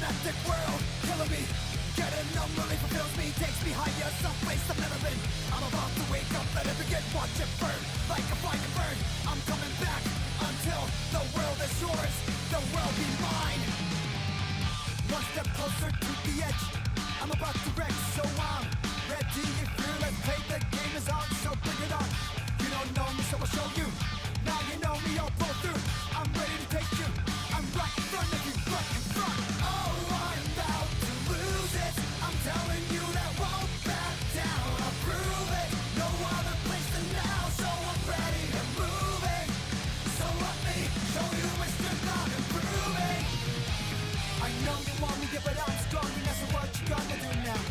Frenetic world, killing me. Getting numb really fulfills me. Takes me higher, someplace I've never been. I'm about to wake up, let it begin. Watch it burn, like a fire burn. I'm coming back, until the world is yours. The world be mine. One step closer to the edge. I'm about to wreck, so I'm ready. If you're let's play, the game is on, so bring it on. You don't know me, so I'll show you. Now you know me, I'll pull through. I'm ready to take you. I'm right in front of you, right in front. Oh, I'm about to lose it. I'm telling you that won't back down. I'll prove it. No other place than now, so I'm ready to move it. So let me show you my strength, I'm improving. I know you want me, yeah, but I'm strong, and that's what you gonna do now.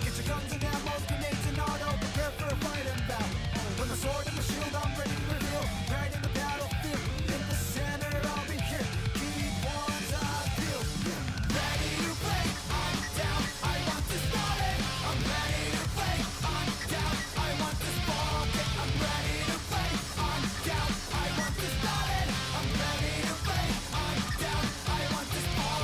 Get your guns and ammo, grenades and auto, prepare for a fight and battle. With my sword and my shield, I'm ready to reveal. Right in the battlefield, in the center, I'll be here. Keep ones I feel. Ready to play, I'm down, I want this body. I'm ready to play, I'm down, I want this ball. I'm ready to play, I'm down, I want this body. I'm ready to play, I'm down, I want this ball.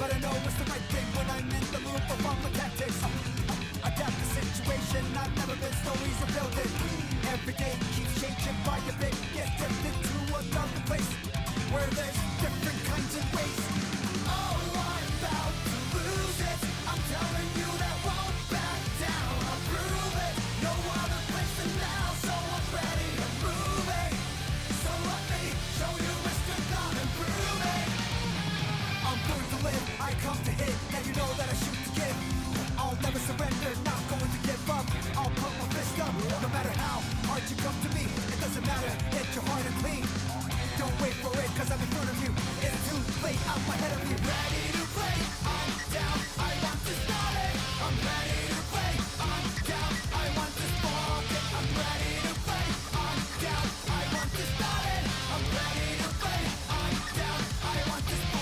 But I know it's the right thing when I'm in the mood for fun with tactics. Adapt the situation, I've never been so easy building. Every day keeps changing by a bit. Get drifted to another place where there's different kinds of ways. Oh, I'm about to lose it. I'm telling you that won't back down. I'll prove it. No other place than now, so I'm ready to move it. So let me show you my strength, I'm improving. I'm going to live, I come to hit, and you know that I shoot to give. I'll never surrender, not going to give up. I'll put my fist up, no matter how hard you come to me. It doesn't matter, hit your heart and clean. Don't wait for it, cause I'm in front of you. It's too late, I'm ahead of you. Ready to play, I'm down, I want this body. I'm ready to play, I'm down, I want this ball. I'm ready to play, I'm down, I want this body. I'm ready to play, I'm down, I want this ball.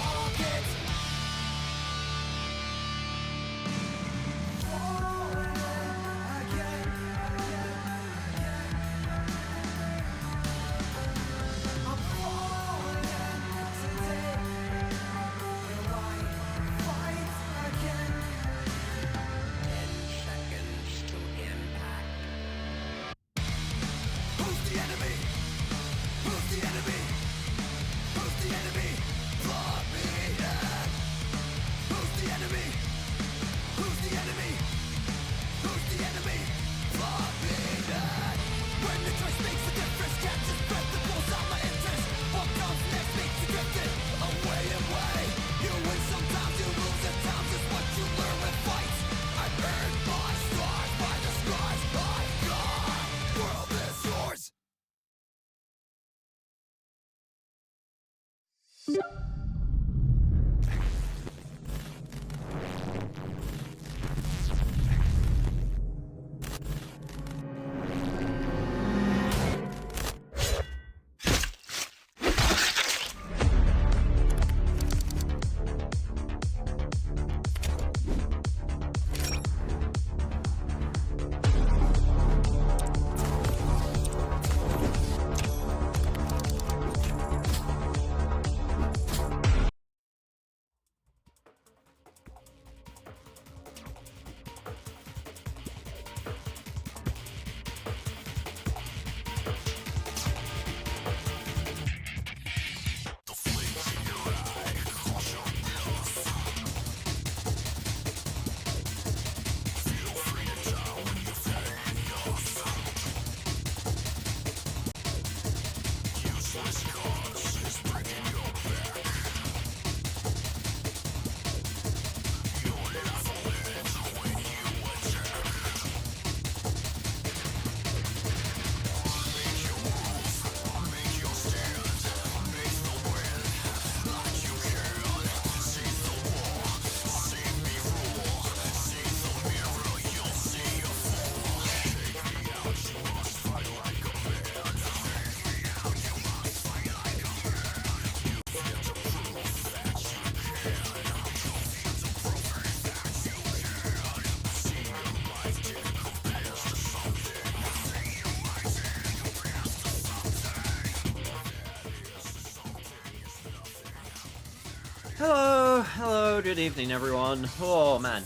Hello, good evening, everyone. Oh, man.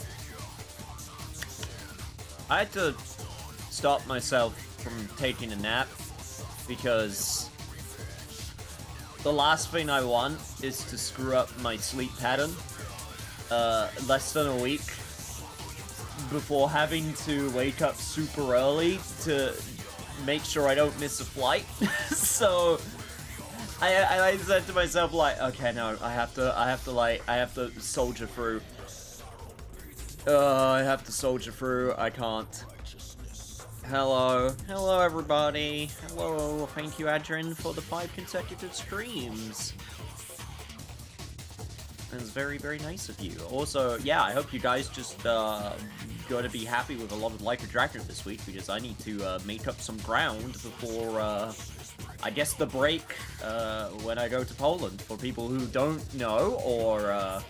I had to stop myself from taking a nap because the last thing I want is to screw up my sleep pattern less than a week before having to wake up super early to make sure I don't miss a flight. So I said to myself, like, okay, no, I have to soldier through. I have to soldier through. I can't. Hello. Hello, everybody. Hello. Thank you, Adrian, for the 5 consecutive streams. That's very, very nice of you. Also, yeah, I hope you guys just going to be happy with a lot of Like a Dragon this week, because I need to make up some ground before, I guess, the break when I go to Poland. For people who don't know or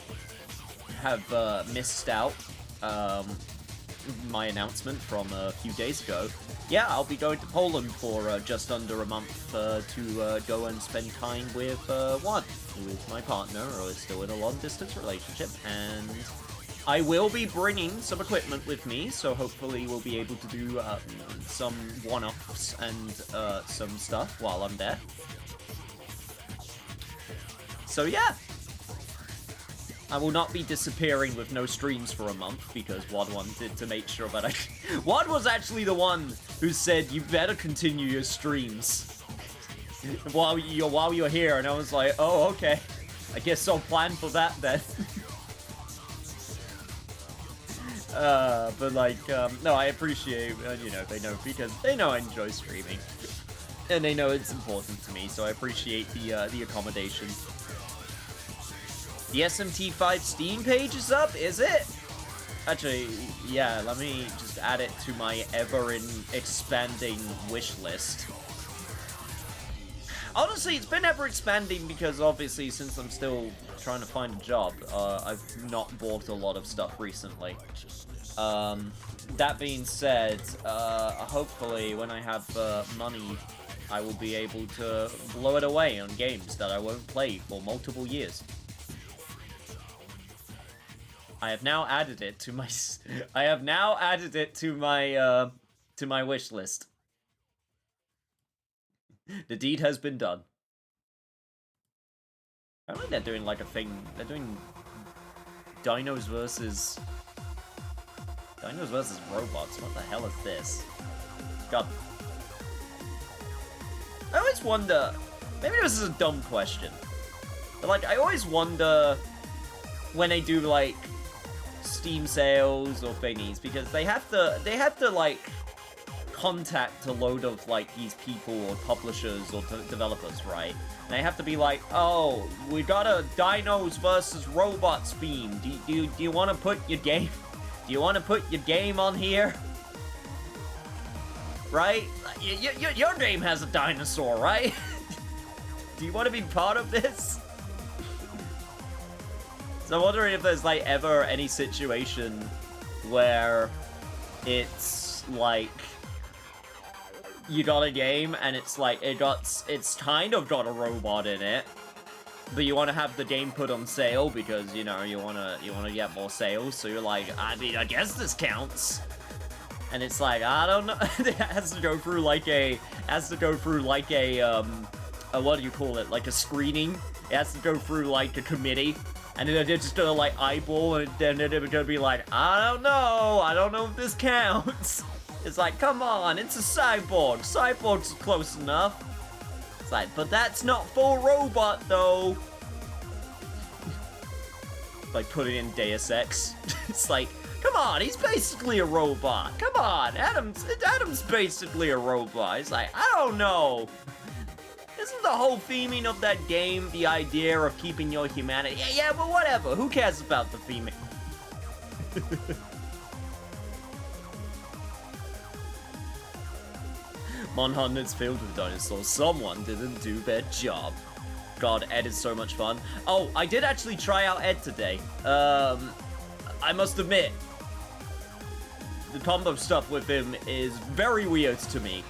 have missed out my announcement from a few days ago, yeah, I'll be going to Poland for just under a month to go and spend time with Juan, who is my partner, who is still in a long-distance relationship, and I will be bringing some equipment with me, so hopefully we'll be able to do some one-offs and some stuff while I'm there. So yeah, I will not be disappearing with no streams for a month, because Wad wanted to make sure that I... Wad was actually the one who said, you better continue your streams while you're here, and I was like, oh, okay. I guess I'll plan for that then. But like, no, I appreciate, you know, they know, because they know I enjoy streaming. And they know it's important to me, so I appreciate the accommodation. The SMT5 Steam page is up, is it? Actually, yeah, let me just add it to my ever-expanding wish list. Honestly, it's been ever-expanding because, obviously, since I'm still trying to find a job, I've not bought a lot of stuff recently. That being said, hopefully, when I have money, I will be able to blow it away on games that I won't play for multiple years. I have now added it to my... I have now added it to my wish list. The deed has been done. I think they're doing like a thing. They're doing dinos versus robots. What the hell is this? God. I always wonder. Maybe this is a dumb question, but like I always wonder when they do like Steam sales or thingies, because they have to like contact a load of like these people or publishers or developers, right? And they have to be like, oh, we got a dinos versus robots theme. Do you want to put your game? Do you want to put your game on here? Right? Your game has a dinosaur, right? Do you want to be part of this? So I'm wondering if there's like ever any situation where it's like you got a game and it's like it's kind of got a robot in it, but you want to have the game put on sale because you know you want to get more sales. So you're like, I mean, I guess this counts. And it's like, I don't know. It has to go through like a what do you call it? Like a screening. It has to go through like a committee. And then they're just gonna like eyeball, and then they're gonna be like, I don't know if this counts. It's like, come on, it's a cyborg. Cyborg's close enough. It's like, but that's not full robot though. Like putting in Deus Ex. It's like, come on, he's basically a robot. Come on, Adam's basically a robot. It's like, I don't know. Isn't the whole theming of that game the idea of keeping your humanity? Yeah, but whatever. Who cares about the theming? Monhunt is filled with dinosaurs. Someone didn't do their job. God, Ed is so much fun. Oh, I did actually try out Ed today. I must admit, the combo stuff with him is very weird to me.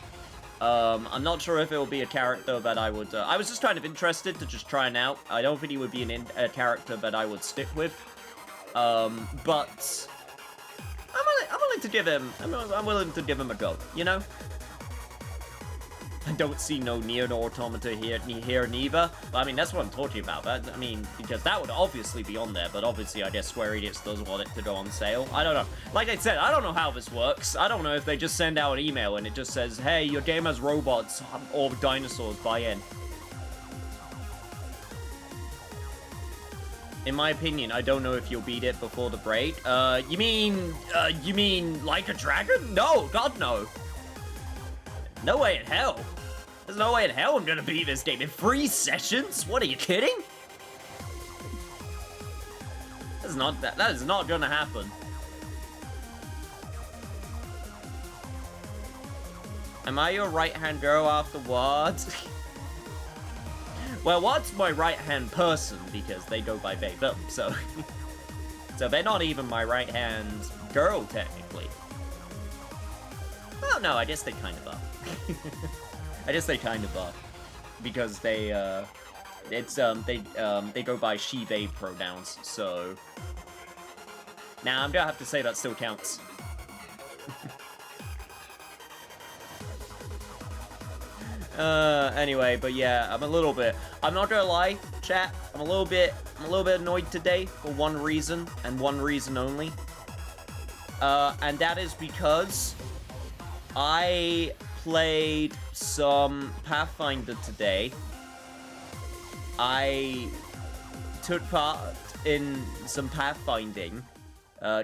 I'm not sure if it will be a character that I would... I was just kind of interested to just try it out. I don't think he would be a character that I would stick with. But... I'm willing to give him... I'm willing to give him a go, you know? I don't see no Nier Automata here neither. But, I mean, that's what I'm talking about. I mean, because that would obviously be on there, but obviously I guess Square Enix doesn't want it to go on sale. I don't know. Like I said, I don't know how this works. I don't know if they just send out an email and it just says, hey, your game has robots or dinosaurs, buy in. In my opinion, I don't know if you'll beat it before the break. You mean Like a Dragon? No, God no. No way in hell. There's no way in hell I'm gonna beat this game in 3 sessions? What, are you kidding? That is not gonna happen. Am I your right-hand girl afterwards? Well, what's my right-hand person? Because they go by they, them, so... So they're not even my right-hand girl, technically. Oh, no, I guess they kind of are. I guess they kind of are. Because they go by she, they pronouns, so... Nah, I'm gonna have to say that still counts. Anyway, but yeah, I'm not gonna lie, chat, I'm a little bit annoyed today for one reason, and one reason only. And that is because I played some Pathfinder today. I took part in some pathfinding,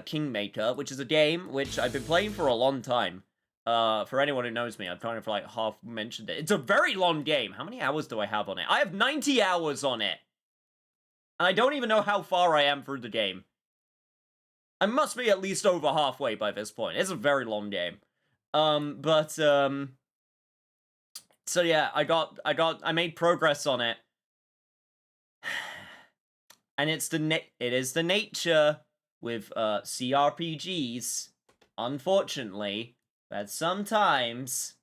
Kingmaker, which is a game which I've been playing for a long time. For anyone who knows me, I've kind of like half mentioned it. It's a very long game. How many hours do I have on it? I have 90 hours on it. And I don't even know how far I am through the game. I must be at least over halfway by this point. It's a very long game. So yeah, I made progress on it. And it is the nature with, CRPGs, unfortunately, that sometimes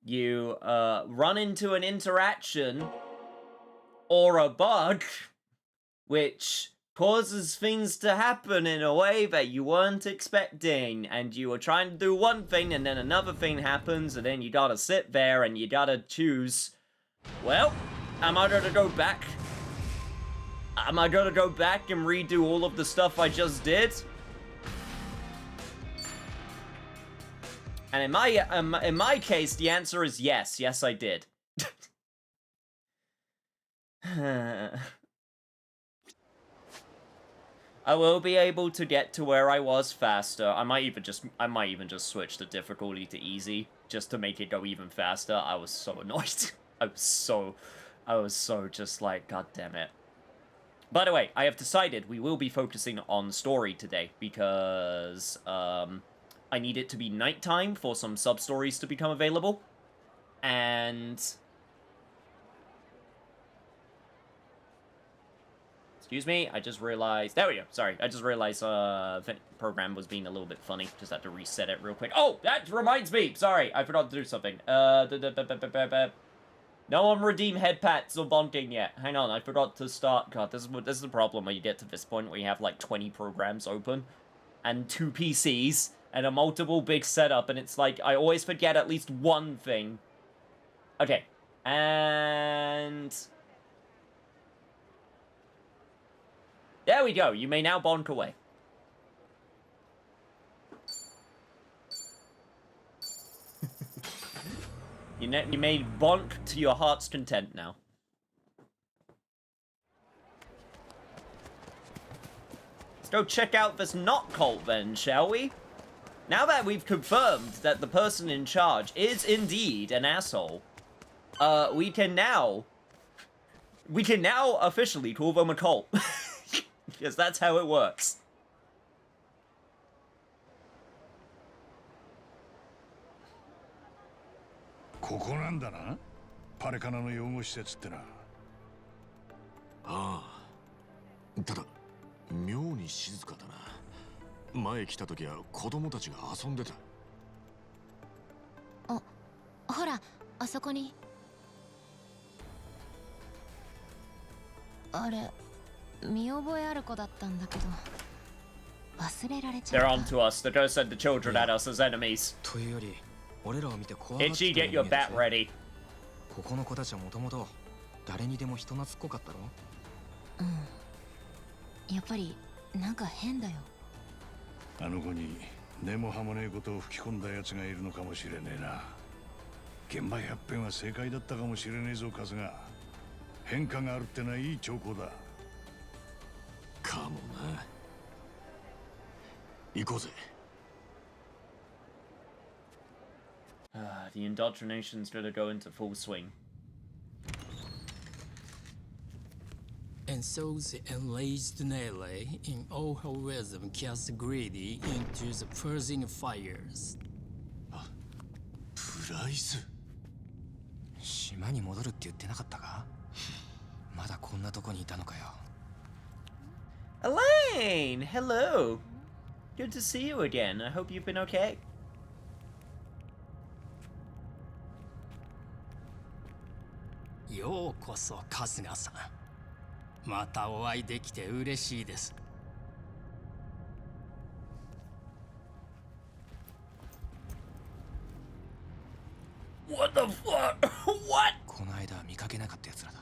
you, run into an interaction or a bug which causes things to happen in a way that you weren't expecting, and you were trying to do one thing and then another thing happens, and then you gotta sit there and you gotta choose, well, am I gonna go back? Am I gonna go back and redo all of the stuff I just did? And in my case, the answer is yes. Yes, I did. I will be able to get to where I was faster. I might even just switch the difficulty to easy just to make it go even faster. I was so annoyed. I was so just like, god damn it. By the way, I have decided we will be focusing on story today because I need it to be nighttime for some sub-stories to become available. And excuse me, I just realized... There we go, sorry. I just realized the program was being a little bit funny. Just had to reset it real quick. Oh, that reminds me! Sorry, I forgot to do something. No one redeemed head pats or bonking yet. Hang on, I forgot to start... God, this is the problem when you get to this point where you have like 20 programs open. And 2 PCs. And a multiple big setup. And it's like, I always forget at least one thing. Okay. And... there we go. You may now bonk away. You may bonk to your heart's content now. Let's go check out this knot cult then, shall we? Now that we've confirmed that the person in charge is indeed an asshole, we can now officially call them a cult. Because that's how it works. ほら、あそこに。あれ、見覚えある子だったんだけど、忘れられちゃ They're っ on to us. The ghost said the children had us as enemies. というより俺らを見て怖がって Itchy, た get よ your うに見える bat ぜ ready. ここの子たちはもともと誰にでも人懐っこかったろ。た。やっぱりなんか変だよ。あの子に根も葉もねえことを吹き込んだ奴がいるのかもしれねえな。現場百遍は正解だったかもしれねえぞ春日。変化があるってのはいい兆候だ。かもな。行こうぜ。The indoctrination's gonna go into full swing. And so the enraged Nele in all her wisdom cast Greedy into the purging fires. プライス。島に戻るって言ってなかったか。まだこんなとこにいたのかよ。Elaine! Hello! Good to see you again. I hope you've been okay. ようこそ春日さん。またお会いできて嬉しいです。What the fuck? What? この間見かけなかったやつらだ。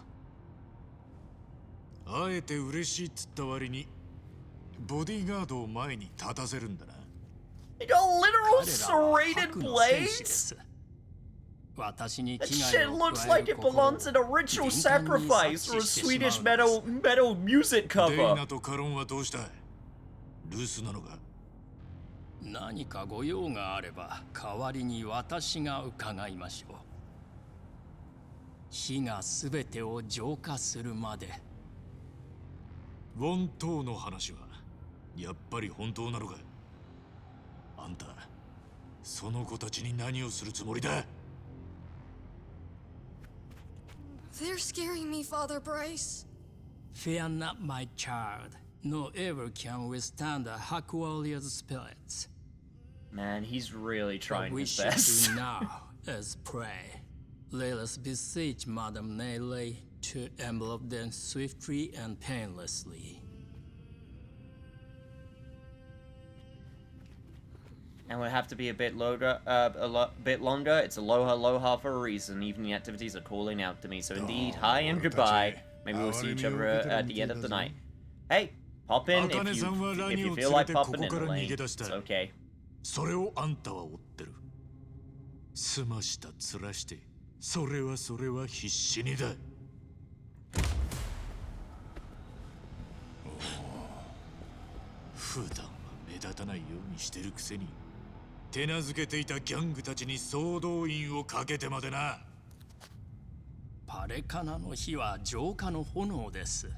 会えて嬉しいっつった割にボディーガードを前に立たせるんだな。They got literal 彼らは serrated 白の戦士で blades? す。私に That 危 shit 害を looks 加え like る it 心を belongs in a ritual 敏感に察 sacrifice 知 or a してしま Swedish うんです metal music デイ cover. ナとカロンはどうした？留守なのか？何かご用があれば代わりに私が伺いましょう。火がすべてを浄化するまで。ウォン島の話はやっぱり本当なのか？あんたその子たちに何をするつもりだ？ They're scaring me, Father Bryce. Fear not, my child. No evil can withstand the Hack Warrior's spirits. Man, he's really What trying we his should best. do now is pray. Let us beseech Madame Nele to envelop them swiftly and painlessly. And we'll have to be a bit longer. It's aloha aloha for a reason. Evening activities are calling out to me. So indeed, hi and goodbye. Maybe we'll see each other at the end of the night. Hey, pop in if you feel like popping in, Elaine. It's okay. それをあんたは追ってる。すましたつらして、それは必死にだ。普段は目立たないようにしてるくせに、手なずけていたギャングたちに総動員をかけてまでな。パレカナの火は浄化の炎です。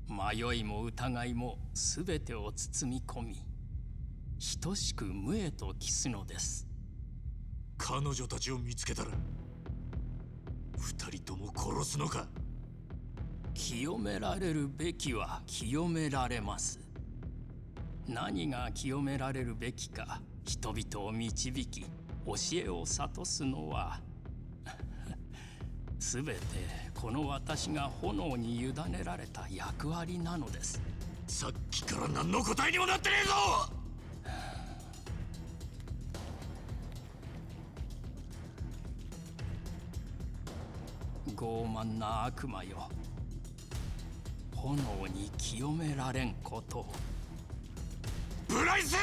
迷いも疑いもすべてを包み込み、等しく無へと帰すのです。彼女たちを見つけたら、二人とも殺すのか？清められるべきは清められます。何が清められるべきか、人々を導き、教えを諭すのはすべてこの私が炎に委ねられた役割なのです。さっきから何の答えにもなってねえぞ！傲慢な悪魔よ、炎に清められんことを。ブライス！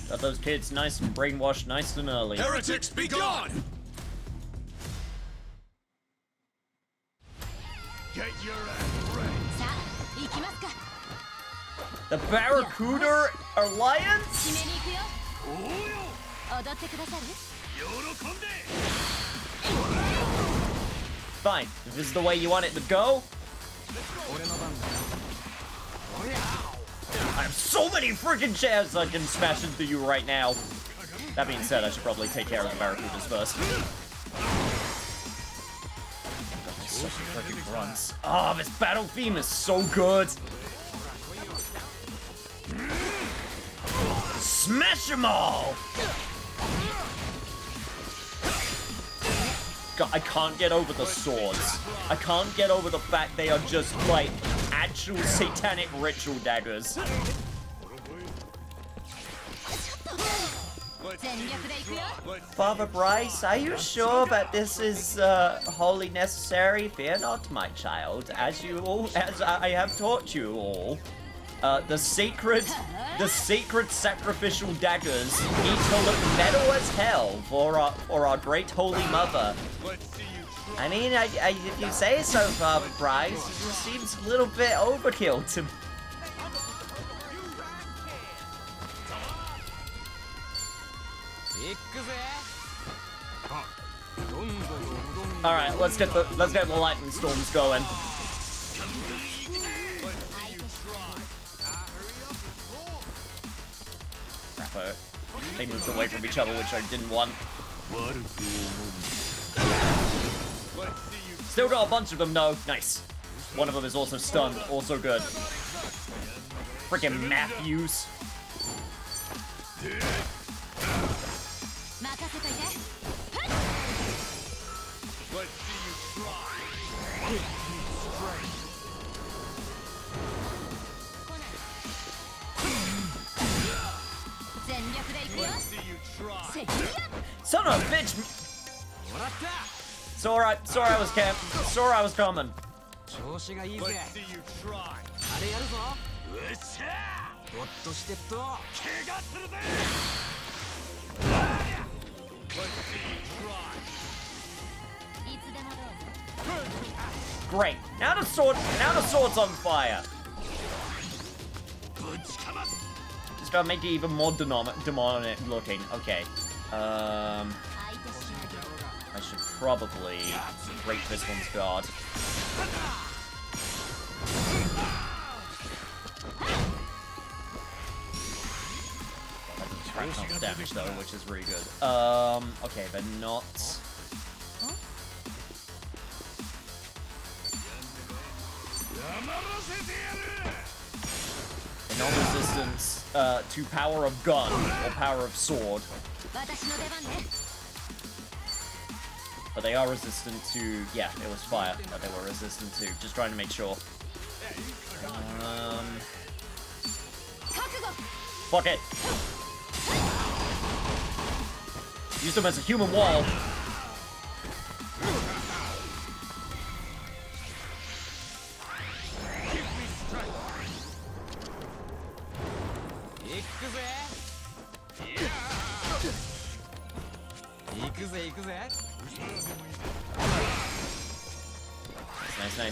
Got those kids nice and brainwashed nice and early. Heretics, be gone! Get your ass ready. さあ、行きますか。 The Barracuda Alliance? 締めに行くよ。踊ってくださる？ Fine. If this is the way you want it to go. I have so many freaking chairs I can smash into you right now. That being said, I should probably take care of the Barracudas first. Such freaking grunts. Oh, this battle theme is so good. Smash them all! I can't get over the swords. I can't get over the fact they are just like actual satanic ritual daggers. Father Bryce, are you sure that this is wholly necessary? Fear not, my child, as I have taught you all. The sacred sacrificial daggers need to look metal as hell for our great holy mother. I mean, if you say so, Father Bryce, it just seems a little bit overkill to. All right, let's get the lightning storms going. Crap, they moved away from each other, which I didn't want. Still got a bunch of them, though. Nice. One of them is also stunned. Also good. Freaking Matthews. Son of a bitch! Sora was coming. Great. Now the sword's on fire. Just gotta make it even more demonic looking. Okay. I should probably break this one's guard. Crap tons of damage though, which is really good. Okay, they're not. They're not resistant to power of gun or power of sword. But they are resistant to, yeah, it was fire that they were resistant to. Just trying to make sure. Fuck it. Use them as a human wall.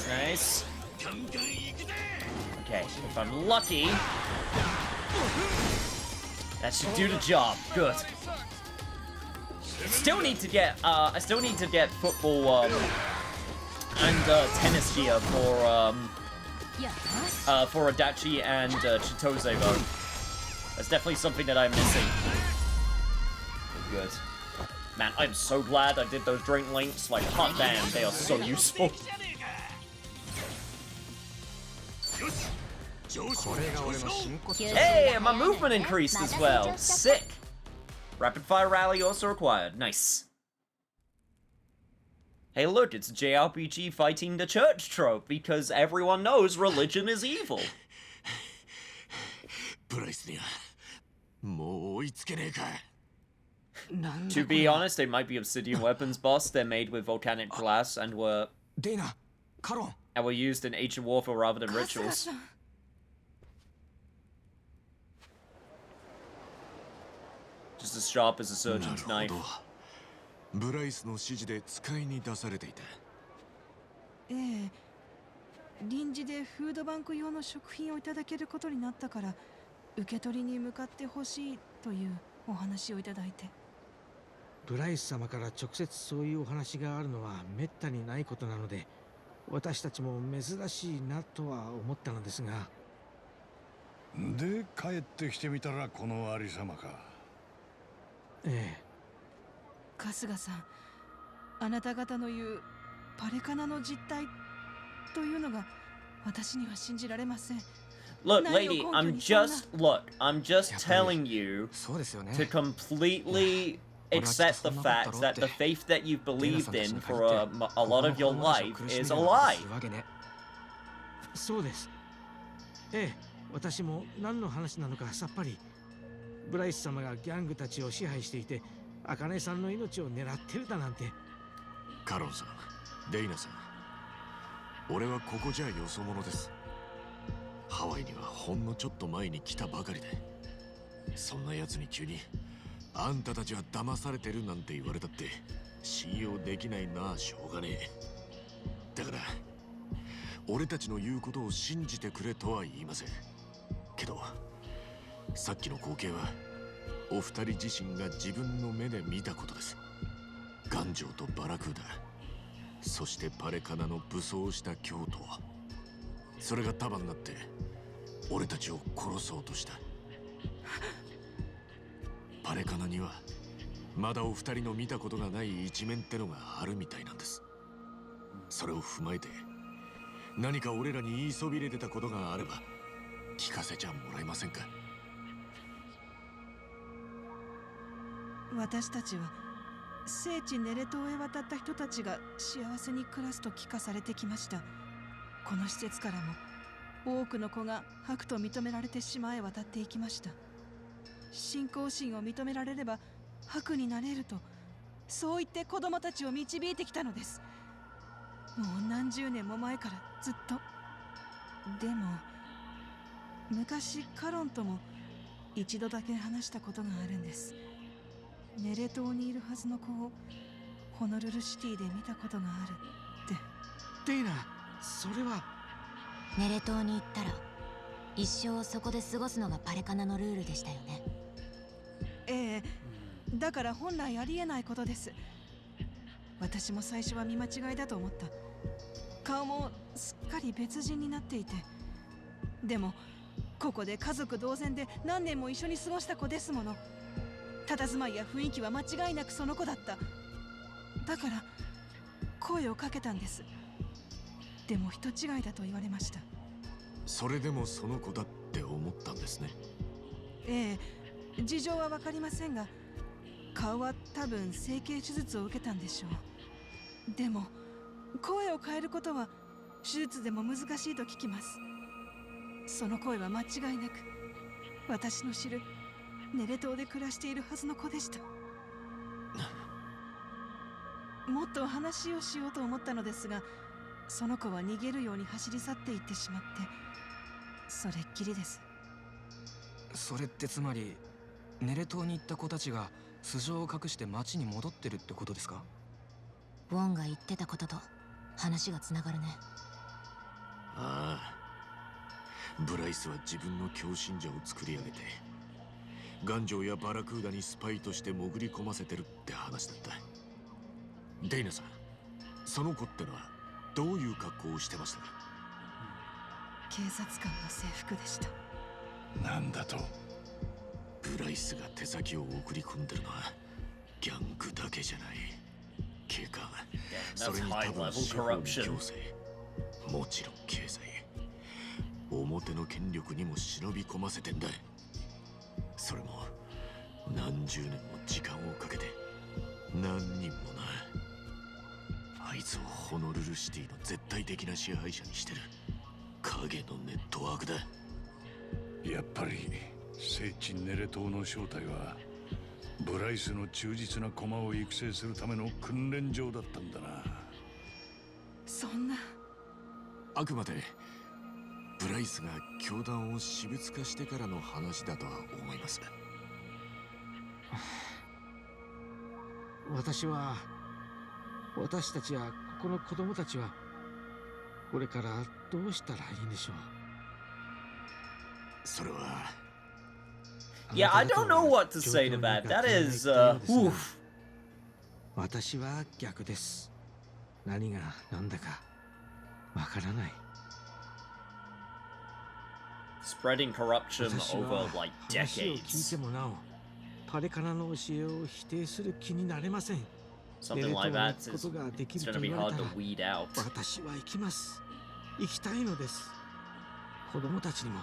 Nice. Okay, if I'm lucky, that should do the job. Good. I still need to get football and tennis gear for Adachi and Chitose though. That's definitely something that I'm missing. Good. Man, I'm so glad I did those drink links. Like, hot damn, they are so useful. Hey, and my movement increased as well. Sick. Rapid fire rally also required. Nice. Hey, look, it's a JRPG fighting the church trope because everyone knows religion is evil. To be honest, they might be obsidian weapons, boss. They're made with volcanic glass and were used in ancient warfare rather than rituals. Just as sharp as a surgeon's knife. ブライスの指示で使いに出されていた。ええ、臨時でフードバンク用の食品をいただけることになったから受け取りに向かってほしいというお話をいただいて。ブライス様から直接そういうお話があるのはめったにないことなので、私たちも珍しいなとは思ったのですが。で帰ってきてみたらこのありさまか。ええ。春日さん、あなた方の言うパレカナの実態というのが私には信じられません。Look, lady, I'm just telling you to completely accept the fact that the faith that you've believed in for a lot of your life is a lie. そうです。ええ、私も何の話なのかさっぱり。ブライス様がギャングたちを支配していて、茜さんの命を狙ってるだなんて。カロンさん、デイナさん、俺はここじゃよそ者です。ハワイにはほんのちょっと前に来たばかりで、そんな奴に急にあんたたちは騙されてるなんて言われたって信用できないな。しょうがねえ。だから俺たちの言うことを信じてくれとは言いませんけど、さっきの光景はお二人自身が自分の目で見たことです。頑丈とバラクーダ、そしてパレカナの武装した京都、それが束になって俺たちを殺そうとした。パレカナにはまだお二人の見たことがない一面ってのがあるみたいなんです。それを踏まえて何か俺らに言いそびれてたことがあれば聞かせちゃもらえませんか。私たちは聖地ネレ島へ渡った人たちが幸せに暮らすと聞かされてきました。この施設からも多くの子が白と認められて島へ渡っていきました。信仰心を認められれば白になれると、そう言って子供たちを導いてきたのです。もう何十年も前からずっと。でも昔カロンとも一度だけ話したことがあるんです。ネレ島にいるはずの子をホノルルシティで見たことがあるって。デイナ、それは。ネレ島に行ったら一生そこで過ごすのがパレカナのルールでしたよね。ええ、だから本来ありえないことです。私も最初は見間違いだと思った。顔もすっかり別人になっていて。でもここで家族同然で何年も一緒に過ごした子ですもの。佇まいや雰囲気は間違いなくその子だった。だから声をかけたんです。でも人違いだと言われました。それでもその子だって思ったんですね。ええ、事情は分かりませんが、顔は多分整形手術を受けたんでしょう。でも声を変えることは手術でも難しいと聞きます。その声は間違いなく私の知るネレ島で暮らしているはずの子でした。もっと話をしようと思ったのですが、その子は逃げるように走り去っていってしまって、それっきりです。それってつまりネレ島に行った子たちが素性を隠して町に戻ってるってことですか。ウォンが言ってたことと話がつながるね。ああ、ブライスは自分の狂信者を作り上げて頑丈やバラクーダにスパイとして潜り込ませてるって話だった。デイナさん、その子ってのはどういう格好をしてましたか。警察官の制服でした。なんだと。ブライスが手先を送り込んでるのはギャングだけじゃない。警官、それに多分司法に行政、もちろん経済、表の権力にも忍び込ませてんだ。それも何十年も時間をかけて何人もな。あいつをホノルルシティの絶対的な支配者にしてる影のネットワークだ。やっぱり聖地ネレ島の正体はブライスの忠実な駒を育成するための訓練場だったんだな。そんな。あくまでブライスが教団を私物化してからの話だとは思います。私たちやこの子供たちはこれからどうしたらいいんでしょう。それは。Yeah, I don't know what to say to that. That is, oof. 私は逆です。何が何だかわからない。Spreading corruption over like 話を聞い decades. てもなお、パレカナの教えを否定する気になれません。 Something like that is it's gonna be hard to weed out. 私は行きます。行きたいのです。子供たちにも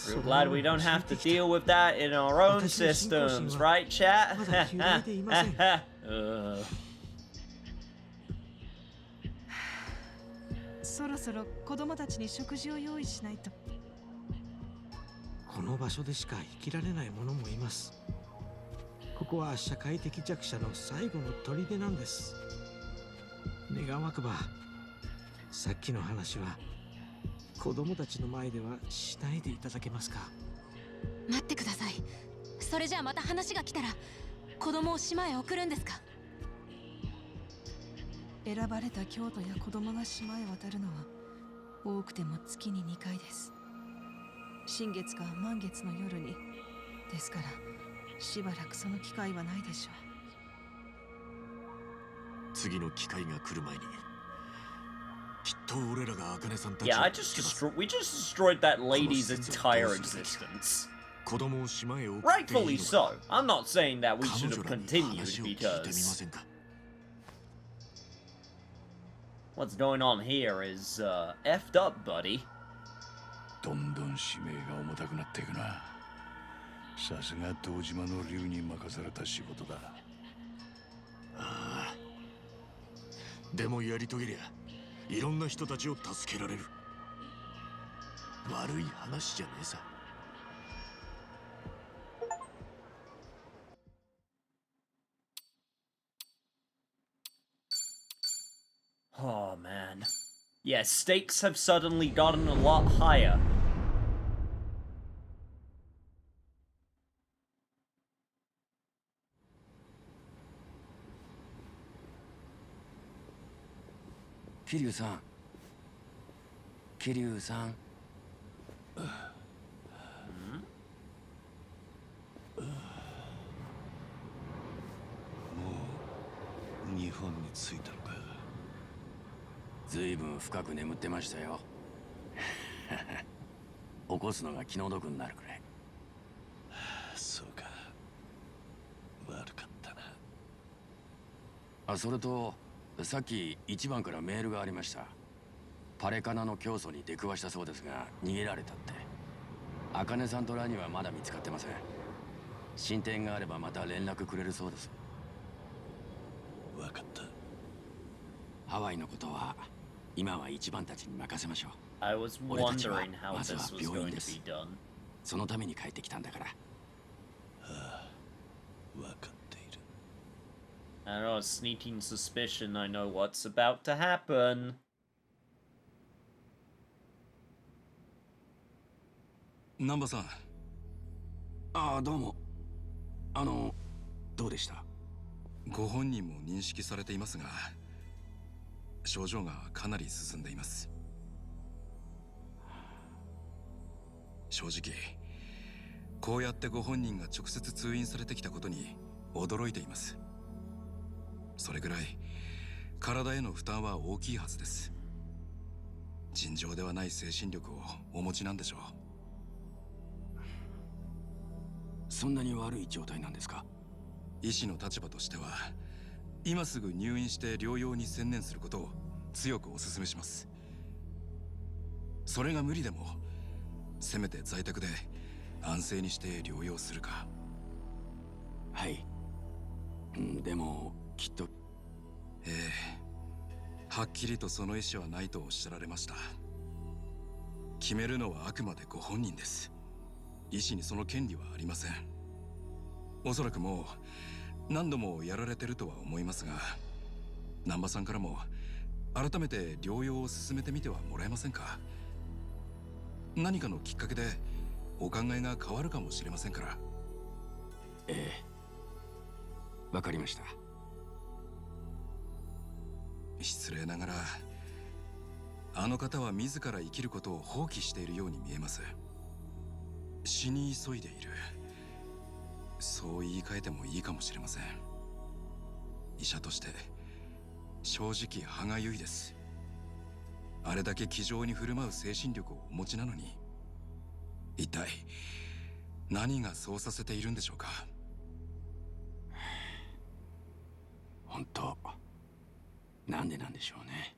We're glad we don't have to deal with that in our own systems, right, chat? uh. そろそろ子供たちに食事を用意しないと。この場所でしか生きられない者もいます。ここは社会的弱者の最後の砦なんです。願わくばさっきの話は子供たちの前ではしないでいただけますか。待ってください。それじゃあまた話が来たら子供を島へ送るんですか。選ばれた教徒や子供が島へ渡るのは多くても月に2回です。新月か満月の夜に。ですからしばらくその機会はないでしょう。次の機会が来る前にきっと俺らが茜さんたちを Yeah, we just destroyed that lady's entire existence. 子供を島へ送って Rightfully so. I'm not saying that we should have continued because what's going on here is effed up, buddy. どんどん使命が重たくなっていくな。さすが堂島の竜に任された仕事だ。ああ。でもやり遂げりゃいろんな人たちを助けられる。悪い話じゃねえさ。Oh man. Yeah, stakes have suddenly gotten a lot higher. 桐生さん、桐生さん。もう日本に着いたのか。ずいぶん深く眠ってましたよ。起こすのが気の毒になるくらい。そうか。悪かったな。あ、それとさっき一番からメールがありました。パレカナの教祖に出くわしたそうですが逃げられたって。茜さんとラニはまだ見つかってません。進展があればまた連絡くれるそうです。分かった。ハワイのことは今は一番たちに任せましょう。 I was wondering how this was going to be done. そのために帰ってきたんだから。ああ、分かっている。I don't know, a sneaking suspicion I know what's about to happen. 南波さん。ああ、どうも。どうでした？ご本人も認識されていますが、症状がかなり進んでいます。正直、こうやってご本人が直接通院されてきたことに驚いています。それぐらい体への負担は大きいはずです。尋常ではない精神力をお持ちなんでしょう。そんなに悪い状態なんですか？医師の立場としては、今すぐ入院して療養に専念することを強くお勧めします。それが無理でも、せめて在宅で安静にして療養するか。はい。でもきっと。ええ、はっきりとその意思はないとおっしゃられました。決めるのはあくまでご本人です。医師にその権利はありません。おそらくもう何度もやられてるとは思いますが、南波さんからも改めて療養を進めてみてはもらえませんか？何かのきっかけでお考えが変わるかもしれませんから。ええ、わかりました。失礼ながら、あの方は自ら生きることを放棄しているように見えます。死に急いでいる、そう言い換えてもいいかもしれません。医者として正直歯がゆいです。あれだけ気丈に振る舞う精神力をお持ちなのに、一体何がそうさせているんでしょうか。本当、なんでなんでしょうね。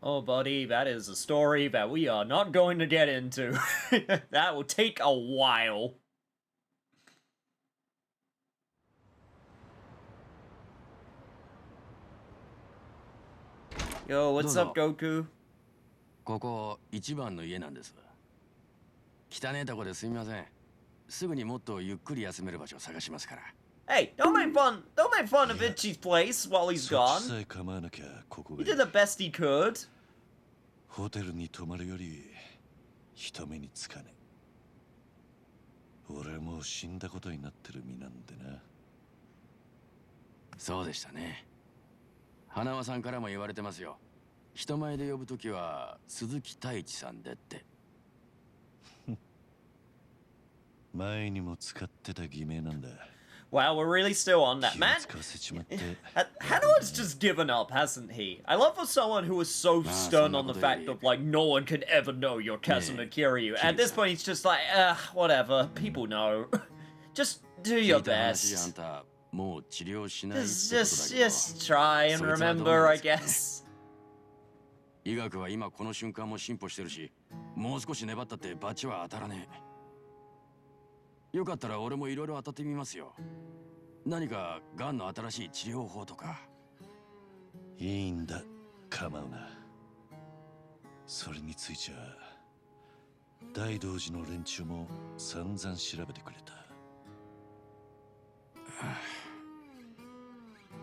Oh, buddy, that is a story that we are not going to get into. That will take a while. Yo, what's up, Goku? ここ一番の家なんです。汚ねえとこですみません。すぐにもっとゆっくり休める場所を探しますから。Hey, don't make fun of Itchy's place while he's gone. He did the best he could. ホテルに泊まるより人目につかねえ。俺もう死んだことになってる身なんでな。そうでしたね。花輪さんからも言われてますよ。人前で呼ぶときは鈴木太一さんでって。前にも使ってた偽名なんだ。Wow, we're really still on that, man. Hanawa's just given up, hasn't he? I love for someone who was so stern on the fact of, like, no one could ever know you're Kazuma Kiryu. At this point, he's just like, whatever, people know. Just do your best. Just try and remember, I guess. 医学は今この瞬間も進歩してるし、もう少し粘ったって罰は当たらねえ。よかったら俺もいろいろ当たってみますよ。何かがんの新しい治療法とか。いいんだ、構うな。それについちゃ大道寺の連中も散々調べてくれた。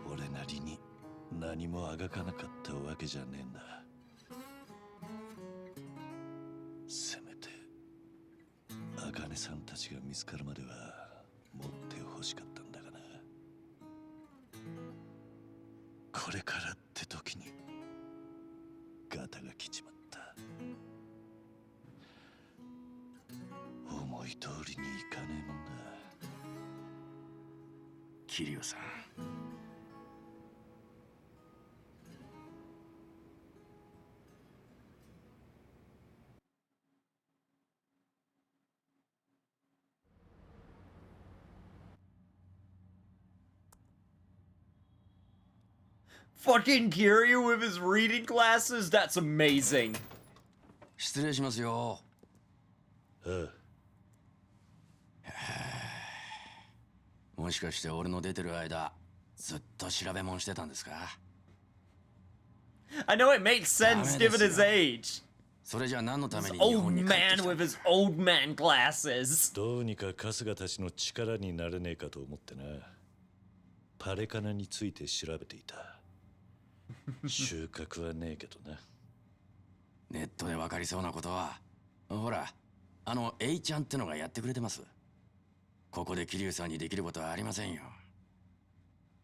俺なりに何もあがかなかったわけじゃねえんだ。せめて茜さんたちが見つかるまでは持ってほしかったんだがな。これからって時にガタが来ちまった。思い通りにいかねえもんだ。桐生さん。Fucking Kiryu with his reading glasses? That's amazing. 失礼しますよ。もしかして俺の出てる間、ずっと調べ物してたんですか？ I know it makes sense given his age. それじゃ何のために This old man with his old man glasses. どうにか春日たちの力になれねえかと思ってな。パレカナについて調べていた。収穫はねえけどな。ネットで分かりそうなことは、ほら、A ちゃんってのがやってくれてます。ここで桐生さんにできることはありませんよ。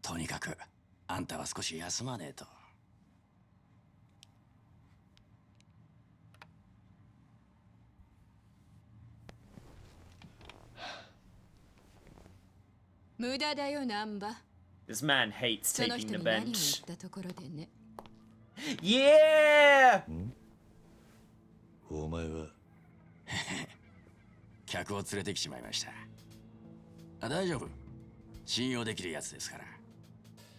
とにかく、あんたは少し休まねえと。無駄だよ、ナンバ。This man hates その taking 人 the に何を言 bench. ったところでね。Yeah! お前は客を連れてきちまいました。大丈夫。信用できるやつですから。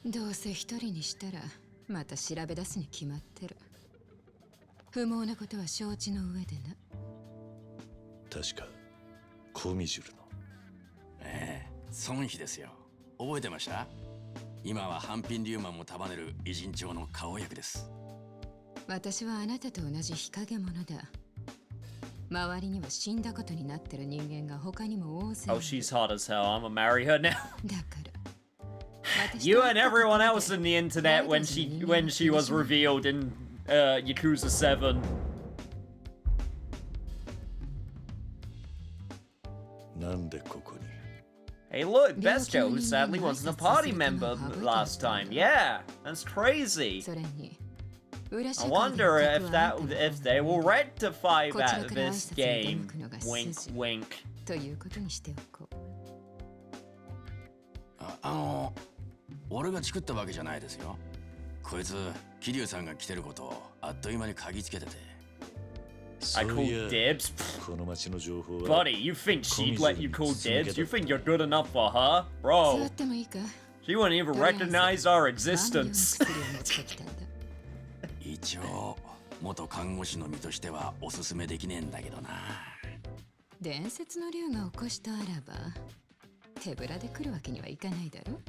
どうせ一人にしたらまた調べ出すに決まってる。不毛なことは承知の上でな。確かコミジュルの。ええ、孫妃ですよ。覚えてました？今は半品リューマンも束ねる偉人帳の顔役です。私はあなたと同じ日陰者だ。周りには死んだことになってる人間が他にも大勢。 Oh, she's hot as hell. I'm gonna marry her now. だから。You and everyone else in the internet when she was revealed in Yakuza 7. なんでここに？ Hey, look, Besto, who sadly wasn't a party member last time. Yeah, that's crazy. I wonder if they will rectify that this game. Wink, wink. ということにしておこう。俺が作ったわけじゃないですよ。こいつ、桐生さんが来てることをあっという間に嗅ぎつけてて。I call dibs? この町の情報は Buddy, you think she'd let you call dibs? You think you're good enough for her? Bro, 座ってもいいか？ she wouldn't even recognize our existence. 一応元看護師の身としてはおすすめできねえんだけどな。伝説の竜が起こしとあらば手ぶらで来るわけにはいかないだろ。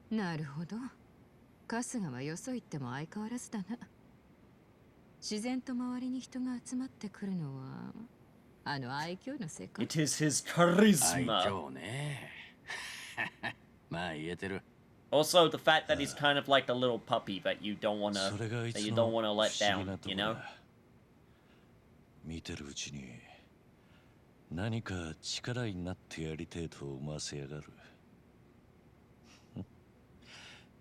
なるほど。春日はよそ行っても相変わらずだな。自然と周りに人が集まってくるのはあの愛嬌のせいか。It is his 愛 charisma. 嬌ね。まあ言えてる。Also, the fact that he's kind of like a little puppy that you don't wanna let down, you know? 見てるうちに何か力になってやりてえと思わせやがる。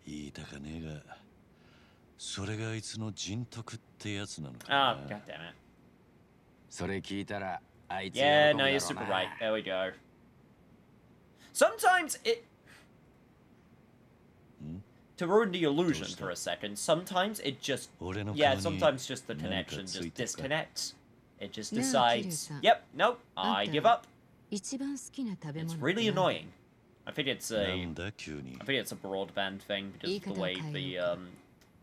言いたかねえが、それがあいつの人徳ってやつなのかな。 Oh, god damn it. それ聞いたらあいつ Yeah, 喜ぶ no, だろう you're super な。 right. There we go. Sometimes it... To ruin the illusion for a second, sometimes it just... Yeah, sometimes just the connection just disconnects. It just decides, yep, nope, I give up. It's really annoying. I think it's a broadband thing because of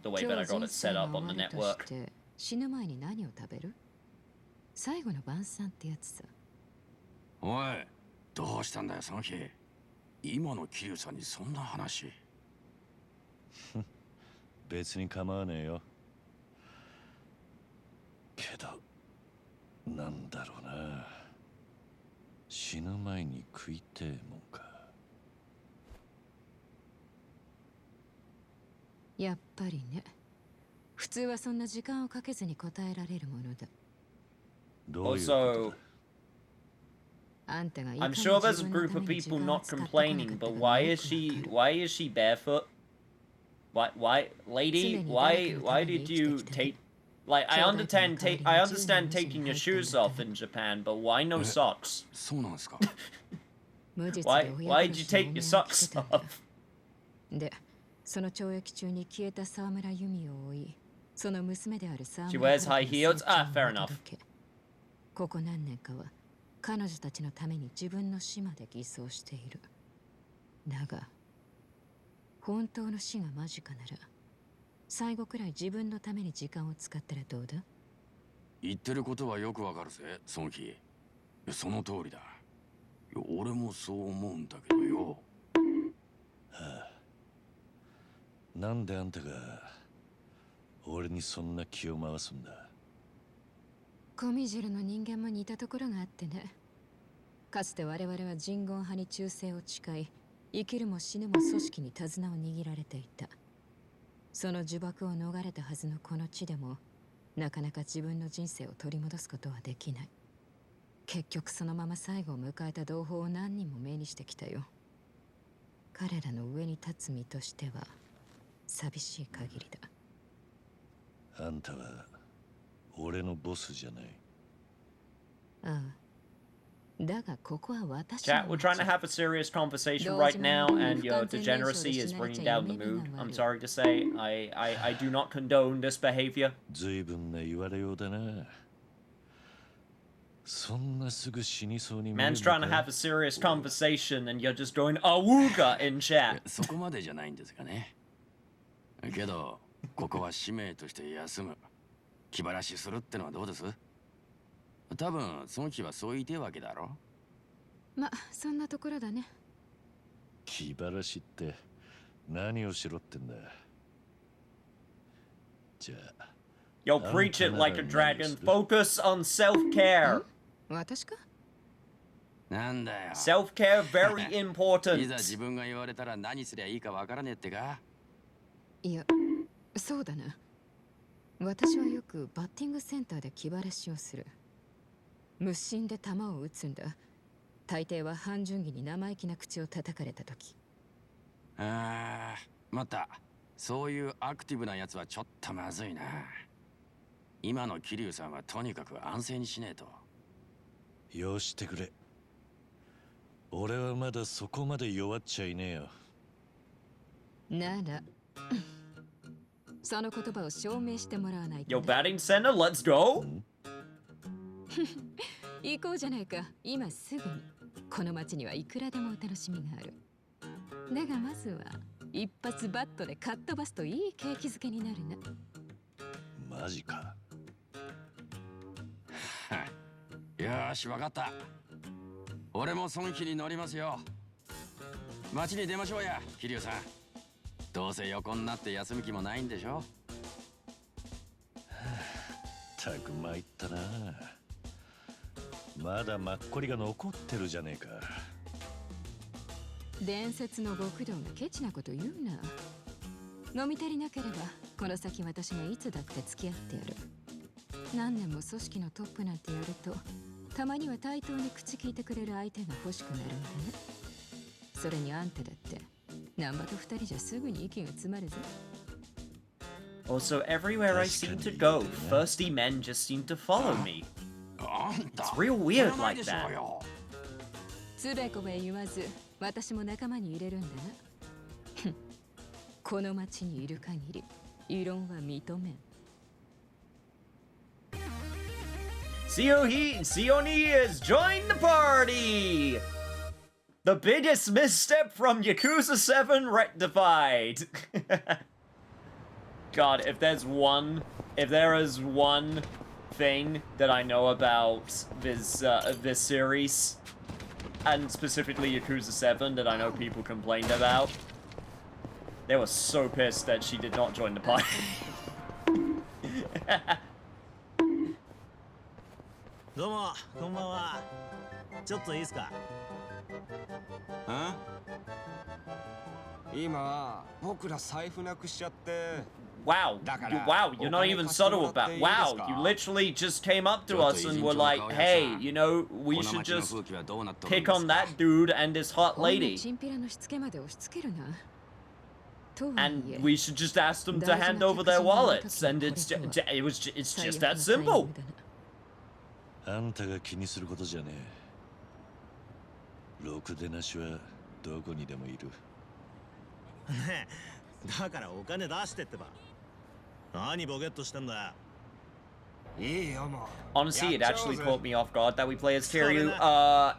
the way that I got it set up on the network. 死ぬ前に何を食べる？最後の晩餐ってやつさ。おい、どうしたんだよその日。今の桐生さんにそんな話。別に構わねえよ。けどなんだろうな、死ぬ前に食いてえもんか。やっぱりね。普通はそんな時間をかけずに答えられるものだ。Also, I'm sure there's a group of people not complaining, but why is she barefoot? Lady, why did you take... Like, I understand taking your shoes off in Japan, but why no socks? そうなんですか。Why did you take your socks off? で、その懲役中に消えた沢村由美を追い、その娘である沢 She 村 wears high heels? Ah, fair enough. ここ何年かは彼女たちのために自分の死まで偽装している。だが、本当の死が間近なら、最後くらい自分のために時間を使ったらどうだ？言ってることはよくわかるぜ、ソンヒ。その通りだ。俺もそう思うんだけどよ。はあ、なんであんたが俺にそんな気を回すんだ？コミジュルの人間も似たところがあってね。かつて我々は人言派に忠誠を誓い、生きるも死ぬも組織に手綱を握られていた。その呪縛を逃れたはずのこの地でも、なかなか自分の人生を取り戻すことはできない。結局そのまま最後を迎えた同胞を何人も目にしてきたよ。彼らの上に立つ身としては寂しい限りだ。あんたは俺のボスじゃない。ああ。だがここは私 Chat, we're trying to have a serious conversation right now, and your degeneracy is bringing down the mood. I'm sorry to say, I do not condone this behavior. 随分な言われようだな。そんなすぐ死にそうに見える Man's trying to have a serious conversation, and you're just going awooga in chat. そこまでじゃないんですがね。けど、ここは使命として休む。気晴らしするってのはどうです？多分、その日はそう言いてえわけだろ。ま、そんなところだね。気晴らしって何をしろってんだ。じゃあ。Yo, preach it like a dragon. Focus on self-care. 私か？なんだよ。Self-care very important. いざ自分が言われたら何すりゃいいかわからねえってか？いや、そうだな。私はよくバッティングセンターで気晴らしをする。無心で球を打つんだ。大抵は半順儀に生意気な口を叩かれた時。ああ、またそういうアクティブなやつはちょっとまずいな。今の桐生さんはとにかく安静にしねえと。よしてくれ。俺はまだそこまで弱っちゃいねえよ。ならその言葉を証明してもらわないと。Yo, batting center, let's go. 行こうじゃないか。今すぐに。この町にはいくらでもお楽しみがある。だがまずは一発バットでかっ飛ばすといい景気づけになるな。マジか。よーし、わかった。俺も孫妃に乗りますよ。町に出ましょうや、桐生さん。どうせ横になって休む気もないんでしょ。たく参ったな。まだマッコリが残ってるじゃねえか。伝説の極道がケチなこと言うな。飲み足りなければこの先私がいつだって付き合ってやる。何年も組織のトップなんてやるとたまには対等に口聞いてくれる相手が欲しくなるんだね。それにあんただって難波と二人じゃすぐに息が詰まるぜ。Also, everywhere I seem to go, thirsty men just seem to follow me. It's real weird like that. つべこべ言わず私も仲間に入れるんだな。この町にいる限り異論は認めん。Sioni has joined the party! The biggest misstep from Yakuza 7 rectified! God, if there is one thing that I know about this series, and specifically Yakuza 7 that I know people complained about, they were so pissed that she did not join the party. どうも、こんばんは。ちょっといいですか？今、僕ら財布なくしちゃって。Wow, you're not even subtle about. Wow, you literally just came up to us and were like, "Hey, you know, we should just pick on that dude and this hot lady, and we should just ask them to hand over their wallets." And it's just that simple. あんたが気にすることじゃねえ。ろくでなしはどこにでもいる。ねえ、だからお金出してってば。何ボケっとしてんだ。Honestly, it actually caught me off guard that we play as Kiryu.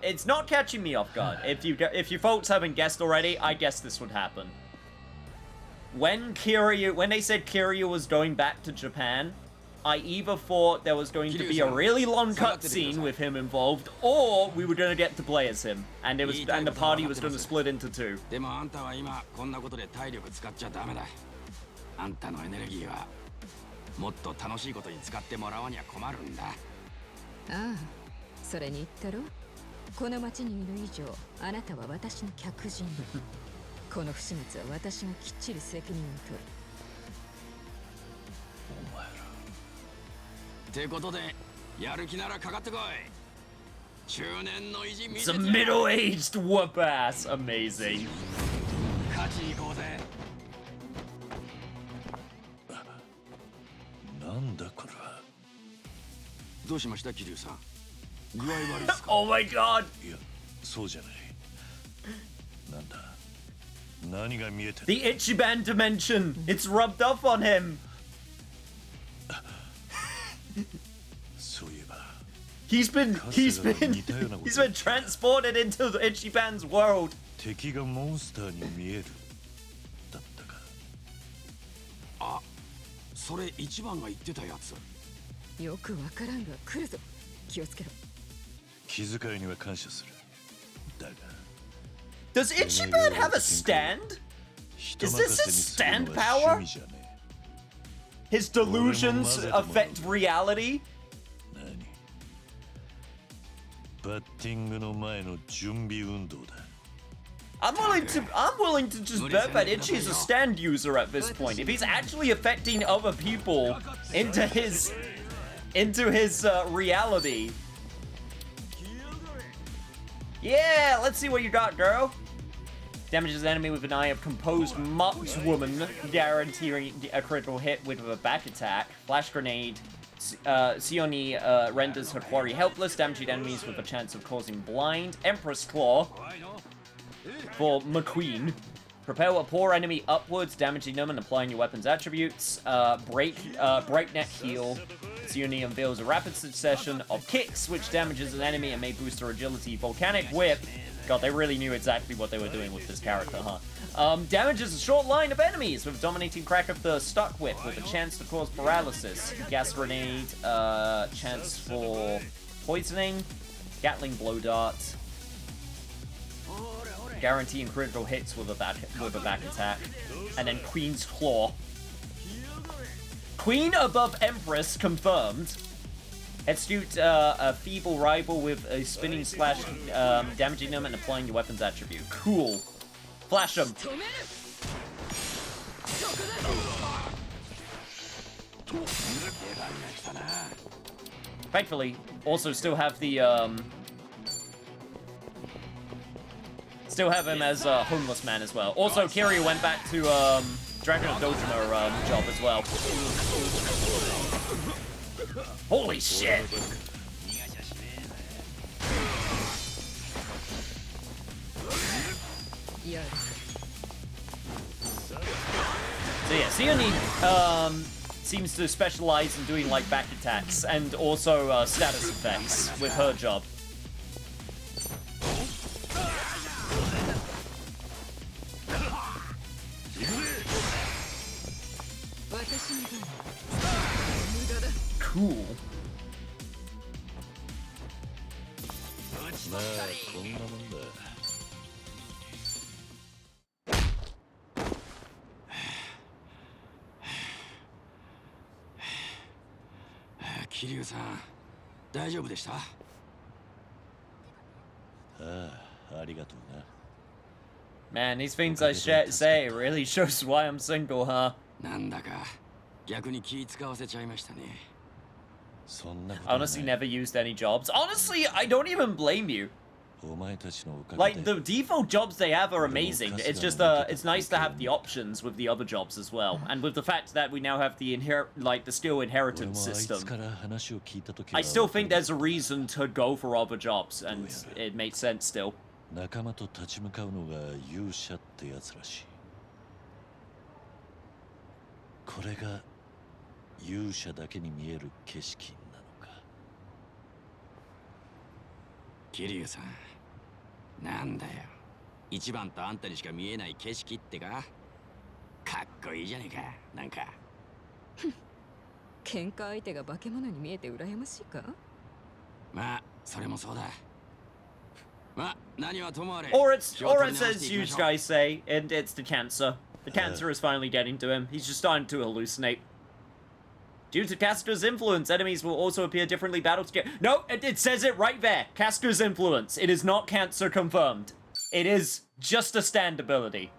It's not catching me off guard. If you folks haven't guessed already, I guess this would happen. When they said Kiryu was going back to Japan, I either thought there was going to be a really long cutscene with him involved, or we were going to get to play as him, and the party was going to split into two. でもあんたは今こんなことで体力使っちゃダメだ。あんたのエネルギーはもっと楽しいことに使ってもらわには困るんだ。ああ、それに言ったろ。この町にいる以上、あなたは私の客人だ。この不始末は私がきっちり責任を取る。ってことで、やる気ならかかってこい。中年の意地見 It's せ a てやる。 middle-aged whoop ass. Amazing. 勝ちに行こうぜ。なんだこれは。どうしました、桐生さん。具合悪いですか？ Oh my god. いや、そうじゃない。なんだ。何が見えてる？ The Ichiban dimension. It's rubbed off on him. そういえば。He's been transported into the Ichiban's world. 敵がモンスターに見える。だったか。あ、それ一番が言ってたやつ。よくわからんが来るぞ。気をつけろ。気遣いには感謝する。だが。Does Ichiban have a stand? Is this his stand power? His delusions affect reality? バッティングの前の準備運動だ。I'm willing to just bet that Ichi's a stand user at this point. If he's actually affecting other people into his reality. Yeah, let's see what you got, girl. Damages the enemy with an eye of composed markswoman, guaranteeing a critical hit with a back attack. Flash grenade. Sioni renders her quarry helpless, damaging enemies with a chance of causing blind. Empress Claw for McQueen. Propel a poor enemy upwards, damaging them and applying your weapon's attributes. Breakneck heal. Tsuyonin unveils a rapid succession of kicks, which damages an enemy and may boost their agility. Volcanic Whip. God, they really knew exactly what they were doing with this character, huh? Damages a short line of enemies with dominating crack of the stuck whip with a chance to cause paralysis. Gas grenade, chance for poisoning. Gatling blow dart. Guaranteeing critical hits with a back attack. And then Queen's Claw. Queen above Empress confirmed. Execute a feeble rival with a spinning slash, damaging them and applying your weapon's attribute. Cool. Flash them. Thankfully, also still have the, still have him as a homeless man as well. Also, Kiryu went back to, Dragon of Dojima, job as well. Holy shit! So yeah, Tsuyonin, seems to specialize in doing like back attacks and also status effects with her job. Cool. Kiryu-san, 大丈夫でした? ああ、ありがとうな。 Man, these things I say really shows why I'm single, huh? なんだか逆に気使わせちゃいましたね。 Honestly, never used any jobs. Honestly, I don't even blame you. Like, the default jobs they have are amazing. It's just, it's nice to have the options with the other jobs as well. And with the fact that we now have the the skill inheritance system. I still think there's a reason to go for other jobs, and it makes sense still. 仲間と立ち向かうのが勇者ってやつらしい。これが勇者だけに見える景色なのか。桐生さん、なんだよ。一番とあんたにしか見えない景色ってか。かっこいいじゃねえか、なんか。喧嘩相手が化け物に見えて羨ましいか。まあ、それもそうだ。 Or it's as you guys say, and it's the cancer. The cancer is finally getting to him. He's just starting to hallucinate. Due to Castor's influence, enemies will also appear differently battle scared. No, it says it right there. Castor's influence. It is not cancer confirmed. It is just a stand ability.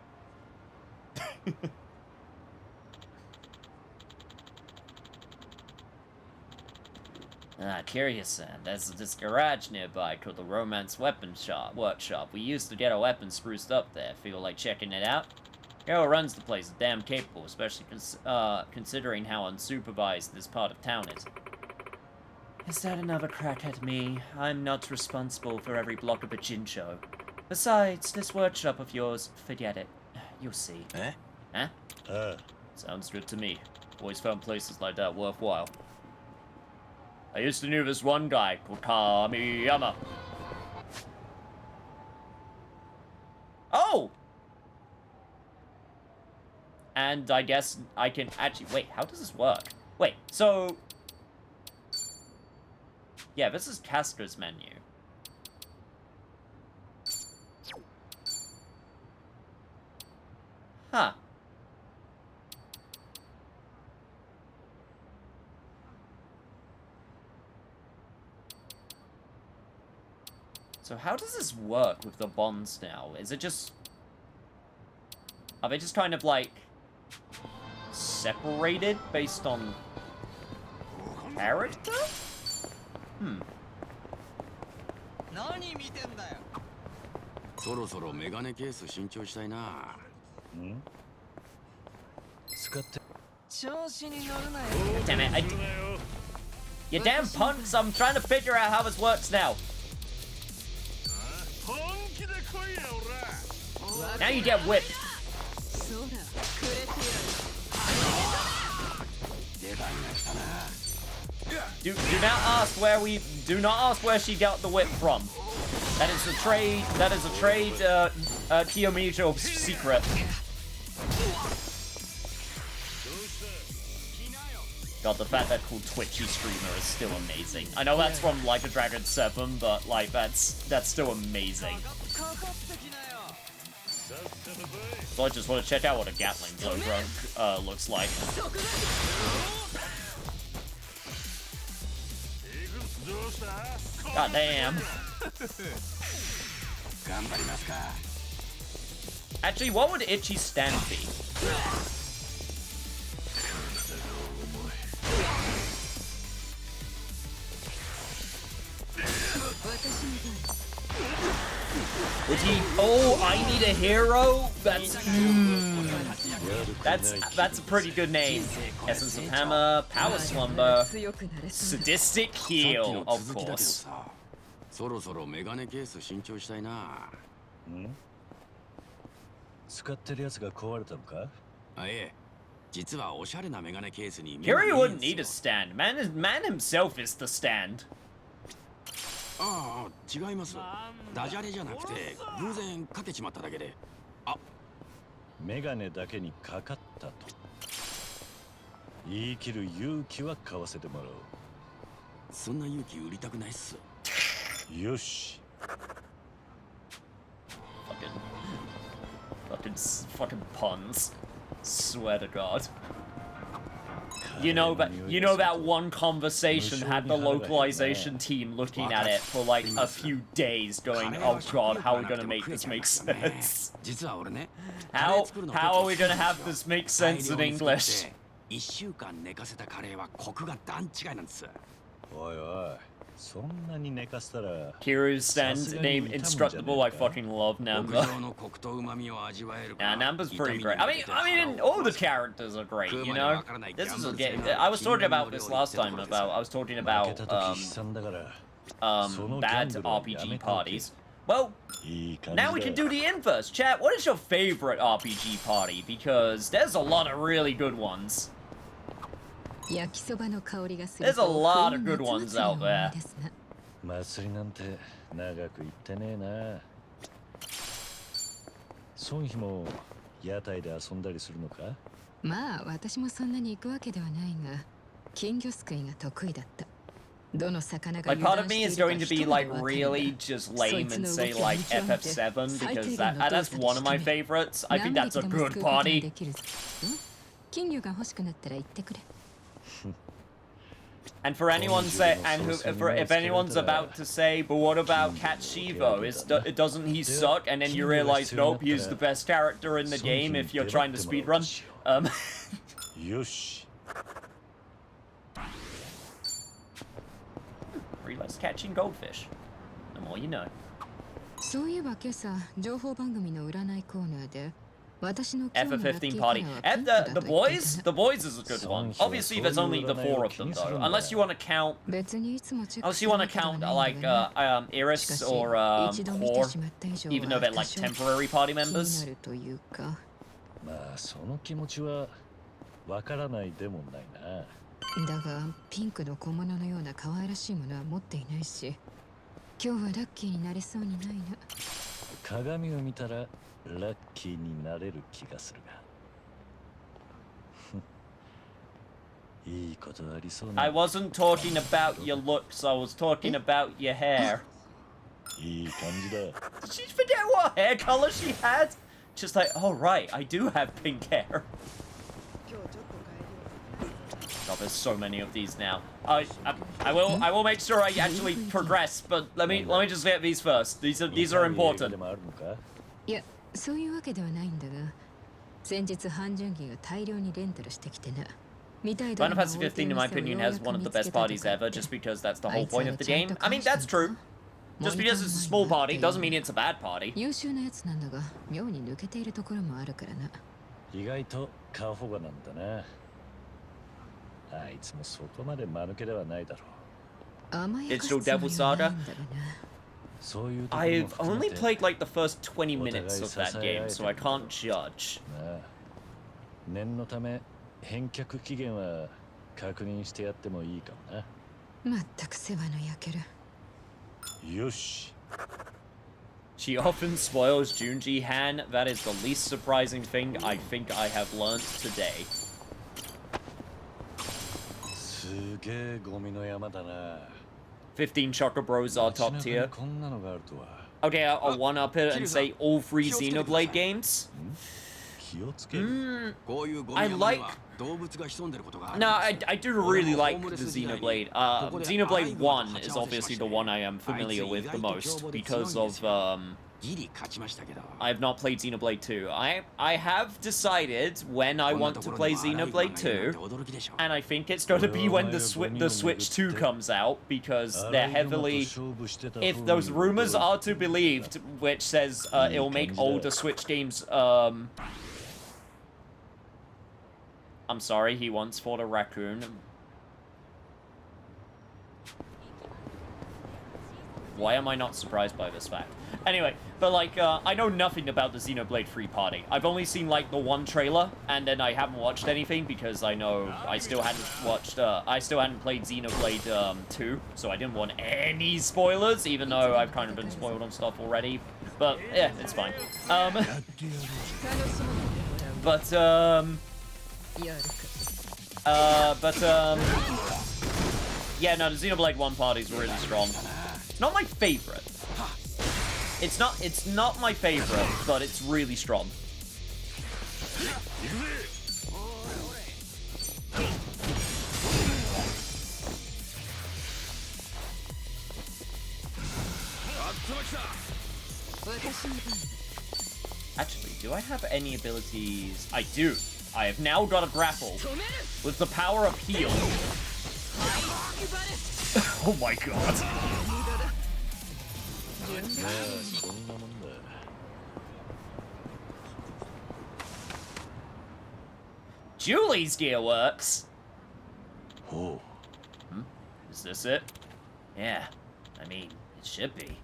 Ah, curious, there's this garage nearby called the Romance Weapon Workshop. We used to get our weapons spruced up there. Feel like checking it out? Hero runs the place, is damn capable, especially considering how unsupervised this part of town is. Is that another crack at me? I'm not responsible for every block of a Jincho. Besides, this workshop of yours, forget it. You'll see. Eh? Huh? Sounds good to me. Always found places like that worthwhile. I used to know this one guy called Kamiyama. Oh! And I guess I can actually... Wait, how does this work? Wait, so... Yeah, this is Castor's menu. Huh. So how does this work with the bonds now? Is it just... Are they just kind of like... separated based on... character? Hmm. そろそろメガネケース新調したいな。ん？使って。調子に乗るなよ。 Damn it, You damn punks, I'm trying to figure out how this works now. Now you get whipped. Do not ask where she got the whip from. That is a trade Kiyomicho secret. God, the fact that called Twitchy streamer is still amazing. I know that's from Like a Dragon 7, but like that's still amazing. So I just want to check out what a Gatling Blowgrunk looks like. God damn. Actually, what would Itchy's stand be? Would he? Oh, I need a hero. That's a pretty good name. Essence of Hammer, Power Slumber, Sadistic Heal, of course. そろそろメガネケース新調したいな。使ってるやつが壊れたのか？あ、ええ。実はおしゃれなメガネケースに。Kiryu wouldn't need a stand. Man himself is the stand. ああ、違います。ダジャレじゃなくて偶然かけちまっただけで。あ、メガネだけにかかったと。言い切る勇気は買わせてもらおう。そんな勇気売りたくないっす。よし。Fucking puns. Swear to God. You know that one conversation had the localization team looking at it for like a few days going, oh God, how are we gonna make this make sense? How are we gonna have this make sense in English? 1週間寝かせたカレーはコクが段違いなんです。おいおい。そんなに寝かせたら Kiryu's stand name Instructable. I fucking love Namba. Yeah, Namba's pretty great. I mean, all the characters are great, you know? This is a game. I was talking about this last time I was talking about bad RPG parties. Well, now we can do the inverse. Chat, what is your favorite RPG party? Because there's a lot of really good ones. There's a lot of good ones out there. 祭りなんて長く行ってねえな。ソンヒも屋台で遊んだりするのか？まあ私もそんなに行くわけではないが、金魚すくいが得意だった。どの魚が Like part of me is going to be like really just lame and say like FF7 because that's one of my favorites. I think that's a good party. 金魚が欲しくなったら言ってくれ。And for anyone if anyone's about to say, but what about Cat Shivo? Doesn't he suck? And then you realize, nope, he's the best character in the game if you're trying to speedrun. Realize catching goldfish. The more you know. そういえば今朝情報番組の占いコーナーで。FF15 party. The boys is a good one. Obviously, there's only the 4 of them though. Unless you want to count, like Iris or Core, even though they're like temporary party members. まあその気持ちはわからないでもないな。だがピンクの小物のような可愛らしいものは持っていないし、今日はラッキーになれそうにないな。鏡を見たら。ラッキーになれる気がするが。いいことありそうな。I wasn't talking about your looks, I was talking about your hair. いい感じだ。Did she forget what hair color she had? Just like, oh right, I do have pink hair. God, there's so many of these now. I will make sure I actually progress, but let me just get these first. These are important. いや、そういうわけではないんだが、先日半純機が大量にレンタルしてきてな。Final Fantasy 15, in my opinion, has one of the best parties ever, just because that's the whole point of the game. I mean, that's true. Just because it's a small party doesn't mean it's a bad party. 優秀なやつなんだが、妙に抜けているところもあるからな。意外と過保護なんだな。あいつもそこまで間抜けではないだろう。Digital Devil Saga? I've only played like the first 20 minutes of that game, so I can't judge. 念のため返却期限は確認してやってもいいかもな。まったく世話の焼ける。よし。 She often spoils Junji Han. That is the least surprising thing I think I have learned today. すげえゴミの山だな。 15 Chocobros are top tier. こんなのがあるとは。 Okay, I'll one-up it and say all 3 Xenoblade games. I like... No, I do really like the Xenoblade. Xenoblade 1 is obviously the one I am familiar with the most because of, I have not played Xenoblade 2. I have decided when I want to play Xenoblade 2, and I think it's going to be when the Switch 2 comes out, because they're heavily... If those rumors are to be believed, which says it'll make older Switch games, I'm sorry, he wants for the raccoon. Why am I not surprised by this fact? Anyway, but like, I know nothing about the Xenoblade 3 party. I've only seen like the one trailer, and then I haven't watched anything because I know I still hadn't watched, I still hadn't played Xenoblade 2, so I didn't want any spoilers, even though I've kind of been spoiled on stuff already. But, yeah, it's fine. Yeah, no, the Xenoblade 1 party is really strong. It's not my favorite. It's not my favorite, but it's really strong. Actually, do I have any abilities? I do. I have now got a grapple with the power of heal. Oh my god. Julie's gear works. Oh. Is this it? Yeah. I mean, it should be.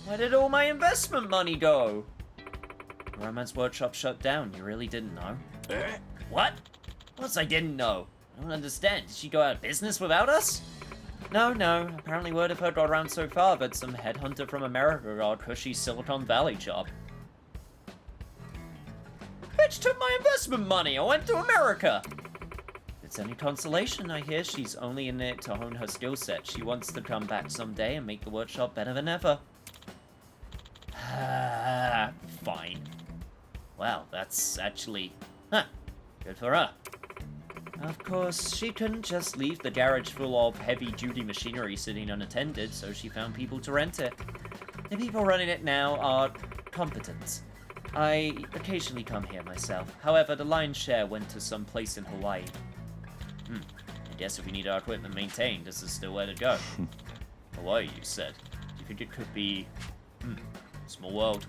Where did all my investment money go? Romance Workshop shut down. You really didn't know? What? What's I didn't know? I don't understand. Did she go out of business without us? No. Apparently word of her got around so far that some headhunter from America got a cushy Silicon Valley job. Bitch took my investment money. I went to America. If it's any consolation, I hear she's only in it to hone her skill set. She wants to come back someday and make the workshop better than ever. Fine. Well, that's actually... good for her. Of course, she couldn't just leave the garage full of heavy-duty machinery sitting unattended, so she found people to rent it. The people running it now are competent. I occasionally come here myself. However, the lion's share went to some place in Hawaii. I guess if we need our equipment maintained, this is still where to go. Hawaii, you said. You think it could be... small world.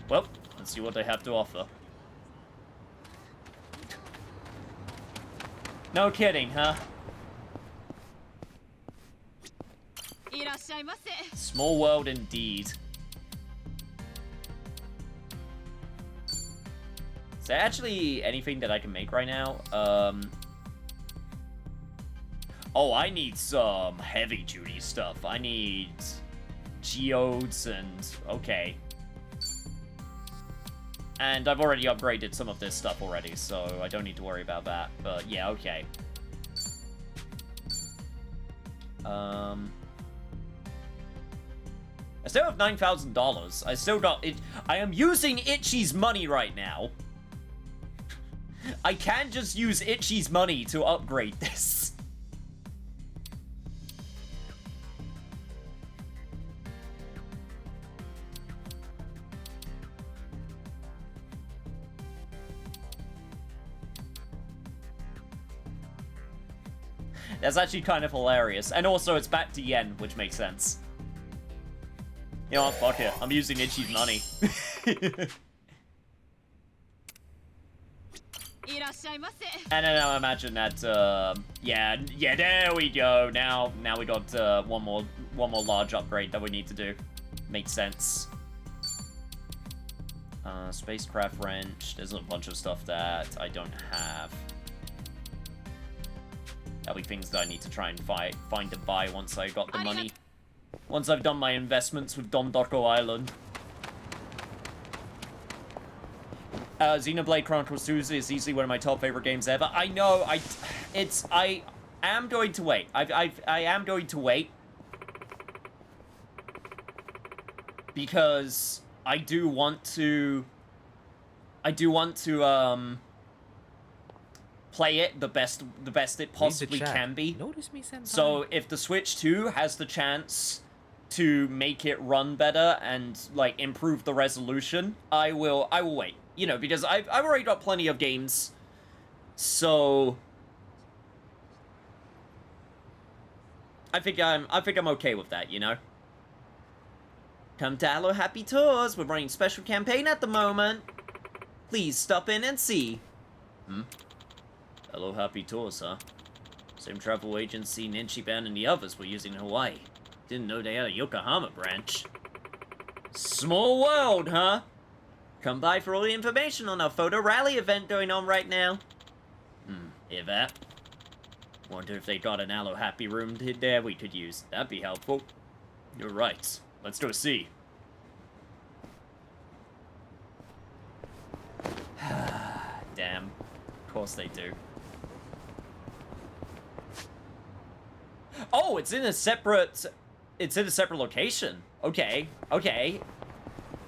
Well, let's see what they have to offer. No kidding, huh? Small world indeed. Is there actually anything that I can make right now? Oh, I need some heavy-duty stuff. I need geodes and... okay. And I've already upgraded some of this stuff already, so I don't need to worry about that. But yeah, okay. I still have $9,000. I still got it. I am using Itchy's money right now. I can just use Itchy's money to upgrade this. That's actually kind of hilarious. And also, it's back to yen, which makes sense. You know what? Fuck it. I'm using Itchy's money. And then I imagine that, yeah, there we go. Now we got one more large upgrade that we need to do. Makes sense. Spacecraft wrench. There's a bunch of stuff that I don't have. That'll be things that I need to try and find and buy once I got the money. Once I've done my investments with Dondoko Island. Xenoblade Chronicles 2 is easily one of my top favorite games ever. I know, I am going to wait. I am going to wait. Because I do want to play it the best it possibly can be. So if the Switch 2 has the chance to make it run better and like improve the resolution, I will wait. You know, because I've already got plenty of games. So I think I'm okay with that, you know? Come to Hello Happy Tours. We're running special campaign at the moment. Please stop in and see. Hello Happy Tours, huh? Same travel agency Nichiban and the others were using in Hawaii. Didn't know they had a Yokohama branch. Small world, huh? Come by for all the information on our photo rally event going on right now. Hear that? Wonder if they got an Hello Happy room there we could use. That'd be helpful. You're right. Let's go see. Damn. Of course they do. Oh, it's in a separate location. Okay. Okay.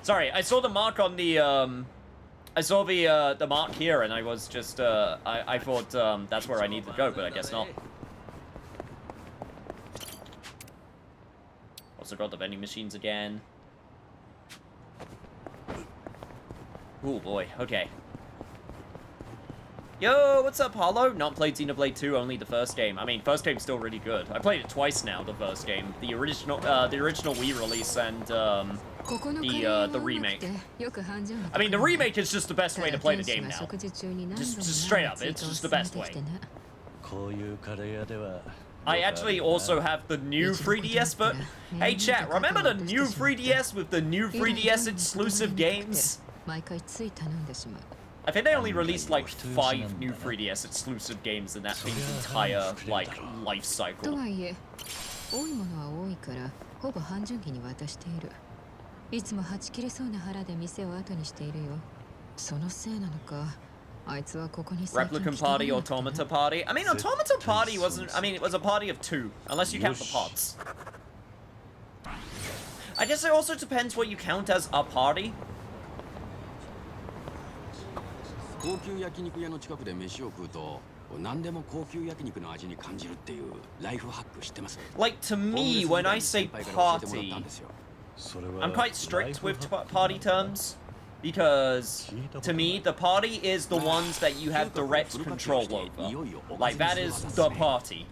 Sorry, I saw the mark on the I saw the mark here and I was just I thought that's where I needed to go, but I guess not. Also got the vending machines again. Oh boy, okay. Yo, what's up, Hollow? Not played Xenoblade 2, only the first game. I mean, first game's still really good. I played it twice now, the first game. The original Wii release and the remake. I mean, the remake is just the best way to play the game now. Just straight up, it's just the best way. I actually also have the new 3DS, but hey chat, remember the new 3DS with the new 3DS exclusive games? I think they only released like 5 new 3DS exclusive games in that thing's entire like life cycle. Replicant Party, Automata Party. I mean, Automata Party wasn't. I mean, it was a party of 2, unless you count the pods. I guess it also depends what you count as a party. 高級焼肉屋の近くで飯を食うと何でも高級焼肉の味に感じるっていうライフハック知ってます Like to me, when I say party, I'm quite strict with party terms because to me the party is the ones that you have direct control over. Like that is the party.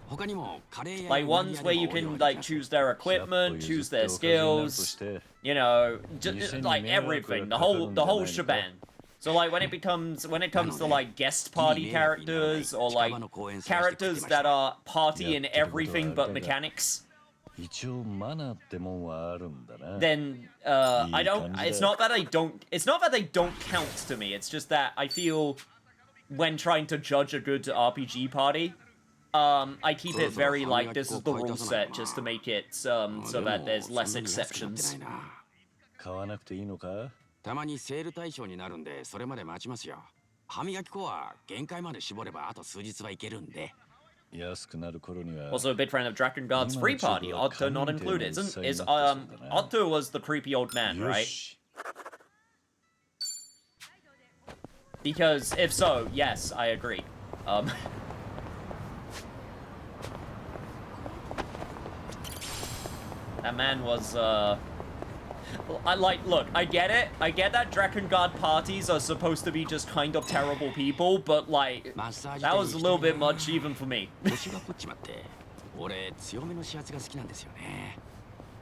Like ones where you can like choose their equipment, choose their skills, you know, just like everything, the whole shebang. So like when it comes to like guest party characters or like characters that are party in everything but mechanics, then I don't. It's not that they don't count to me. It's just that I feel when trying to judge a good RPG party, I keep it very like this is the rule set just to make it so that there's less exceptions. たまにセール対象になるんでそれまで待ちますよ。歯磨き粉は限界まで絞ればあと数日はいけるんで。 Also a big fan of Drakengard's free party, Otto not included. Otto was the creepy old man, right? Because if so, yes, I agree. That man was look, I get it. I get that Drakengard parties are supposed to be just kind of terrible people, but like, that was a little bit much even for me. 俺強めの指圧が好きなんですよね。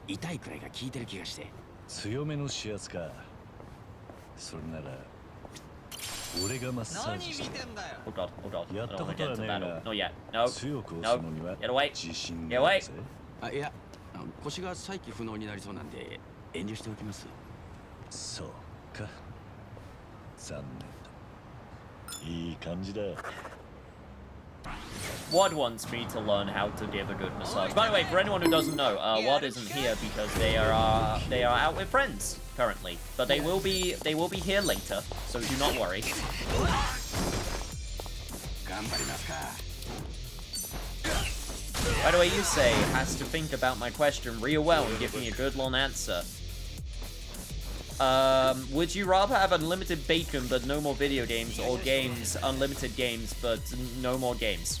痛いくらいが効いてる気がして。強めの指圧か。それなら俺がマッサージして。Oh god, oh god. やったことはねえが。 Not yet. No. 強く押すのには Get away. 自信 Get があ away. るぜ。あ、いや、腰が再起不能になりそうなんで遠慮しておきます。そうか。残念だ。いい感じだ。Wad wants me to learn how to give a good massage. By the way, for anyone who doesn't know, Wad isn't here because they are out with friends currently, but they will be here later, so do not worry. By the way, Yusei has to think about my question real well and give me a good long answer. Would you rather have unlimited bacon but no more video games, or games, unlimited games but no more games?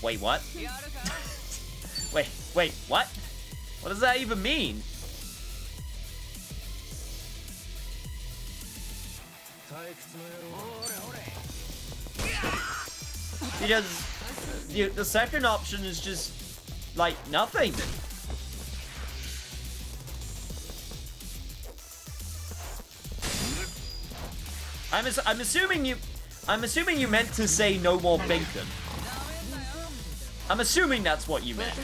Wait, what? wait, what? What does that even mean? Because the second option is just like nothing. I'm assuming you meant to say no more bacon. I'm assuming that's what you meant.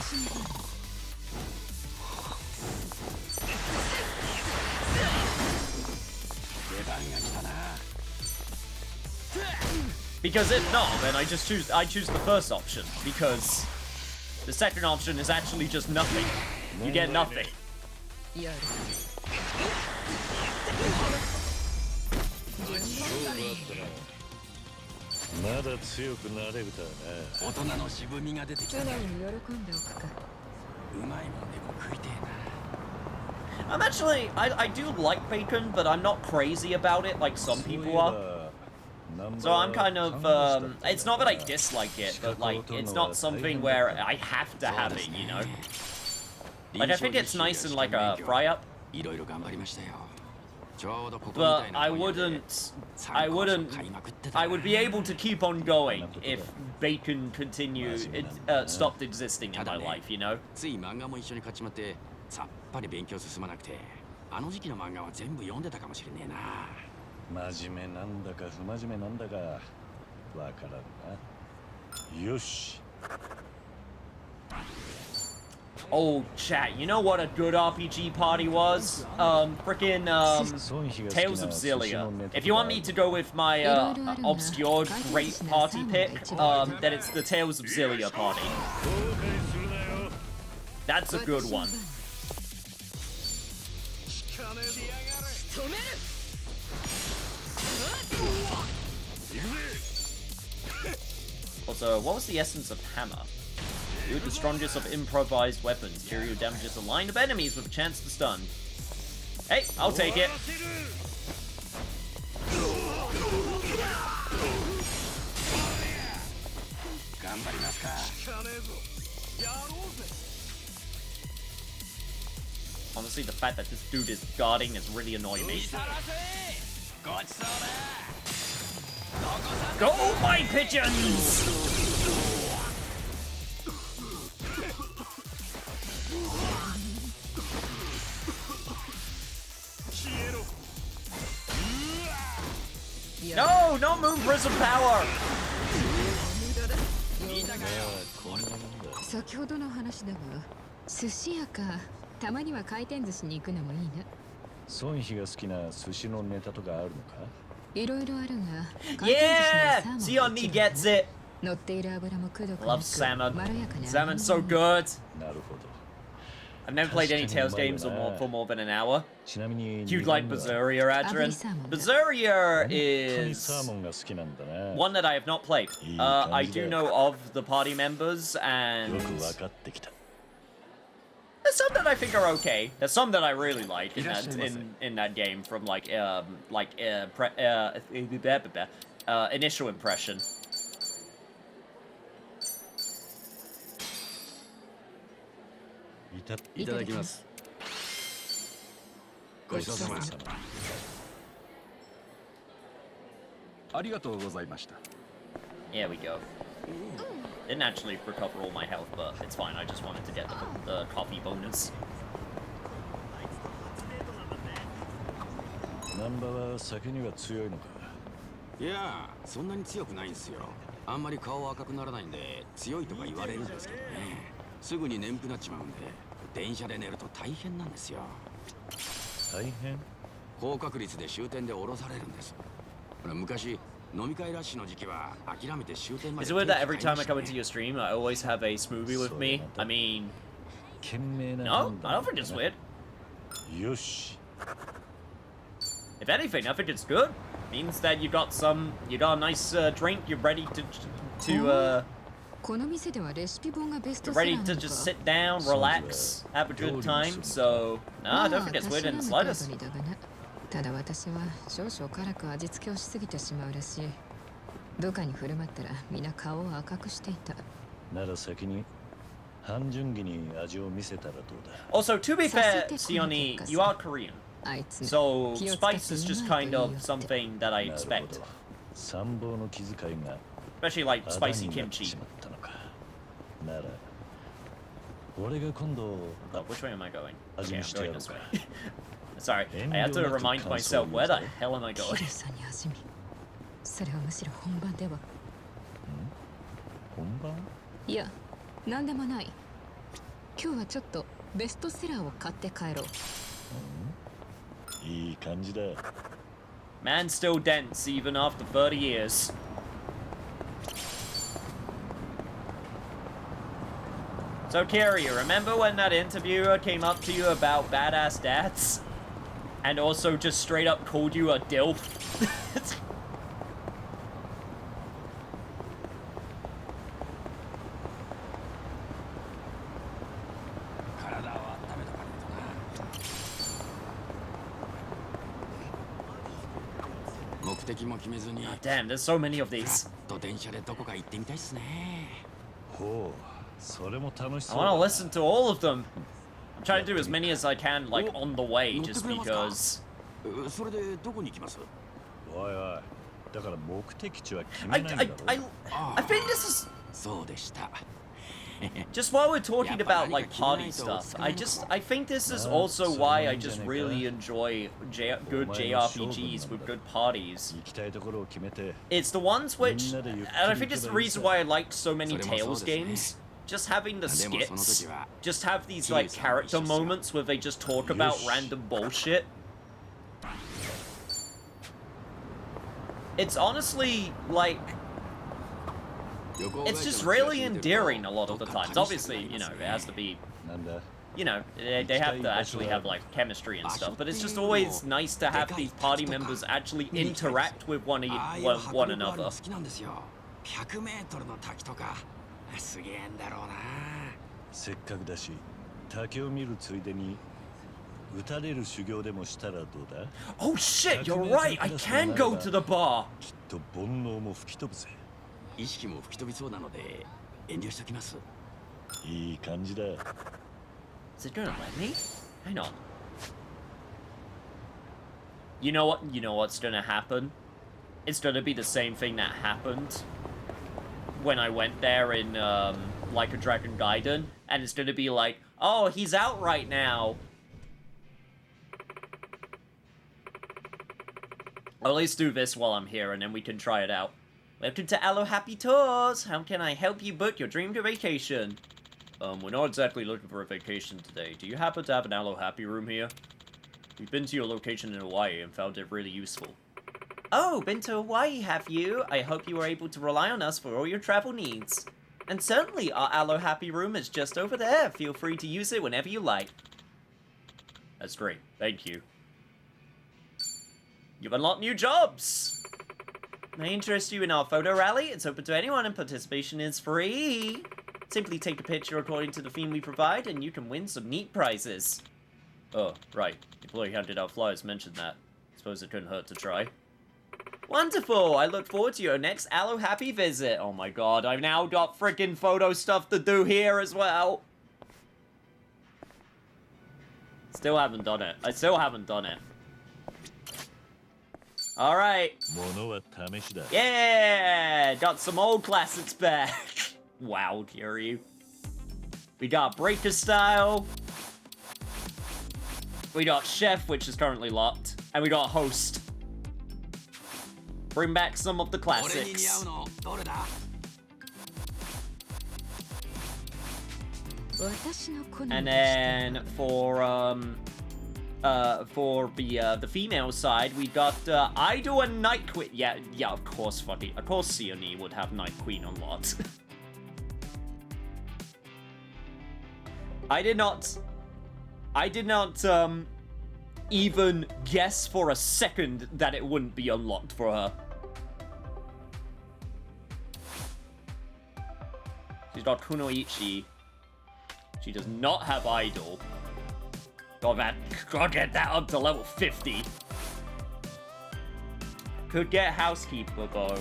Because if not, then I choose the first option, because the second option is actually just nothing. You get nothing. I do like bacon, but I'm not crazy about it like some people are. So I'm kind of, it's not that I dislike it, but like, it's not something where I have to have it, you know? Like, I think it's nice in like a fry-up. But I would be able to keep on going if bacon stopped existing in my life, you know? 真面目なんだか不真面目なんだかわからんな。よし。Oh, chat, you know what a good RPG party was? Frickin', Tales of Xillia. If you want me to go with my, obscure great party pick, then it's the Tales of Xillia party. That's a good one. Also, what was the essence of hammer? You're the strongest of improvised weapons. Kiryu damages a line of enemies with a chance to stun. Hey, I'll take it. Honestly, the fact that this dude is guarding is really annoying me. Go, my pigeons! No, no moon prism power! 先ほどの話だが、寿司屋か。たまには回転寿司に行くのもいいね。ソンヒが好きな寿司のネタとかあるのか？いろいろあるが。Yeah! Sion me gets it! 乗っている油もくどくなく Love salmon. まろやかな。Salmon's so good! なるほど。 I've never played any Tales games for more than an hour. You'd like Berseria, Adrian? Berseria is one that I have not played. I do know of the party members, and there's some that I think are okay. There's some that I really like in that game from initial impression. いただきます。ごちそうさま。ありがとうございました。Here we go. Didn't actually recover all my health, but it's fine. I just wanted to get the coffee bonus. ナンバは酒には強いのか？いや、そんなに強くないんですよ。あんまり顔赤くならないんで強いとか言われるんですけどね。すぐに眠くなっちまうんで、電車で寝ると大変なんですよ。大変？高確率で終点で降ろされるんです。Is it weird that every time I come into your stream, I always have a smoothie with me? I mean, no, I don't think it's weird. If anything, I think it's good. It means that you got a nice drink. You're ready to just sit down, relax, have a good time. So, no, I don't think it's weird in the slightest. ただ私は少々辛く味付けをしすぎてしまうらしい。部下に振る舞ったら皆顔を赤くしていた。なら先に半純義に味を見せたらどうだ。Also, to be fair, Sioni, you are Korean. So, spice is just kind of something that I expect. Especially like spicy kimchi. Oh, which way am I going? Okay, I'm going this way. Sorry, I had to remind myself, where the hell am I going? それはむしろ本番では。本番？いや、なんでもない。今日はちょっとベストセラーを買って帰ろう。いい感じだ。Man still dense even after 30 years. So, Kiri, remember when that interviewer came up to you about badass dads? And also just straight up called you a dilf? Oh, damn, there's so many of these. I want to listen to all of them. I'm trying to do as many as I can, like, on the way, just because... I think this is... Just while we're talking about, like, party stuff, I think this is also why I just really enjoy good JRPGs with good parties. It's the ones which... And I think it's the reason why I liked so many Tales games. Just having the skits. Just have these, like, character moments where they just talk about random bullshit. It's honestly, like... It's just really endearing a lot of the times. Obviously, you know, it has to be... You know, they have to actually have, like, chemistry and stuff. But it's just always nice to have these party members actually interact with one another. せっかくだし、竹を見るついでに撃たれる修行でもしたらどうだ? Oh shit, you're right. I can go to the bar. きっと煩悩も吹き飛ぶぜ。意識も吹き飛びそうなので遠慮しときます。いい感じだ。Is it gonna let me? Hang on. You know what? You know what's gonna happen? It's gonna be the same thing that happened when I went there in, Like a Dragon Gaiden, and it's gonna be like, oh, he's out right now. I'll at least do this while I'm here, and then we can try it out. Welcome to Allo Happy Tours! How can I help you book your dream vacation? We're not exactly looking for a vacation today. Do you happen to have an Allo Happy room here? We've been to your location in Hawaii and found it really useful. Oh, been to Hawaii, have you? I hope you were able to rely on us for all your travel needs. And certainly, our Allo Happy room is just over there. Feel free to use it whenever you like. That's great. Thank you. You've unlocked new jobs! May interest you in our photo rally? It's open to anyone and participation is free. Simply take a picture according to the theme we provide and you can win some neat prizes. Oh, right. The employee handed out flyers mentioned that. Suppose it couldn't hurt to try. Wonderful! I look forward to your next Allo Happy visit. Oh my god, I've now got freaking photo stuff to do here as well. Still haven't done it. I still haven't done it. Alright. Yeah! Got some old classics back. Wow, Kiryu. We got Breaker Style. We got Chef, which is currently locked. And we got Host. Bring back some of the classics. And then for the female side, we got Idol and Night Queen. Yeah, of course, of course, Sione would have Night Queen unlocked. I did not even guess for a second that it wouldn't be unlocked for her. She's got Kunoichi. She does not have Idol. Gotta get that up to level 50. Could get Housekeeper though.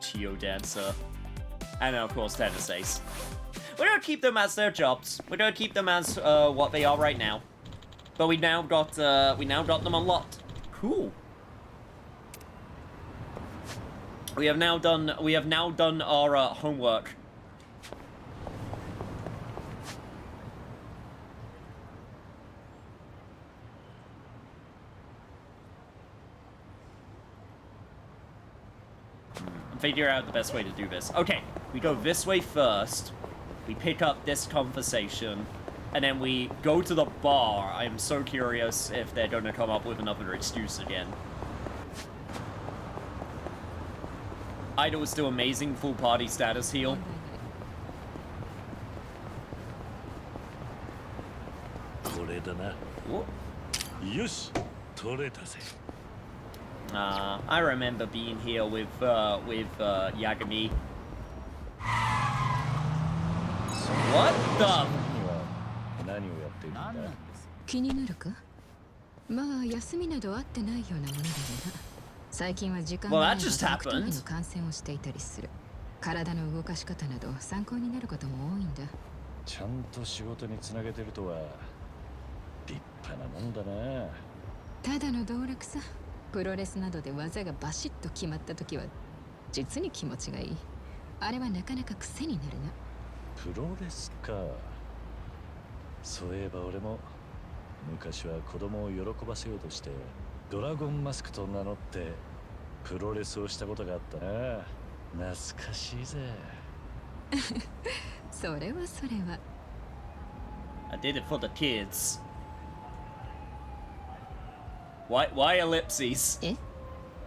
Chio Dancer. And then of course Tennis Ace. We're gonna keep them as their jobs. We're gonna keep them as what they are right now. But we now got them unlocked. Cool. We have now done our homework. Figure out the best way to do this. Okay, we go this way first. We pick up this conversation. And then we go to the bar. I am so curious if they're going to come up with another excuse again. Idol is still amazing. Full party status heal. I remember being here with Yagami. What the? 何をやっているんだ。気になるか？まあ休みなどあってないようなものだがな。最近は時間がない格闘技の観戦をしていたりする。体の動かし方など参考になることも多いんだ。ちゃんと仕事につなげてるとは立派なもんだな。ただの道楽さ。プロレスなどで技がバシッと決まった時は実に気持ちがいい。あれはなかなか癖になるな。プロレスか。そういえば俺も昔は子供を喜ばせようとしてドラゴンマスクと名乗ってプロレスをしたことがあったな。懐かしいぜ。それはそれは。I did it for the kids. Why ellipses? え？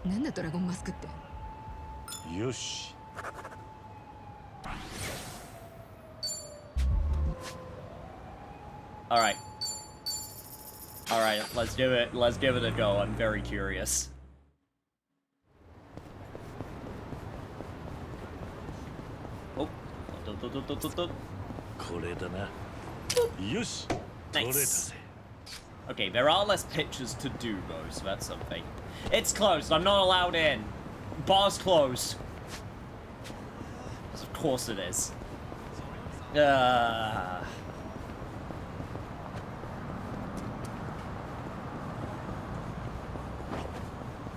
なんだドラゴンマスクって。よし。Alright. Alright, let's do it. Let's give it a go. I'm very curious. Oh. Nice. Okay, there are less pictures to do though, so that's something. It's closed. I'm not allowed in. Bar's closed. Of course it is.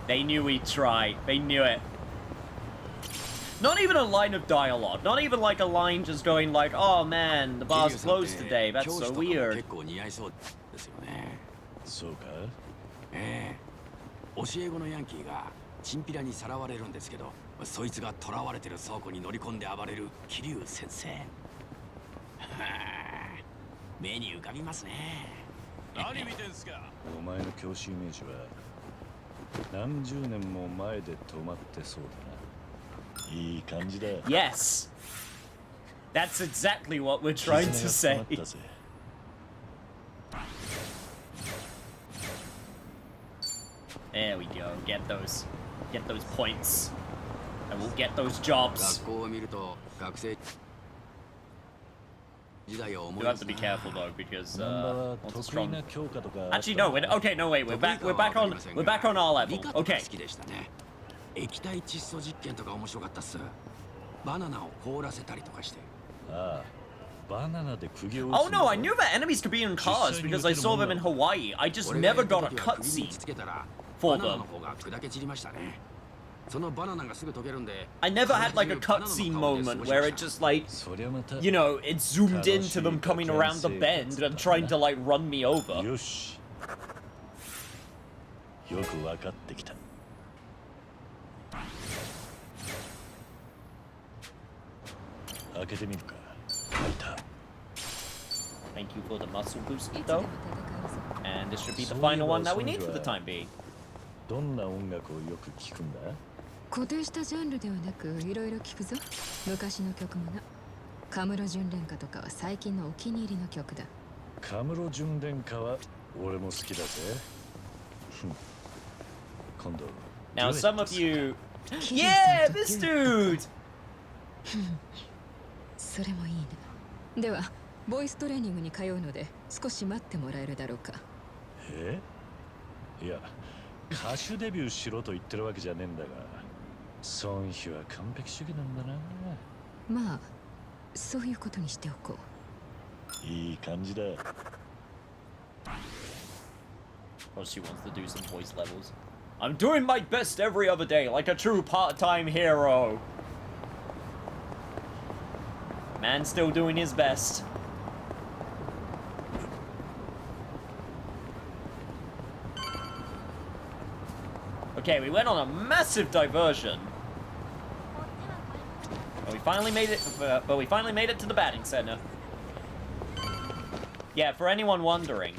They knew we'd try. They knew it. Not even a line of dialogue. Not even like a line just going like, oh man, the bar's closed today. That's so weird. そうか？教え子のヤンキーがチンピラにさらわれるんですけど、そいつが囚われてる倉庫に乗り込んで暴れる桐生先生。目に浮かびますね。何見てんすか？お前の教師イメージは何十年も前で止まってそうだな。いい感じだ。Yes. That's exactly what we're trying to say. There we go. Get those points, and we'll get those jobs. You have to be careful though, because what's a strong... Actually, no. Okay, no, wait. We're back on our level. Okay. Oh no, I knew that enemies could be in cars because I saw them in Hawaii. I just never got a cutscene for them. I never had like a cutscene moment where it just like, you know, it zoomed into them coming around the bend and trying to like run me over. Thank you for the muscle boost though. And this should be the final one that we need for the time being. どんな音楽をよく聞くんだ？固定したジャンルではなくいろいろ聞くぞ。昔の曲もな。カムロ純恋歌とかは最近のお気に入りの曲だ。カムロ純恋歌は俺も好きだぜ。今度。Now some of you, yeah, this dude. それもいいね。では、ボイストレーニングに通うので少し待ってもらえるだろうか。いや、歌手デビューしろと言ってるわけじゃねえんだが、ソンヒは完璧主義なんだな。まあ、そういうことにしておこう。いい感じだ。Oh, she wants to do some voice levels. I'm doing my best every other day, like a true part-time hero. Man still doing his best. Okay, we went on a massive diversion. But we finally made it to the batting center. Yeah, for anyone wondering,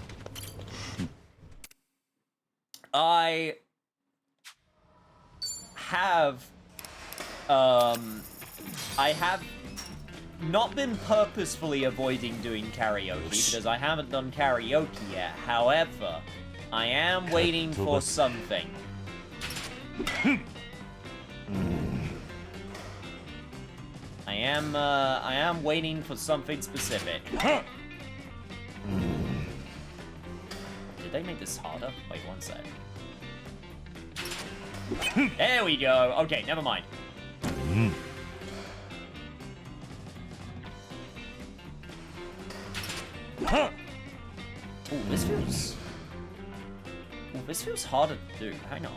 I have not been purposefully avoiding doing karaoke because I haven't done karaoke yet. However, I am waiting for something. I am waiting for something specific. Did they make this harder? Wait one sec. There we go. Okay, never mind. Oh, this feels harder to do. Hang on.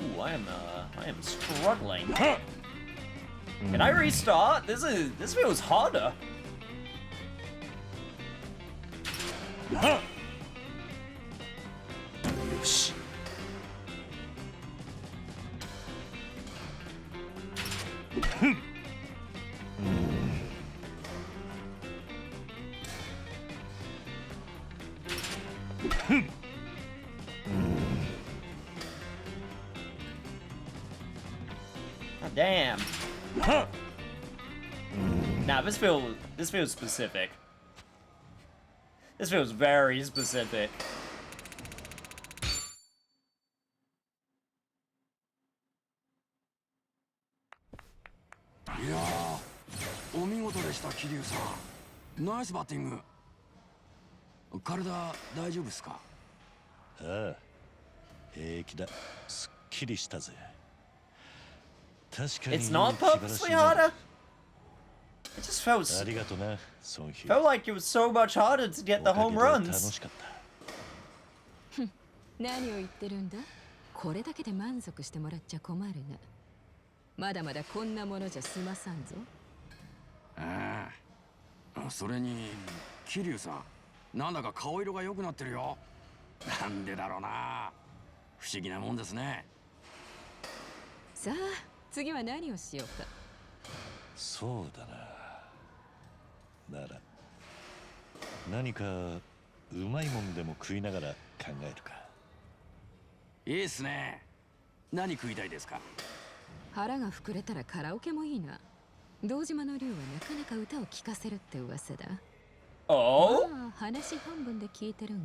Ooh, I am struggling. Can I restart? This feels harder. God damn. Nah, this feels specific. This feels very specific. Yeah, お見事でした、桐生さん。ナイスバッティング。体大丈夫ですか？ああ、平気だ。すっきりしたぜ。確かに。It's not purposely harder. It just felt like it was so much harder to get the home runs. 何を言ってるんだ？これだけで満足してもらっちゃ困るな。まだまだこんなものじゃ済まさんぞ。ああ、それに桐生さん、なんだか顔色が良くなってるよ。なんでだろうな。不思議なもんですね。さあ、次は何をしようか。そうだな。なら何かうまいもんでも食いながら考えるか。いいっすね。何食いたいですか？腹が膨れたらカラオケもいいな。堂島の竜はなかなか歌を聴かせるって噂だ。Oh? まあ、話半分で聞いてるが。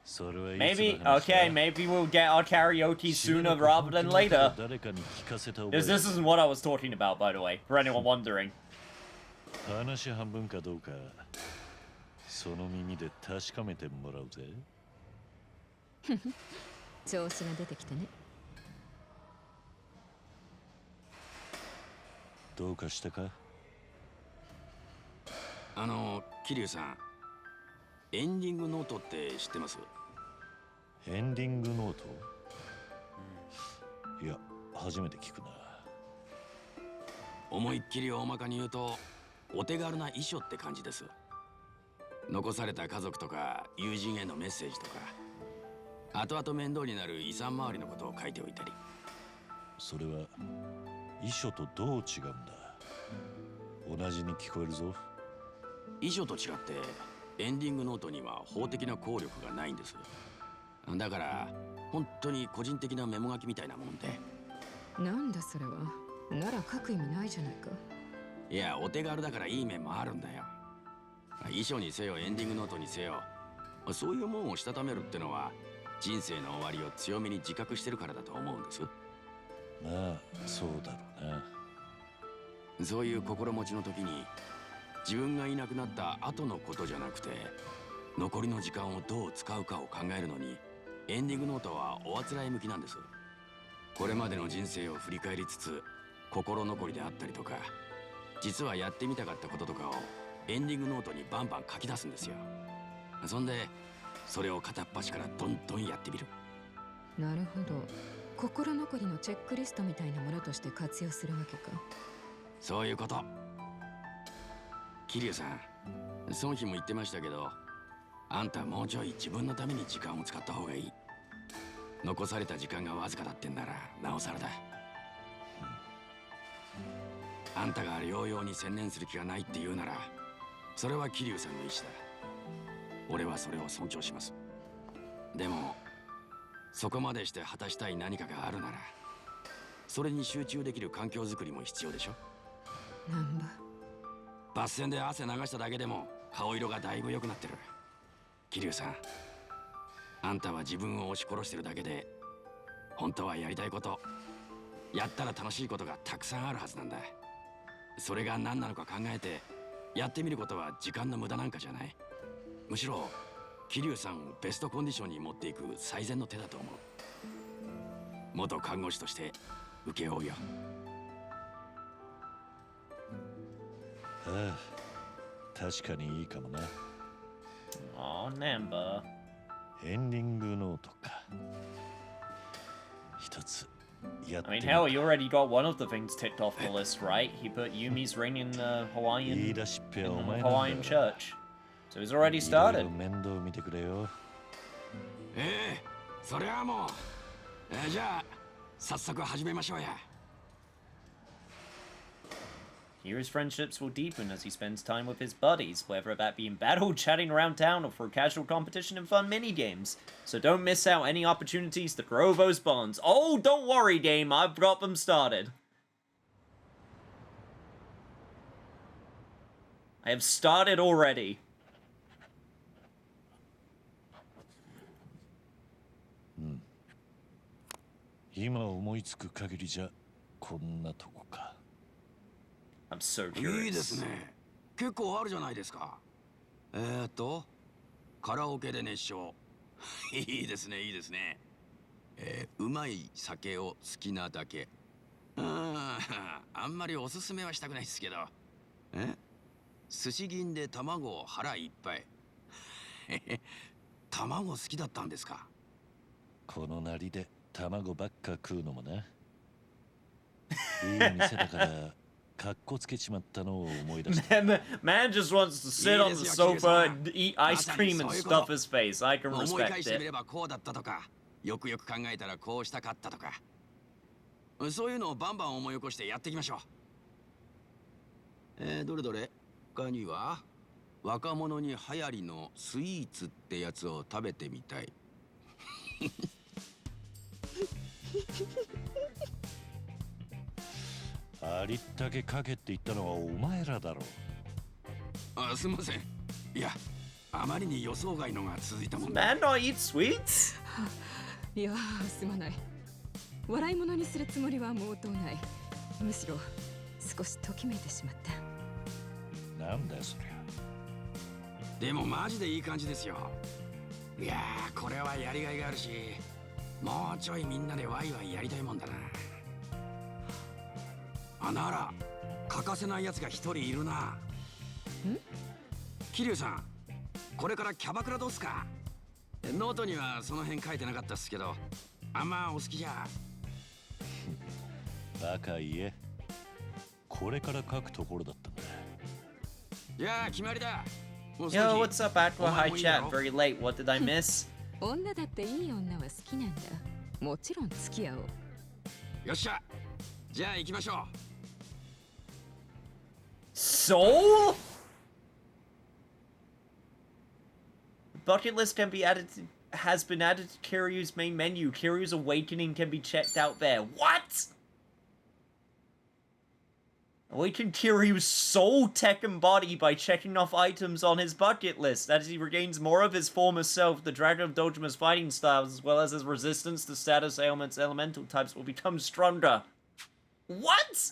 Maybe, okay, maybe we'll get our karaoke sooner rather than later. This isn't what I was talking about, by the way, for anyone wondering. 話半分かどうか、その耳で確かめてもらうぜ。調子が出てきてね。どうかしたか？桐生さん、エンディングノートって知ってます？エンディングノート？いや、初めて聞くな。思いっきり大まかに言うと、お手軽な遺書って感じです。残された家族とか友人へのメッセージとか、後々面倒になる遺産周りのことを書いておいたり。それは遺書とどう違うんだ？同じに聞こえるぞ。遺書と違ってエンディングノートには法的な効力がないんです。だから本当に個人的なメモ書きみたいなもんで。なんだそれは。なら書く意味ないじゃないか。いや、お手軽だからいい面もあるんだよ。遺書にせよエンディングノートにせよ、そういうもんをしたためるってのは人生の終わりを強めに自覚してるからだと思うんです。まあそうだろうな。そういう心持ちの時に自分がいなくなった後のことじゃなくて、残りの時間をどう使うかを考えるのにエンディングノートはおあつらい向きなんです。これまでの人生を振り返りつつ、心残りであったりとか、実はやってみたかったこととかをエンディングノートにバンバン書き出すんですよ。そんでそれを片っ端からどんどんやってみる。なるほど。心残りのチェックリストみたいなものとして活用するわけか。そういうこと。桐生さん、その日も言ってましたけど、あんたもうちょい自分のために時間を使った方がいい。残された時間がわずかだってんならなおさらだ。あんたが療養に専念する気がないって言うなら、それは桐生さんの意思だ。俺はそれを尊重します。でもそこまでして果たしたい何かがあるなら、それに集中できる環境づくりも必要でしょ。なんばバス戦で汗流しただけでも顔色がだいぶ良くなってる。桐生さん、あんたは自分を押し殺してるだけで、本当はやりたいこと、やったら楽しいことがたくさんあるはずなんだ。それが何なのか考えてやってみることは時間の無駄なんかじゃない。むしろ桐生さんをベストコンディションに持っていく最善の手だと思う。元看護師として請け負うよ。ああ、確かにいいかもな。Aw, Namba. エンディングノートか。一つやって I み mean, hell, you already got one of the things ticked off the list, right? He put Yumi's ring in the Hawaiian, 言い出しっぺはお in the 前なんだ Hawaiian よ。 church. So he's already いろい started. ろ面倒見てくれよ。それはもう、じゃあ早速始めましょうや。Here his friendships will deepen as he spends time with his buddies, whether that be in battle, chatting around town, or for casual competition and fun mini-games. So don't miss out any opportunities to grow those bonds. Oh, don't worry, game, I've got them started. I have started already. 今思いつく限りじゃこんなとこか。I'm so いいです curious. ね。結構あるじゃないですか。カラオケで熱唱。いいですね、いいですね。うまい酒を好きなだけ。あんまりおすすめはしたくないですけど。寿司銀で卵を腹いっぱい。卵好きだったんですか。このなりで卵ばっか食うのもな。いい店だからかっこつけちまったのを思い出した。Man just wants to sit on the sofa and eat ice cream and stuff his face. I can 思い respect 返してみ it. ればこうだったとか、よくよく考えたらこうしたかったとか、そういうのをバンバン思い起こしてやっていきましょう。どれどれ、他には若者に流行りのスイーツってやつを食べてみたい。ありったけかけって言ったのはお前らだろう。すみません。いや、あまりに予想外のが続いたもん。 Man not eat sweets? いやー、すまない。笑い物にするつもりは毛頭ない。むしろ少しときめいてしまった。なんだよそりゃ。でもマジでいい感じですよ。いやー、これはやりがいがあるし、もうちょいみんなでワイワイやりたいもんだな。なら欠かせないやつが一人いるな。ん？桐生さん、これからキャバクラどうすか？ノートにはその辺書いてなかったっすけど、あんまお好きじゃ。バカ言え。これから書くところだったんだ。いやー、決まりだ。Yo, what's up, Aqua? Hi chat, very late. What did I miss? 女だっていい女は好きなんだ。もちろん付き合おう。よっしゃ。じゃあ行きましょう。Soul? Bucket list can be added to, has been added to Kiryu's main menu. Kiryu's Awakening can be checked out there. What? Awaken Kiryu's soul, tech, and body by checking off items on his bucket list. As he regains more of his former self, the Dragon of Dojima's fighting styles, as well as his resistance to status ailments, elemental types will become stronger. What?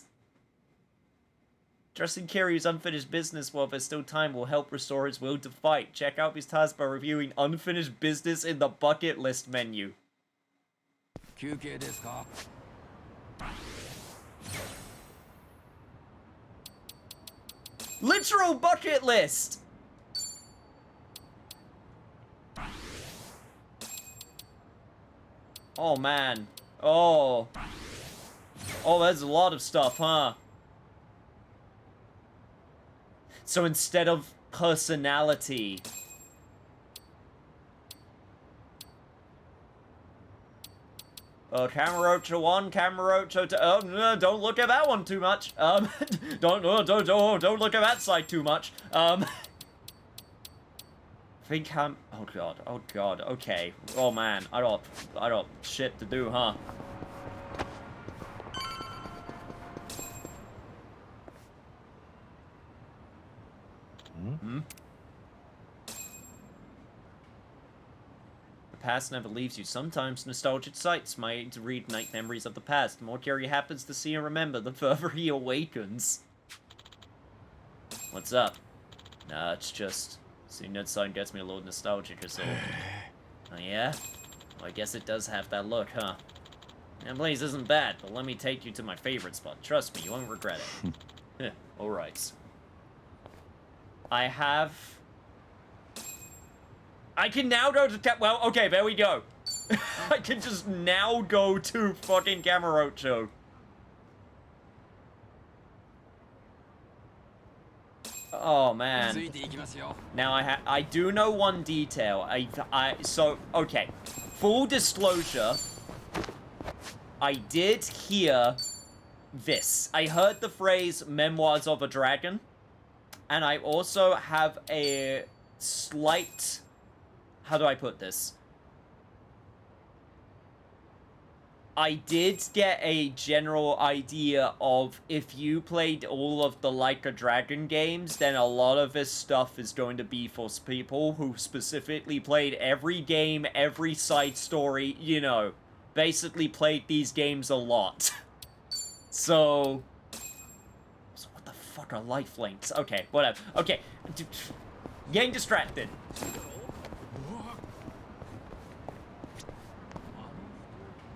Addressing Kiryu's unfinished business while there's still time will help restore his will to fight. Check out his task by reviewing unfinished business in the bucket list menu. Literal bucket list! Oh, man. Oh. Oh, there's a lot of stuff, huh? So instead of personality... Camarocho 1, Camarocho 2... Oh, no, don't look at that one too much. Don't look at that side too much. Think I'm... Oh god, okay. Oh man, I got shit to do, huh? The past never leaves you. Sometimes nostalgic sights might reignite memories of the past. The more Kiryu happens to see and remember, the further he awakens. What's up? Nah, it's just... seeing that sign gets me a little nostalgic or so. Oh yeah? Well, I guess it does have that look, huh? That place isn't bad, but let me take you to my favorite spot. Trust me, you won't regret it. Alright. I can now go to well, okay, there we go. I can just now go to fucking Kamurocho. Oh man. Now I do know one detail. So okay. Full disclosure, I did hear this. I heard the phrase Memoirs of a Dragon, and I also have a slight, how do I put this? I did get a general idea of if you played all of the Like a Dragon games, then a lot of this stuff is going to be for people who specifically played every game, every side story, you know, basically played these games a lot. So what the fuck are lifelinks? Okay, whatever. Okay, getting distracted.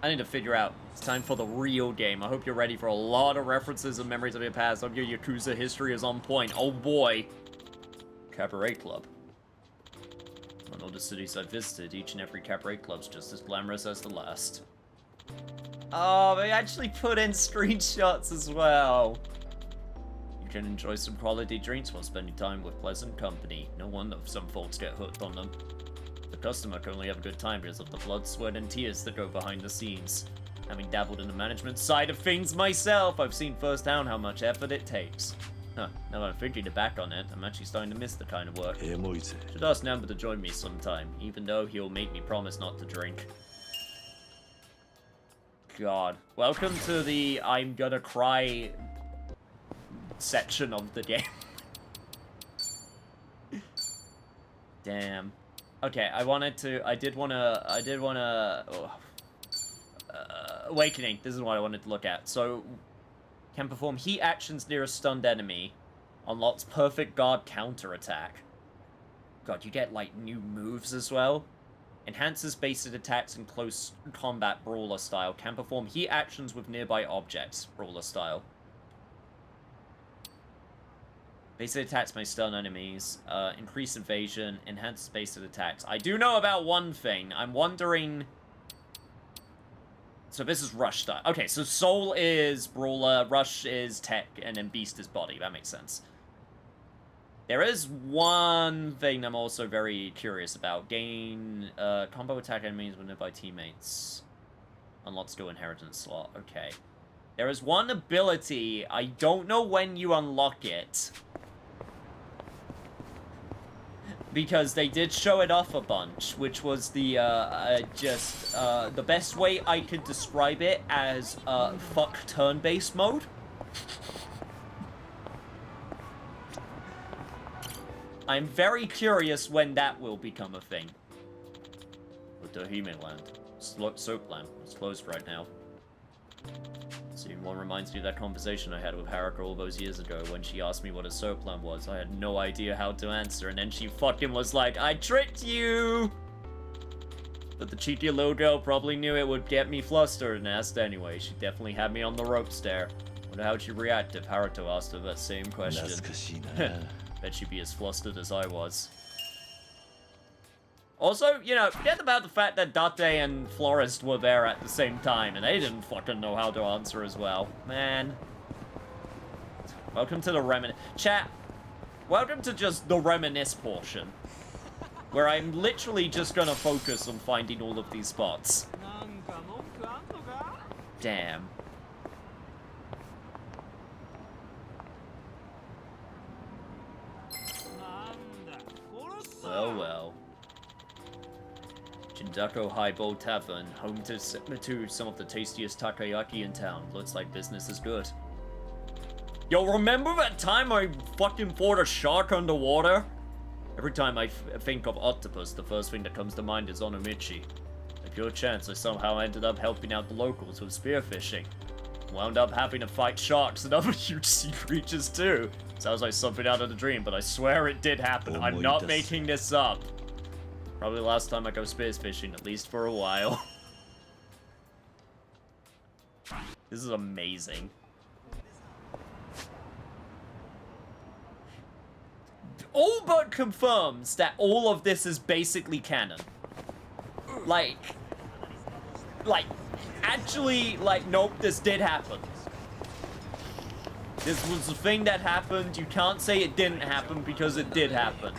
I need to figure out. It's time for the real game. I hope you're ready for a lot of references and memories of your past. I hope your Yakuza history is on point. Oh boy. Cabaret Club. On all the cities I've visited, each and every cabaret club's just as glamorous as the last. Oh, they actually put in screenshots as well. You can enjoy some quality drinks while spending time with pleasant company. No wonder some folks get hooked on them. The customer can only have a good time because of the blood, sweat, and tears that go behind the scenes. Having dabbled in the management side of things myself, I've seen firsthand how much effort it takes. Huh, now that I'm thinking back on it, I'm actually starting to miss the kind of work. Should ask Namba to join me sometime, even though he'll make me promise not to drink. God. Welcome to the I'm gonna cry section of the game. Damn. Okay, I did wanna, Awakening, this is what I wanted to look at. So, can perform heat actions near a stunned enemy. Unlocks perfect guard counterattack. God, you get, like, new moves as well. Enhances basic attacks in close combat brawler style. Can perform heat actions with nearby objects, brawler style. Basic attacks may stun enemies, increase evasion, enhance basic attacks. I do know about one thing. I'm wondering... So this is Rush style. Okay, so Soul is Brawler, Rush is Tech, and then Beast is Body. That makes sense. There is one thing I'm also very curious about. Gain, combo attack enemies with nearby teammates. Unlock skill inheritance slot. Okay. There is one ability, I don't know when you unlock it, because they did show it off a bunch, which was the, the best way I could describe it as, fuck turn-based mode. I'm very curious when that will become a thing. But Dohime Land. Soap Lamp. It's closed right now. See, one reminds me of that conversation I had with Haruka all those years ago when she asked me what a soap lamp was. I had no idea how to answer, and then she fucking was like, I tricked you! But the cheeky little girl probably knew it would get me flustered and asked anyway. She definitely had me on the ropes there. Wonder how she'd react if Haruto asked her that same question. Bet she'd be as flustered as I was. Also, you know, forget about the fact that Date and Florist were there at the same time, and they didn't fucking know how to answer as well. Man. Welcome to the Chat, welcome to just the reminisce portion, where I'm literally just gonna focus on finding all of these spots. Damn. Well, well. Jindako Highball Tavern, home to some of the tastiest takoyaki in town. Looks like business is good. Yo, remember that time I fucking fought a shark underwater? Every time I think of octopus, the first thing that comes to mind is Onomichi. A pure chance I somehow ended up helping out the locals with spearfishing. Wound up having to fight sharks and other huge sea creatures too. Sounds like something out of the dream, but I swear it did happen. I'm not making this up. Probably the last time I go spearfishing, at least for a while. This is amazing. All but confirms that all of this is basically canon. Like, actually, nope, this did happen. This was a thing that happened. You can't say it didn't happen because it did happen.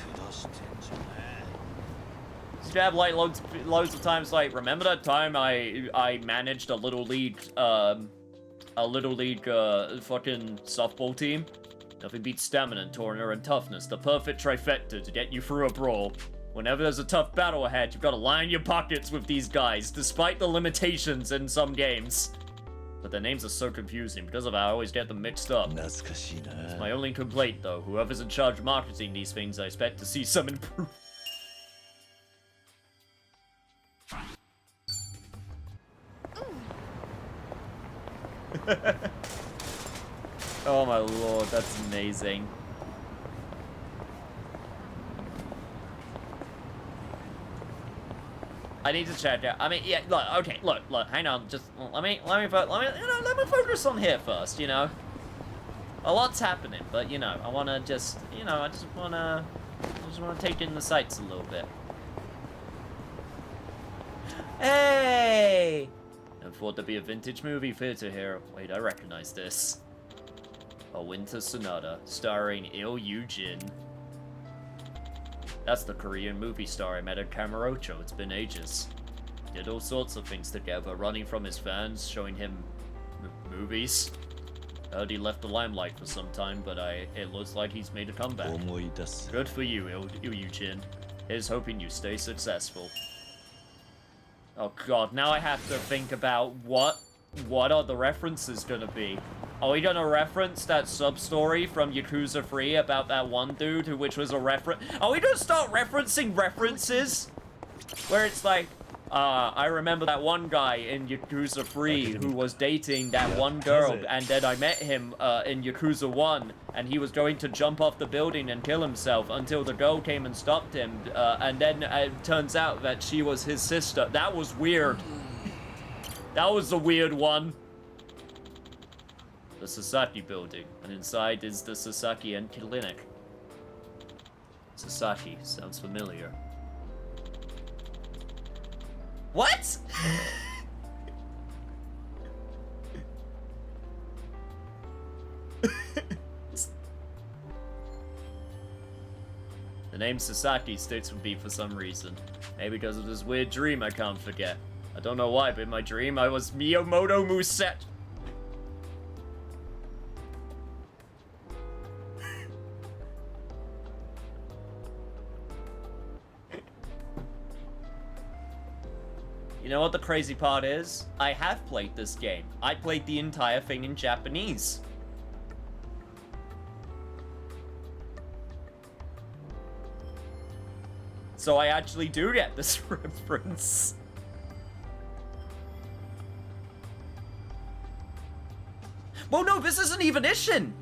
You have like loads of times like, remember that time I managed a little league fucking softball team? Nothing beats stamina, Torna, and toughness, the perfect trifecta to get you through a brawl. Whenever there's a tough battle ahead, you've got to line your pockets with these guys, despite the limitations in some games. But their names are so confusing, because of that I always get them mixed up. It's my only complaint though, whoever's in charge of marketing these things, I expect to see some improvement. Oh my lord, that's amazing. I need to check out. I mean, yeah, look, okay, look, hang on, just let me focus on here first, you know. A lot's happening, but you know, I wanna just, you know, I just wanna take in the sights a little bit. Hey! I thought there'd be a vintage movie theater here. Wait, I recognize this. A Winter Sonata, starring Il Yoo-jin. That's the Korean movie star I met at Kamurocho. It's been ages. Did all sorts of things together, running from his fans, showing him movies. Heard he left the limelight for some time, but it looks like he's made a comeback. Good for you, Il Yoo-jin. Here's hoping you stay successful. Oh god, now I have to think about what are the references gonna be? Are we gonna reference that sub-story from Yakuza 3 about that one dude which was a reference? Are we gonna start referencing references? Where it's like, I remember that one guy in Yakuza 3 who was dating that one girl, and then I met him in Yakuza 1, and he was going to jump off the building and kill himself until the girl came and stopped him, and then it turns out that she was his sister. That was weird. That was a weird one. The Sasaki building, and inside is the Sasaki and Clinic. Sasaki sounds familiar. What? The name Sasaki sticks with me for some reason. Maybe because of this weird dream I can't forget. I don't know why, but in my dream I was Miyamoto Muset. You know what the crazy part is? I have played this game. I played the entire thing in Japanese. So I actually do get this reference. Well, no, this isn't even Ishin.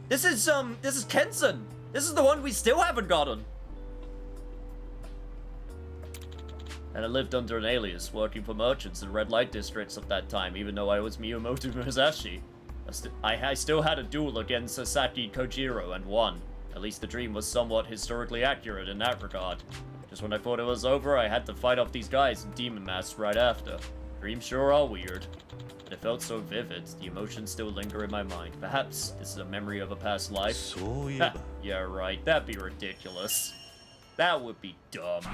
This is Kensen. This is the one we still haven't gotten. And I lived under an alias, working for merchants in red light districts at that time, even though I was Miyamoto Musashi. I still had a duel against Sasaki Kojiro and won. At least the dream was somewhat historically accurate in that regard. Just when I thought it was over, I had to fight off these guys in demon masks right after. Dreams sure are weird. But it felt so vivid, the emotions still linger in my mind. Perhaps this is a memory of a past life? Ha, yeah, right, that'd be ridiculous. That would be dumb.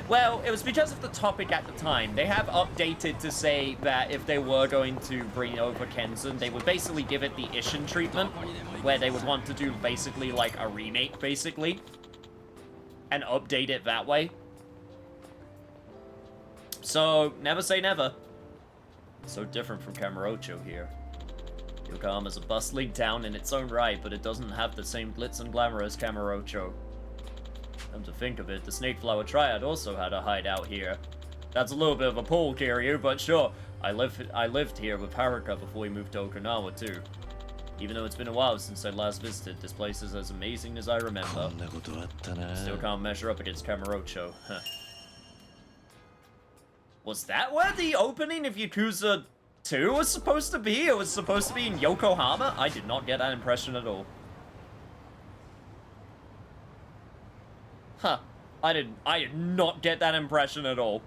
Well, it was because of the topic at the time. They have updated to say that if they were going to bring over Kensen, they would basically give it the Ishin treatment, where they would want to do basically like a remake, basically, and update it that way. So, never say never. So different from Kamurocho here. Yokohama's a bustling town in its own right, but it doesn't have the same glitz and glamour as Kamurocho. Come to think of it, the Snakeflower Triad also had a hideout here. That's a little bit of a pull, Kiryu, but sure. I lived here with Haruka before we moved to Okinawa, too. Even though it's been a while since I last visited, this place is as amazing as I remember. Still can't measure up against Kamurocho. Huh. Was that where the opening of Yakuza 2 was supposed to be? It was supposed to be in Yokohama? I did not get that impression at all. Huh. I did not get that impression at all.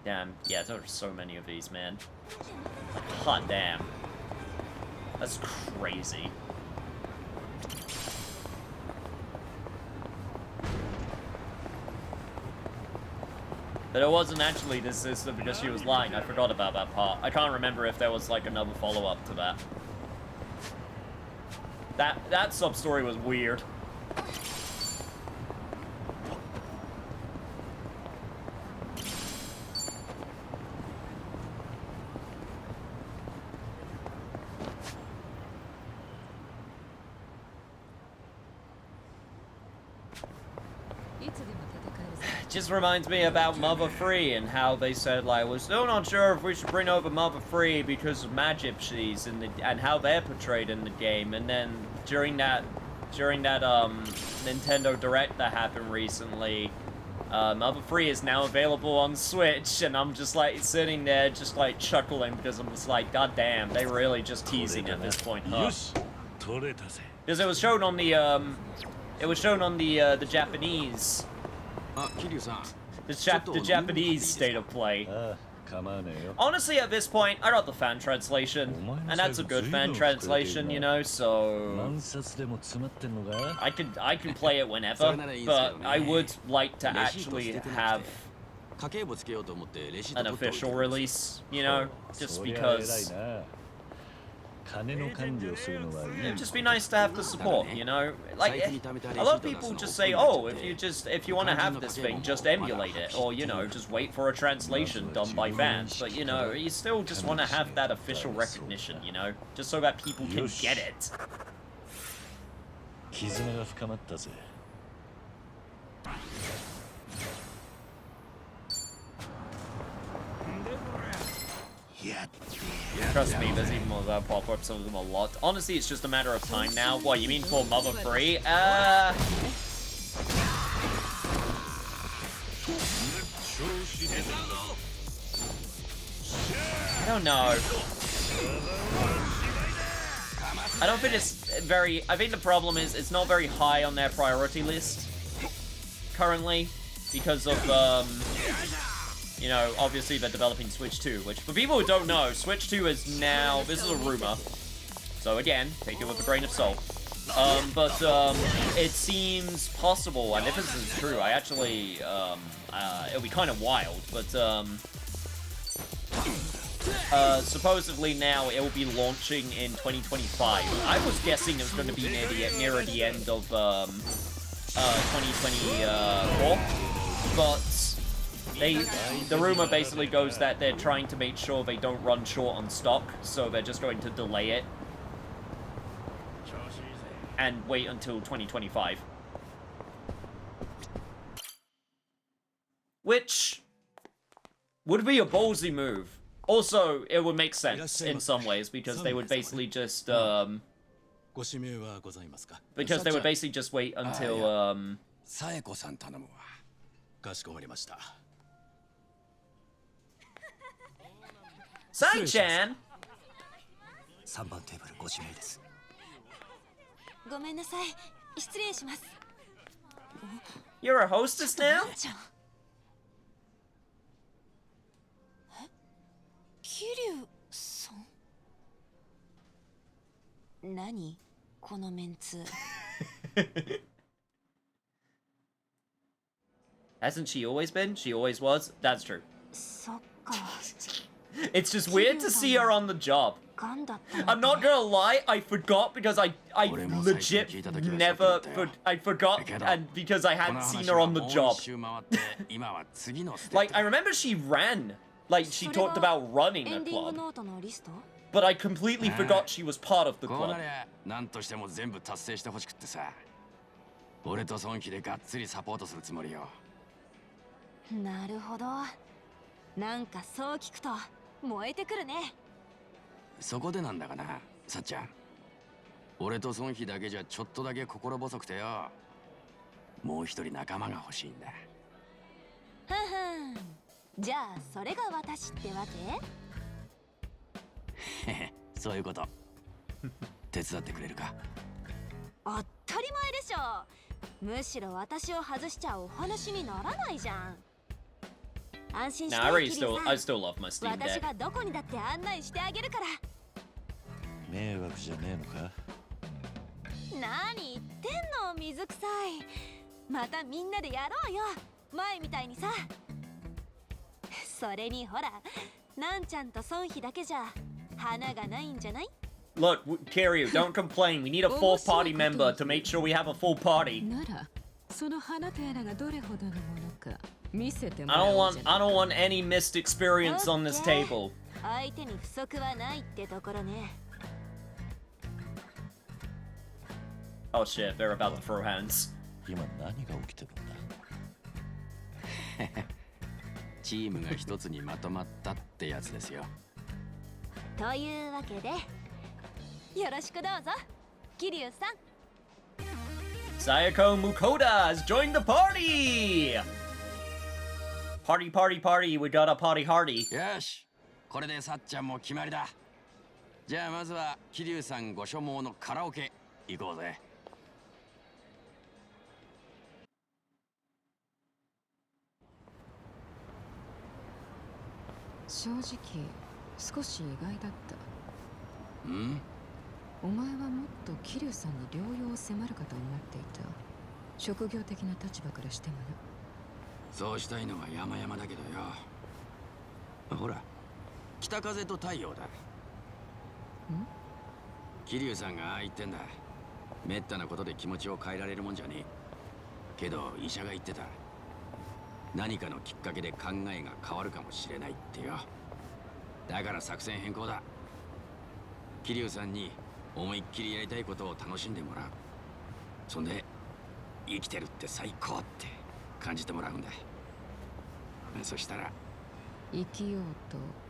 Damn, yeah, there are so many of these, man. Like, hot damn. That's crazy. But it wasn't actually this system because she was lying. I forgot about that part. I can't remember if there was like another follow-up to that. That sub-story was weird. Just reminds me about Mother Free and how they said, like, we're still not sure if we should bring over Mother Free because of Magipsies and how they're portrayed in the game. And then during that Nintendo Direct that happened recently, Mother Free is now available on Switch, and I'm just like sitting there just like chuckling because I'm just like, god damn, they really just teasing at this point, huh? Because it was shown on the the Japanese. The Japanese state of play. Honestly, at this point, I got the fan translation, and that's a good fan translation, you know. So I can play it whenever, but I would like to actually have an official release, you know, just because. It'd just be nice to have the support, you know? Like, a lot of people just say, oh, if you want to have this thing, just emulate it, or, you know, just wait for a translation done by fans. But, you know, you still just want to have that official recognition, you know? Just so that people can get it. Trust me, there's even more that pop up, some of them a lot. Honestly, it's just a matter of time now. What, you mean for Mother Free? I don't know. I don't think it's very... I think the problem is it's not very high on their priority list currently because of, you know, obviously they're developing Switch 2, which for people who don't know, Switch 2 is now, this is a rumor, so again, take it with a grain of salt, but it seems possible, and if this is true, I actually, it'll be kind of wild, but supposedly now it will be launching in 2025. I was guessing it was going to be nearer the end of 2024, but the rumor basically goes that they're trying to make sure they don't run short on stock, so they're just going to delay it and wait until 2025. Which would be a ballsy move. Also, it would make sense in some ways because they would basically just wait until Sai-chan. 3番テーブルご指名です。ごめんなさい。失礼します。You're a hostess now? 桐生さん。何このメンツ。Hasn't she always been? She always was? That's true. そっか。It's just weird to see her on the job. I'm not gonna lie, I forgot because I legit never I forgot and because I hadn't seen her on the job. Like I remember she ran, like she talked about running a club, but I completely forgot she was part of the club. 俺と孫妃でがっつりサポートするつもりよ。なるほど。なんかそう聞くと燃えてくるね。そこでなんだがな、さっちゃん。俺と孫妃だけじゃちょっとだけ心細くてよ。もう一人仲間が欲しいんだ。ふんふん。じゃあそれが私ってわけ？へへ、そういうこと。手伝ってくれるか？当たり前でしょ。むしろ私を外しちゃお話にならないじゃん。安心して。Nah, I still love my Steam Deck. 私がどこにだって案内してあげるから。迷惑じゃねえのか？何言ってんの、水臭い。またみんなでやろうよ。前みたいにさ。それにほら、なんちゃんと孫妃だけじゃ花がないんじゃない？ Look, Kiryu, don't complain. We need a full party member to make sure we have a full party. I don't want any missed experience on this table. Oh shit, they're about to throw hands. 今何が起きてるんだ？チームが一つにまとまったってやつですよ。というわけで。よろしくどうぞ、桐生さん。Sayako Mukoda has joined the party! Party, party, party, we got a party hardy. よし、これでさっちゃんも決まりだ。じゃあまずは桐生さんご所望のカラオケ行こうぜ。正直、少し意外だった。ん？お前はもっと桐生さんに療養を迫るかと思っていた。職業的な立場からしてもな。そうしたいのは山々だけどよ。ほら、北風と太陽だ。ん？桐生さんがああ言ってんだ。めったなことで気持ちを変えられるもんじゃねえ。けど医者が言ってた。何かのきっかけで考えが変わるかもしれないってよ。だから作戦変更だ。桐生さんに思いっきりやりたいことを楽しんでもらう。そんで生きてるって最高って感じてもらうんだ。そしたら生きよう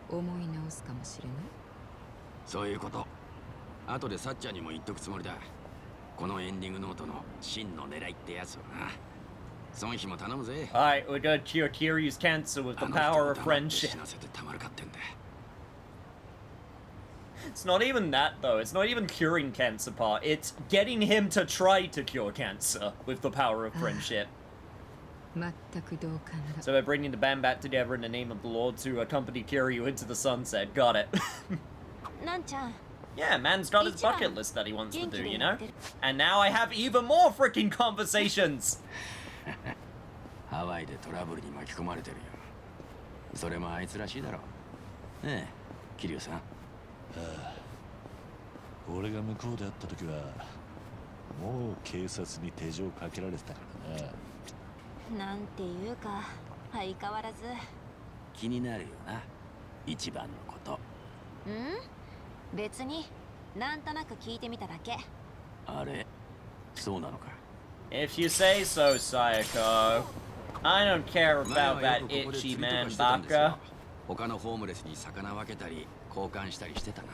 と思い直すかもしれない。そういうこと。後でサッチャーにも言っとくつもりだ。このエンディングノートの真の狙いってやつをな。孫妃も頼むぜ。Alright, we gotta cure Kiryu's cancer with the power of friendship. It's not even that though, it's not even curing cancer part, it's getting him to try to cure cancer with the power of friendship. So they're bringing the band back together in the name of the Lord to accompany Kiryu into the sunset, got it. Yeah, man's got his bucket list that he wants to do, you know? And now I have even more freaking conversations! ハワイでトラブルに巻き込まれてるよ。それもあいつらしいだろ。ねえ、桐生さん。ああ、俺が向こうで会った時はもう警察に手錠かけられてたからな。なんていうか相変わらず。気になるよな、一番のこと。別になんとなく聞いてみただけ。あれ、そうなのか。 If you say so, Sayako. I don't care about that itchy man baka. 他のホームレスに魚分けたり交換したりしてたな。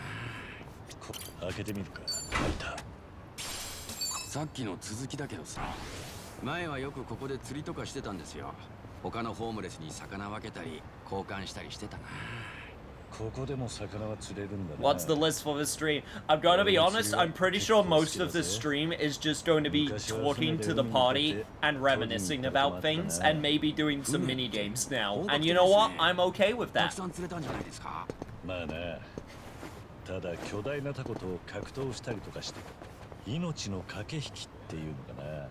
開けてみるか。開いた。さっきの続きだけどさ、前はよくここで釣りとかしてたんですよ。他のホームレスに魚分けたり交換したりしてたな。ここでも魚は釣れるんだな。 What's the list for this stream? I'm gonna be honest, I'm pretty sure most of this stream is just going to be talking to the party and reminiscing about things and maybe doing some mini games now. And you know what? I'm okay with that. まあな、ただ巨大なタコと格闘したりとかして命の駆け引きっていうのかな。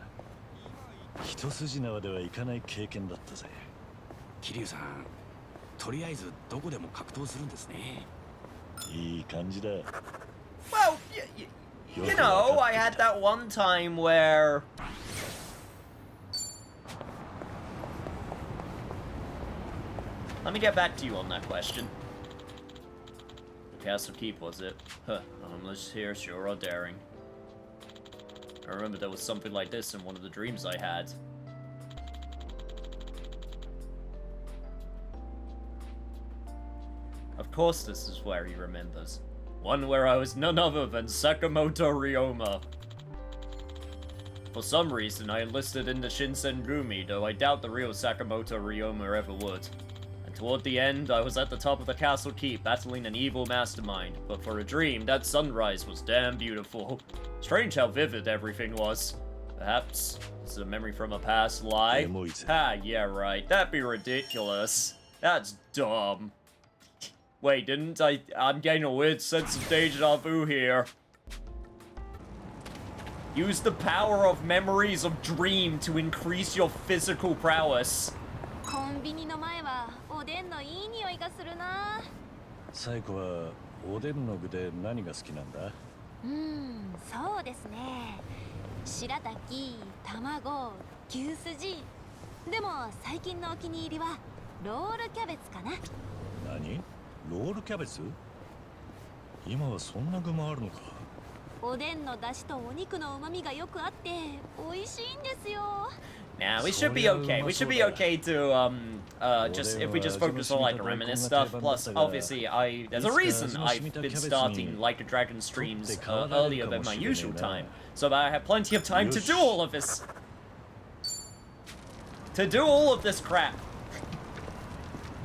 一筋縄ではいかない経験だったぜ。桐生さん、とりあえずどこでも格闘するんですね。いい感じだ。 Well, you know, I had that one time where... Let me get back to you on that question. Castle Keep, was it? Huh, unless here, sure or daring. I remember there was something like this in one of the dreams I had. Of course this is where he remembers. One where I was none other than Sakamoto Ryoma. For some reason, I enlisted in the Shinsengumi, though I doubt the real Sakamoto Ryoma ever would. And toward the end, I was at the top of the castle keep, battling an evil mastermind. But for a dream, that sunrise was damn beautiful. Strange how vivid everything was. Perhaps it's a memory from a past life? Ah, yeah, right. That'd be ridiculous. That's dumb. Wait, didn't I? I'm getting a weird sense of deja vu here. Use the power of memories of dream to increase your physical prowess. コンビニの前はおでんのいい匂いがするな。最後はおでんの具で何が好きなんだ？そうですね。白滝、卵、牛すじ。でも最近のお気に入りはロールキャベツかな。何？ロールキャベツ？今はそんな具もあるのか。おでんの出汁とお肉の旨味がよくあって美味しいんですよ。Nah, we should be okay. We should be okay to just if we just focus on like the reminisce stuff. Plus, obviously, there's a reason I've been starting Like a Dragon streams earlier than my usual time, so that I have plenty of time to do all of this. To do all of this crap.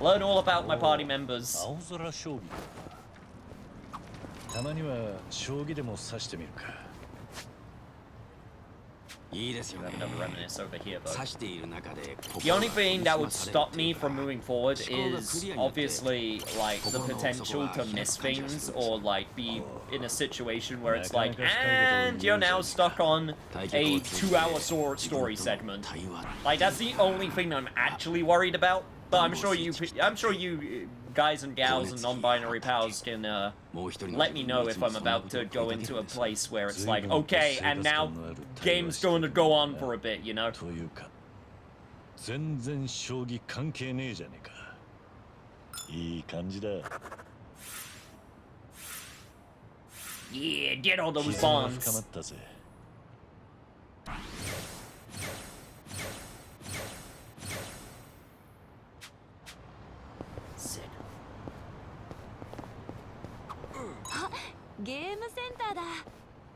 Learn all about my party members. たまには将棋でも指してみるか。いいですよね。指している中で The only thing that would stop me from moving forward is obviously like the potential to miss things or like be in a situation where it's like, and you're now stuck on a 2-hour story segment. Like that's the only thing I'm actually worried about. But I'm sure you guys and gals and non-binary pals can let me know if I'm about to go into a place where it's like, okay, and now game's going to go on for a bit, you know? 全然将棋関係ねえじゃねえか。いい感じだ。Yeah, get all those bonds. 深まったぜ。ゲームセンターだ。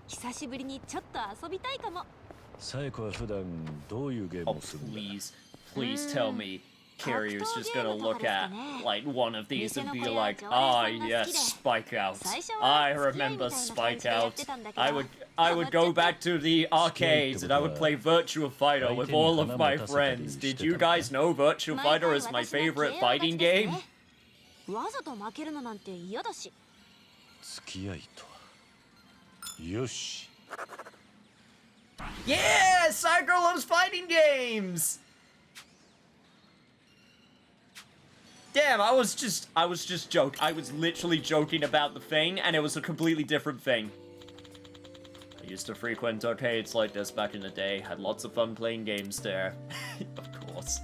久しぶりにちょっと遊びたいかも。サエコは普段どういうゲームをするんだ？ Please tell me Carrier's just gonna look at like one of these and be like, ah yes, Spike Out. I remember Spike Out. I would go back to the arcades and I would play Virtua Fighter with all of my friends. Did you guys know Virtua Fighter is my favorite fighting game? わざと負けるのなんて嫌だし。付き合いとは。よし。Yeah, Psycho loves fighting games. Damn, I was just joking. I was literally joking about the thing, and it was a completely different thing. I used to frequent arcades like this back in the day. Had lots of fun playing games there. Of course.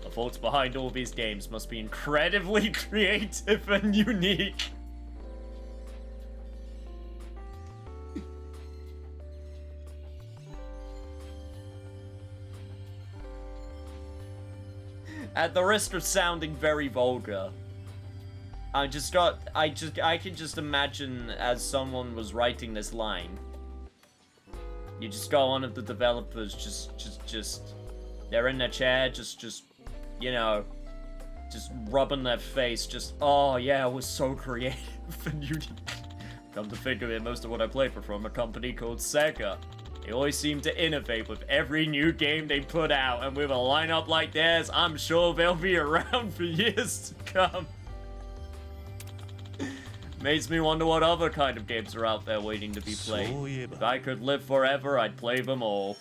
The folks behind all these games must be incredibly creative and unique. At the risk of sounding very vulgar, I can just imagine as someone was writing this line. You just got one of the developers just they're in their chair, you know, just rubbing their face, oh yeah, it was so creative and unique. Come to think of it, most of what I played were from a company called Sega. They always seem to innovate with every new game they put out, and with a lineup like theirs, I'm sure they'll be around for years to come. Makes me wonder what other kind of games are out there waiting to be played. If I could live forever, I'd play them all.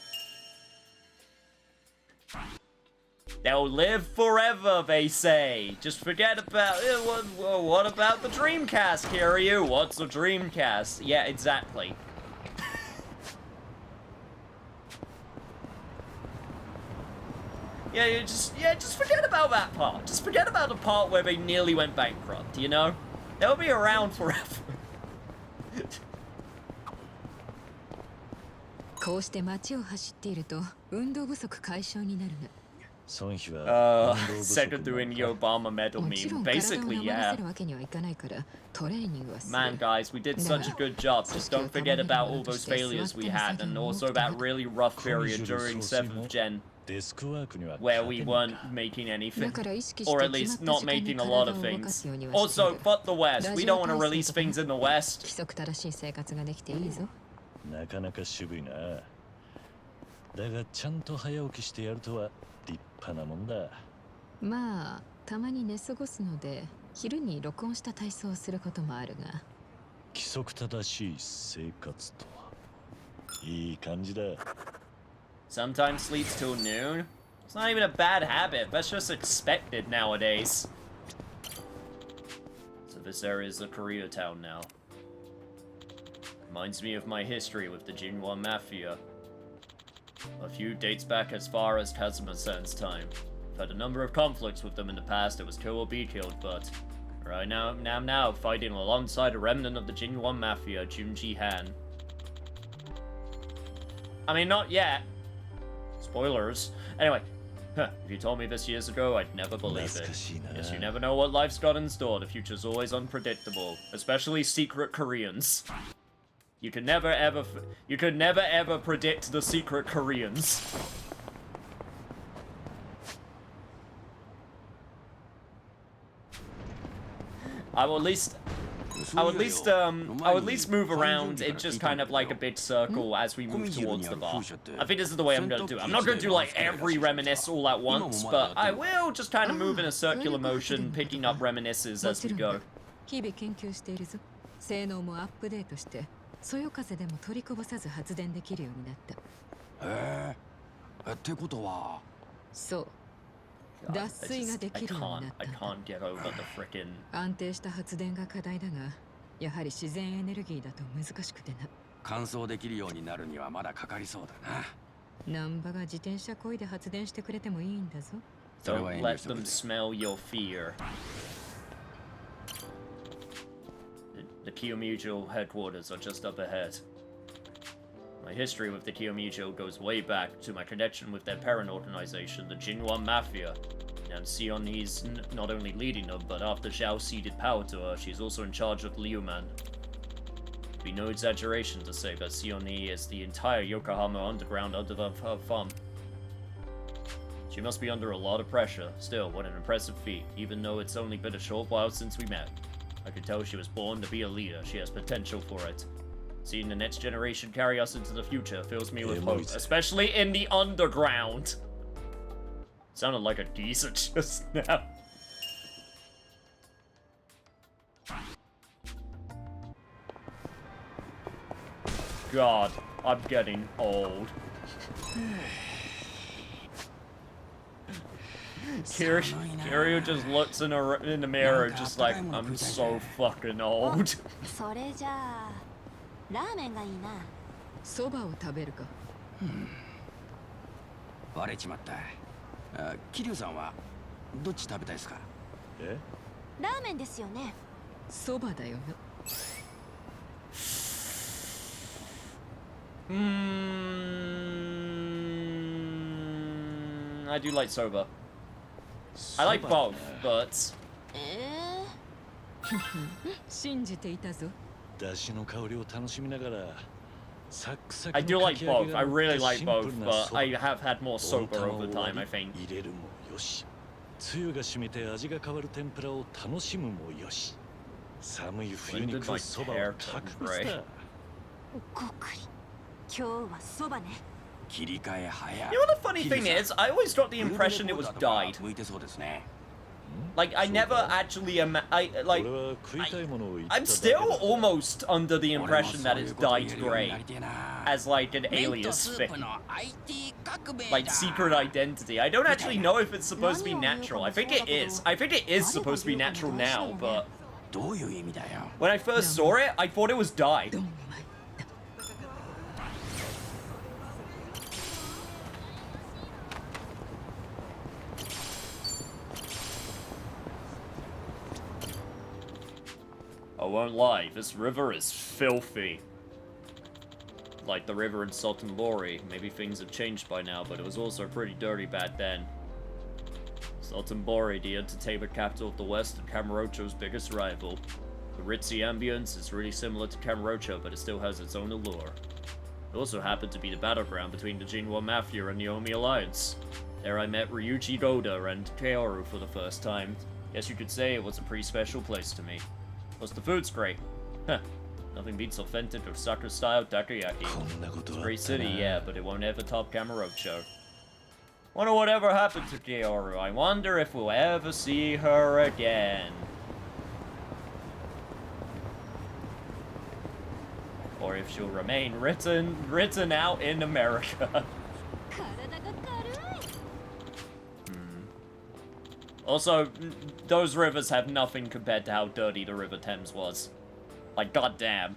They'll live forever, they say. Just forget about it. What about the Dreamcast, Kiryu? What's a Dreamcast? Yeah, exactly. Yeah, just forget about that part. Just forget about the part where they nearly went bankrupt, you know? They'll be around forever. Sega doing the Obama medal meme. Basically, yeah. Man, guys, we did such a good job. Just don't forget about all those failures we had, and also that really rough period during 7th Gen. Where we weren't making anything. Or at least not making a lot of things. Also, fuck the West. We don't want to release things in the West. なかなか渋いな。だがちゃんと早起きしてやるとは立派なもんだ。まあ、たまに寝過ごすので、昼に録音した体操をすることもあるが。規則正しい生活とは。いい感じだ。Sometimes sleeps till noon. It's not even a bad habit. That's just expected nowadays. So this area is the Koreatown now. Reminds me of my history with the Jinwa Mafia. A few dates back as far as Kazuma-san's time. I've had a number of conflicts with them in the past. It was kill or be killed, but right now I'm now fighting alongside a remnant of the Jinwa Mafia, Junji Han. I mean, not yet. Spoilers. Anyway, if you told me this years ago, I'd never believe it. Yes, you never know what life's got in store. The future's always unpredictable, especially secret Koreans. You can never ever predict the secret Koreans. I will at least move around in just kind of like a big circle as we move towards the bar. I think this is the way I'm gonna do it. I'm not gonna do like every reminisce all at once, but I will just kind of move in a circular motion, picking up reminisces as we go. 日々研究しているぞ。性能もアップデートして、そよ風でも取りこぼさず発電できるようになった。ってことは。そう。脱水ができるようになった。 I can't get over the frickin'. 安定した発電が課題だが、やはり自然エネルギーだと難しくてな。乾燥できるようになるにはまだかかりそうだな。南波が自転車漕いで発電してくれてもいいんだぞ。Don't let them smell your fear. The Kiyomijo headquarters are just up ahead. My history with the Kiyomijo goes way back to my connection with their parent organization, the Jinwa Mafia. And Sion is not only leading them, but after Zhao ceded power to her, she's also in charge of Liu Man. It'd be no exaggeration to say that Sioni is the entire Yokohama underground under her thumb. She must be under a lot of pressure. Still, what an impressive feat, even though it's only been a short while since we met. I could tell she was born to be a leader. She has potential for it. Seeing the next generation carry us into the future fills me with hope, especially in the underground. Sounded like a geezer just now. God, I'm getting old. Kiryu just looks in the mirror, just like, I'm so fucking old. それじゃあラーメンがいいな。そばを食べるか。割れちまった。桐生さんはどっち食べたいですか？え？ラーメンですよね。そばだよな。I do like soba. I like both, but 信じていたぞ。出汁の香りを楽しみながらサックサク I の do か like き揚げ both. が I 乗っ really た like シンプ both, ルな but そば。 I have had more 温 soba 玉を over 割 time, り I think. 入れるもよし、つゆが染みて味が変わる天ぷらを楽しむもよし、寒い冬に食うそばは格別だ。ごくり。今日はそばね。切り替え早い。 You know what the funny thing is? I always got the impression it was dyed. 向いてそうですね。 Like, I never actually I'm still almost under the impression that it's dyed gray as like an alias thing. Like secret identity. I don't actually know if it's supposed to be natural. I think it is. I think it is supposed to be natural now, but when I first saw it, I thought it was dyed. I won't lie, this river is filthy. Like the river in Sotenbori. Maybe things have changed by now, but it was also pretty dirty back then. Sotenbori, the entertainment capital of the West and Kamurocho's biggest rival. The ritzy ambience is really similar to Kamurocho, but it still has its own allure. It also happened to be the battleground between the Jinwa Mafia and the Omi Alliance. There I met Ryuichi Goda and Kaoru for the first time. Guess you could say it was a pretty special place to me. Plus the food's great. Huh. Nothing beats authentic Osaka-style takoyaki. It's a great city, yeah, but it won't ever top Kamurocho. Wonder whatever happened to Kaoru. I wonder if we'll ever see her again. Or if she'll remain written out in America. Also, those rivers have nothing compared to how dirty the River Thames was. Like, goddamn.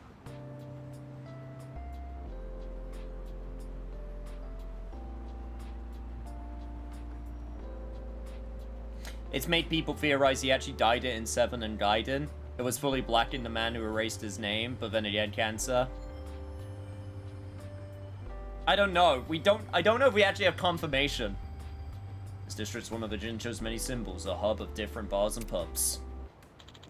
It's made people theorize he actually dyed it in 7 and Gaiden. It was fully black in the man who erased his name, but then he had cancer. I don't know. I don't know if we actually have confirmation. This district's one of the Jincho's many symbols, a hub of different bars and pubs.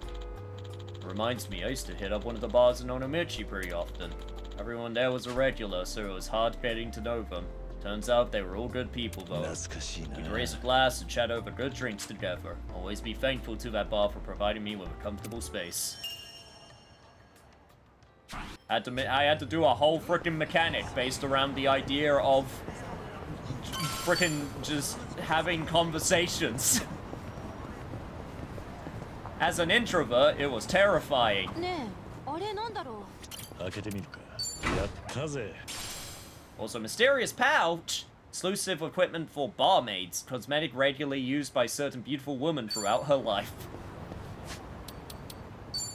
It reminds me, I used to hit up one of the bars in Onomichi pretty often. Everyone there was a regular, so it was hard getting to know them. Turns out they were all good people, though. We'd raise a glass and chat over good drinks together. Always be thankful to that bar for providing me with a comfortable space. I had to do a whole frickin' mechanic based around the idea of frickin' just having conversations. As an introvert, it was terrifying. Also, mysterious pouch. Exclusive equipment for barmaids. Cosmetic regularly used by certain beautiful women throughout her life.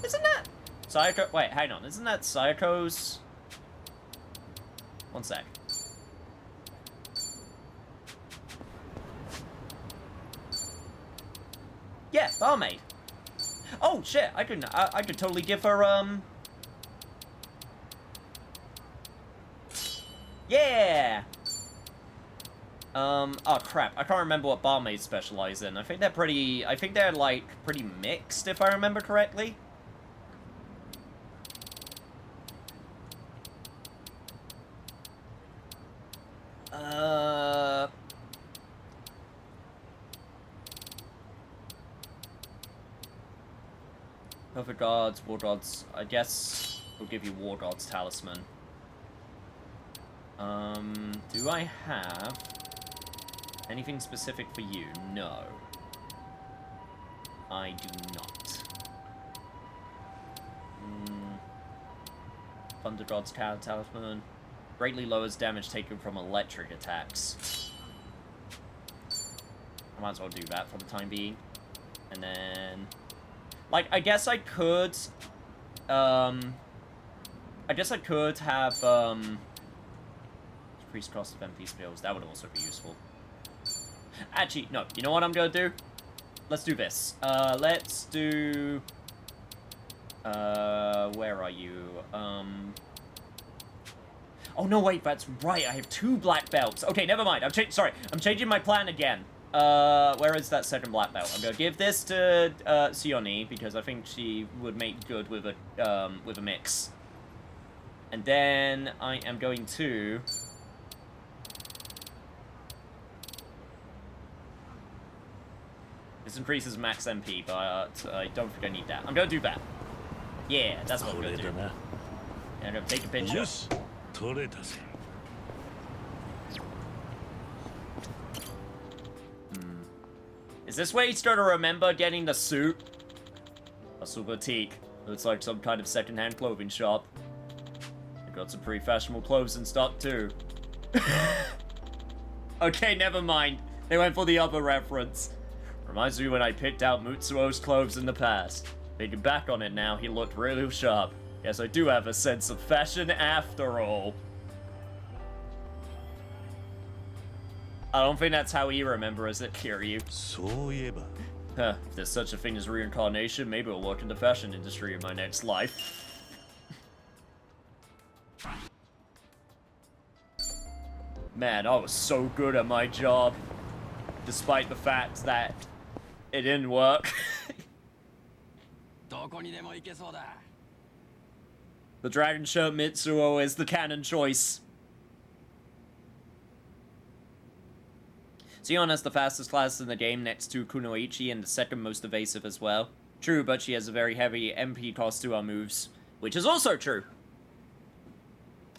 Isn't that Sayako? Wait, hang on. Isn't that Sayako's? One sec. Yeah, barmaid. Oh shit! I could totally give her Yeah. Oh crap! I can't remember what barmaids specialize in. I think they're like pretty mixed, if I remember correctly. Perfect Guards, War Gods. I guess we'll give you War God's Talisman. Do I have anything specific for you? No. I do not. Thunder God's Talisman. Greatly lowers damage taken from electric attacks. might as well do that for the time being. And then... Like, I guess I could... have, increased cost of MP skills. That would also be useful. Actually, no. You know what I'm gonna do? Let's do this. Let's do... where are you? Oh, no, wait, that's right. I have 2 black belts. Okay, never mind. I'm changing my plan again. Where is that second black belt? I'm gonna give this to, Sione, because I think she would make good with a mix. And then I am going to... This increases max MP, but I don't think I need that. I'm gonna do that. Yeah, that's what I'm gonna do. And I'm gonna take a picture. Is this where he's going to remember getting the suit? Hustle Boutique. Looks like some kind of second-hand clothing shop. They've got some pretty fashionable clothes in stock, too. Okay, never mind. They went for the other reference. Reminds me when I picked out Mutsuo's clothes in the past. Thinking back on it now, he looked really sharp. Yes, I do have a sense of fashion after all. I don't think that's how he remembers it, Kiryu. Huh, if there's such a thing as reincarnation, maybe I'll work in the fashion industry in my next life. Man, I was so good at my job. Despite the fact that it didn't work. The dragon shirt Mitsuo is the canon choice. Sion has the fastest class in the game next to Kunoichi and the second most evasive as well. True, but she has a very heavy MP cost to her moves, which is also true.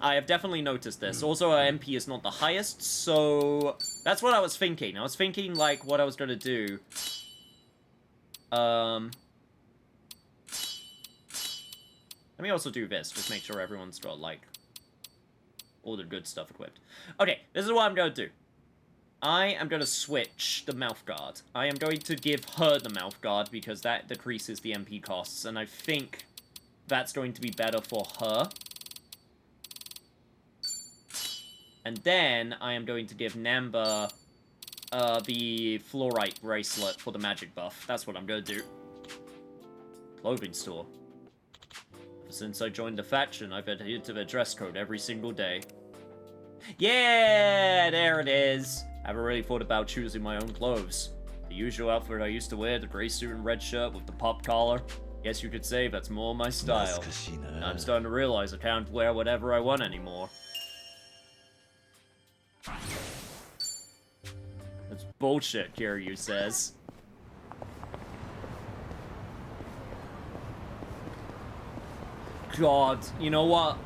I have definitely noticed this. Also, her MP is not the highest, so that's what I was thinking. I was thinking, like, what I was gonna do. Let me also do this, just make sure everyone's got, like, all the good stuff equipped. Okay, this is what I'm gonna do. I am going to switch the mouth guard. I am going to give her the mouth guard because that decreases the MP costs, and I think that's going to be better for her. And then I am going to give Namba the fluorite bracelet for the magic buff. That's what I'm going to do. Clothing store. Since I joined the faction, I've adhered to the dress code every single day. Yeah, there it is. I haven't really thought about choosing my own clothes. The usual outfit I used to wear, the grey suit and red shirt with the pop collar. Guess you could say that's more my style. And I'm starting to realize I can't wear whatever I want anymore. That's bullshit, Kiryu says. God, you know what?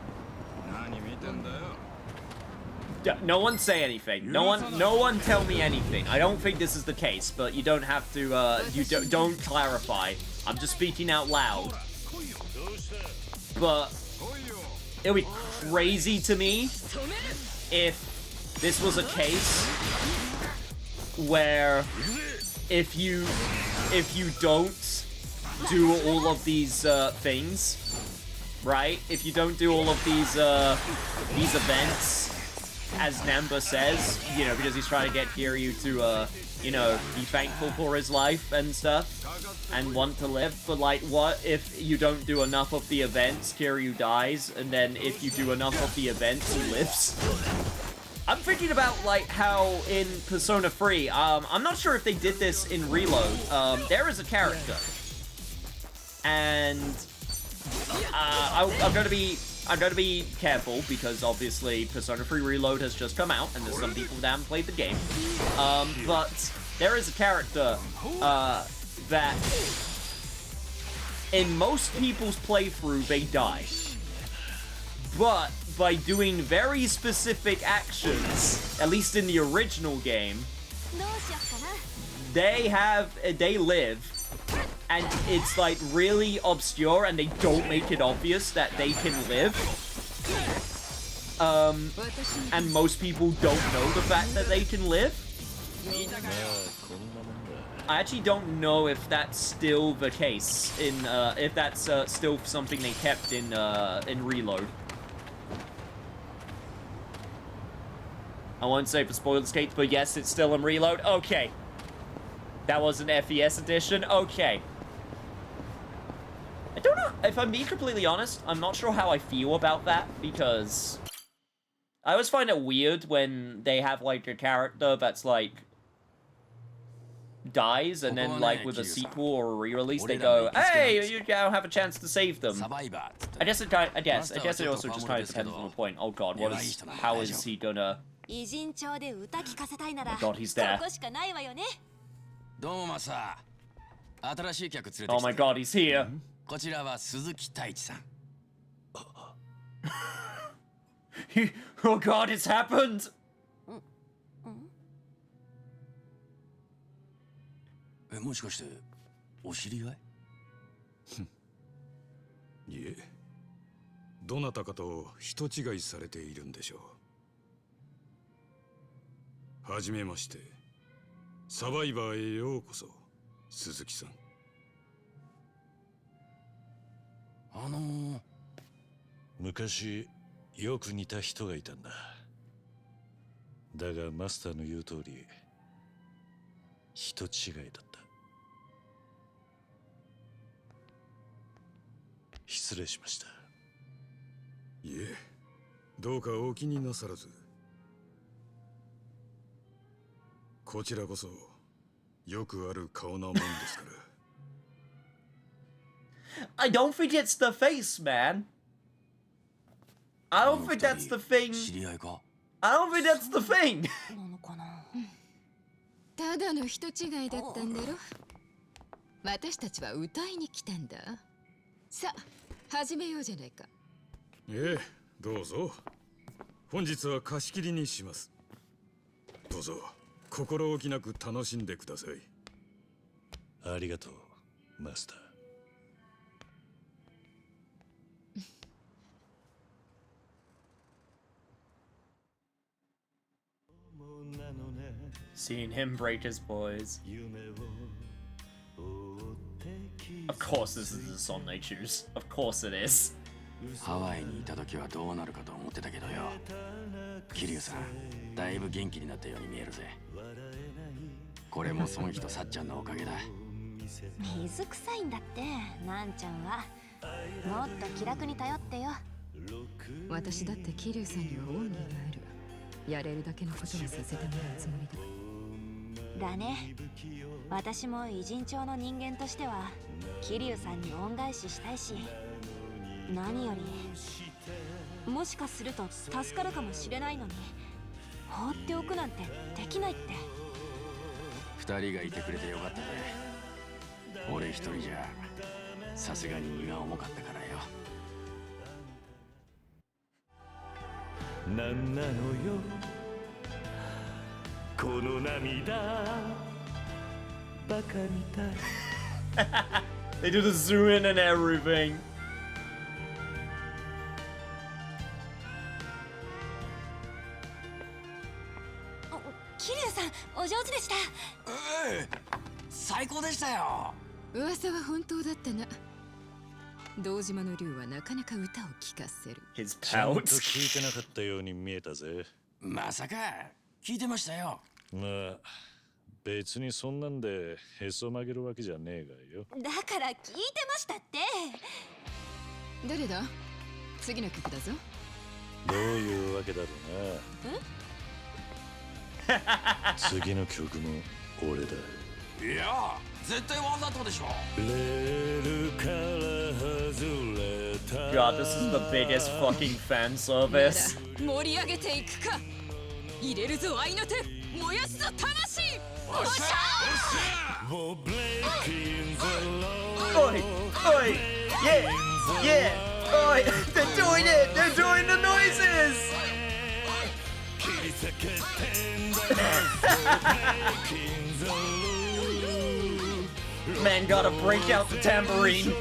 No one say anything. No one tell me anything. I don't think this is the case, but you don't have to, don't clarify. I'm just speaking out loud. But it would be crazy to me if this was a case where if you don't do all of these things, right? If you don't do all of these events, as Namba says, you know, because he's trying to get Kiryu to, you know, be thankful for his life and stuff, and want to live. But, like, what if you don't do enough of the events, Kiryu dies, and then if you do enough of the events, he lives? I'm thinking about, like, how in Persona 3, I'm not sure if they did this in Reload, there is a character, and, I'm gonna be careful, because obviously Persona 3 Reload has just come out, and there's some people that haven't played the game. But there is a character, that in most people's playthrough, they die. But by doing very specific actions, at least in the original game, they live. And it's, like, really obscure, and they don't make it obvious that they can live. And most people don't know the fact that they can live. I actually don't know if that's still the case in if that's still something they kept in Reload. I won't say for spoiled states, but yes, it's still in Reload. Okay. That was an FES edition. Okay. I don't know, if I'm being completely honest, I'm not sure how I feel about that, because I always find it weird when they have, like, a character that's, like, dies, and then, like, with a sequel or a re-release, they go, hey, you now have a chance to save them. I guess it also just kind of depends on the point. Oh god, how is he gonna... Oh god, he's there. Oh my god, he's here. Oh god, it's happened!いえ、どなたかと人違いされているんでしょう。はじめまして。サバイバーへようこそ、鈴木さん。昔よく似た人がいたんだ。だがマスターの言う通り人違いだった。失礼しました。いえ、どうかお気になさらず。こちらこそよくある顔なもんですから。I don't think it's the face, man. I don't think that's the thing. I don't think that's the thing. ただの人違いだったんだろ。私たちは歌いに来たんだ。さあ、始めようじゃないか。ええ、どうぞ。本日は貸し切りにします。どうぞ心置きなく楽しんでください。ありがとう、マスター。Seeing him break his poise. Of course this is the song they choose. Of course it is. ハワイにいた時はどうなるかと思ってたけどよ。桐生さん、だいぶ元気になったように見えるぜ。これもその人さっちゃんのおかげだ。水臭いんだって、なんちゃんは。もっと気楽に頼ってよ。私だって桐生さんには恩義がある。やれるだけのことはさせてもらうつもりだ。だね。私も偉人帳の人間としては桐生さんに恩返ししたいし、何よりもしかすると助かるかもしれないのに放っておくなんてできないって。二人がいてくれてよかったね。俺一人じゃさすがに荷が重かったからよ。なんなのよこの涙バカみたい。They do the zoom in and everything. 桐生さん、お上手でした。最高でしたよ。噂は本当だったな。堂島の竜はなかなか歌を聴かせる。ちゃんと聞いてなかったように見えたぜ。まさか聞いてましたよ。まあ別にそんなんでへそ曲げるわけじゃねえがよ。だから聞いてましたって。誰だ？次の曲だぞ。どういうわけだろうな。次の曲も俺だ。いや絶対わざとでしょ。 God, this is the biggest fucking fan service. 盛り上げていくか。入れるぞ愛の手、燃やすぞ魂。おっしゃー。Oi, oi, yeah, yeah, oi, they're doing it, they're doing the noises. Man gotta break out the tambourine.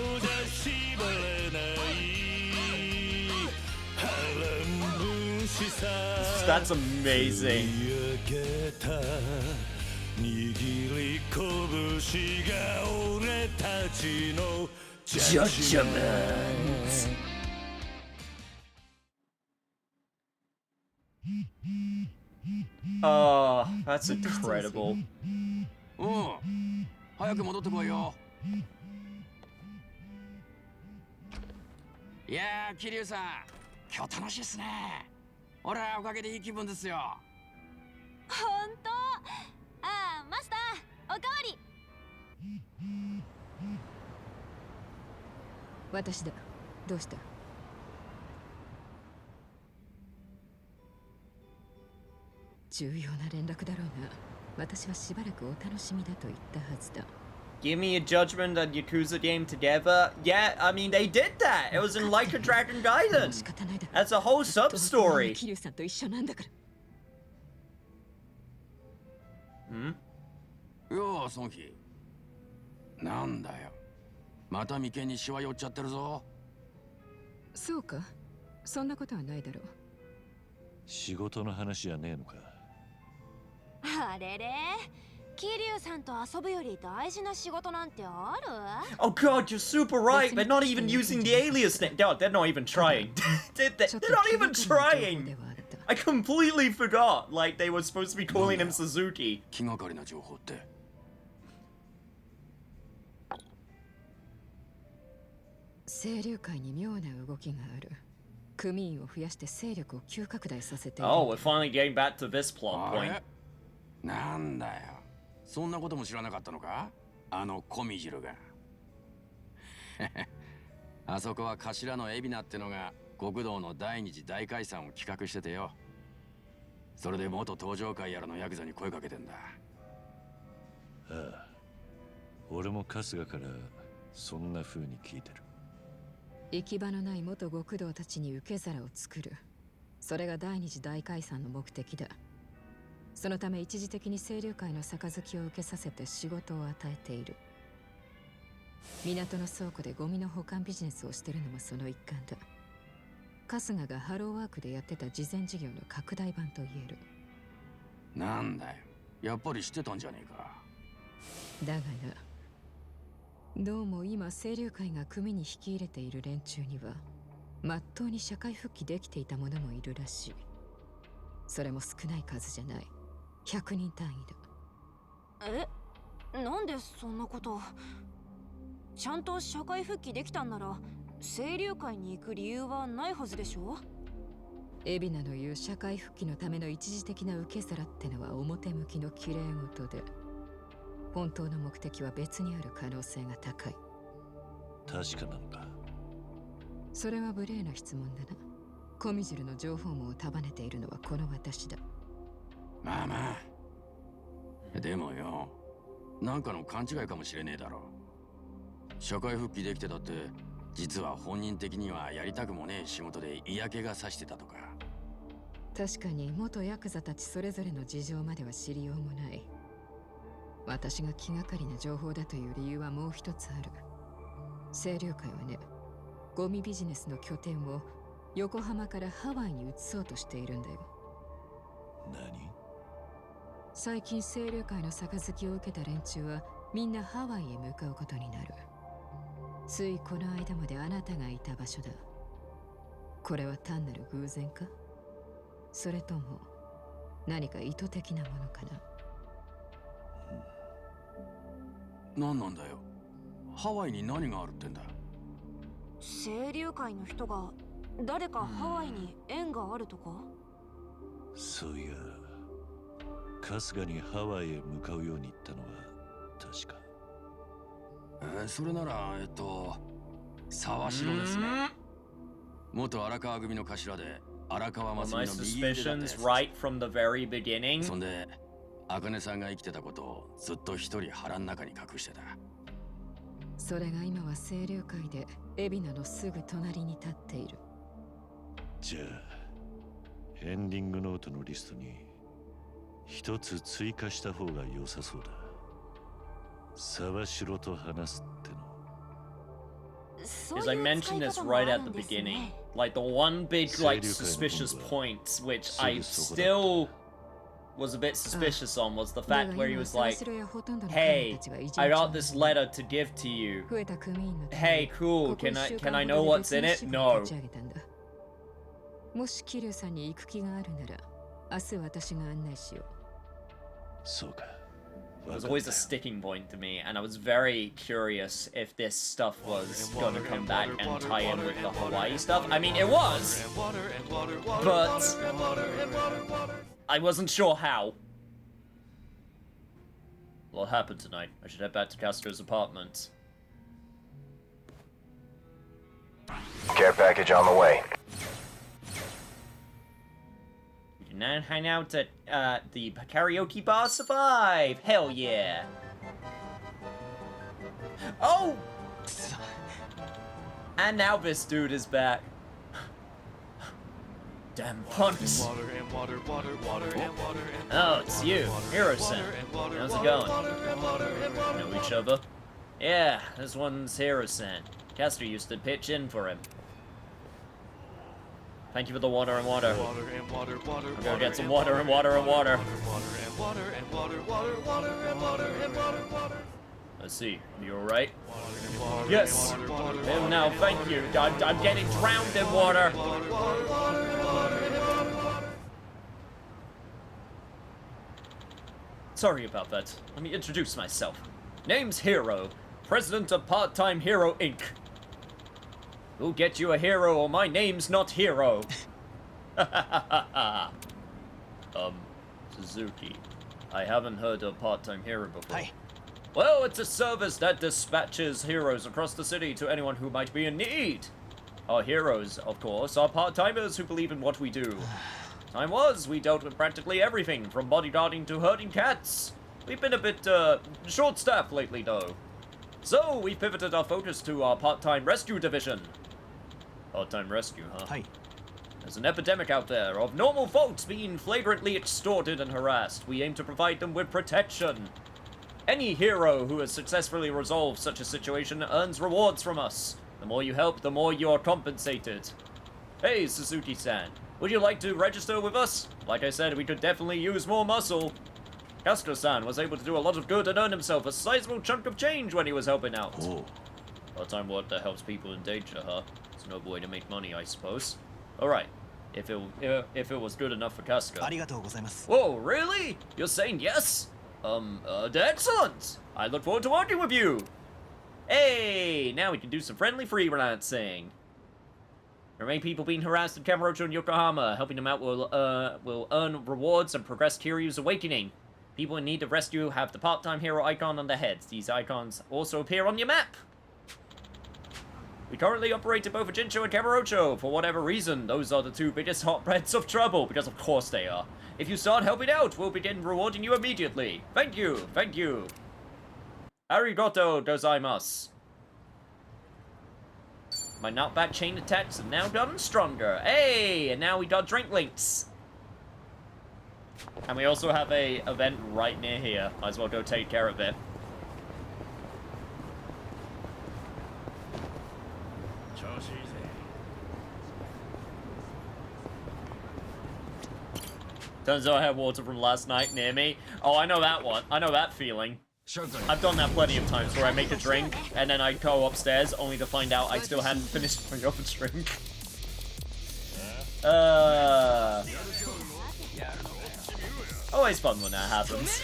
That's amazing. 握り拳が俺たちのジャッジメント。Oh, that's incredible. おう、早く戻ってこいよ。いやー、桐生さん、今日楽しいっすね。俺はおかげでいい気分ですよ。本当。ああ、マスター、おかわり。私だ。どうした？重要な連絡だろうな。私はしばらくお楽しみだと言ったはずだ。Give me a Judgment and Yakuza game together? Yeah, I mean, they did that. It was in Like a Dragon Gaiden. That's a whole sub-story. 桐生さんと一緒なんだから。よう、ソンヒ。なんだよ。また眉間にシワ寄っちゃってるぞ。そうか。そんなことはないだろう。仕事の話じゃねえのか。あれれ、桐生さんと遊ぶより大事な仕事なんてある？ Oh god, you're super right. They're not even using the alias name. No, they're not even trying. They're not even trying. I completely forgot. Like, they were supposed to be calling him Suzuki. 気がかりな情報って。清流会に妙な動きがある。組員を増やして勢力を急拡大させている。Oh, we're finally getting back to this plot point. なんだよ。そんなことも知らなかったのか？あのコミジルが。あそこは頭の海老名ってのが国道の第二次大解散を企画しててよ。それで元登場会やらのヤクザに声かけてんだ。ああ、俺も春日からそんな風に聞いてる。行き場のない元極道たちに受け皿を作る。それが第二次大解散の目的だ。そのため一時的に清流会の杯を受けさせて仕事を与えている。港の倉庫でゴミの保管ビジネスをしてるのもその一環だ。春日がハローワークでやってた慈善事業の拡大版と言える。なんだよ、やっぱり知ってたんじゃねえか。だがな、どうも今清流会が組に引き入れている連中にはまっとうに社会復帰できていた者もいるらしい。それも少ない数じゃない。100人単位だ。え、なんでそんなこと。ちゃんと社会復帰できたんなら清流会に行く理由はないはずでしょ。海老名の言う社会復帰のための一時的な受け皿ってのは表向きの綺麗事で、本当の目的は別にある可能性が高い。確かなのか。それは無礼な質問だな。コミジルの情報網を束ねているのはこの私だ。まあまあ。でもよ、なんかの勘違いかもしれねえだろ。社会復帰できてたって、実は本人的にはやりたくもねえ仕事で嫌気がさしてたとか。確かに元ヤクザたちそれぞれの事情までは知りようもない。私が気がかりな情報だという理由はもう一つある。清流会はね、ゴミビジネスの拠点を横浜からハワイに移そうとしているんだよ。何？最近清流会の杯を受けた連中はみんなハワイへ向かうことになる。ついこの間まであなたがいた場所だ。これは単なる偶然か？それとも何か意図的なものかな？何なんだよ。ハワイに何があるってんだ。清流会の人が誰かハワイに縁があるとか？そういや、春日にハワイへ向かうように言ったのは確か。それなら沢城ですね。元荒川組の頭で荒川真澄の右腕だったやつ。right from the very beginning. そんで茜さんが生きてたことをずっと一人腹の中に隠してた。それが今は清流会で海老名のすぐ隣に立っている。じゃあエンディングノートのリストに一つ追加した方が良さそうだ。沢城と話すっての。Because I mentioned this right at the beginning. Like the one big like suspicious point which I still was a bit suspicious on was the fact where he was like, "Hey, I got this letter to give to you. Hey, cool. Can I know what's in it?" No. もし桐生さんに行く気があるなら、明日私が案内しよう。そうか。 It was always a sticking point to me, and I was very curious if this stuff was going to come back and tie in with the Hawaii stuff. I mean, it was, but I wasn't sure how. What happened tonight? I should head back to Castro's apartment. Care package on the way. We can now hang out at the karaoke bar. Survive! Hell yeah! Oh! And now this dude is back. Damn punks. Oh, it's you, Hiro-san. How's it going? Know each other? Yeah, this one's Hiro-san. Castro used to pitch in for him. Thank you for the water and water. I'm gonna get some water and water and water. Let's see. You alright? Yes. Oh, no, thank you. I'm getting drowned in water. Sorry about that. Let me introduce myself. Name's Hero, president of Part-Time Hero Inc. We'll get you a hero or my name's not Hero. Suzuki. I haven't heard of Part-Time Hero before. Hi. Well, it's a service that dispatches heroes across the city to anyone who might be in need. Our heroes, of course, are part-timers who believe in what we do. Time was, we dealt with practically everything, from bodyguarding to herding cats. We've been a bit, short-staffed lately, though. So, we pivoted our focus to our part-time rescue division. Part-time rescue, huh? Hi. There's an epidemic out there of normal folks being flagrantly extorted and harassed. We aim to provide them with protection. Any hero who has successfully resolved such a situation earns rewards from us. The more you help, the more you're compensated. Hey, Suzuki-san. Would you like to register with us? Like I said, we could definitely use more muscle. Castro-san was able to do a lot of good and earn himself a sizable chunk of change when he was helping out. Oh. Part-time work that helps people in danger, huh? It's a noble way to make money, I suppose. Alright. If it was good enough for Castro. Whoa, really? You're saying yes? Excellent! I look forward to working with you! Hey! Now we can do some friendly freelancing. There are many people being harassed in Kamurocho and Yokohama. Helping them out will earn rewards and progress Kiryu's awakening. People in need of rescue have the part-time hero icon on their heads. These icons also appear on your map. We currently operate in both Jincho and Kamurocho. For whatever reason, those are the two biggest hotbeds of trouble, because of course they are. If you start helping out, we'll begin rewarding you immediately. Thank you, thank you. Arigato gozaimasu. My knockback chain attacks have now gotten stronger. Hey, and now we got drink links. And we also have a event right near here. Might as well go take care of it. Turns out I had water from last night near me. Oh, I know that one. I know that feeling. I've done that plenty of times where I make a drink and then I go upstairs only to find out I still hadn't finished my other drink. Always fun when that happens.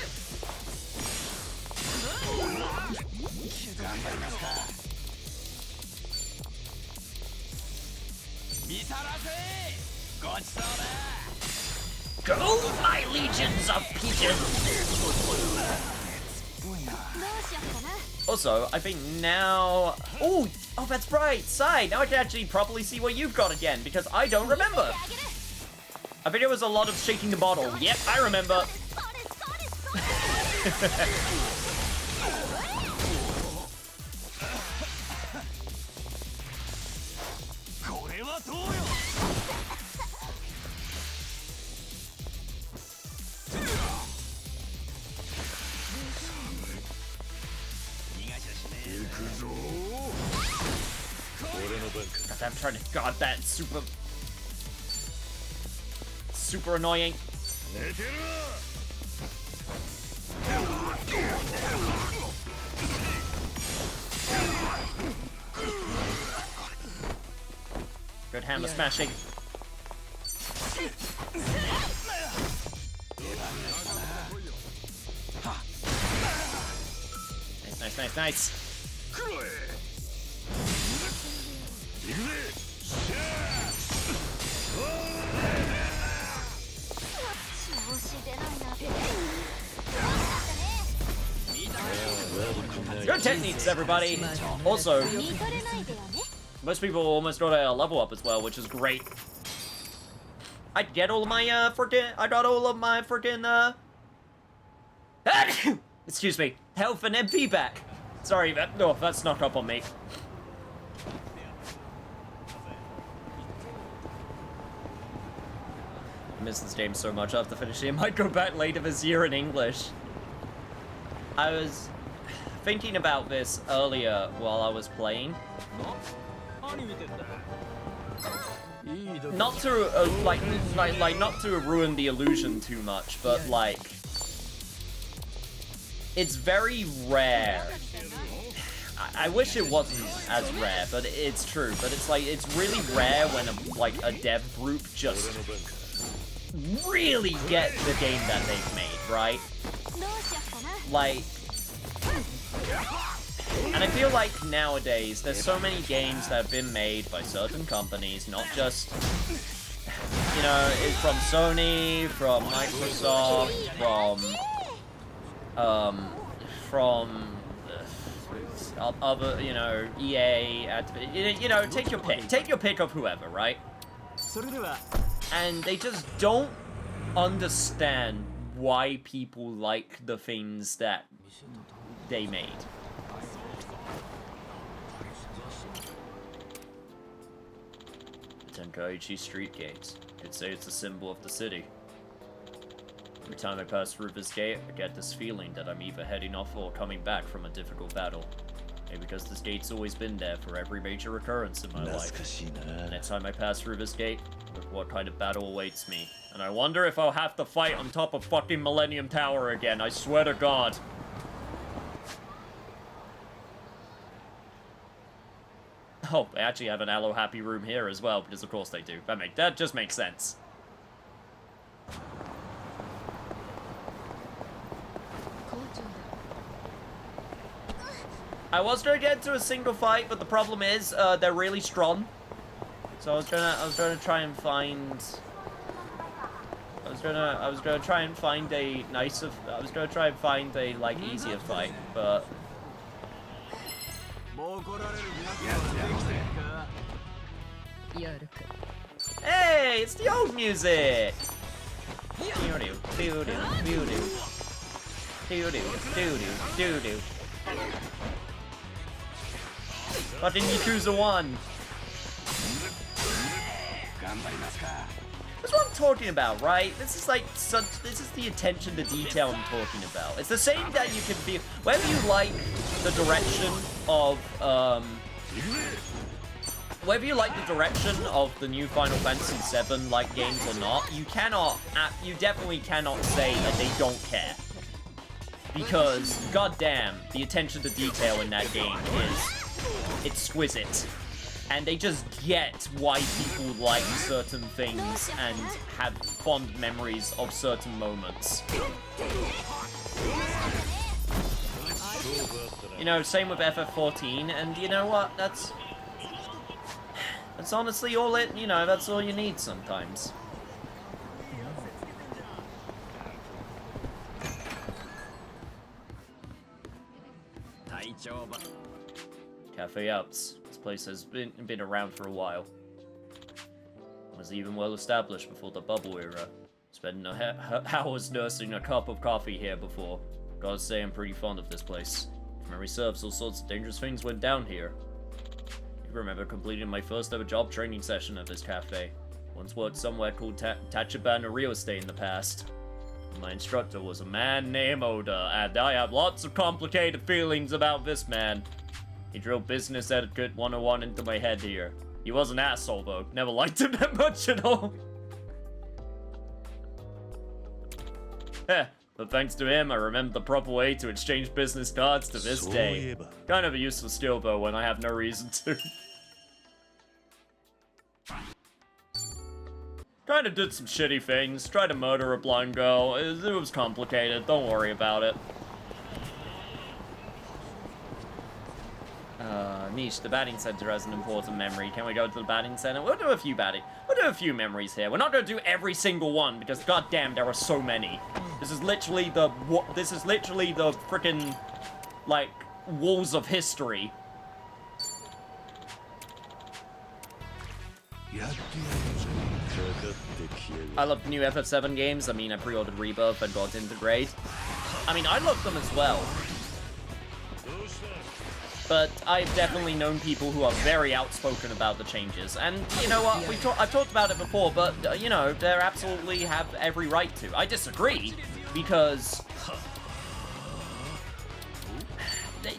Go, my legions of pigeons! Also, I think now... Oh, that's right, Sai! Now I can actually properly see what you've got again, because I don't remember! I think it was a lot of shaking the bottle. Yep, I remember! I'm trying to guard that super annoying. hammer smashing. Nice, nice, nice, nice. Good techniques, everybody. Also, most people almost got a level up as well, which is great. I got all of my freaking excuse me, health and MP back. Sorry, that snuck up on me. I miss this game so much after finishing it. I might go back later this year in English. I was thinking about this earlier while I was playing. Not to like not to ruin the illusion too much, but like it's very rare. I wish it wasn't as rare, but it's true. But it's like it's really rare when a dev group just really get the game that they've made, right? Like, and I feel like nowadays there's so many games that have been made by certain companies, not just, you know, from Sony, from Microsoft, from other, you know, EA, you know, take your pick of whoever, right? And they just don't understand why people like the things that they made. Tenkaichi Street Gate. Could say it's a symbol of the city. Every time I pass through this gate, I get this feeling that I'm either heading off or coming back from a difficult battle. Maybe because this gate's always been there for every major occurrence in my life. Next time I pass through this gate, look what kind of battle awaits me. And I wonder if I'll have to fight on top of fucking Millennium Tower again, I swear to God. Oh, they actually have an Aloe Happy room here as well, because of course they do. That just makes sense. I was gonna get into a single fight, but the problem is they're really strong. So I was gonna try and find a like easier fight, but hey, it's the old music. Fucking Yakuza 1. That's what I'm talking about, right? This is like this is the attention to detail I'm talking about. It's the same that you can feel whether you like the direction of whether you like the direction of the new Final Fantasy VII like games or not, you definitely cannot say that they don't care. Because goddamn, the attention to detail in that game is exquisite. And they just get why people like certain things and have fond memories of certain moments. You know, same with FF14, and you know what? That's honestly all that's all you need sometimes. Cafe Alps. This place has been around for a while. It was even well established before the bubble era. Spent hours nursing a cup of coffee here before. Gotta say I'm pretty fond of this place. If memory serves, all sorts of dangerous things went down here. I remember completing my first ever job training session at this cafe. Once worked somewhere called Tachibana Real Estate in the past. My instructor was a man named Oda, and I have lots of complicated feelings about this man. He drilled business etiquette 101 into my head here. He was an asshole though, never liked him that much at all. But thanks to him, I remember the proper way to exchange business cards to this day. Kind of a useless skill though when I have no reason to. Kind of did some shitty things. Tried to murder a blind girl. It was complicated. Don't worry about it. Niche, the batting center has an important memory. Can we go to the batting center? We'll do a few memories here. We're not gonna do every single one because goddamn, there are so many. This is literally the frickin' like walls of history. I love the new FF7 games. I mean, I pre-ordered Rebirth and got into Grade. I mean, I love them as well. But I've definitely known people who are very outspoken about the changes. And you know what? I've talked about it before, but, you know, they absolutely have every right to. I disagree, because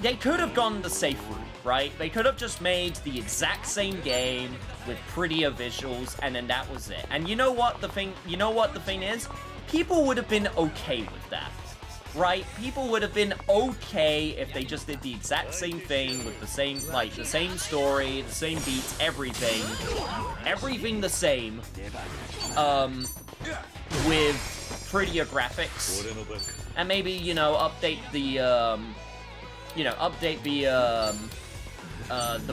they could have gone the safe route, right? They could have just made the exact same game with prettier visuals, and then that was it. And you know what the thing is? People would have been okay with that. Right? People would have been okay if they just did the exact same thing with the same story, the same beats, everything the same, with prettier graphics, and maybe, you know, update the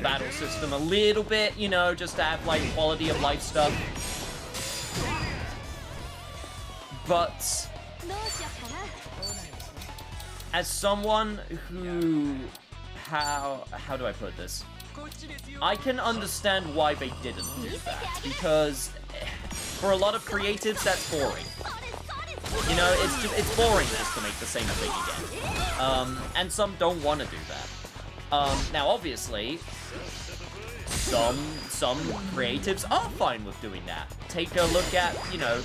battle system a little bit, you know, just to have, like, quality of life stuff. But as someone who, how do I put this? I can understand why they didn't do that, because for a lot of creatives, that's boring. You know, it's boring just to make the same thing again. And some don't want to do that. Now, obviously, some creatives are fine with doing that. Take a look at, you know,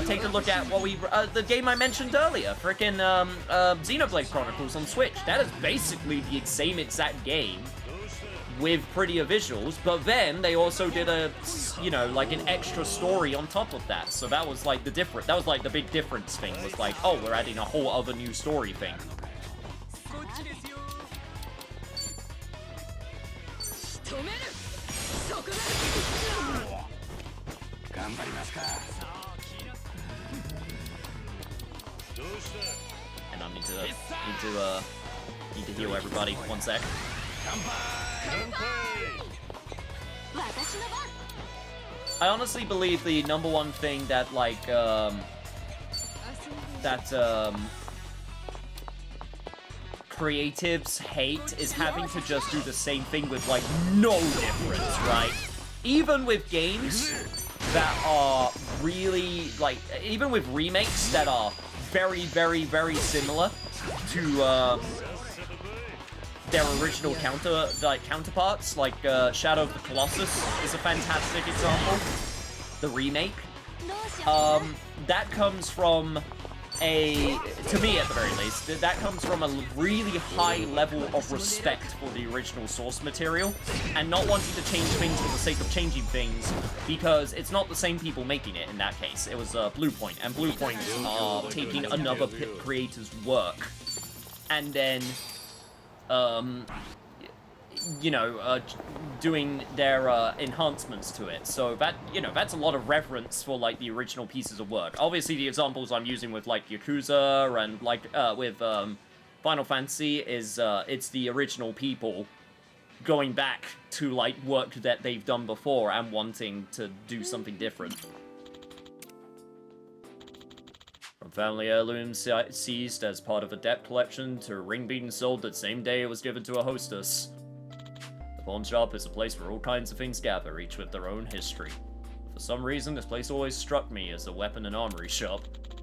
take a look at what the game I mentioned earlier, frickin' Xenoblade Chronicles on Switch. That is basically the same exact game with prettier visuals, but then they also did a, you know, like an extra story on top of that. So that was like that was like the big difference thing, was like, oh, we're adding a whole other new story thing. And I need to heal everybody. 1 sec. I honestly believe the #1 thing that, like, creatives hate is having to just do the same thing with, like, no difference, right? Even with games that are really, like, even with remakes that are very, very, very similar to, their original counterparts, like, Shadow of the Colossus is a fantastic example. The remake. That comes from to me at the very least, that comes from a really high level of respect for the original source material, and not wanting to change things for the sake of changing things, because it's not the same people making it in that case. It was Bluepoint, and Bluepoint are taking another creator's work, and then, you know, doing their enhancements to it. So that, you know, that's a lot of reverence for, like, the original pieces of work. Obviously, the examples I'm using with, like, Yakuza and, like, with Final Fantasy is, it's the original people going back to, like, work that they've done before and wanting to do something different. From family heirlooms seized as part of a debt collection to a ring being sold that same day it was given to a hostess. The pawn shop is a place where all kinds of things gather, each with their own history. For some reason, this place always struck me as a weapon and armory shop.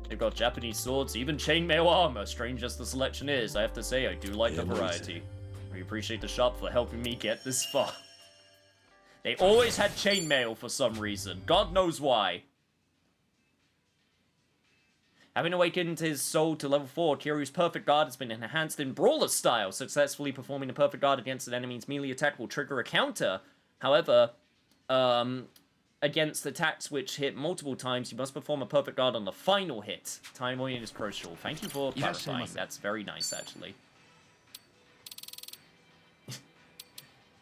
They've got Japanese swords, even chainmail armor. Strange as the selection is, I have to say I do like the variety. We appreciate the shop for helping me get this far. They always had chainmail for some reason. God knows why. Having awakened his soul to level 4, Kiryu's Perfect Guard has been enhanced in Brawler style. Successfully performing a Perfect Guard against an enemy's melee attack will trigger a counter. However, against attacks which hit multiple times, you must perform a Perfect Guard on the final hit. Timing is crucial. Thank you for clarifying. That's very nice, actually.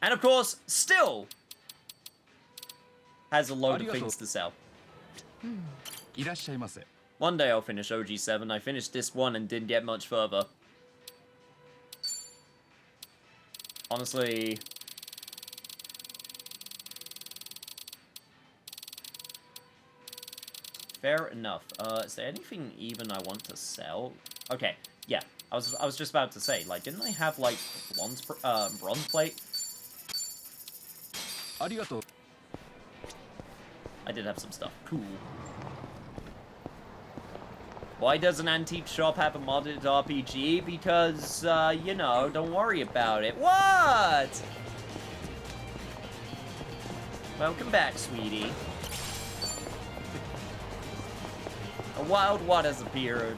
And of course, still, has a load of things to sell. One day I'll finish OG7. I finished Disc 1 and didn't get much further. Honestly... fair enough. Is there anything even I want to sell? Okay, yeah. I was just about to say, like, didn't I have, like, bronze plate? I did have some stuff. Cool. Why does an antique shop have a modded RPG? Because, you know, don't worry about it. What? Welcome back, sweetie. A wild what has appeared.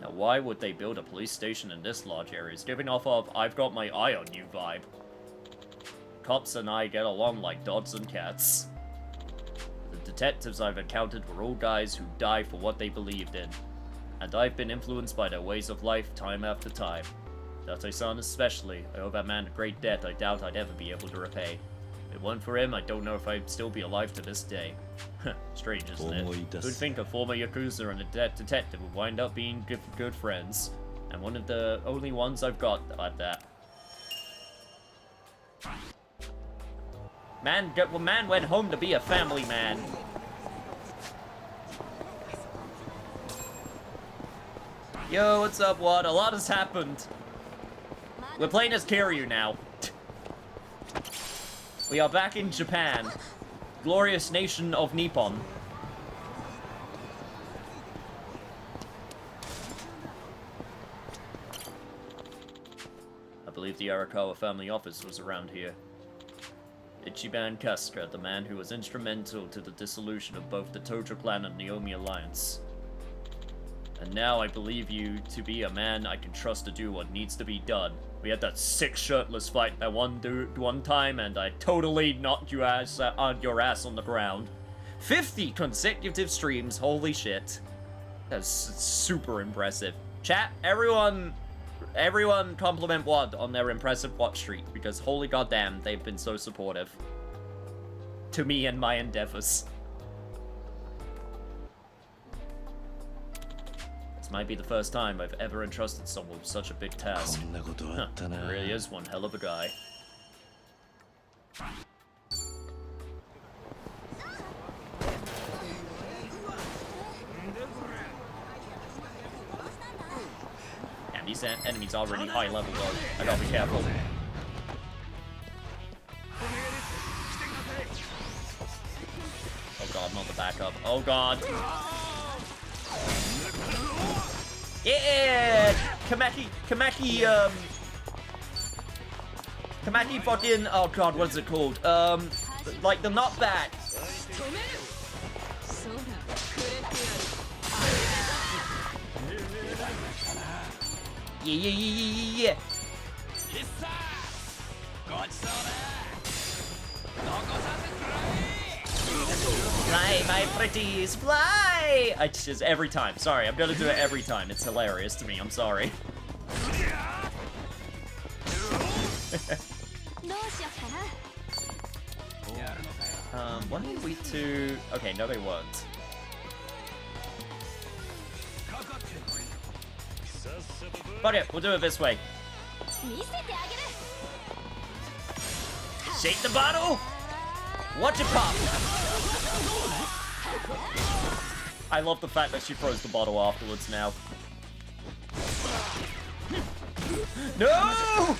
Now, why would they build a police station in this large area? It's giving off of I've got my eye on you vibe. Cops and I get along like dogs and cats. The detectives I've encountered were all guys who die for what they believed in. And I've been influenced by their ways of life time after time. Date-san especially. I owe that man a great debt I doubt I'd ever be able to repay. If it weren't for him, I don't know if I'd still be alive to this day. Strange, isn't it? Who'd think a former Yakuza and a detective would wind up being good friends? And one of the only ones I've got at that. Man went home to be a family man. Yo, what's up, What? A lot has happened. We're playing as Kiryu now. We are back in Japan. Glorious nation of Nippon. I believe the Arakawa family office was around here. Ichiban Kasuga, the man who was instrumental to the dissolution of both the Tojo clan and Naomi alliance. And now I believe you to be a man I can trust to do what needs to be done. We had that sick shirtless fight that one time, and I totally knocked your ass on the ground. 50 consecutive streams, holy shit. That's super impressive. Chat, everyone compliment WOD on their impressive watch streak, because holy goddamn, they've been so supportive to me and my endeavors. This might be the first time I've ever entrusted someone with such a big task. Huh, he really is one hell of a guy. Damn, these enemies are already high level though. I gotta be careful. Oh god, not the backup. Oh god. Yeah! Kamaki fucking, oh god, what is it called? Like the knockback. Yeah. Fly, my pretties, fly! I just, every time. Sorry, I'm gonna do it every time. It's hilarious to me, I'm sorry. Weren't we two? Okay, no they weren't. Fuck it, we'll do it this way. Shake the bottle! Watch it pop! I love the fact that she throws the bottle afterwards now. No!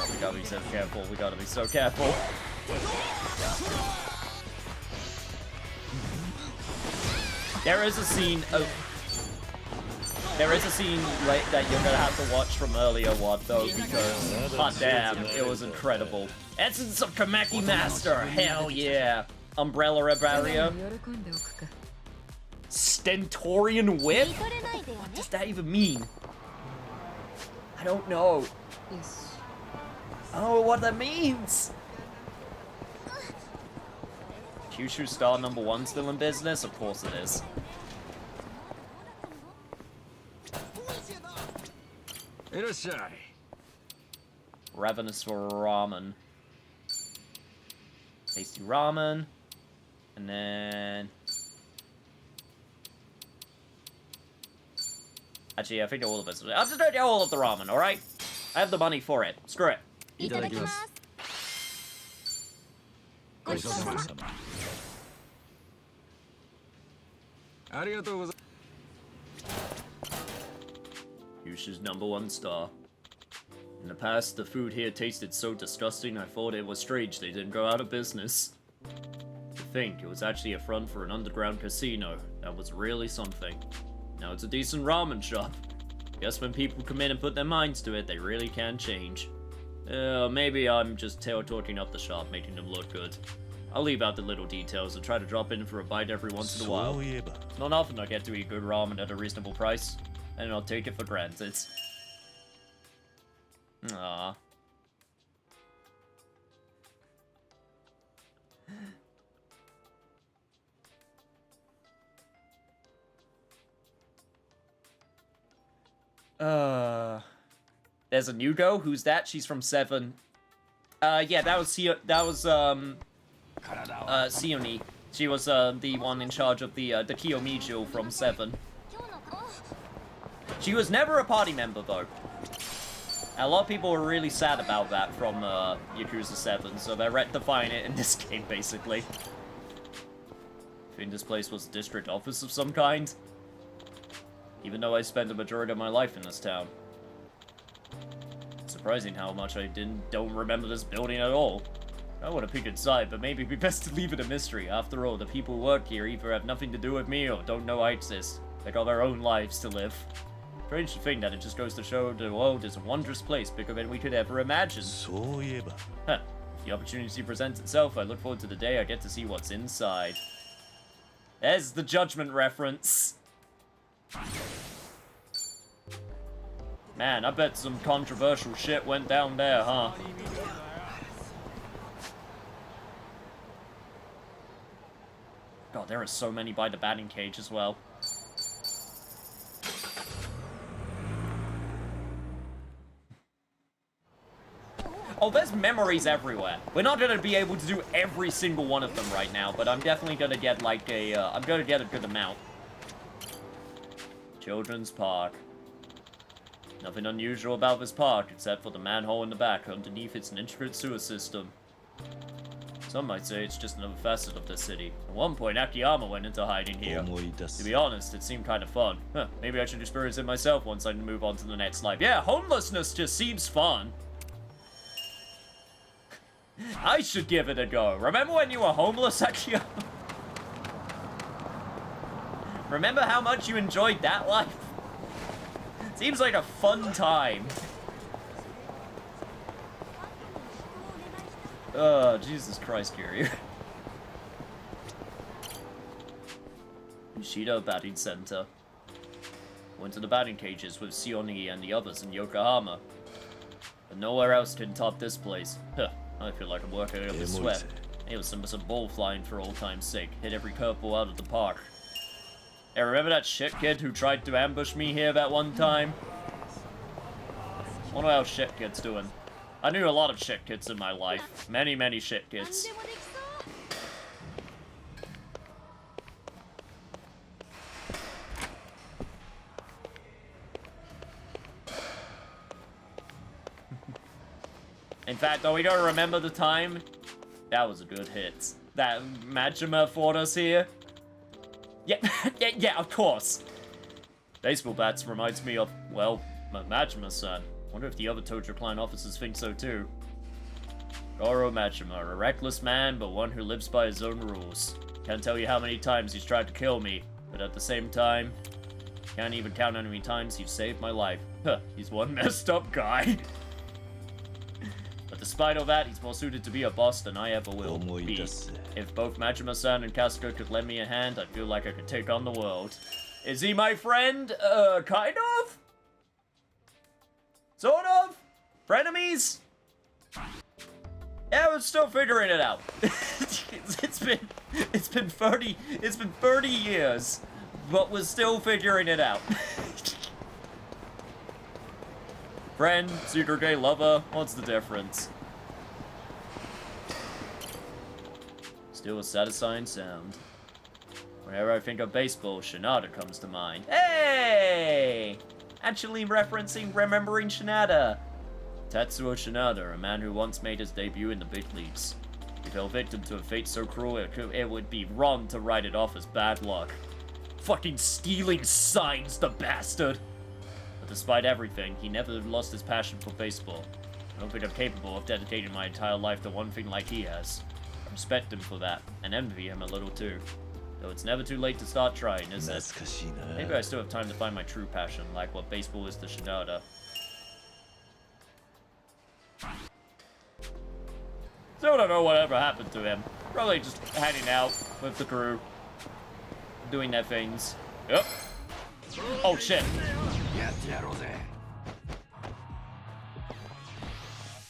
We gotta be so careful, we gotta be so careful. There is a scene like, that you're gonna have to watch from earlier, What, though, because, hot damn, it was incredible. Essence of Kamaki Master, hell yeah! Umbrella barrier. Stentorian whip? What does that even mean? I don't know. Yes. I don't know what that means. Kyushu Star #1 still in business? Of course it is. Ravenous for ramen. Tasty ramen. And then... Actually, I think all of us... I'm just gonna do all of the ramen, alright? I have the money for it. Screw it. Kyushu's #1 star. In the past, the food here tasted so disgusting I thought it was strange they didn't go out of business. To think, it was actually a front for an underground casino. That was really something. Now it's a decent ramen shop. Guess when people come in and put their minds to it, they really can change. Maybe I'm just tail-talking up the shop, making them look good. I'll leave out the little details and try to drop in for a bite every once in a while. It's not often I get to eat good ramen at a reasonable price, and I'll take it for granted. Aww. There's a new go. Who's that? She's from 7. Yeah, that was Sioni. She was the one in charge of the Kiyomicho from 7. She was never a party member though. A lot of people were really sad about that from Yakuza 7, so they're rectifying it in this game basically. I think this place was a district office of some kind. Even though I spent the majority of my life in this town. It's surprising how much I don't remember this building at all. I want to peek inside, but maybe it'd be best to leave it a mystery. After all, the people who work here either have nothing to do with me or don't know I exist. They got their own lives to live. Strange to think that it just goes to show the world is a wondrous place, bigger than we could ever imagine. Huh. If the opportunity presents itself, I look forward to the day I get to see what's inside. There's the Judgment reference. Man, I bet some controversial shit went down there, huh? God, there are so many by the batting cage as well. Oh, there's memories everywhere. We're not gonna be able to do every single one of them right now, but I'm definitely gonna get like a, I'm gonna get a good amount. Children's Park. Nothing unusual about this park, except for the manhole in the back. Underneath it's an intricate sewer system. Some might say it's just another facet of the city. At one point, Akiyama went into hiding here. To be honest, it seemed kind of fun. Huh, maybe I should experience it myself once I move on to the next life. Yeah, homelessness just seems fun. I should give it a go. Remember when you were homeless, Akiyama? Remember how much you enjoyed that life? Seems like a fun time. Oh, Jesus Christ, Kiryu. Ishida Batting Center. Went to the batting cages with Sioni and the others in Yokohama. But nowhere else can top this place. Huh, I feel like I'm working up a sweat. It was some ball flying for old time's sake. Hit every curveball out of the park. Hey, remember that shit kid who tried to ambush me here that one time? Wonder how shit kid's doing. I knew a lot of shit kids in my life. Many, many shit kids. In fact, though, we gotta remember the time. That was a good hit. That Majima fought us here. Yeah, yeah, of course. Baseball bats reminds me of, well, Majima-san. Wonder if the other Tojo Clan officers think so too. Goro Majima, a reckless man, but one who lives by his own rules. Can't tell you how many times he's tried to kill me, but at the same time, can't even count how many times he's saved my life. Huh, he's one messed up guy. But despite all that, he's more suited to be a boss than I ever will be. If both Majima-san and Kasuga could lend me a hand, I feel like I could take on the world. Is he my friend? Kind of? Sort of. Frenemies. Yeah, we're still figuring it out. it's been 30 years, but we're still figuring it out. Friend, secret gay lover, what's the difference? Still a satisfying sound. Whenever I think of baseball, Shinada comes to mind. Hey! Actually remembering Shinada. Tatsuo Shinada, a man who once made his debut in the big leagues. He fell victim to a fate so cruel it would be wrong to write it off as bad luck. Fucking stealing signs, the bastard! But despite everything, he never lost his passion for baseball. I don't think I'm capable of dedicating my entire life to one thing like he has. I respect him for that, and envy him a little too. Though it's never too late to start trying, is it? Maybe I still have time to find my true passion, like what baseball is to Shinada. Still don't know whatever happened to him. Probably just hanging out with the crew. Doing their things. Yep. Oh shit.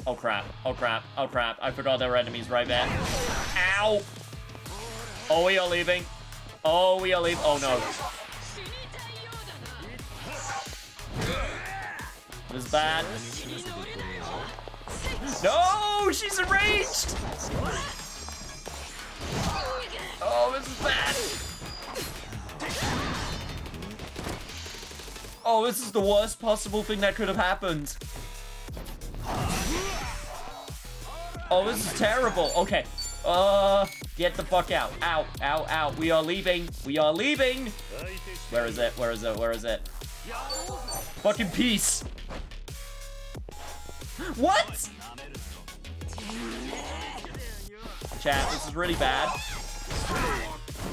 Oh crap. Oh crap. Oh crap. I forgot there were enemies right there. Ow! Oh, we are leaving. Oh, we are leaving. Oh no. This is bad. No! She's enraged! Oh, this is bad. Oh, this is the worst possible thing that could have happened. Oh, this is terrible. Okay. Get the fuck out. Ow, ow, ow. We are leaving. We are leaving. Where is it? Where is it? Where is it? Fucking peace. What? Chat, this is really bad.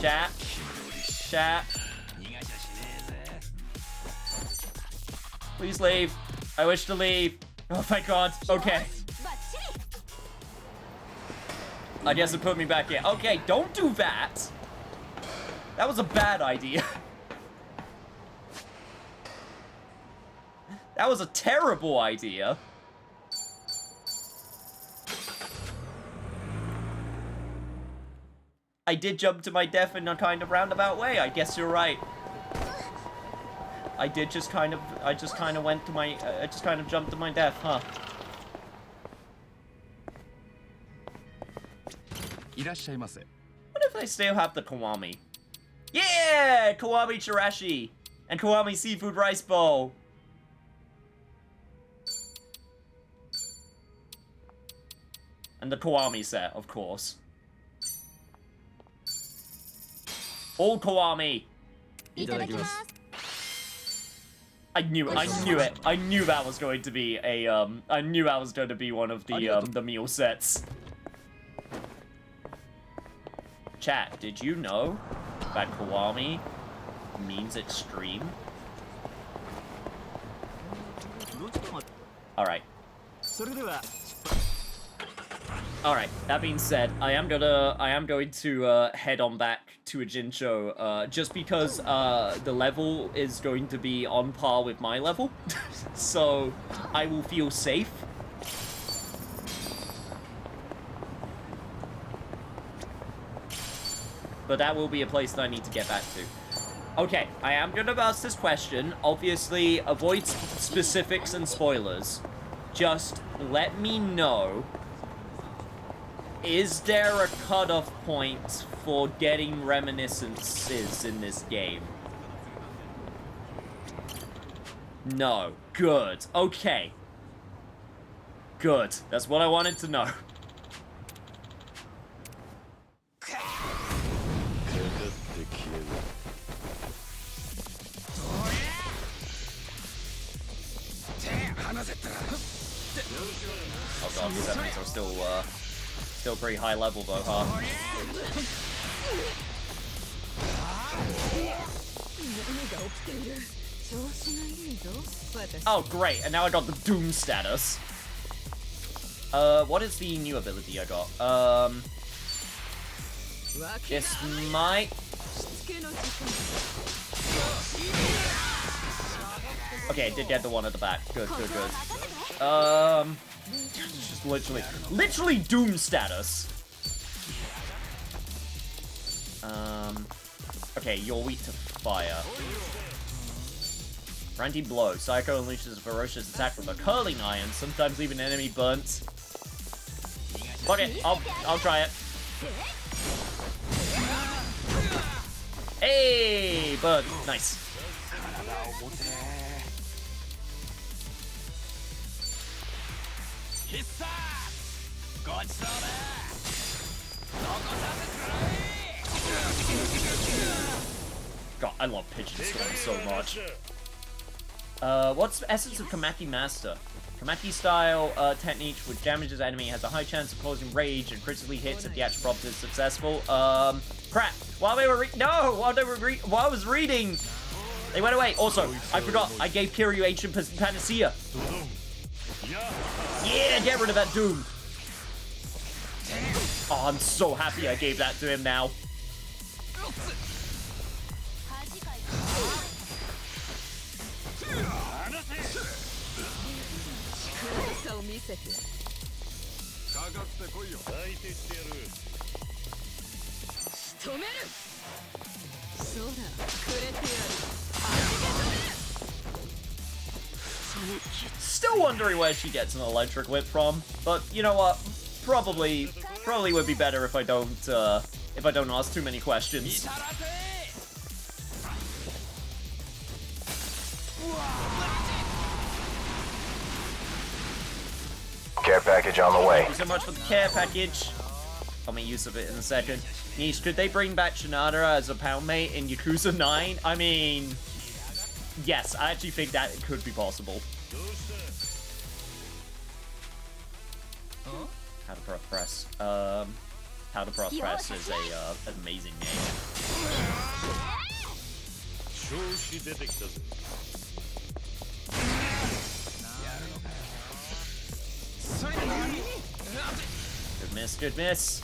Chat. Chat. Please leave. I wish to leave. Oh, thank God. Okay. I guess it put me back in. Okay, don't do that. That was a bad idea. That was a terrible idea. I did jump to my death in a kind of roundabout way. I guess you're right. I just kind of went to my, I just kind of jumped to my death, huh? What if I still have the Kiwami? Yeah! Kiwami Chirashi! And Kiwami Seafood Rice Bowl! And the Kiwami set, of course. All Kiwami! I knew it. I knew that was going to be a, I knew that was going to be one of the meal sets. Chat, did you know that Kiwami means extreme? Alright. Alright, that being said, I am going to head on back to a Jincho, just because the level is going to be on par with my level. So I will feel safe. But that will be a place that I need to get back to. Okay, I am going to ask this question. Obviously, avoid specifics and spoilers. Just let me know, is there a cutoff point for getting reminiscences in this game? No. Good. Okay. Good. That's what I wanted to know. Oh god, these enemies are still pretty high level though, huh? Oh great, and now I got the Doom status. What is the new ability I got? This might... Okay, I did get the one at the back. Good, good, good. Just literally Doom status. Okay, you're weak to fire. Randy blow. Psycho unleashes a ferocious attack with a curling iron, sometimes leaving an enemy burnt. Fuck it, I'll try it. Hey, burn. Nice. God, I love Pigeon Storm so much. What's the essence of Kamaki Master? Kamaki style technique which damages enemy has a high chance of causing rage and critically hits if the action prompt is successful. Crap. While I was reading, they went away. Also, I forgot, I gave Kiryu Ancient Panacea. Yeah, get rid of that Doom. Oh, I'm so happy I gave that to him now. Still wondering where she gets an electric whip from, but you know what? Probably would be better if I don't ask too many questions. Care package on the way. Thank you so much for the care package. I'll make use of it in a second. Niche, could they bring back Shinada as a poundmate in Yakuza 9? I mean, yes, I actually think that it could be possible. How to press. How to press is an amazing name. Good miss, good miss.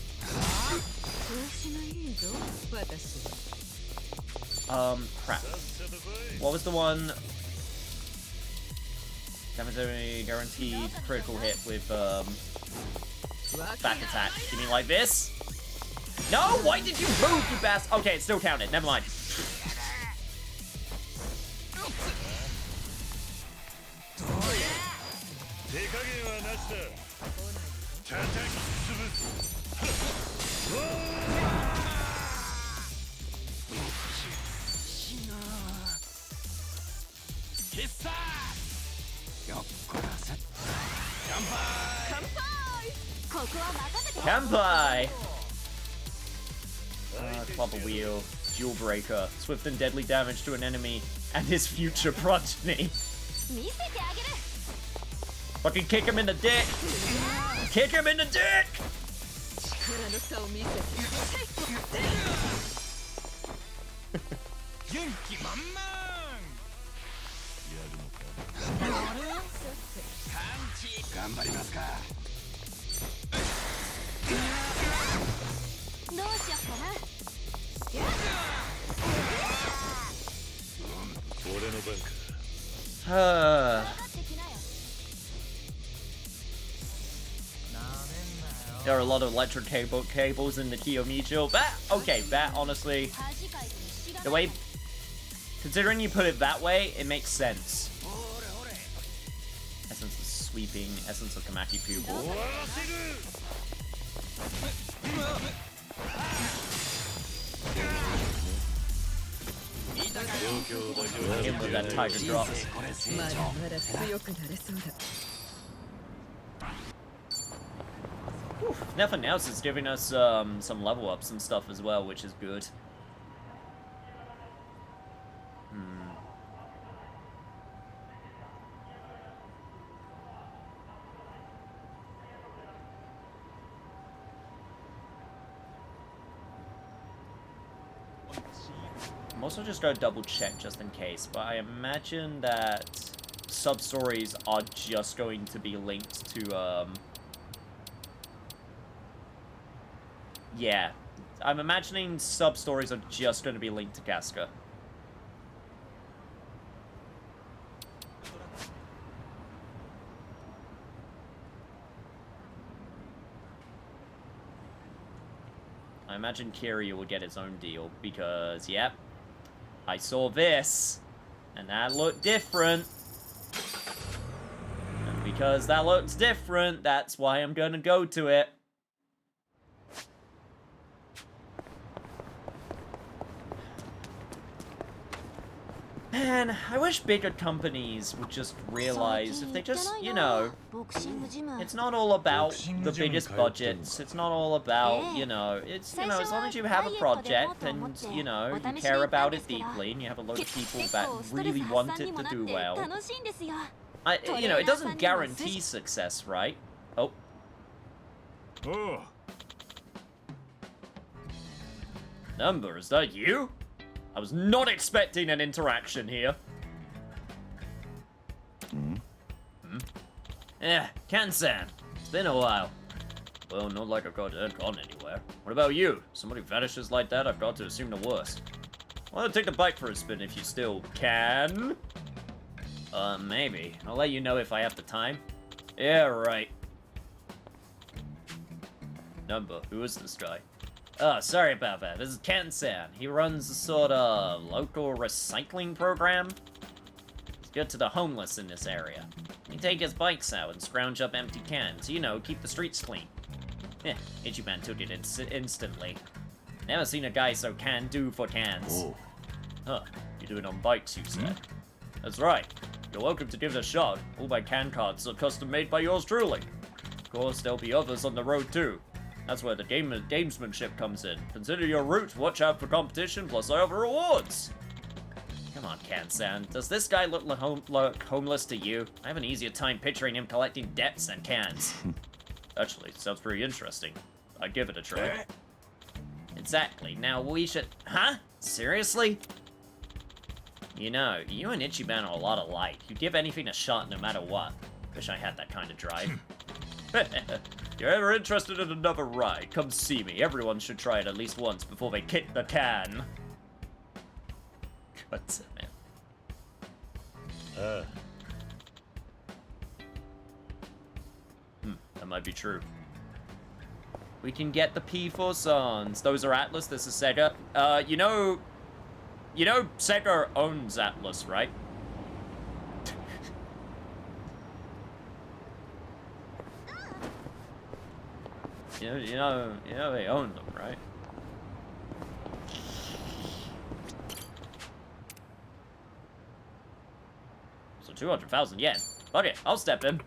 Crap. What was the one? Damage guaranteed critical hit with, back attack. You mean like this? No, why did you move, you bastard? Okay, it's still counted. Never mind. Kampai! Club a wheel, Jewel Breaker, swift and deadly damage to an enemy and his future progeny. Fucking kick him in the dick! Kick him in the dick! There are a lot of electric cables in the Kiyomicho. That honestly, the way, considering you put it that way, it makes sense. Essence of sweeping, essence of Kamaki pupil. Him with that tiger drop. If nothing else, it's giving us some level ups and stuff as well, which is good. I'm also just gonna double check just in case, but I imagine that sub-stories are just going to be linked to, yeah. I'm imagining sub-stories are just going to be linked to Casca. I imagine Kiryu will get his own deal because, yep, I saw this, and that looked different. And because that looks different, that's why I'm gonna go to it. Man, I wish bigger companies would just realize if they just, you know, it's not all about the biggest budgets. It's not all about, you know, it's, you know, as long as you have a project and, you know, you care about it deeply and you have a lot of people that really want it to do well. You know, it doesn't guarantee success, right? Oh. Oh. Number, is that you? I was not expecting an interaction here. Yeah, Ken-san. It's been a while. Well, not like I've gone anywhere. What about you? Somebody vanishes like that, I've got to assume the worst. Well, take the bike for a spin if you still can. Maybe. I'll let you know if I have the time. Yeah, right. Number, who is this guy? Oh, sorry about that. This is Ken-san. He runs a sort of local recycling program. He's good to the homeless in this area. He take his bikes out and scrounge up empty cans. You know, keep the streets clean. Yeah, Ichiban took it instantly. Never seen a guy so can-do for cans. Oh. Huh. You do it on bikes, you said. That's right. You're welcome to give it a shot. All my can cards are custom made by yours truly. Of course, there'll be others on the road too. That's where the gamesmanship comes in. Consider your route, watch out for competition, plus I offer rewards. Come on, Ken-san. Does this guy look homeless to you? I have an easier time picturing him collecting debts than cans. Actually, sounds pretty interesting. I'd give it a try. Exactly. Now we should... Huh? Seriously? You know, you and Ichiban are a lot alike. You give anything a shot no matter what. Wish I had that kind of drive. If you're ever interested in another ride, come see me. Everyone should try it at least once before they kick the can. God damn it. That might be true. We can get the P4 Sons. Those are Atlas, this is Sega. You know Sega owns Atlas, right? You know they own them, right? So 200,000 yen. Okay, I'll step in.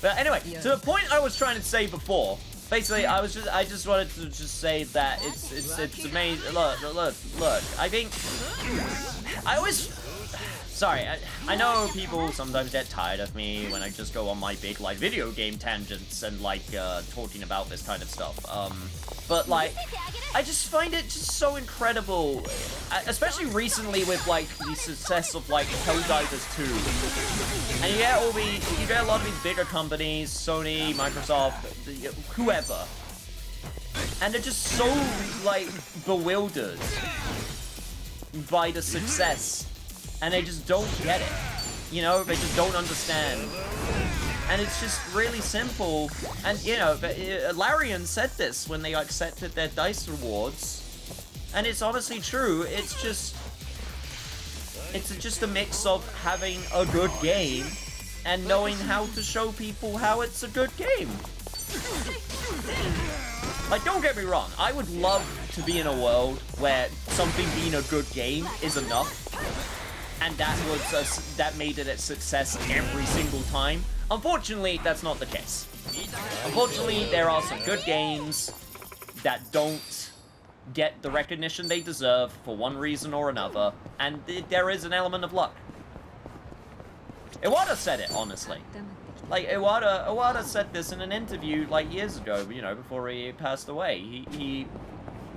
But anyway, to the point I was trying to say before, basically I just wanted to just say that it's amazing. Look. I think I always. Sorry, I know people sometimes get tired of me when I just go on my big, like, video game tangents and, like, talking about this kind of stuff. But, like, I just find it just so incredible, especially recently with, like, the success of, like, Helldivers 2. And you get a lot of these bigger companies, Sony, Microsoft, whoever. And they're just so, like, bewildered by the success. And they just don't get it. You know, they just don't understand. And it's just really simple. And, you know, Larian said this when they accepted their DICE rewards. And it's honestly true. It's just a mix of having a good game and knowing how to show people how it's a good game. Like, don't get me wrong. I would love to be in a world where something being a good game is enough. And that made it a success every single time. Unfortunately, that's not the case. Unfortunately, there are some good games that don't get the recognition they deserve for one reason or another, and there is an element of luck. Iwata said it, honestly. Like, Iwata said this in an interview, like, years ago, you know, before he passed away. He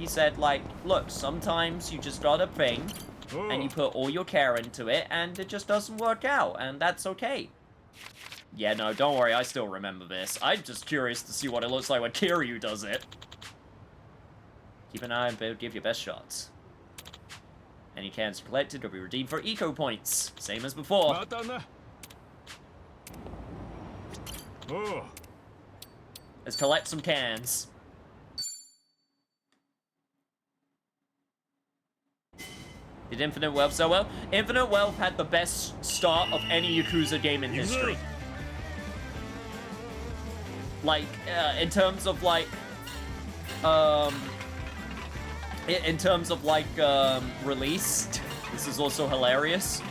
said, like, look, sometimes you just got a thing, and you put all your care into it, and it just doesn't work out, and that's okay. Yeah, no, don't worry, I still remember this. I'm just curious to see what it looks like when Kiryu does it. Keep an eye on Build, give your best shots. Any cans collected will be redeemed for eco points, same as before. Let's collect some cans. Did Infinite Wealth sell well? Infinite Wealth had the best start of any Yakuza game in history. Like, in terms of like, release, this is also hilarious.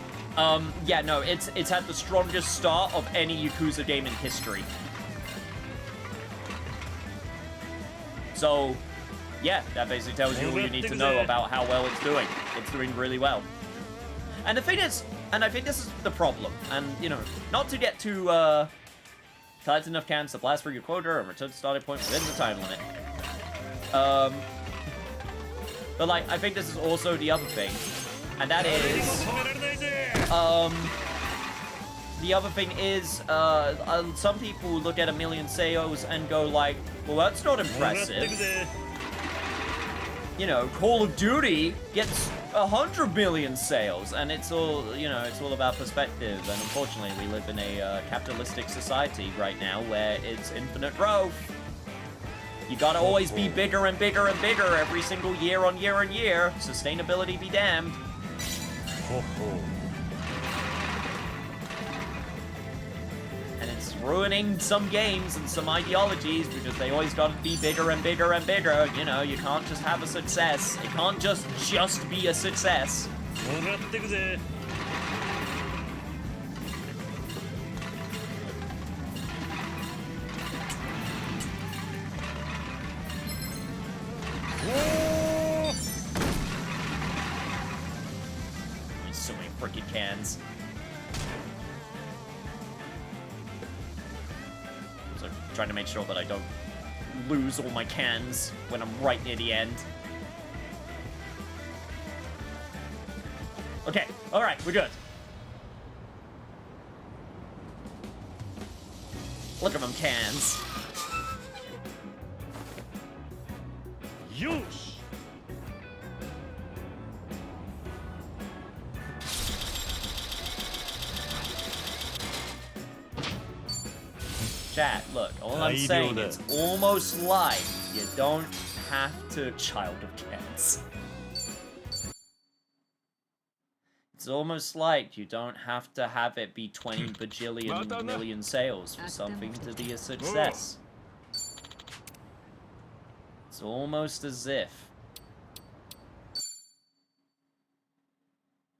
Yeah, no, it's had the strongest start of any Yakuza game in history. So, yeah, that basically tells you all you need to know about how well it's doing. It's doing really well. And the thing is, and I think this is the problem, and, you know, not to get too, collect enough cans to blast through your quota and return to starting point within the time limit. But, like, I think this is also the other thing, and that is, the other thing is, some people look at 1 million sales and go like, well, that's not impressive. You know, Call of Duty gets 100 million sales, and it's all, you know, it's all about perspective, and unfortunately we live in a capitalistic society right now where it's infinite growth. You gotta always be bigger and bigger and bigger every single year on year on year. Sustainability be damned. And it's ruining some games and some ideologies because they always gotta be bigger and bigger and bigger. You know, you can't just have a success. It can't just be a success. There's so many freaking cans. So trying to make sure that I don't lose all my cans when I'm right near the end. Okay, alright, we're good. Look at them cans. Yosh! Chat, look, all I'm saying is almost like you don't have to Child of Cans. It's almost like you don't have to have it be 20 bajillion million sales for something to be a success. It's almost as if.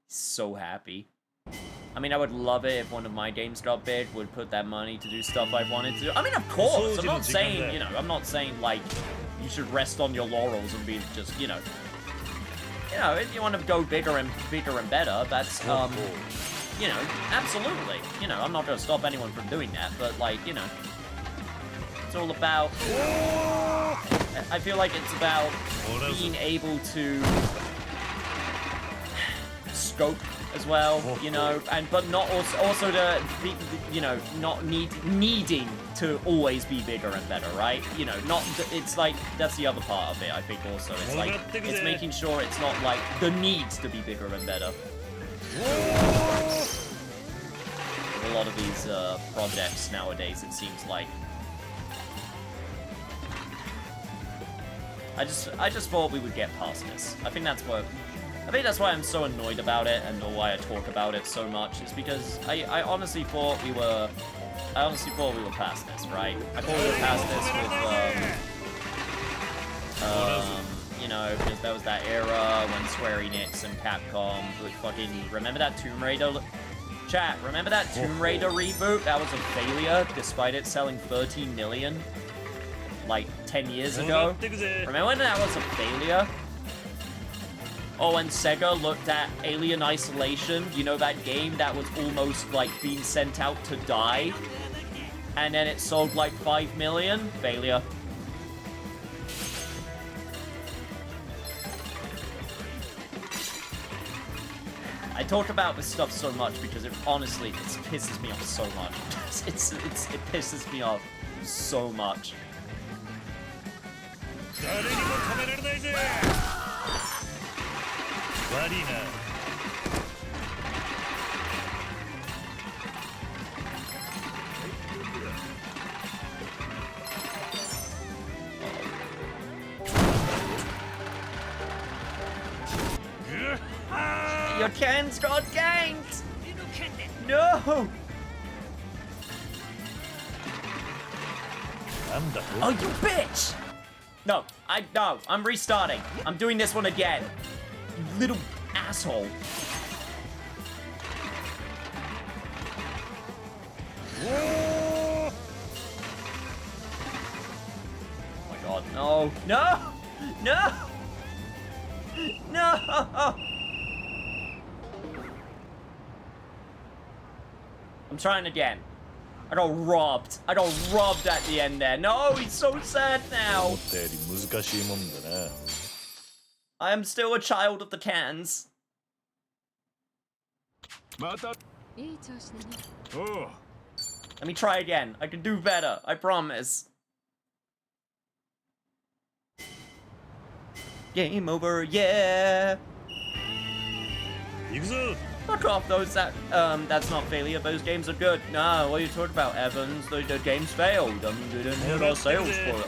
So happy. I mean, I would love it if one of my games got big, would put that money to do stuff I wanted to do. I mean, of course, I'm not saying, you know, I'm not saying, like, you should rest on your laurels and be just, you know, if you want to go bigger and better, that's, you know, absolutely. You know, I'm not going to stop anyone from doing that, but, like, you know, it's all about, I feel like it's about being able to scope as well, you know, but not also to be, you know, not needing to always be bigger and better, right? You know, not, it's like, that's the other part of it, I think also. It's like, it's making sure it's not like the need to be bigger and better. A lot of these projects nowadays, it seems like. I just thought we would get past this. I think that's why I'm so annoyed about it and why I talk about it so much, is because I honestly thought we were past this, right? I thought we were past this with, you know, because there was that era when Square Enix and Capcom would fucking, remember that Tomb Raider? Chat, remember that Tomb Raider reboot? That was a failure, despite it selling 13 million, like, 10 years ago? Remember when that was a failure? Oh, and Sega looked at Alien Isolation, you know, that game that was almost, like, being sent out to die? And then it sold, like, 5 million? Failure. I talk about this stuff so much because it honestly, it pisses me off so much. It pisses me off so much. Your cans got ganked! No! Oh, you bitch! No, I'm restarting. I'm doing this one again. You little asshole. Oh my god, no! No! No! No! I'm trying again. I got robbed. I got robbed at the end there. No, he's so sad now. I am still a child of the cans. Let me try again. I can do better. I promise. Game over, yeah. Fuck off, that's not failure. Those games are good. Nah, what are you talking about, Evans? The games failed. They didn't hit our sales for it.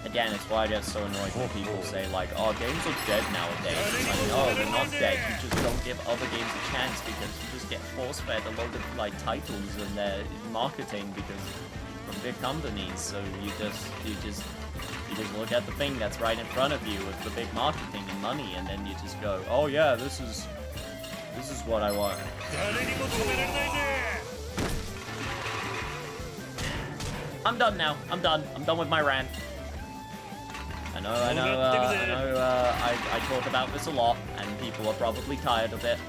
Again, it's why I get so annoyed when people say, like, oh, games are dead nowadays. It's like, no, they're not dead. You just don't give other games a chance because you just get force-fed a load of, like, titles and their marketing because from big companies. So you just look at the thing that's right in front of you with the big marketing and money, and then you just go, oh yeah, this is what I want. I'm done now. I'm done with my rant. I know, I talk about this a lot, and people are probably tired of it.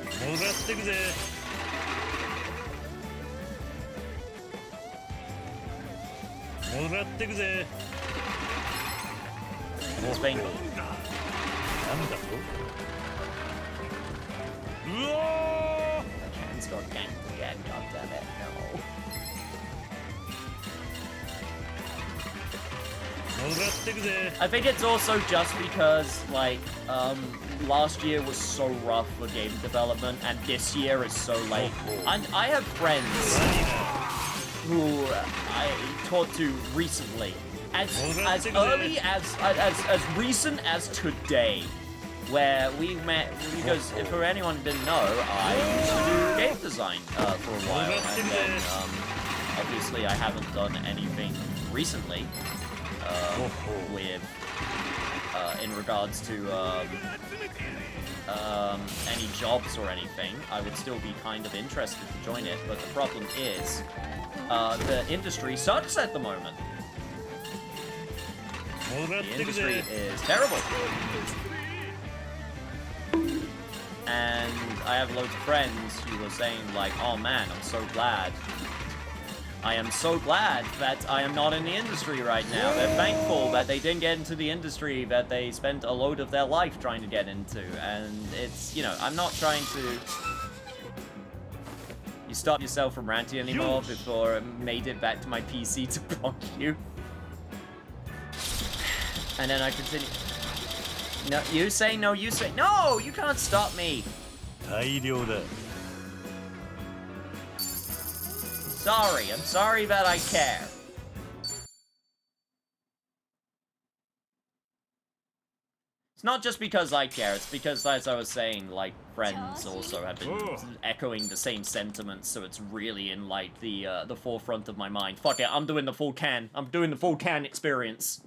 It's painful. Cans got ganked again, goddammit, no. I think it's also just because, like, last year was so rough for game development, and this year is so late. I have friends who I talked to recently, as early as recent as today, where we met, because for anyone who didn't know, I used to do game design for a while, and then obviously I haven't done anything recently with in regards to any jobs or anything. I would still be kind of interested to join it, but the problem is the industry sucks at the moment. The industry is terrible. And I have loads of friends who are saying, like, oh man, I'm so glad. I am so glad that I am not in the industry right now. They're thankful that they didn't get into the industry that they spent a load of their life trying to get into. And it's, you know, I'm not trying to... You stop yourself from ranting anymore before I made it back to my PC to block you. And then I continue. No, you say no, you say no! You can't stop me! Sorry, I'm sorry that I care. It's not just because I care, it's because, as I was saying, like, friends also have been echoing the same sentiments, so it's really in, like, the forefront of my mind. Fuck it, I'm doing the full can. I'm doing the full can experience.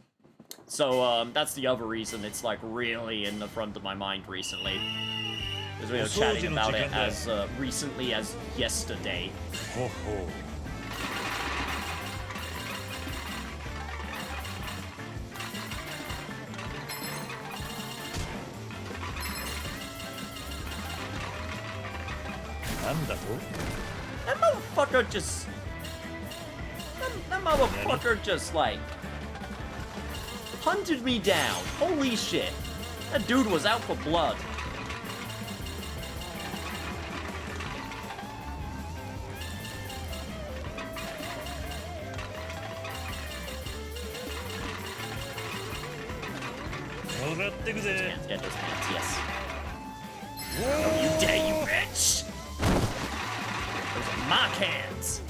So, that's the other reason it's, like, really in the front of my mind recently. Because we were chatting about it as recently as yesterday. That motherfucker just... That motherfucker just, like... hunted me down. Holy shit. That dude was out for blood. Let's get those hands, yes. Don't you dare, you bitch! Those are my cans!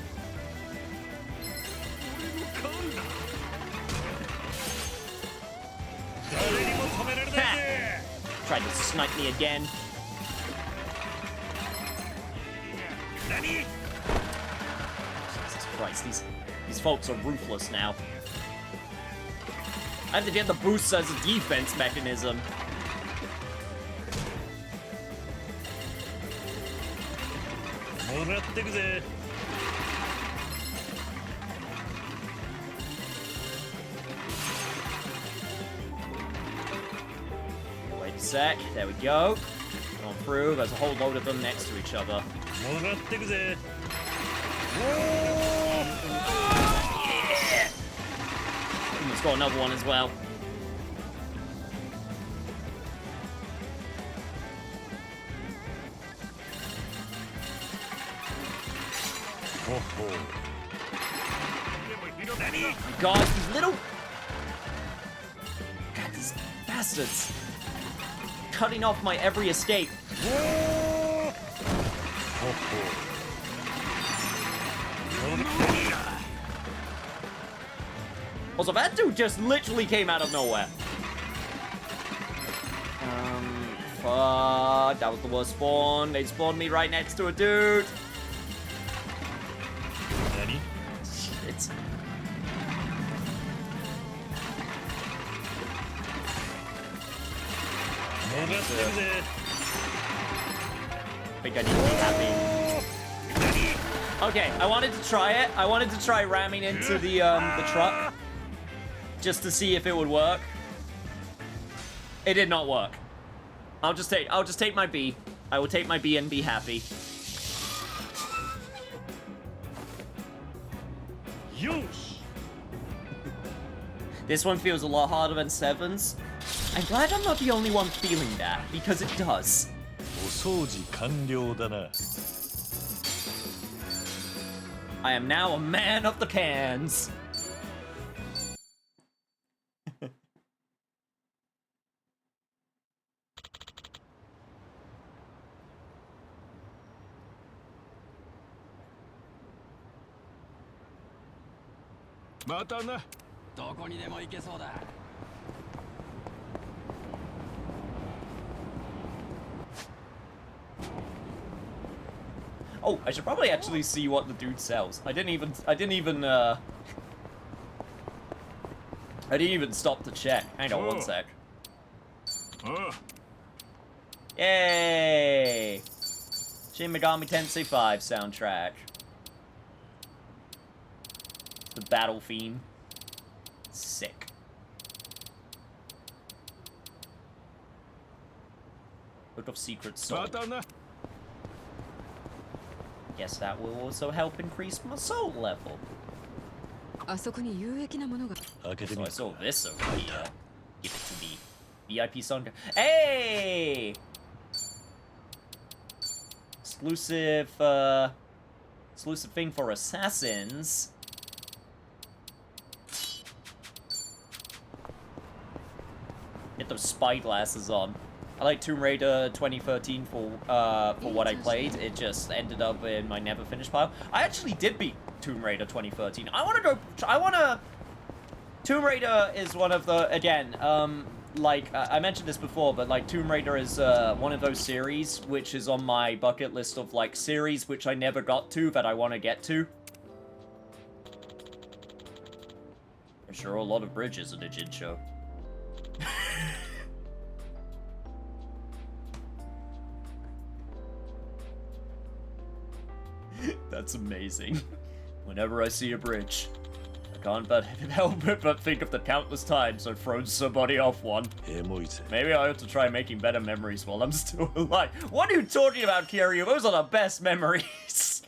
hit me again. Jesus Christ, these folks are ruthless now. I have to get the boost as a defense mechanism. Wait a sec, there we go. Going through, there's a whole load of them next to each other. Yeah. Let's got another one as well. Oh my God, these little... God, these bastards. Cutting off my every escape. Also, that dude just literally came out of nowhere. Fuck. That was the worst spawn. They spawned me right next to a dude. Shit. I think I need to be happy. Okay, I wanted to try it. I wanted to try ramming into the truck just to see if it would work. It did not work. I'll just take my B. I will take my B and be happy. This one feels a lot harder than 7's. I'm glad I'm not the only one feeling that, because it does. I am now a man of the cans. Oh, I should probably actually see what the dude sells. I didn't even stop to check. Hang on one sec. Yay! Shin Megami Tensei 5 soundtrack. The battle theme. Sick. Book of Secret Soul. Guess that will also help increase my soul level. So I saw this over here. Give it to me. VIP song. Hey! Exclusive thing for assassins. Get those spy glasses on. I like Tomb Raider 2013 for what I played. It just ended up in my never finished pile. I actually did beat Tomb Raider 2013. Tomb Raider is one of the, again, like, I mentioned this before, but, like, Tomb Raider is, one of those series which is on my bucket list of, like, series which I never got to that I want to get to. There's sure a lot of bridges in a Jin show. That's amazing. Whenever I see a bridge, I can't help it but think of the countless times I've thrown somebody off one. Maybe I ought to try making better memories while I'm still alive. What are you talking about, Kiryu? Those are the best memories.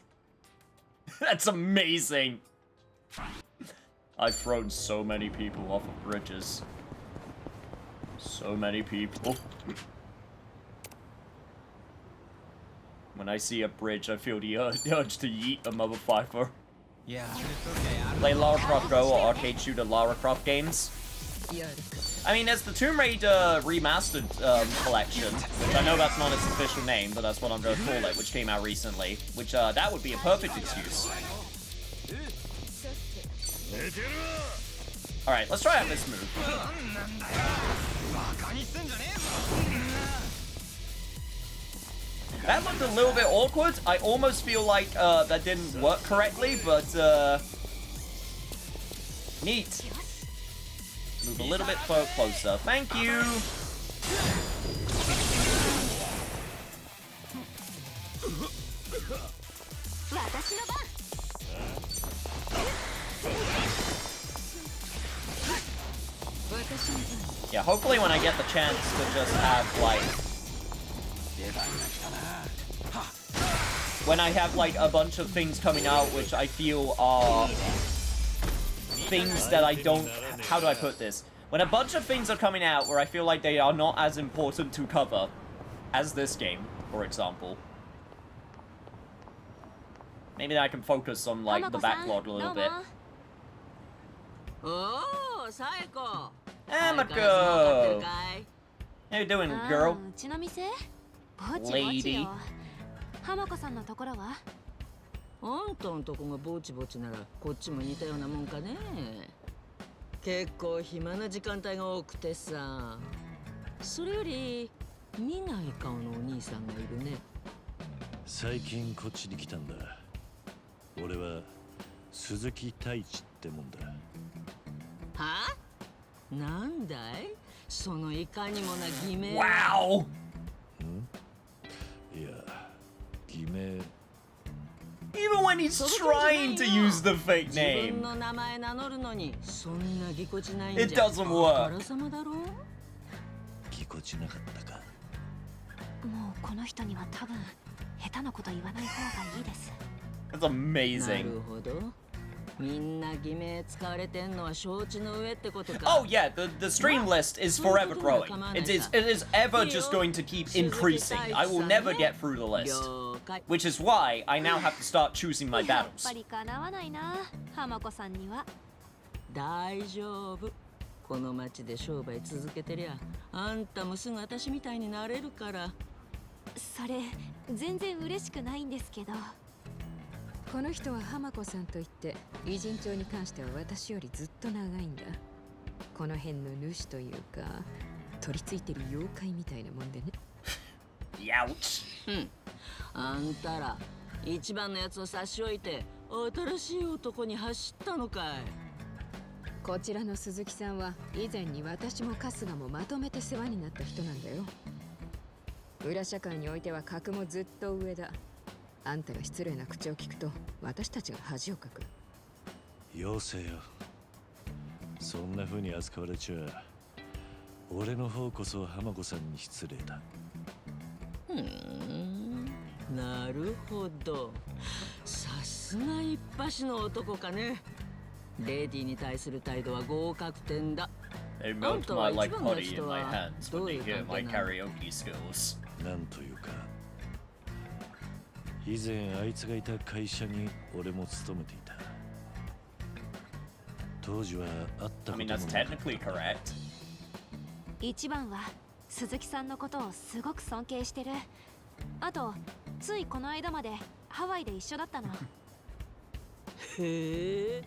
That's amazing. I've thrown so many people off of bridges. So many people. When I see a bridge, I feel the urge to yeet a motherfucker. Yeah. Play Lara Croft Go or arcade shooter Lara Croft games. I mean, there's the Tomb Raider remastered collection, which I know that's not its official name, but that's what I'm going to call it, which came out recently. Which, that would be a perfect excuse. Alright, let's try out this move. That looked a little bit awkward. I almost feel like that didn't work correctly, but neat. Move a little bit closer. Thank you. Yeah, hopefully when I get the chance to just have like when I have like a bunch of things coming out which I feel are things that I don't, how do I put this? When a bunch of things are coming out where I feel like they are not as important to cover as this game, for example. Maybe I can focus on like the backlog a little bit. Oh, Saeko. Amako! How you doing, girl? Lady. あんたのとこがぼちぼちならこっちも似たようなもんかね。結構暇な時間帯が多くてさ。それより見ない顔のお兄さんがいるね。最近こっちに来たんだ。俺は鈴木太一ってもんだ。は？なんだい？そのいかにもな偽名。Wow! いや、偽名。Even when he's trying to use the fake name, it doesn't work. ぎこちなかったか。もうこの人には多分下手なこと言わない方がいいです。That's amazing. なるほど。みんな偽名使われてんのは承知の上ってことか。Oh yeah, the stream list is forever growing. It is ever just going to keep increasing. I will never get through the list. Which is why I now have to start choosing my battles. やっぱり叶わないな、浜子さんには。大丈夫。この町で商売続けてりゃ、あんたもすぐ私みたいになれるから。それ全然嬉しくないんですけど。この人は浜子さんといって偉人帳に関しては私よりずっと長いんだ。この辺の主というか取り付いてる妖怪みたいなもんでね。Youch. あんたら一番のやつを差し置いて新しい男に走ったのかい。こちらの鈴木さんは以前に私も春日もまとめて世話になった人なんだよ。裏社会においては格もずっと上だ。あんたが失礼な口を聞くと私たちが恥をかく。妖精よ。そんな風に扱われちゃ俺の方こそ浜子さんに失礼だ。なるほど。さすが一発の男かね。レディに対する態度は合格点だ。They melt my like putty in my hands when they hear my karaoke skills. なんというか。以前あいつがいた会社に俺も勤めていた。当時は会ったこともなかった。I mean, that's technically correct. 一番は鈴木さんのことをすごく尊敬してる。あとついこの間までハワイで一緒だったの。へえ、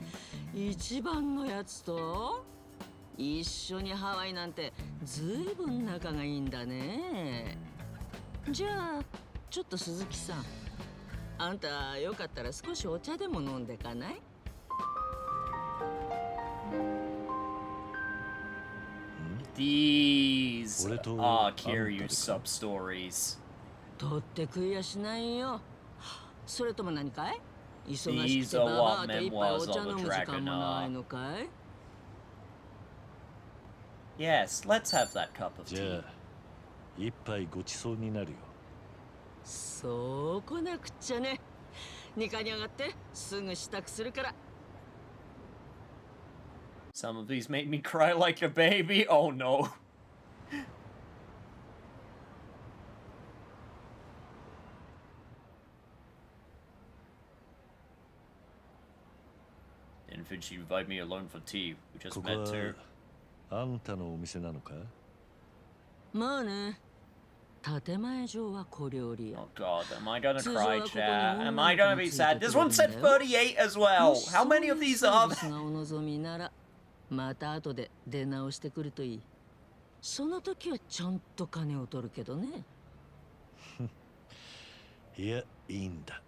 一番のやつと一緒にハワイなんてずいぶん仲がいいんだね。じゃあちょっと鈴木さん、あんたよかったら少しお茶でも飲んでかない？ These are Kiryu sub-stories. 取って食いやしないよ。それとも何かい？忙しくて These バ are バ what アと一杯 memoirs お茶 of 飲 a む時間 dragon もない are. のかい？ Yes, let's have that cup of じゃ tea. あ一杯ごちそうになるよ。そうこなくっちゃね。2階に上がってすぐ支度するから。 Some of these made me cry like a baby. Oh no. Didn't think she'd invite me alone for tea. We just ここ met her. はあんたのお店なのか？まあね。建前上は小料理屋。 Oh god, am I gonna cry, chat? Am I gonna be sad? This one said 38 as well. How many of these are there? お望みならまた後で出直してくるといい。その時はちゃんと金を取るけどね。いや、いいんだ。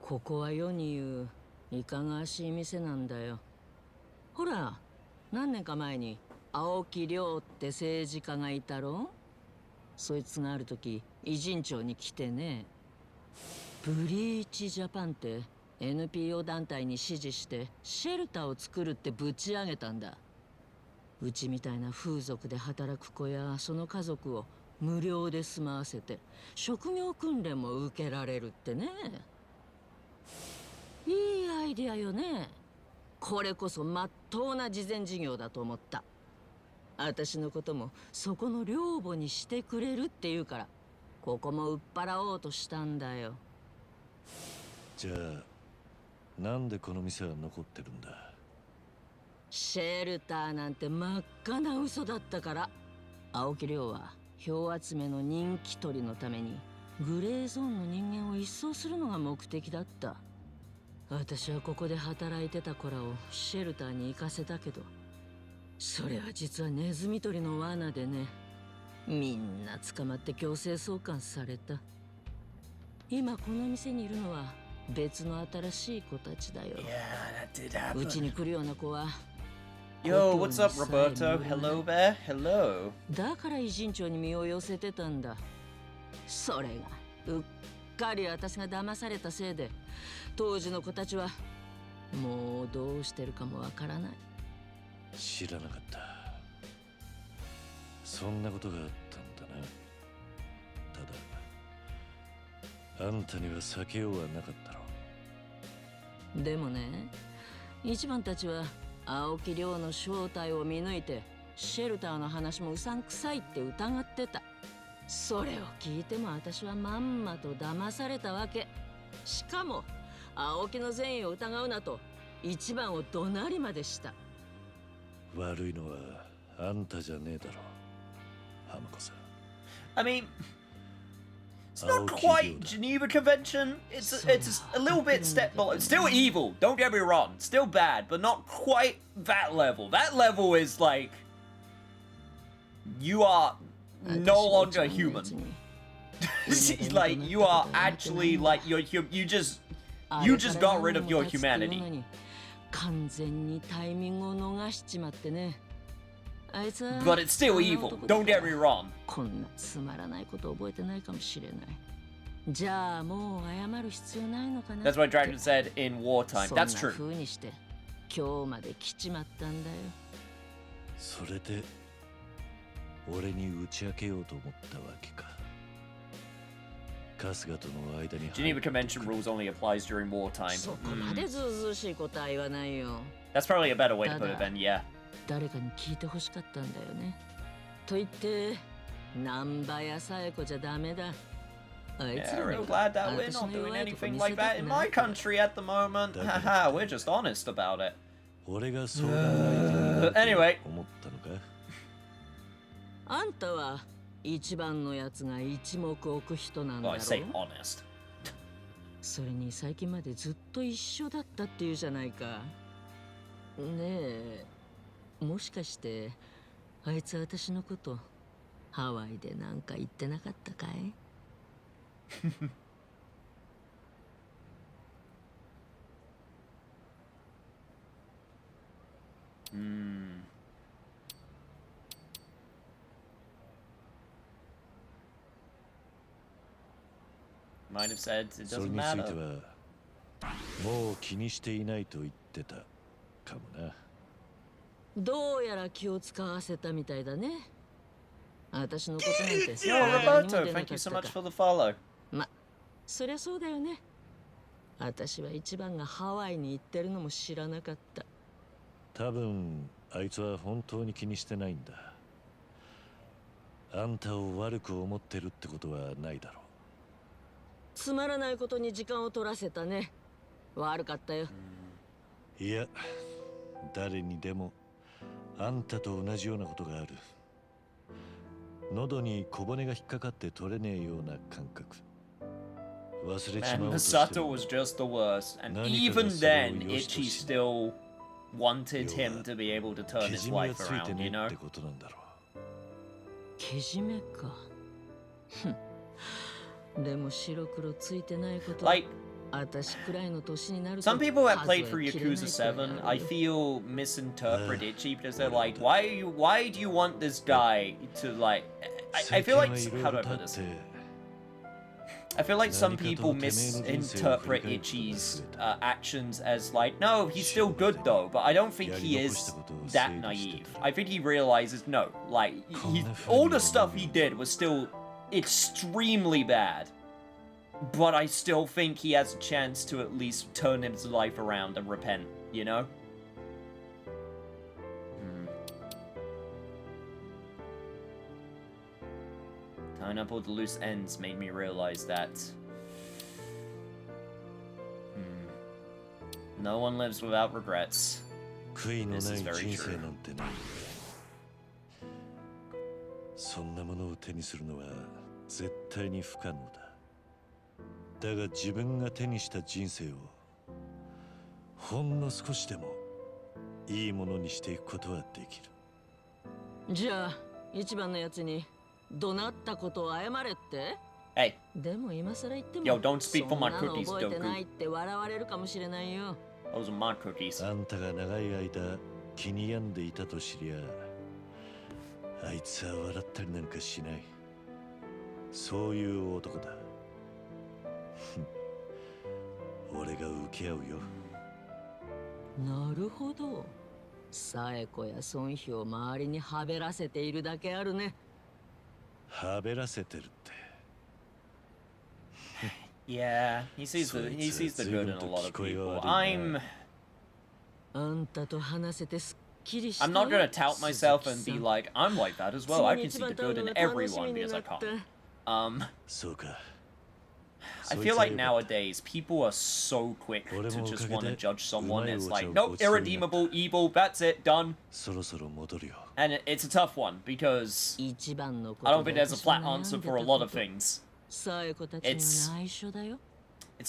ここは世に言ういかがわしい店なんだよ。ほら、何年か前に青木亮って政治家がいたろ。そいつがある時偉人町に来てね、ブリーチジャパンって NPO 団体に指示してシェルターを作るってぶち上げたんだ。うちみたいな風俗で働く子やその家族を無料で住まわせて職業訓練も受けられるってね。いいアイディアよね。これこそまっとうな慈善事業だと思った。私のこともそこの寮母にしてくれるって言うから、ここも売っ払おうとしたんだよ。じゃあなんでこの店は残ってるんだ。シェルターなんて真っ赤な嘘だったから。青木亮は票集めの人気取りのためにグレーゾーンの人間を一掃するのが目的だった。私はここで働いてた子らをシェルターに行かせたけど、それは実はネズミ捕りの罠でね。みんな捕まって強制送還された。今この店にいるのは別の新しい子たちだよ。うちに来るような子は Yo, what's up, Roberto? Hello there. Hello. だから偉人町に身を寄せてたんだ。それがうっかり私が騙されたせいで、当時の子たちはもうどうしてるかもわからない。知らなかった。そんなことがあったんだな。ただあんたには避けようはなかったろ。でもね、一番たちは青木亮の正体を見抜いてシェルターの話もうさんくさいって疑ってた。それを聞いても私はまんまと騙されたわけ。しかも青木の善意を疑うなと一番を怒鳴りまでした。悪いのはあんたじゃねえだろ、浜子さん。I mean, it's not quite Geneva Convention. It's a little bit step below. It's still evil. Don't get me wrong. Still bad, but not quite that level. That level is like you are no longer human. Like you are actually like you just got rid of your humanity. 完全にタイミングを逃しちまってね。あいつは But it's still evil. Don't get me wrong. こんなつまらないことを覚えてないかもしれない。じゃあもう謝る必要ないのかな。 That's what Dragon said in wartime. That's そん true. な風にして今日まで来ちまったんだよ。それで俺に打ち明けようと思ったわけか。春日との間に Geneva Convention rules only applies during wartime. そこまでずうずうしいことは言わないよ。 That's probably a better way to put it then, yeah. 誰かに聞いてほしかったんだよね。と言って南波やさえ子じゃダメだ。Yeah, real glad that we're not doing anything like that in my country at the moment. Haha, we're just honest about it. Anyway. あんたは一番のやつが一目置く人なんだろう。 I say honest. それに最近までずっと一緒だったっていうじゃないか。ねえ、もしかしてあいつは私のことハワイでなんか言ってなかったかい？Might have said it それ doesn't について matter. はもう気にしていないと言ってたかもな。どうやら気を使わせたみたいだね。私のことなんて Yo, Roberto, thank you so much for the follow. ま、そりゃそうだよね。私は一番がハワイに行ってるのも知らなかった。多分あいつは本当に気にしてないんだ。あんたを悪く思ってるってことはないだろう。つまらないことに時間を取らせたね。悪かったよ。いや、誰にでもあんたと同じようなことがある。喉に小骨が引っかかって取れねえような感覚。忘れちま Man, おうとしてる。 Masato was just the worst. And even then, Ichi still wanted him to be able to turn his life around, you know? けじめか。でも白黒ついてないこと。 Like, 私くらいの年になると some people that played 数 for えきれない Yakuza くらい 7, あ I るよ。 feel misinterpret Itchy because they're like, why do you want this guy to like? I feel like, how do I put this? I feel like some people misinterpret Itchy's actions as like, no, he's still good though, but I don't think he is that naive. I think he realizes, no, like, all the stuff he did was still extremely bad, but I still think he has a chance to at least turn his life around and repent, you know? Tying up all the loose ends made me realize that no one lives without regrets. This is very true. そんなものを手にするのは絶対に不可能だ。だが自分が手にした人生をほんの少しでもいいものにしていくことはできる。じゃあ一番のやつに怒鳴ったことを謝れって？ Hey. でも今更言っても Yo, don't speak for my そんなの cookies, 覚えてない Doku. って笑われるかもしれないよ。Those are my cookies. あんたが長い間気に病んでいたと知りゃ、あいつは笑ったりなんかしない。そういう男だ。俺が受け合うよ。なるほど。サエコや孫妃を周りにはべらせているだけあるね。はべらせてるって。Yeah, he sees the good in a lot of people. I'm not gonna tout myself and be like, I'm like that as well. I can see the good in everyone because I can't. I feel like nowadays people are so quick to just want to judge someone. It's like, nope, irredeemable, evil, that's it, done. And it's a tough one because I don't think there's a flat answer for a lot of things. It's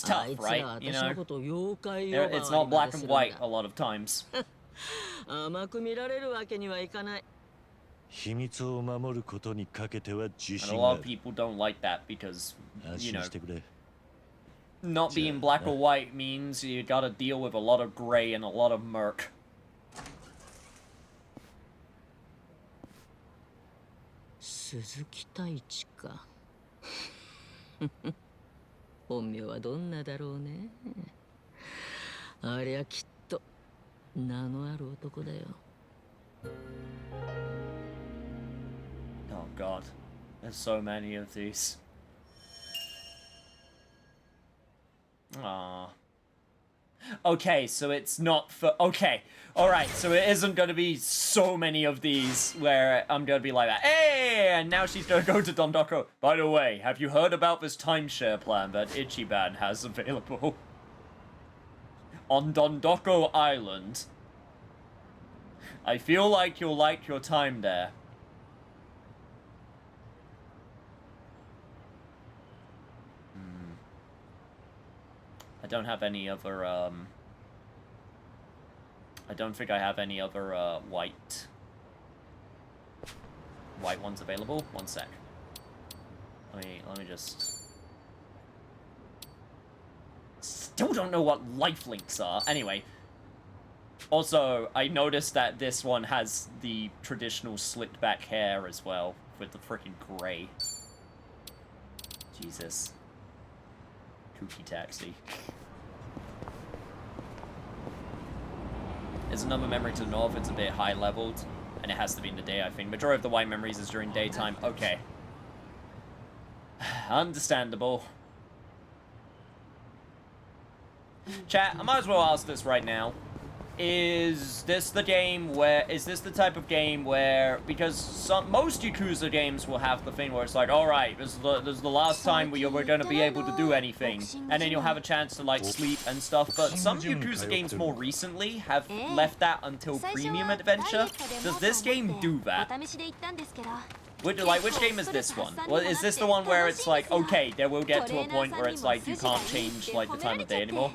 tough, right? You know, it's not black and white a lot of times. 甘く見られるわけにはいかない。秘密を守ることにかけては自 And 信 a が lot あ of る。 people don't like that because, you 安 know, 心してくれ。 not being black or white means you gotta deal with a lot of gray and a lot of murk. 鈴木太一か。本名はどんなだろうね。ありゃきっと名のある男だよ。Oh god, there's so many of these. Aww. Okay, so it's not for... Okay, alright, so it isn't gonna be so many of these where I'm gonna be like that. Hey, and now she's gonna go to Dondoko. By the way, have you heard about this timeshare plan that Ichiban has available? On Dondoko Island. I feel like you'll like your time there. I don't have any other, I don't think I have any other, white ones available. One sec. Let me just... Still don't know what lifelinks are. Anyway. Also, I noticed that this one has the traditional slicked back hair as well, with the freaking gray. Jesus. Kooky taxi. There's another memory to the north, it's a bit high leveled, and it has to be in the day, I think. Majority of the white memories is during daytime. Okay. Understandable. Chat, I might as well ask this right now. Is this the game where... Is this the type of game where... Because most Yakuza games will have the thing where it's like, alright, this is the last time we're going to be able to do anything. And then you'll have a chance to, like, sleep and stuff. But some Yakuza games more recently have left that until Premium Adventure. Does this game do that? Which game is this one? Well, is this the one where it's like, okay, there will get to a point where it's like, you can't change, like, the time of day anymore?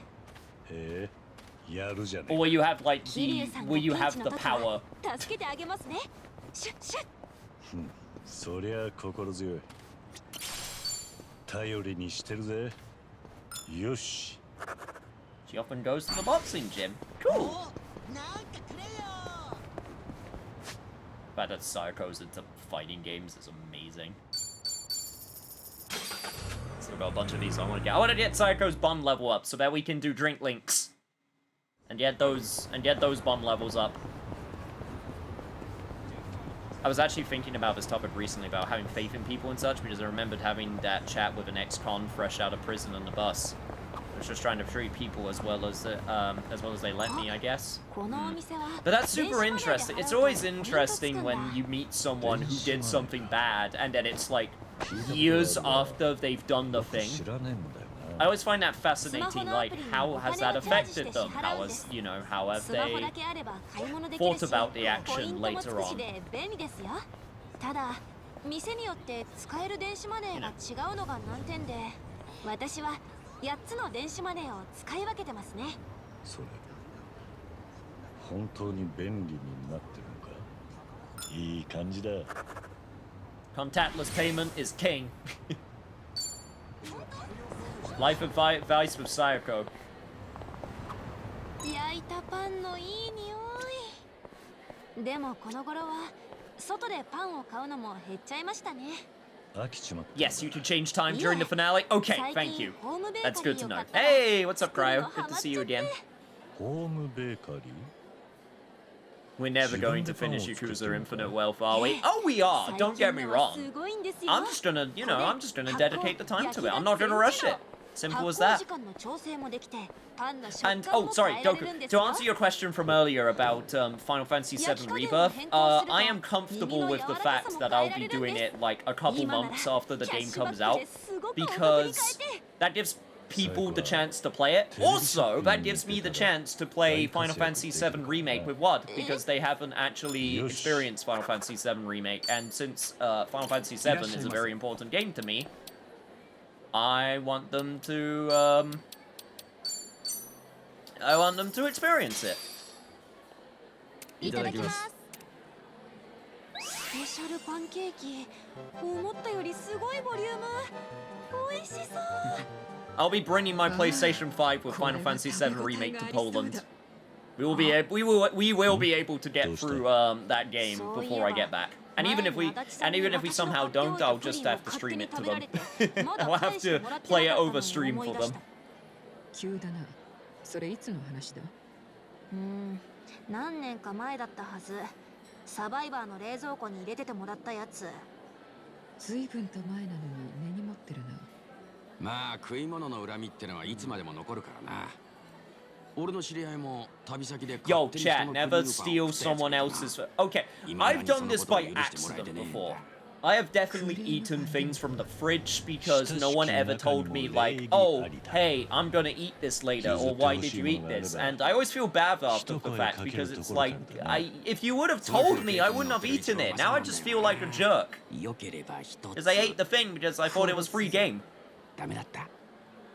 Or will you have, like, will you have the power? そりゃ心強い。頼りにしてるぜ。よし。 She often goes to the boxing gym. Cool. But that Psycho's into fighting games is amazing. Still got a bunch of these I want to get. I want to get Psycho's bomb level up so that we can do drink links. And get those bomb levels up. I was actually thinking about this topic recently about having faith in people and such, because I remembered having that chat with an ex-con fresh out of prison on the bus. I was just trying to treat people as well as they let me, I guess. But that's super interesting. It's always interesting when you meet someone who did something bad, and then it's like years after they've done the thing. I always find that fascinating, like, how has that affected them? How has, you know, how have they thought about the action later on? ただ、店によって使える電子マネーが違うのが難点で、私は8つの電子マネーを使い分けてますね。それ、本当に便利になってるのか？いい感じだ。Contactless payment is king. Life advice with Sayako. 焼いたパンのいい匂い。でもこの頃は外でパンを買うのも減っちゃいましたね。Yes, you can change time during the finale. Okay, thank you. That's good to know. Hey, what's up, Cryo? Good to see you again. Home bakery? We're never going to finish Yakuza Infinite Wealth, are we? Oh, we are! Don't get me wrong. I'm just gonna, you know, I'm just gonna dedicate the time to it. I'm not gonna rush it. Simple as that. And, oh, sorry, Goku. To answer your question from earlier about Final Fantasy VII Rebirth, I am comfortable with the fact that I'll be doing it like a couple months after the game comes out, because that gives people the chance to play it. Also, that gives me the chance to play Final Fantasy VII Remake with WUD, because they haven't actually experienced Final Fantasy VII Remake, and since Final Fantasy VII is a very important game to me, I want them to experience it. いただきます。スペシャルパンケーキ、思ったよりすごいボリューム。美味しそう。I'll be bringing my PlayStation 5 with Final Fantasy VII Remake to Poland. We will be able to get through that game before I get back. And even if we somehow don't, I'll just have to stream it to them. I'll have to play it over stream for them. 急だな。それいつの話だ？何年か前だったはず。サバイバーの冷蔵庫に入れててもらったやつ。ずいぶんと前なのに根に持ってるな。まあ食い物の恨みってのはいつまでも残るからな。俺の知り合いも旅先で Yo, chat, never steal someone else's. Okay, I've done this by accident before. I have definitely eaten things from the fridge because no one ever told me, like, oh, hey, I'm gonna eat this later, or why did you eat this? And I always feel bad after the fact because it's like, if you would have told me, I wouldn't have eaten it. Now I just feel like a jerk. Because I ate the thing because I thought it was free game.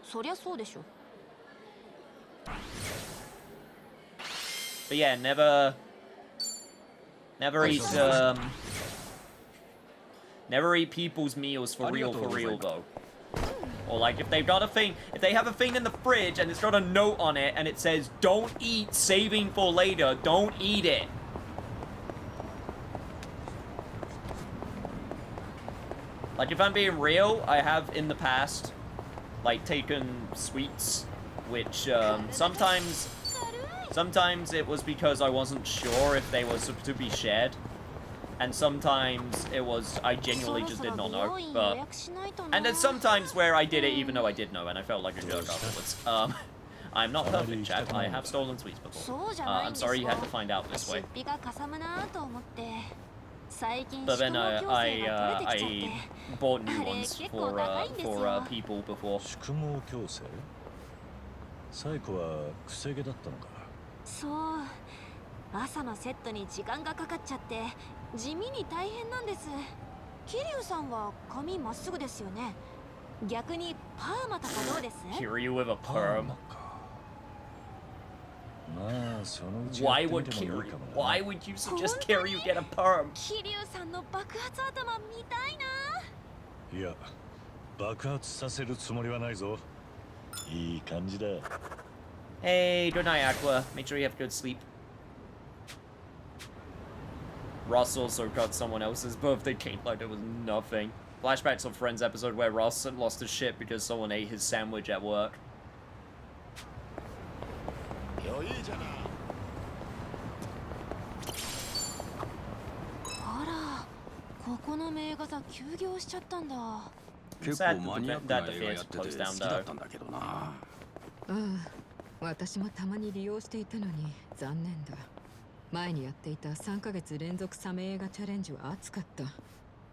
そりゃそうでしょ。But yeah, never eat people's meals for real though. Or like if they have a thing in the fridge and it's got a note on it and it says don't eat, saving for later, don't eat it. Like if I'm being real, I have in the past like taken sweets which sometimes it was because I wasn't sure if they were to be shared, and sometimes it was I genuinely just did not know. And then sometimes where I did it even though I did know, and I felt like a jerk afterwards. I'm not perfect, chat. I have stolen sweets before. I'm sorry you had to find out this way. But then I bought new ones for people before. サイコはくせ毛だったのか。そう。朝のセットに時間がかかっちゃって地味に大変なんです。桐生さんは髪まっすぐですよね。逆にパーマとかどうです？ Kiryu with a perm. Why would you suggest Kiryu get a perm? 桐生さんの爆発頭見たいな。いや、爆発させるつもりはないぞ。いい感じだ。 Hey, good night, Aqua. Make sure you have good sleep. Ross also got someone else's birthday cake like it was nothing. Flashbacks of Friends episode where Ross lost his shit because someone ate his sandwich at work. あら、ここの名画座休業しちゃったんだ。結構マニアックな映画やってて好きだったんだけどな。ああ、私もたまに利用していたのに残念だ。前にやっていた3ヶ月連続サメ映画チャレンジは熱かった。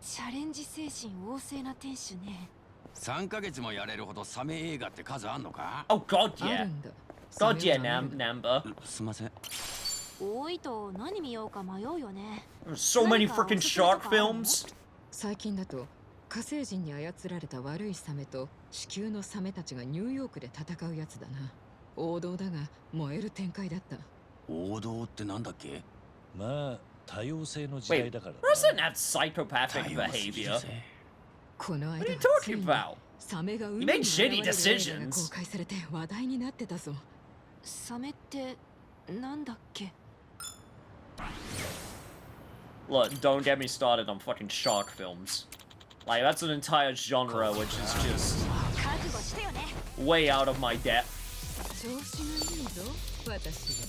チャレンジ精神旺盛な店主ね。3ヶ月もやれるほどサメ映画って数あんのか？ Oh god, yeah. God, yeah, Namba. すみません。多いと何見ようか迷うよね。So many freaking shark films. 最近だと火星人に操られた悪いサメと地球のサメたちがニューヨークで戦うやつだな。王道だが燃える展開だった。王道ってなんだっけ？まあ多様性の時代だから。Doesn't have psychopathic behavior. この間 What are you talking about? サメが海 He に made 現 shitty れる映画が decisions. 公開されて話題になってたぞ。サメってなんだっけ？ Look, don't get me started on fucking shark films. Like, that's an entire genre which is just way out of my depth. 調子がいいぞ、私は。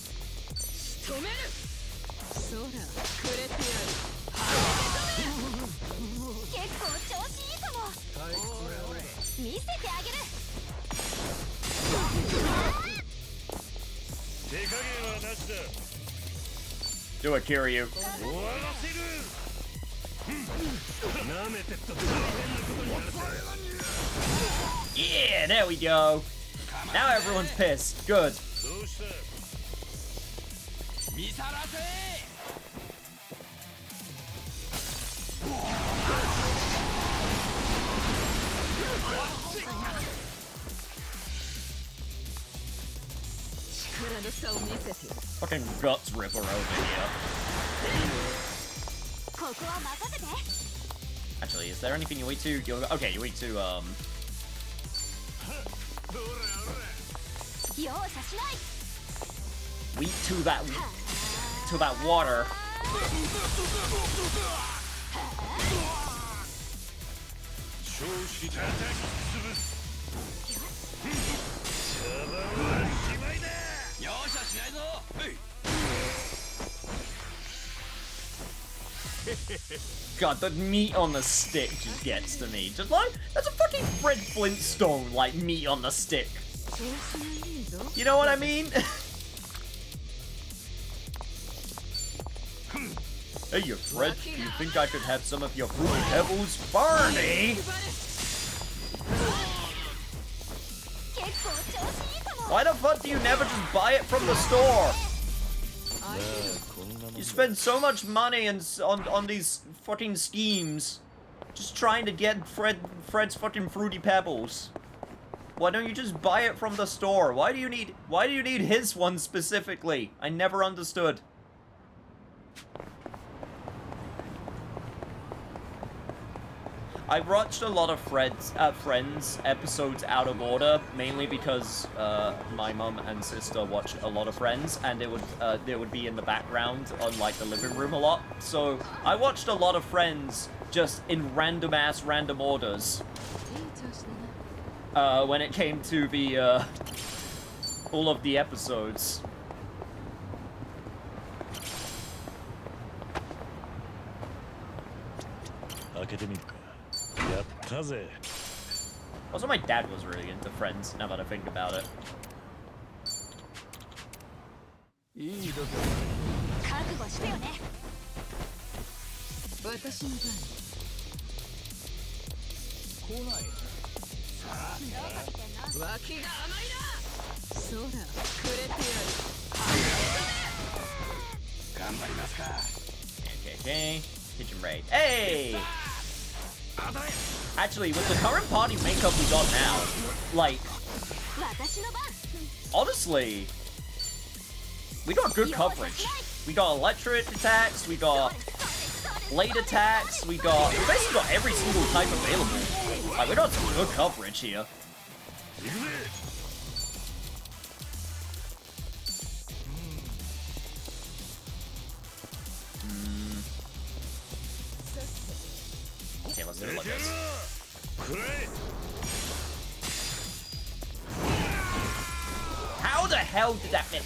仕留める。そら、くれてやる。結構調子いいかも。見せてあげる。手加減はなしだ。 Do it, Kiryu. Yeah, there we go. Now everyone's pissed. Good. 見さらせ。力の差を見せて。 Fucking guts ripper over here. ここは任せて。 Actually, is there anything you need to? Okay, you need to 容赦しない。 weak to that water. 調子叩き潰す。茶番はしまいだ。容赦しないぞ。 God, the meat on the stick just gets to me. Just like, that's a fucking Fred Flintstone, like, meat on the stick. You know what I mean? Hey, you Fred, do you think I could have some of your fruity pebbles? Barney! Why the fuck do you never just buy it from the store? You spend so much money on these fucking schemes, just trying to get Fred's fucking fruity pebbles. Why don't you just buy it from the store? Why do you need his one specifically? I never understood. I watched a lot of Friends episodes out of order, mainly because my mum and sister watch a lot of Friends, and it would be in the background on like the living room a lot. So I watched a lot of Friends just in random orders. When it came to the all of the episodes. Also, my dad was really into Friends, now that I think about it. 覚悟してよね。私の番。来ない。脇が甘いな。そら、くれてやる。頑張りますか。 Okay. Kitchen raid. Hey! Actually, with the current party makeup we got now, like, honestly, we got good coverage. We got electric attacks, we got blade attacks, we basically got every single type available. Like, we got some good coverage here. Okay, let's do it like this. How the hell did that miss?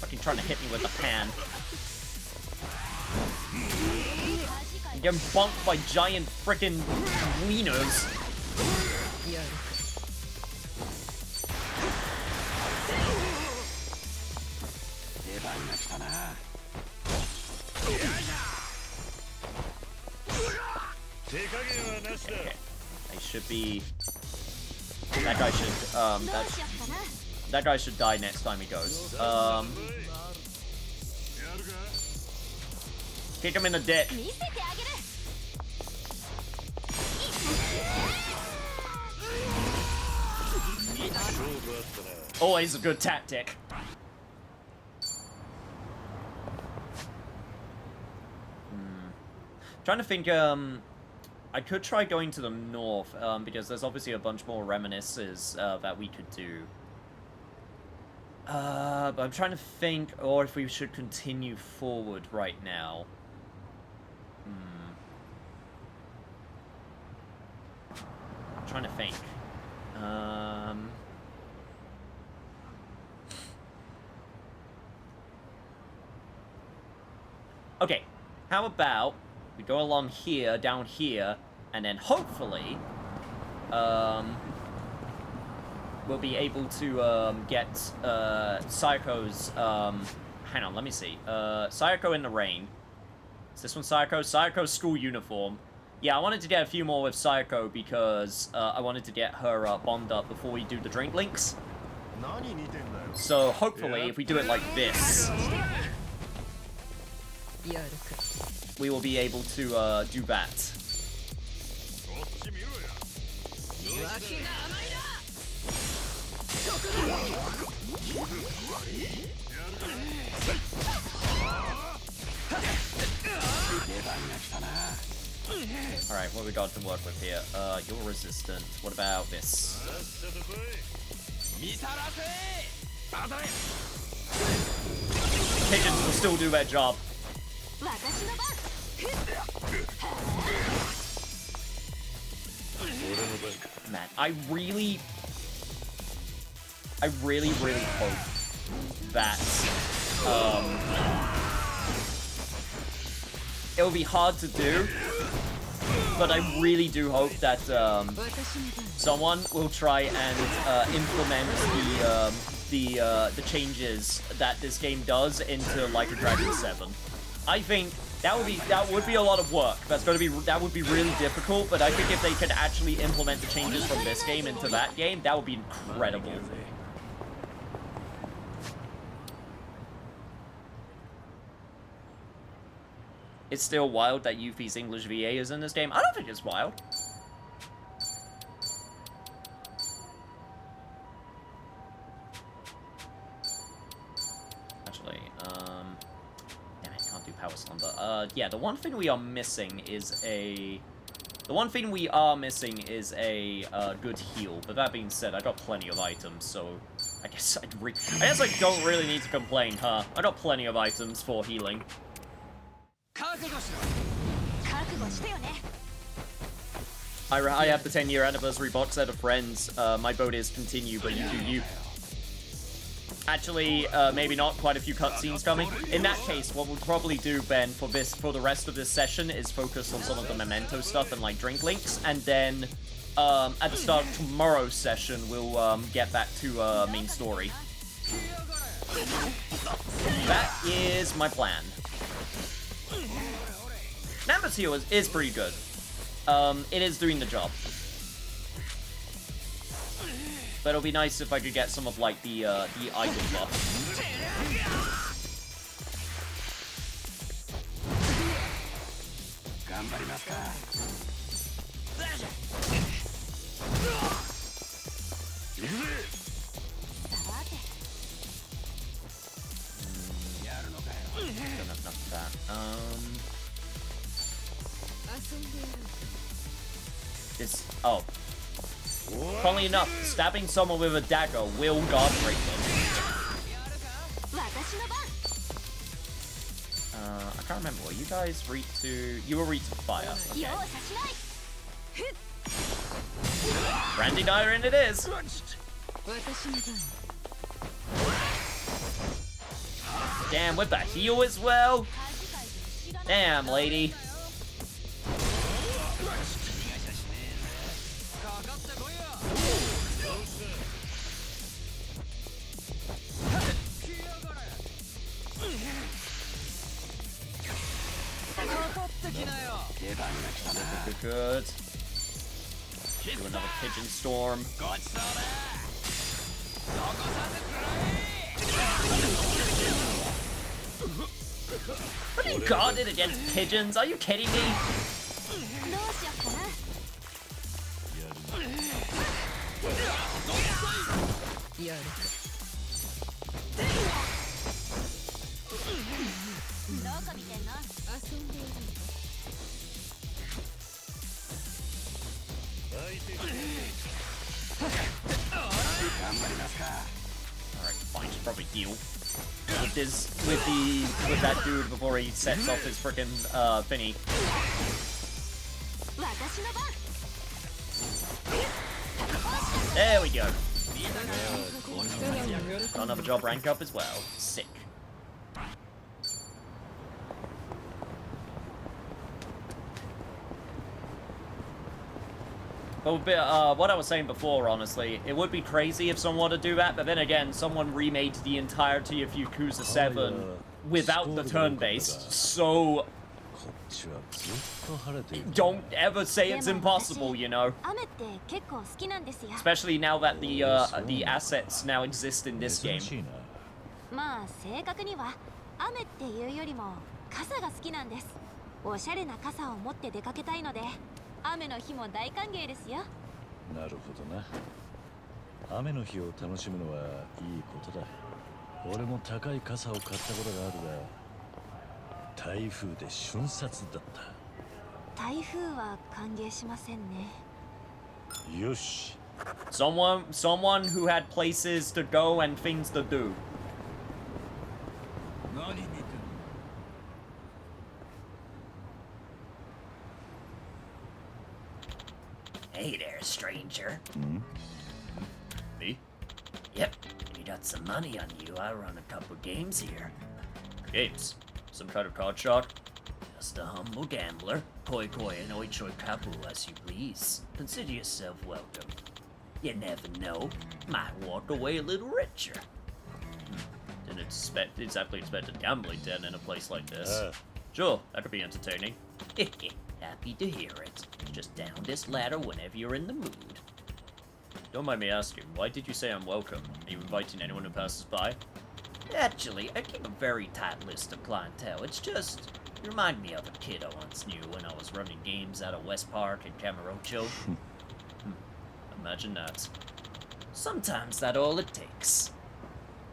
Fucking trying to hit me with a pan. I'm getting bumped by giant frickin' wieners. Okay. I should be... That guy should, that guy should die next time he goes. Kick him in the dick. Always a good tactic. Trying to think, I could try going to the north, because there's obviously a bunch more reminiscences that we could do. But I'm trying to think, or if we should continue forward right now. I'm trying to think. Okay, how about we go along here, down here, and then hopefully, we'll be able to, get, Sayako's, hang on, let me see. Sayako in the rain. Is this one Sayako? Sayako's school uniform. Yeah, I wanted to get a few more with Sayako because, I wanted to get her, bombed up before we do the drink links. So, hopefully, if we do it like this, we will be able to, do that. Alright, what we got to work with here? You're resistant. What about this? Pigeons will still do their job. Man, I really hope that, it'll be hard to do, but I really do hope that, someone will try and, implement the changes that this game does into Like a Dragon 7. I think that would be a lot of work. That would be really difficult, but I think if they could actually implement the changes from this game into that game, that would be incredible. It's still wild that Yuffie's English VA is in this game. I don't think it's wild. Actually, damn it, can't do Power Slumber. Yeah, the one thing we are missing is a good heal. But that being said, I got plenty of items, so I guess I don't really need to complain, huh? I got plenty of items for healing. I have the 10-year anniversary box set of Friends. My vote is continue, but you do you. Actually, maybe not. Quite a few cutscenes coming. In that case, what we'll probably do, Ben, for the rest of this session is focus on some of the Memento stuff and, like, drink links, and then, at the start of tomorrow's session, we'll, get back to, main story. That is my plan. Namba's heal is pretty good. It is doing the job. But it'll be nice if I could get some of, like, the item buff. Don't have enough of that. Is oh. Funnily enough, stabbing someone with a dagger will guard break them. I can't remember. Were you guys read to? You were read to fire. Okay. Brandy Dyer in it is. Damn, with the heal as well. Damn, lady. Good. Do another pigeon storm. Pretty guarded against pigeons. Are you kidding me? Alright, fine, should probably heal. With that dude before he sets off his frickin' thingy. There we go. Got another job rank up as well. Sick. But what I was saying before, honestly, it would be crazy if someone were to do that, but then again, someone remade the entirety of Yakuza 7 without the turn-based, so don't ever say it's impossible, you know? Especially now that the assets now exist in this game. まあ正確には雨っていうよりも傘が好きなんです。おしゃれな傘を持って出かけたいので、雨の日も大歓迎ですよ。なるほどな。雨の日を楽しむのはいいことだ。俺も高い傘を買ったことがあるが、台風で瞬殺だった。台風は歓迎しませんね。よし。Someone who had places to go and things to do. Hey there, stranger. Me? Yep, you got some money on you. I run a couple games here. Games? Some kind of card shark? Just a humble gambler. Koi koi and oichoi kapu as you please. Consider yourself welcome. You never know. Might walk away a little richer. Didn't exactly expect a gambling den in a place like this. Sure, that could be entertaining. Happy to hear it. Just down this ladder whenever you're in the mood. Don't mind me asking, why did you say I'm welcome? Are you inviting anyone who passes by? Actually, I keep a very tight list of clientele. It's just, you remind me of a kid I once knew when I was running games out of West Park and Camarocho. Imagine that. Sometimes that's all it takes.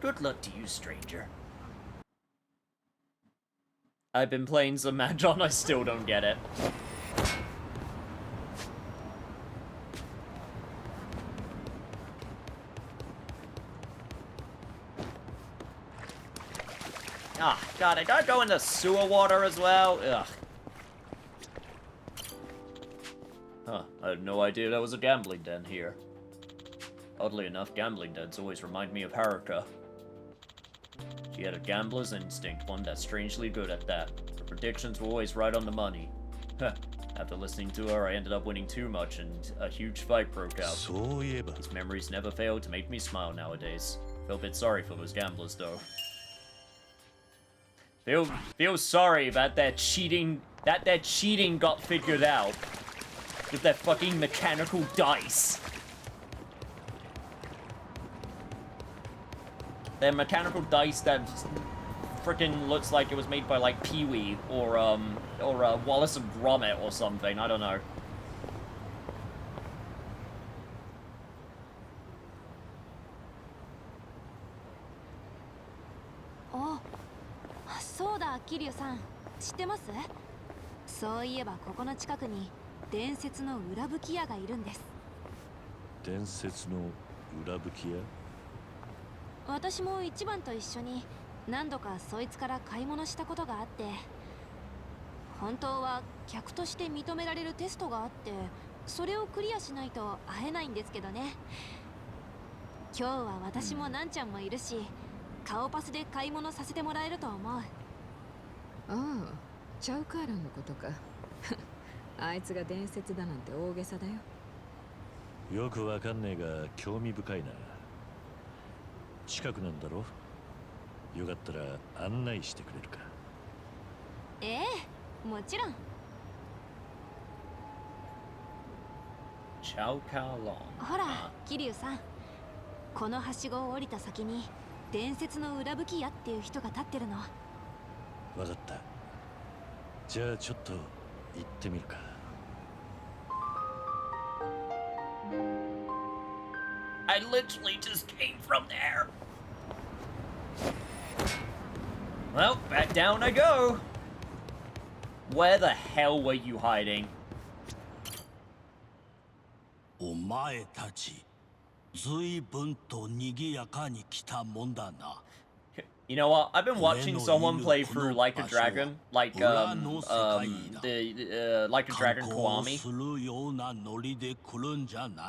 Good luck to you, stranger. I've been playing some Mahjong, I still don't get it. Ah, God, I gotta go in the sewer water as well. Ugh. Huh, I had no idea there was a gambling den here. Oddly enough, gambling dens always remind me of Haruka. She had a gambler's instinct, one that's strangely good at that. Her predictions were always right on the money. Huh. After listening to her, I ended up winning too much and a huge fight broke out. These memories never fail to make me smile nowadays. Feel a bit sorry for those gamblers, though. Feel sorry about that cheating got figured out. With that fucking mechanical dice. That mechanical dice that frickin' looks like it was made by like Pee-wee or Wallace and Gromit or something, I don't know. Oh, そうだ、桐生さん。知ってます？そういえばここの近くに伝説の裏吹き屋がいるんです。伝説の裏吹き屋？私も一番と一緒に何度かそいつから買い物したことがあって、本当は客として認められるテストがあって、それをクリアしないと会えないんですけどね。今日は私もなんちゃんもいるし、顔パスで買い物させてもらえると思う。ああ、チャウカーランのことか。あいつが伝説だなんて大げさだよ。よくわかんねえが興味深いな。近くなんだろ？よかったら案内してくれるか？ええ、もちろん。チャウカーロン。ほら、桐生さん。このはしごを降りた先に伝説の裏吹き屋っていう人が立ってるの。わかった。じゃあちょっと行ってみるか。I literally just came from there. Well, back down I go. Where the hell were you hiding? お前たち、ずいぶんと賑やかに来たもんだな。You know what? I've been watching someone play through Like a Dragon, like Like a Dragon Kiwami.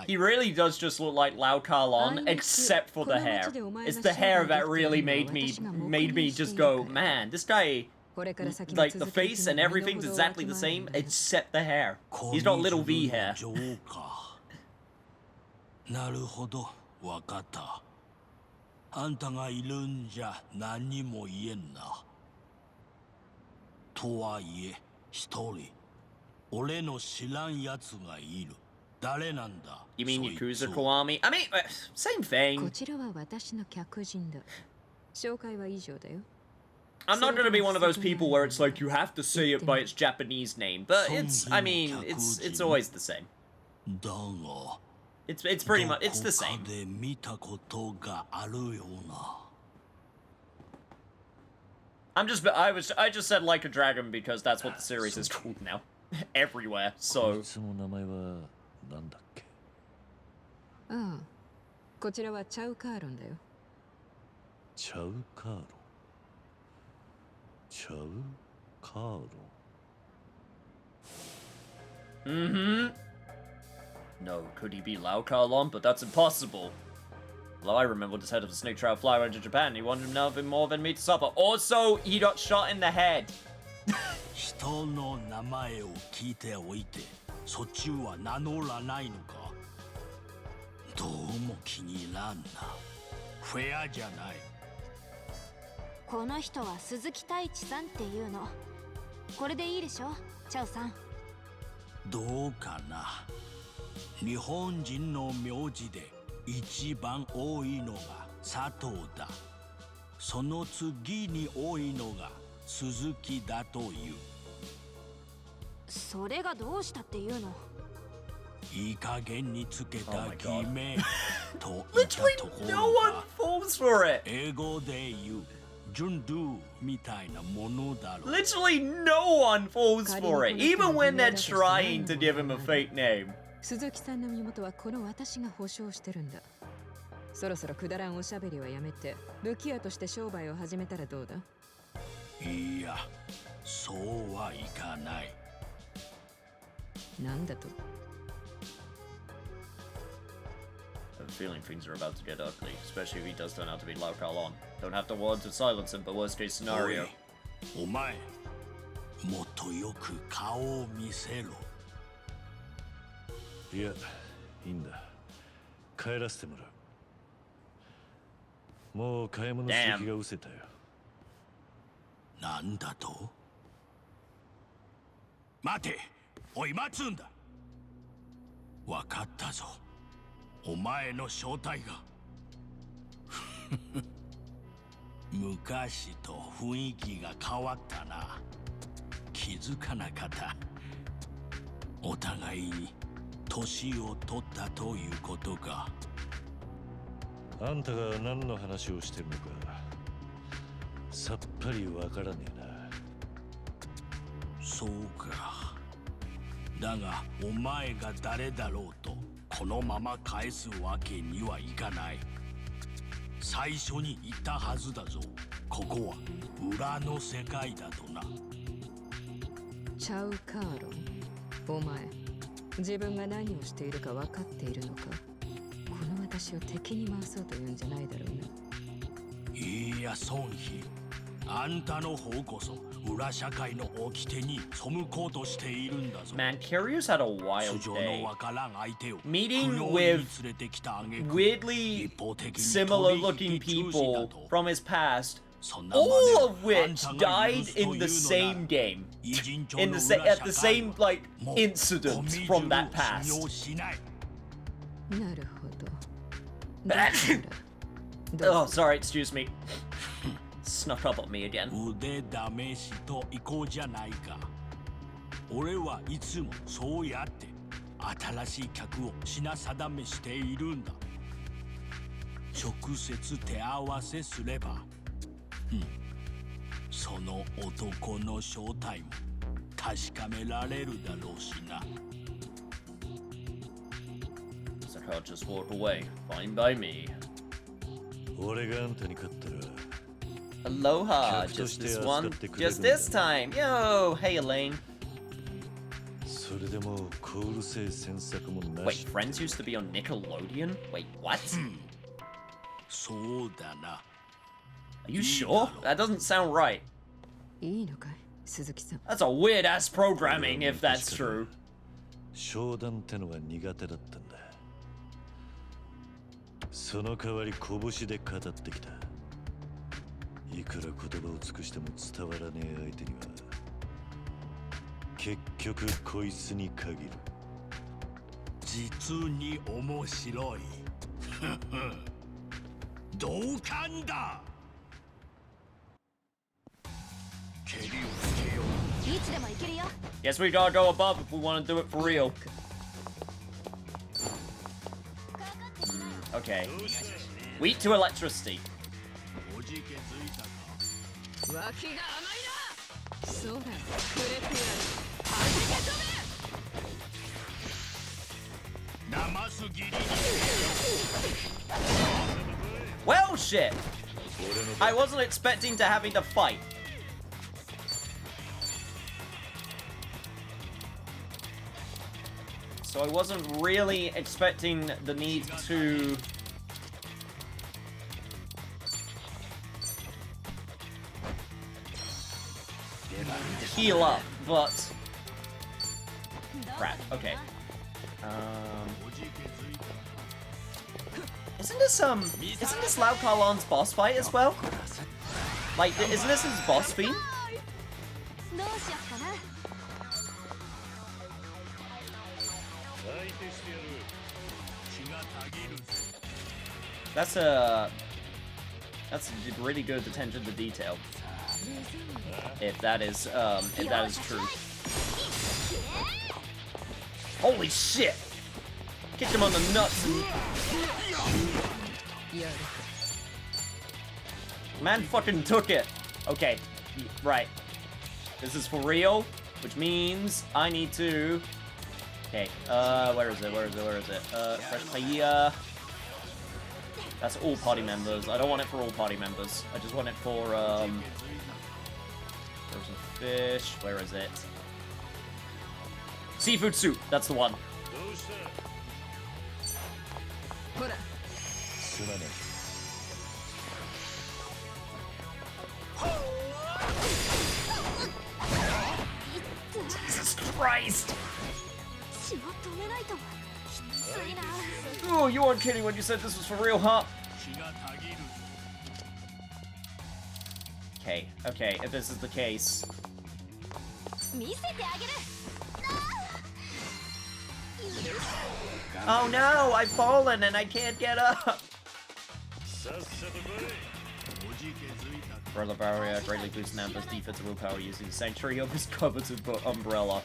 He really does just look like Lau Kar-Lon, except for the hair. It's the hair that really made me just go, man, this guy, like the face and everything's exactly the same, except the hair. He's got little V hair. なるほど、わかった。あんたがいるんじゃ何にも言えんな。とはいえ、一人、俺の知らんやつがいる。誰なんだ？ You mean Yakuza Kiwami? I mean, same thing. こちらは私の客人だ。紹介は以上だよ。I'm not gonna be one of those people where it's like you have to say it by its Japanese name, but I mean, it's always the same. だが。It's pretty much, it's the same. I just said Like a Dragon because that's what the series is called now. Everywhere, so. ああ、こちらはチャウカーロンだよ。チャウカーロン。チャウカーロン。Mm-hmm. No, could he be Lau Kar-Lon? But that's impossible. Although I remember this head of the snake trial fly went to Japan. He wanted nothing more than me to suffer. Also, he got shot in the head. 人の名前を聞いておいて、そっちは名乗らないのか？どうも気にならんな。フェアじゃない。この人は鈴木太一さんっていうの。これでいいでしょ、チャウさん。どうかな。日本人の名字で一番多いのが佐藤だ。その次に多いのが鈴木だという。それがどうしたっていうの？いい加減につけた偽名と言ったところが英語で言う準ドゥみたいなものだろう。 Literally no one falls for it, even when they're trying to give him a fake name. 鈴木さんの身元はこの私が保証してるんだ。そろそろくだらんおしゃべりはやめて武器屋として商売を始めたらどうだ？いや、そうはいかない。なんだと？ I have a feeling things are about to get ugly, especially if he does turn out to be Lau Kar-Lon. Don't have the words to silence him, but worst case scenario. お前、もっとよく顔を見せろ。いや、いいんだ。帰らせてもらう。もう買い物する気が失せたよ。なんだと？待て、おい待つんだ。わかったぞ。お前の正体が。昔と雰囲気が変わったな。気づかなかった。お互いに年を取ったということか。あんたが何の話をしてるのかさっぱりわからねえな。そうか。だがお前が誰だろうとこのまま返すわけにはいかない。最初に言ったはずだぞ。ここは裏の世界だとな。チャウカーロン、お前自分が何をしているか分かっているのか。この私を敵に回そうというんじゃないだろうな。いや孫妃、あんたの方こそ裏社会の掟に背こうとしているんだぞ。 Man, Kiryu's had a wild 素性 day. のわからん相手を Meeting 不良 with に連れてきた挙句 weirdly 一方的に similar 取引 looking 中止だ people と from his past, そんな真似 all を of あん which たが許 died すという in の the な same game. 偉人帳 In の the 裏 at 社 the 会 same は like もう incident コミ from ュ that を past. 信用しない。なるほど。だから Oh, sorry, excuse me. Snuck up on me again. 腕試しと行こうじゃないか。俺はいつもそうやって新しい客を品定めしているんだ。直接手合わせすれば、その男の正体も確かめられるだろうしな。 So I'll just walk away. Fine by me. 俺があんたに勝ったら Aloha, just this one, just this time. Yo, hey Elaine. それでもコール性詮索もな Wait, し。 Friends used to be on Nickelodeon? Wait, what? そうだな。 Are you sure? That doesn't sound right. いいのかい、鈴木さん。 That's a weird ass programming if that's true. 商談ってのが苦手だったんだ。その代わり拳で語ってきた。いくら言葉を尽くしても伝わらねえ相手には結局こいつに限る。実に面白い。同感だ。蹴りをつけよう。いつでも行けるよ。 Guess we gotta go above if we want to do it for real. Okay. Wheat to electricity. おじけづいたか。脇が甘いな。そうだ、くれてやる。はじけ飛べ。生すぎりに。 Well, shit. I wasn't expecting to having to fight. So I wasn't really expecting the need to heal up, but crap. Okay. Isn't this Lao Kalon's boss fight as well? Like, isn't this his boss theme? どうしよっかな。 That's really good attention to detail. If that is true. Holy shit! Kicked him on the nuts and man fucking took it. Okay, right. This is for real, which means I need to. Okay, where is it? Fresh Paella. That's all party members. I don't want it for all party members. I just want it for, frozen fish. Where is it? Seafood soup. That's the one. Jesus Christ! Oh, you weren't kidding when you said this was for real, huh? Okay, okay, if this is the case. Oh no, I've fallen and I can't get up! Umbrella barrier greatly boosts Namba's defensive willpower using Sanctuary of his coveted umbrella.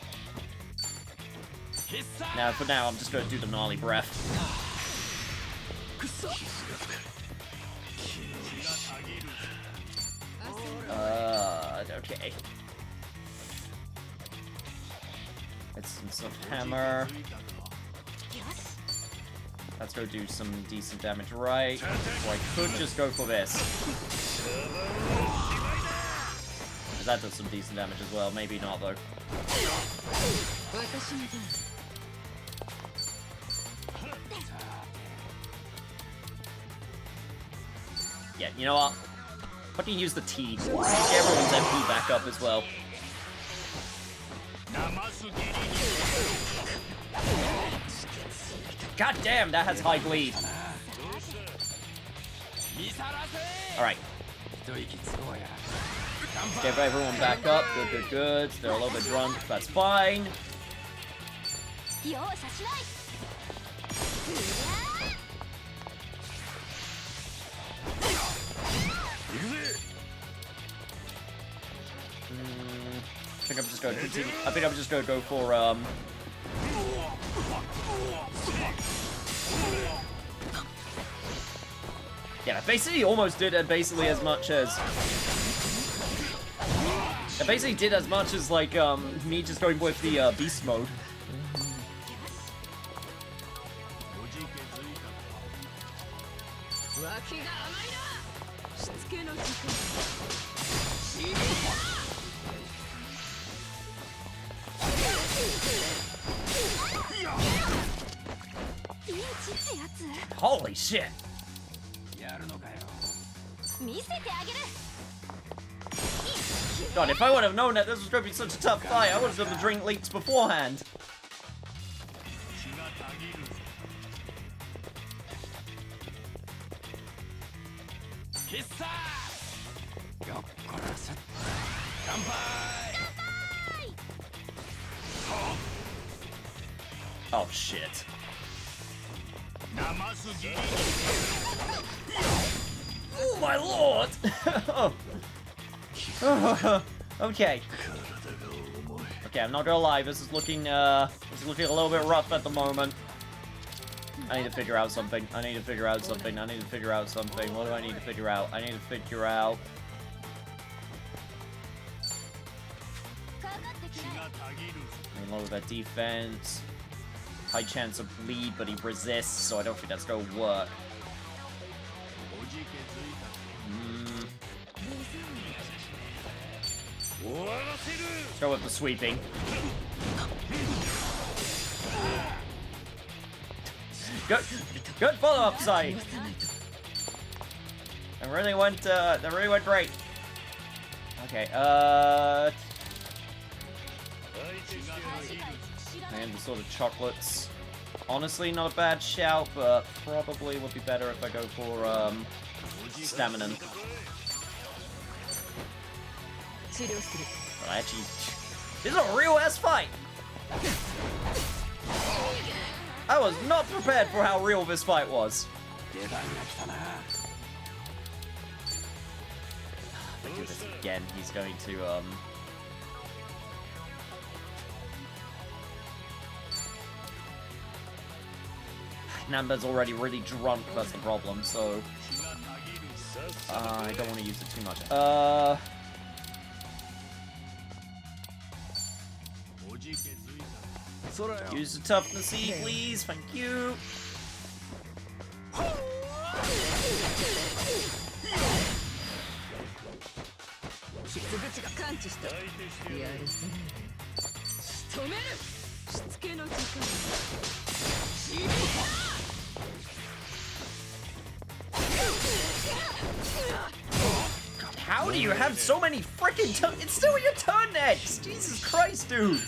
Now, for now, I'm just gonna do the gnarly breath. Okay. It's some hammer. Let's go do some decent damage right. Or I could just go for this. Because that does some decent damage as well. Maybe not, though. Yeah, you know what? Fucking use the T. Get everyone's MP back up as well. God damn, that has high bleed. Alright. Get everyone back up. Good, good, good. They're a little bit drunk. That's fine. I think I'm just going to continue. I think I'm just going to go for yeah, I basically almost did basically as much as I basically did as much as like me just going with the beast mode. Holy shit! God, if I would have known that this was going to be such a tough fight, I would have done the drink leaks beforehand. Oh shit. Oh my lord! Okay. Okay, I'm not gonna lie, this is looking a little bit rough at the moment. I need to figure out something. I need to figure out something. I need to figure out something. What do I need to figure out? I need to figure out. I mean, lower that defense. High chance of bleed, but he resists, so I don't think that's gonna work. Let's go with the sweeping. Good follow-up side. That really went great. Okay, and the sort of chocolates. Honestly, not a bad shout, but probably would be better if I go for stamina. But actually, this is a real ass fight. I was not prepared for how real this fight was. If I do this again, he's going to Namba's already really drunk, that's the problem, so I don't want to use it too much. Use the toughness E, please, thank you. God, how do you have so many freaking turns? It's still your turn next! Jesus Christ, dude!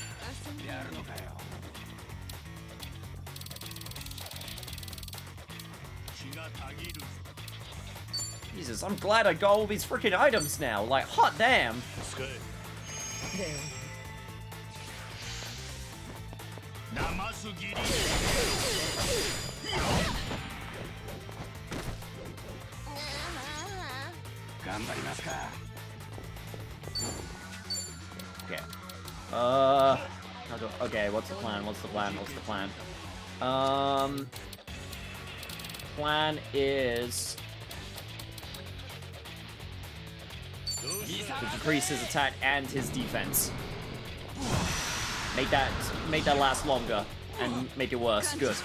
Jesus, I'm glad I got all these freaking items now. Like, hot damn! Okay. Okay, what's the plan? What's the plan? What's the plan? Plan is to decrease his attack and his defense. Make that last longer and make it worse. Good.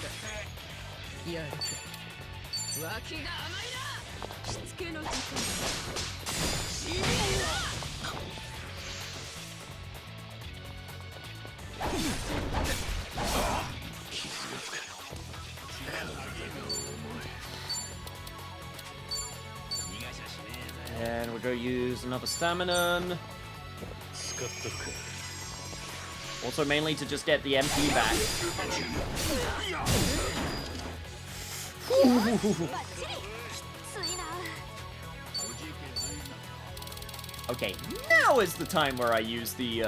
And we're gonna use another stamina. Also mainly to just get the MP back. Okay, now is the time where I use the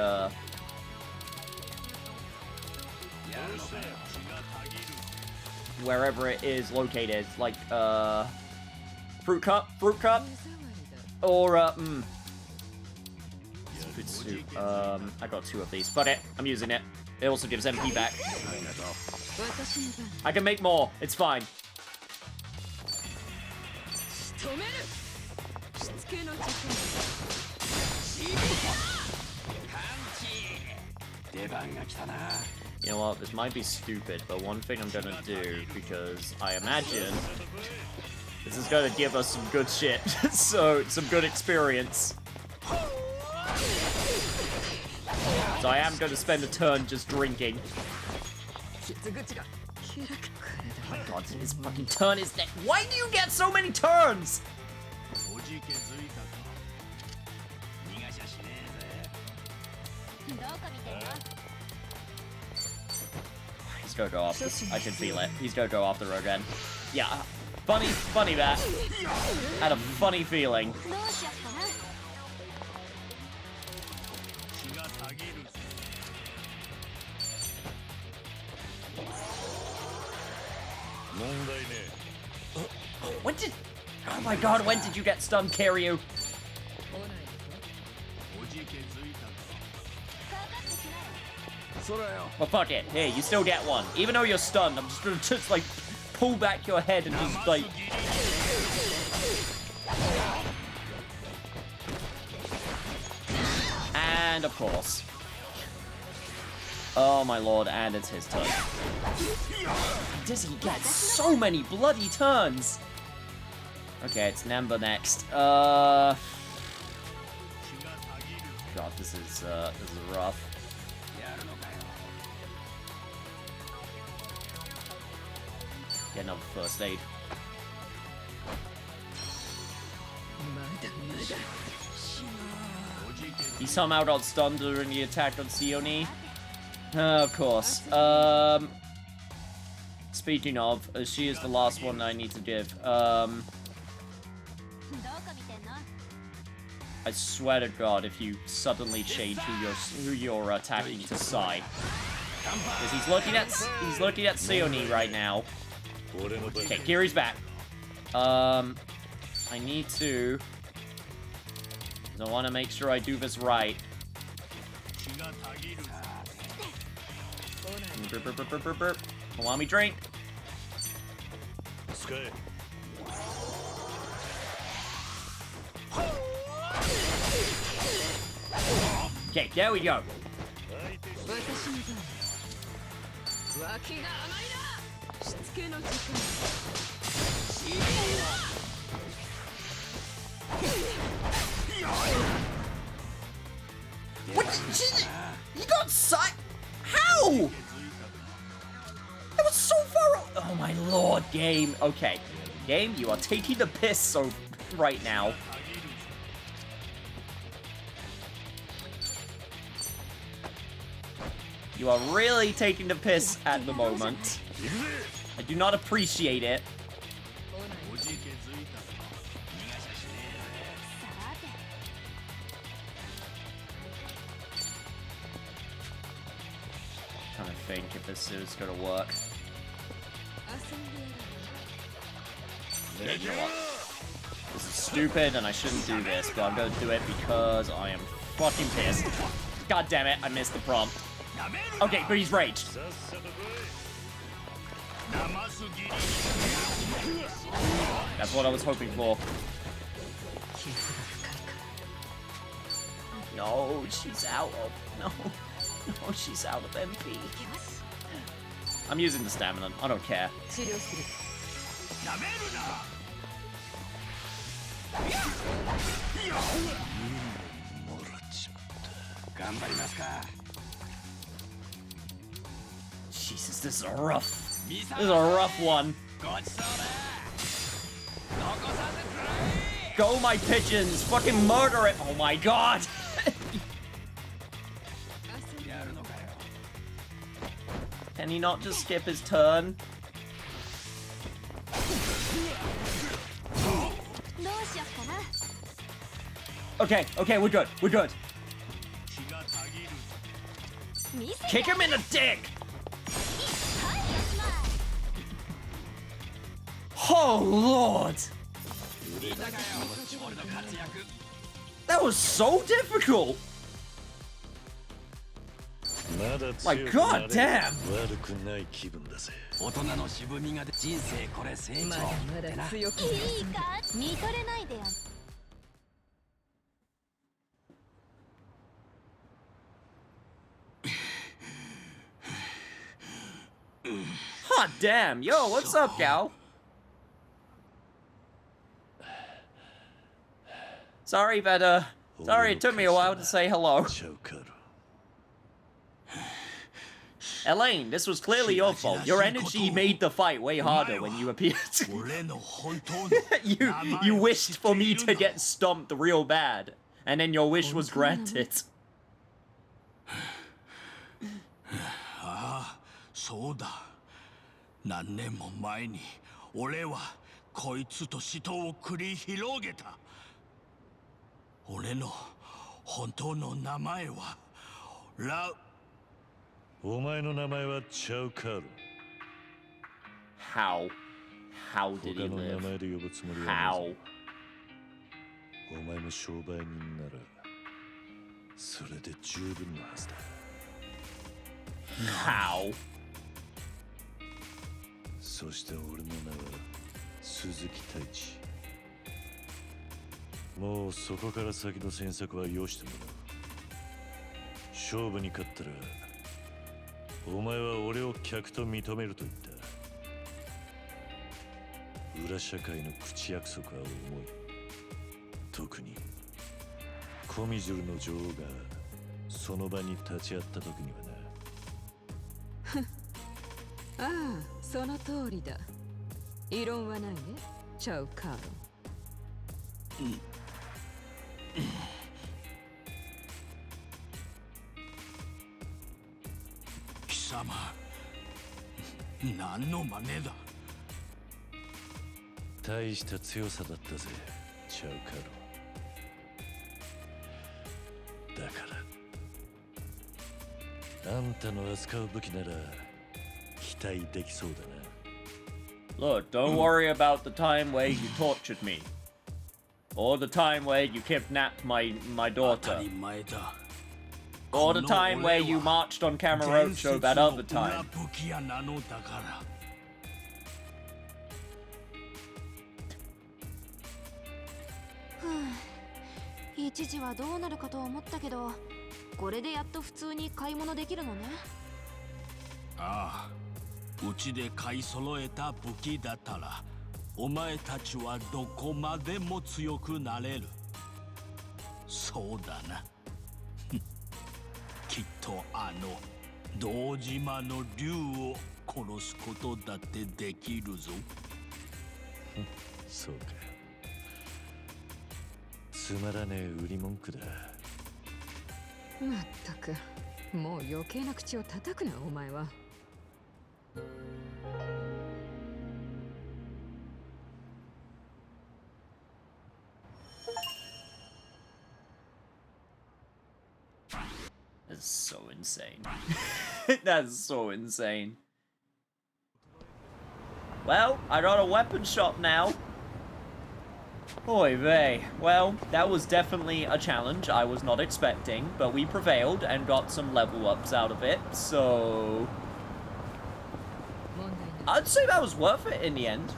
wherever it is located, like fruit cup, or food soup. I got 2 of these, but I'm using it. It also gives MP back. I can make more. It's fine. You know what? This might be stupid, but one thing I'm gonna do, because I imagine this is gonna give us some good shit, so some good experience. So I am gonna spend a turn just drinking. Oh my god, his fucking turn is next. Why do you get so many turns? He's gonna go off this. I can feel it. He's gonna go off the road again. Yeah. Funny that. Had a funny feeling. When did... Oh my god, when did you get stunned, Kiryu? Well, fuck it. Hey, you still get one. Even though you're stunned, I'm just gonna like, pull back your head and just, like... And, of course. Oh my lord, and it's his turn. Does he get so many bloody turns? Okay, it's Namba next. God, this is rough. Get another first aid. He somehow got stunned during the attack on Sione. Of course. Speaking of, she is the last one I need to give. I swear to God, if you suddenly change who you're attacking to Sai, because he's looking at Sione right now. Okay, Kiri's back. I need to. I want to make sure I do this right. Allow me drink. Okay, there we go. What? He got sight? How? That was so far. Oh my lord, game. Okay, game, you are taking the piss so right now. You are really taking the piss at the moment. I do not appreciate it. Trying to think if this is gonna work. Yeah, you know what? This is stupid and I shouldn't do this, but I'm gonna do it because I am fucking pissed. God damn it, I missed the prompt. Okay, but he's raged. That's what I was hoping for. No, she's out of... No. Oh, she's out of MP. I'm using the stamina. I don't care. Jesus, this is a rough. This is a rough one. Go, my pigeons! Fucking murder it! Oh my god! Can he not just skip his turn? Okay, okay, we're good. We're good. Kick him in the dick! Oh, Lord! That was so difficult! Like, god damn! Hot damn! Yo, what's up, gal? Sorry, but, sorry, it took me a while to say hello. Elaine, this was clearly your fault. Your energy made the fight way harder when you appeared. You wished for me to get stomped real bad, and then your wish was granted. Ah, そうだ。何年も前に俺はこいつと死闘を繰り広げた。俺の本当の名前はお前の名前はチャウカール。How did he live? 他の名前で呼ぶつもりはないぞ。お前も商売人ならそれで十分なはずだ。How? そして俺の名は鈴木太一。もうそこから先の詮索はよしてもらう。勝負に勝ったらお前は俺を客と認めると言った。裏社会の口約束は重い。特にコミジュルの女王がその場に立ち会った時にはな。ああ、その通りだ。異論はないね、チャウカーロン。貴様、何の真似だ。大した強さだったぜ、チャウカロ。だからあんたの扱う武器なら期待できそうだな。Look, don't worry about the time where you tortured me. Or the time where you kidnapped my daughter. Or the time where you marched on Kamurocho that other time. 一時はどうなるかと思ったけど、これでやっと普通に買い物できるのね。ああ、うちで買い揃えた武器だったらお前たちはどこまでも強くなれる。そうだな。きっとあの堂島の竜を殺すことだってできるぞ。そうか。つまらねえ売り文句だ。まったく、もう余計な口を叩くな、お前は。That's so insane. That's so insane. Well, I got a weapon shop now. Oy vey. Well, that was definitely a challenge I was not expecting, but we prevailed and got some level ups out of it, so I'd say that was worth it in the end.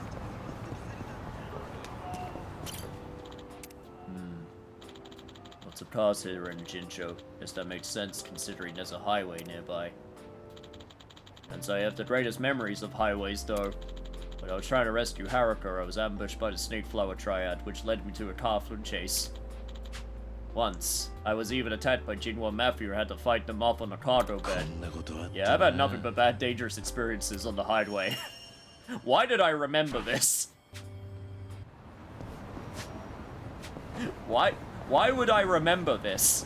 lots of cars here in Jincho. Guess that makes sense considering there's a highway nearby. And so I have the greatest memories of highways though. When I was trying to rescue Haruka, I was ambushed by the Snake Flower Triad, which led me to a car food chase. Once, I was even attacked by Jinwa Mafia and had to fight them off on a cargo bed. Yeah, I've had nothing but bad dangerous experiences on the highway. Why did I remember this? Why would I remember this?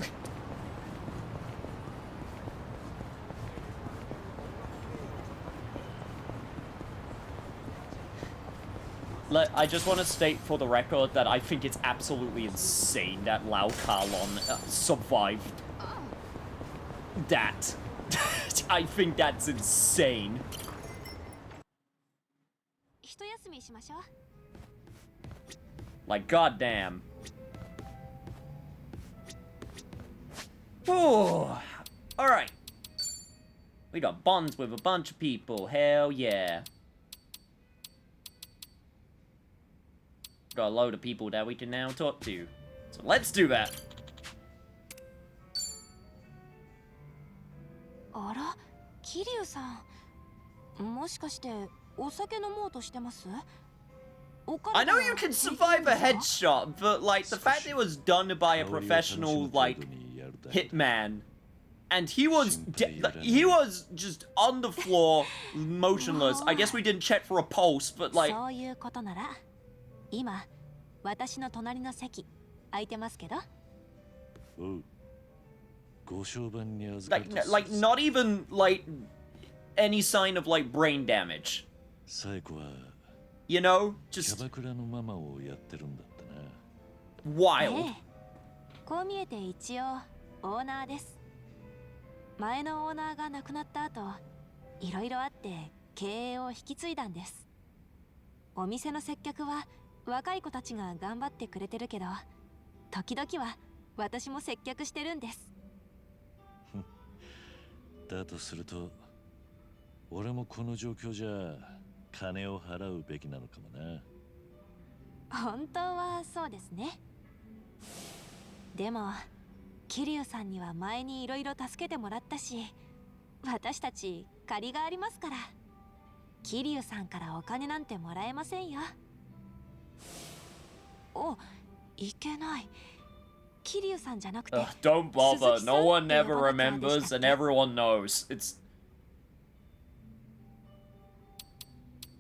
I just want to state for the record that I think it's absolutely insane that Lau Kalon survived that. I think that's insane. Like, goddamn. Oh, alright. We got bonds with a bunch of people. Hell yeah. Got a load of people that we can now talk to. So let's do that. あら、桐生さん。もしかしてお酒飲もうとしてます？ I know you can survive a headshot, but like the fact it was done by a professional like hitman, and he was just on the floor, motionless. I guess we didn't check for a pulse, but like. そういうことなら、今私の隣の席空いてますけど。Like not even like any sign of like brain damage. You know, just wild. こう見えて一応オーナーです。前のオーナーが亡くなった後、いろいろあって経営を引き継いだんです。お店の接客は若い子たちが頑張ってくれてるけど、時々は私も接客してるんです。だとすると、俺もこの状況じゃ金を払うべきなのかもな。本当はそうですね。でも、桐生さんには前にいろいろ助けてもらったし、私たち借りがありますから。桐生さんからお金なんてもらえませんよ。お、いけない。桐生さんじゃなくて。Don't bother. No one ever remembers, and everyone knows. It's.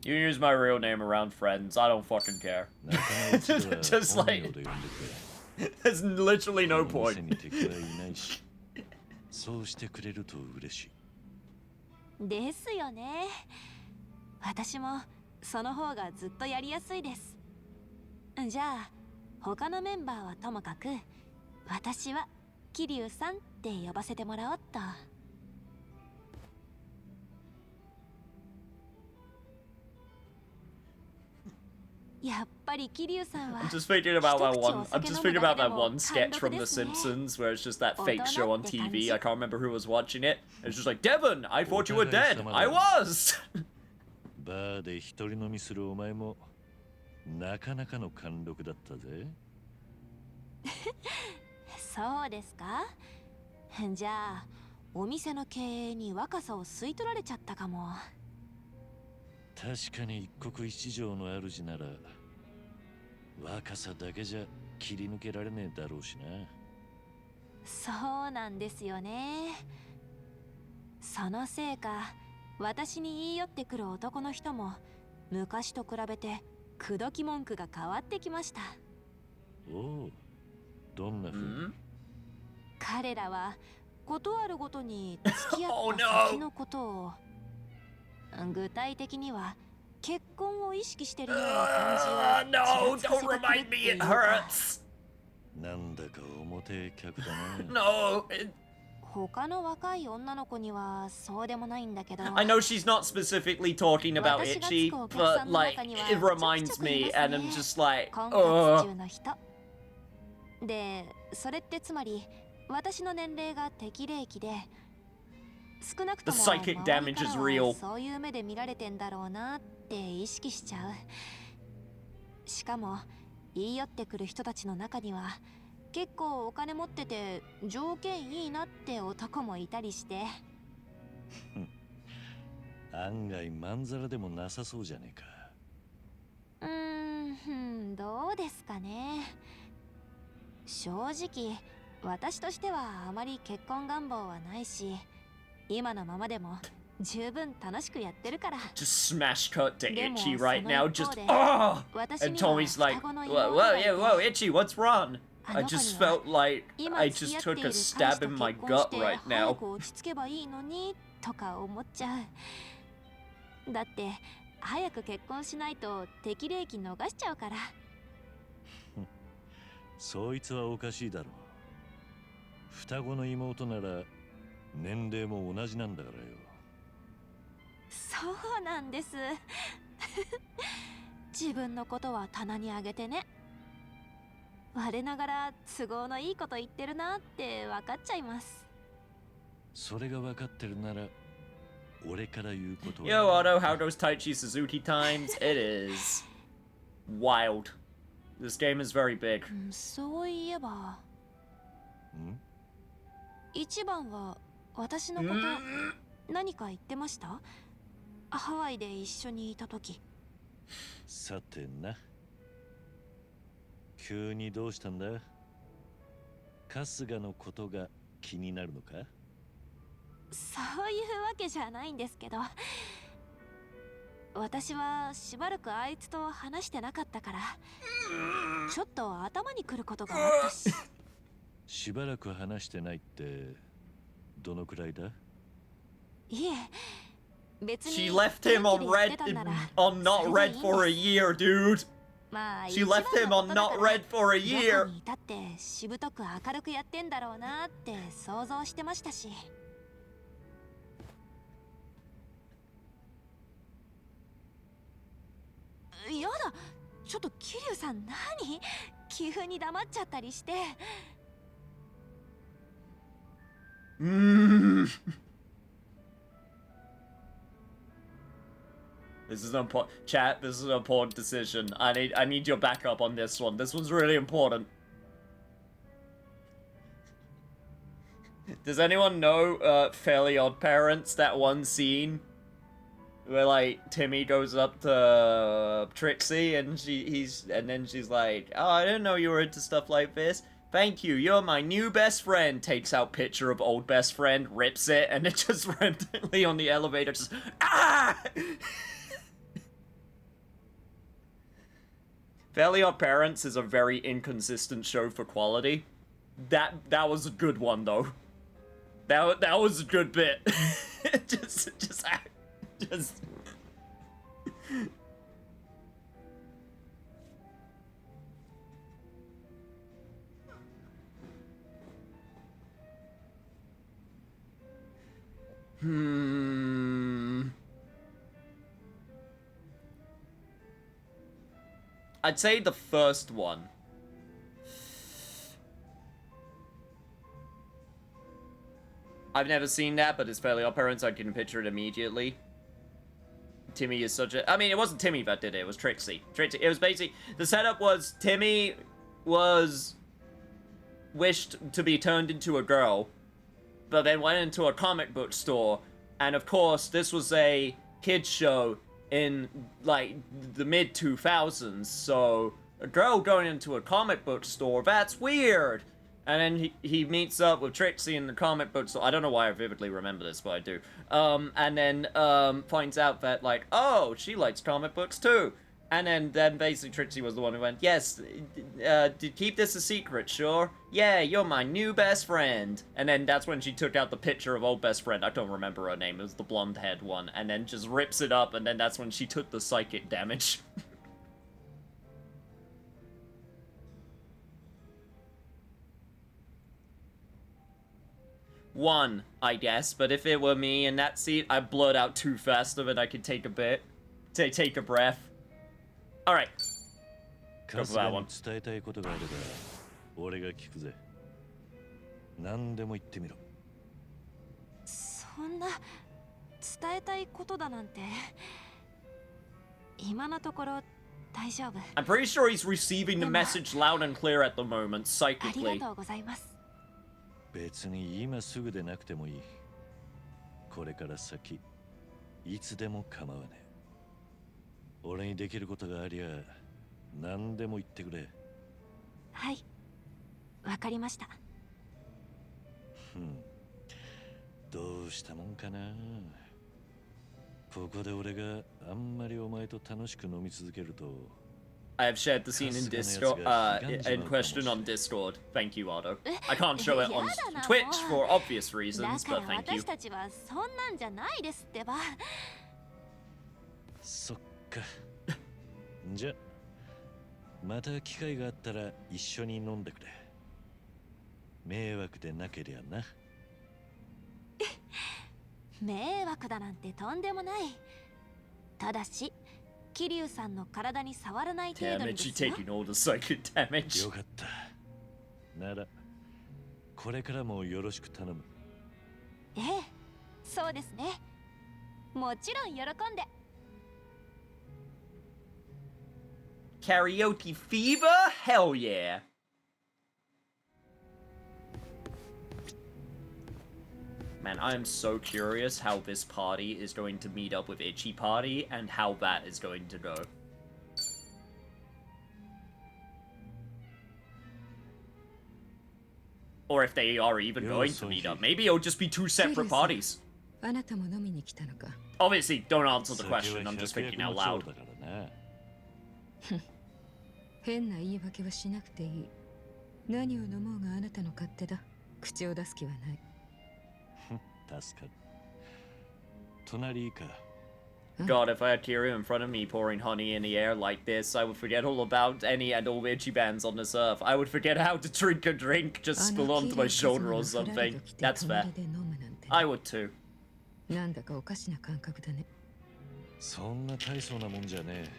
You can use my real name around friends. I don't fucking care. Just like. There's literally no point. そうしてくれると嬉しい。ですよね。私もその方がずっとやりやすいです。じゃあ他のメンバーはともかく、私は桐生さんって呼ばせてもらおっと。やっぱり桐生さんは。I'm just thinking about that one sketch from The Simpsons where it's just that fake show on TV. I can't remember who was watching it. It's just like, Devon, I thought you were dead. I was. バーで一人飲みするお前もなかなかの貫禄だったぜ。そうですか。じゃあお店の経営に若さを吸い取られちゃったかも。確かに一国一城の主なら若さだけじゃ切り抜けられねえだろうしな。そうなんですよね。そのせいか、私に言い寄ってくる男の人も昔と比べて口説き文句が変わってきました。おお、どんな風？彼らはことあるごとに付き合った先のことを、具体的には結婚を意識してるような感じをちらつかせてくるっていうか。なんだか表客だな。No. 他の若い女の子にはそうでもないんだけど。I know she's not specifically talking about Itchy, but like it reminds me, and I'm just like, で、それってつまり私の年齢が適齢期で、少なくとも周りからはそういう目で見られてんだろうなって意識しちゃう。しかも言い寄ってくる人たちの中には結構お金持ってて条件いいなって男もいたりして。案外まんざらでもなさそうじゃねえか。どうですかね。正直私としてはあまり結婚願望はないし、今のままでも十分楽しくやってるから。 Just smash cut to でも Itchy そ right の now. 一方 Just で、 and 私には Tommy's like, 双子の whoa, 妹がいて、 whoa, Itchy, what's wrong? あ I の子に just は felt like 今 I 付き just 合って took いる a 彼氏 stab と in my 結婚し gut て right 早 now. く落ち着けばいいのにとか思っちゃう。だって早く結婚しないと適齢期逃しちゃうから。そいつはおかしいだろう。双子の妹なら年齢も同じなんだからよ。そうなんです。自分のことは棚にあげてね。我ながら都合のいいこと言ってるなって分かっちゃいます。それが分かってるなら俺から言うことは。 Yo, Otto, how goes Taichi Suzuki times? It is wild. This game is very big. そういえば一番は私のこと何か言ってました？ハワイで一緒にいた時。さてな、急にどうしたんだ？春日のことが気になるのか？そういうわけじゃないんですけど、私はしばらくあいつと話してなかったから、ちょっと頭にくることがあったし。しばらく話してないってどのくらいだ？いえ、別に She left him on red, on not red for a year, dude. まあ She left him on not red for a ど year. こにいたってしぶとく明るくやってんだろうなって想像してましたし。やだ、ちょっと桐生さん何？急に黙っちゃったりして。This is an important chat. This is an important decision. I need your backup on this one. This one's really important. Does anyone know Fairly Odd Parents? That one scene where like Timmy goes up to Trixie and then she's like, "Oh, I didn't know you were into stuff like this. Thank you. You're my new best friend." Takes out picture of old best friend, rips it, and it just randomly on the elevator just ah. Fairly Odd Parents is a very inconsistent show for quality. That was a good one though. That was a good bit. just. I'd say the first one. I've never seen that, but it's Fairly Odd Parents. I can picture it immediately. Timmy is such a... I mean, it wasn't Timmy that did it. It was Trixie. It was basically... The setup was Timmy was wished to be turned into a girl, but then went into a comic book store. And of course, this was a kids show in, like, the mid-2000s. So, a girl going into a comic book store, that's weird. And then he meets up with Trixie in the comic book store. I don't know why I vividly remember this, but I do. And then finds out that, like, oh, she likes comic books too. And then basically Trixie was the one who went, yes, keep this a secret, sure? Yeah, you're my new best friend. And then that's when she took out the picture of old best friend. I don't remember her name. It was the blonde-haired one. And then just rips it up, and then that's when she took the psychic damage. One, I guess, but if it were me in that seat, I'd blurt out too fast of it. I could take a bit. Take a breath. Alright. Go for that one. 伝えたいことがあれば俺が聞くぜ。何でも言ってみろ。そんな伝えたいことだなんて今のところ大丈夫。 I'm pretty sure he's receiving the message loud and clear at the moment, あり psychically. がとうございます。別に今すぐでなくてもいい。これから先いつでも構わねえ。俺にできることがありゃ何でも言ってくれ。はい、わかりました。どうしたもんかな。ここで俺があんまりお前と楽しく飲み続けると。 I have shared the scene in Discord, in question on Discord. Thank you, Otto. I can't show it on Twitch for obvious reasons, だか but ら thank you. 私たちはそんなんじゃないですってば。そっか。じゃまた機会があったら一緒に飲んでくれ。迷惑でなけりゃな。迷惑だなんてとんでもない。ただし、桐生さんの体に触らない程度 Damn に it, で she すよ。 taking all the psychic damage. よかった。ならこれからもよろしく頼む。ええ、そうですね。もちろん喜んで。Karaoke fever? Hell yeah. Man, I am so curious how this party is going to meet up with Itchy Party and how that is going to go. Or if they are even going to meet up. Maybe it'll just be two separate parties. あなたも飲みに来たのか。 Obviously, don't answer the question. I'm just thinking out loud. 変な言い訳はしなくていい。何を飲もうがあなたの勝手だ。口を出す気はない。助かる。隣いいか。 God, if I had Kiryu in front of me pouring honey in the air like this, I would forget all about any and all itchy bands on this earth. I would forget how to drink a drink, just spill onto my shoulder or something. That's fair. I would too. なんだかおかしな感覚だね。そんな大層なもんじゃねえ。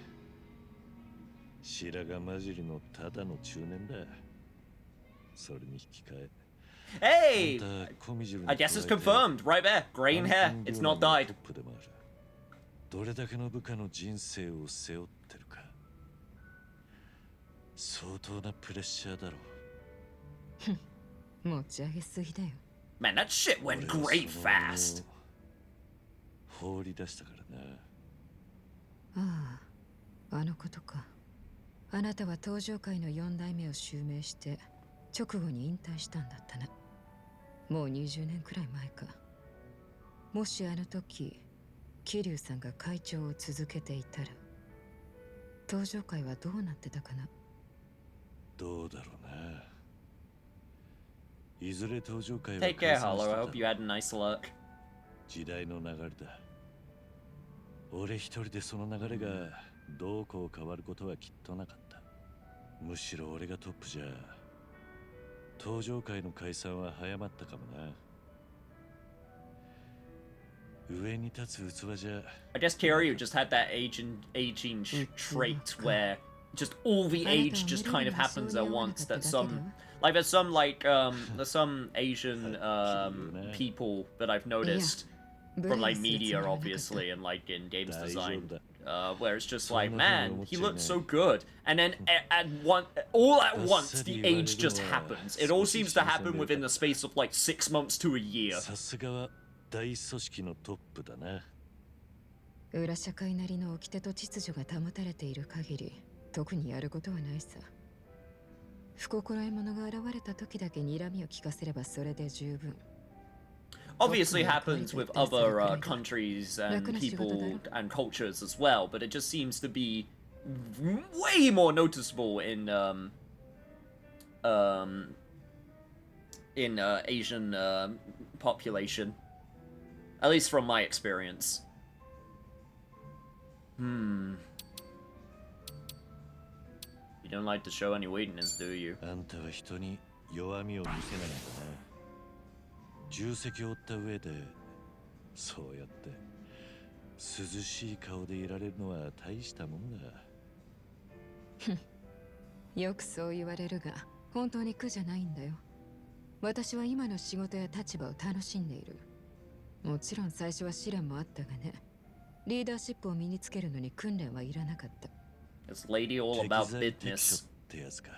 白髪混じりのただの中年だ。それに引き換え。 Hey! I guess it's confirmed. Right there. Graying hair. It's not dyed. どれだけの部下の人生を背負ってるか。相当なプレッシャーだろう。持ち上げすぎだよ。Man, that shit went great fast. 放り出したからな。ああ、あのことか。あなたは登場界の4代目を襲名して直後に引退したんだったな。もう20年くらい前か。もしあの時桐生さんが会長を続けていたら登場界はどうなってたかな。どうだろうな。いずれ登場界は Take care, Hollow. I hope you had a nice luck. 時代の流れだ。俺一人でその流れがどうこう変わることはきっとなかった。むしろ俺がトップじゃ登場界の解散は早まったかもな。上に立つ器じゃ。 I guess Kiryu just had that aging trait where just all the age just kind of happens at once. That some like there's some Asian people that I've noticed from like media obviously and like in games design. Where it's just like, man, he looks so good, and then all at once the age just happens. It all seems to happen within the space of like 6 months to a year. さすがは大組織のトップだな。裏社会なりの掟と秩序が保たれている限り、特にやることはないさ。不心得者が現れた時だけ睨みを聞かせればそれで十分。Obviously happens with other countries and people and cultures as well, but it just seems to be way more noticeable in Asian population, at least from my experience. You don't like to show any weakness, do you? あんたは人に弱みを見せないんだな。重責を負った上でそうやって涼しい顔でいられるのは大したもんだ。よくそう言われるが本当に苦じゃないんだよ。私は今の仕事や立場を楽しんでいる。もちろん最初は試練もあったがね。リーダーシップを身につけるのに訓練はいらなかった。This lady all about 適材適所 business. ってやつか。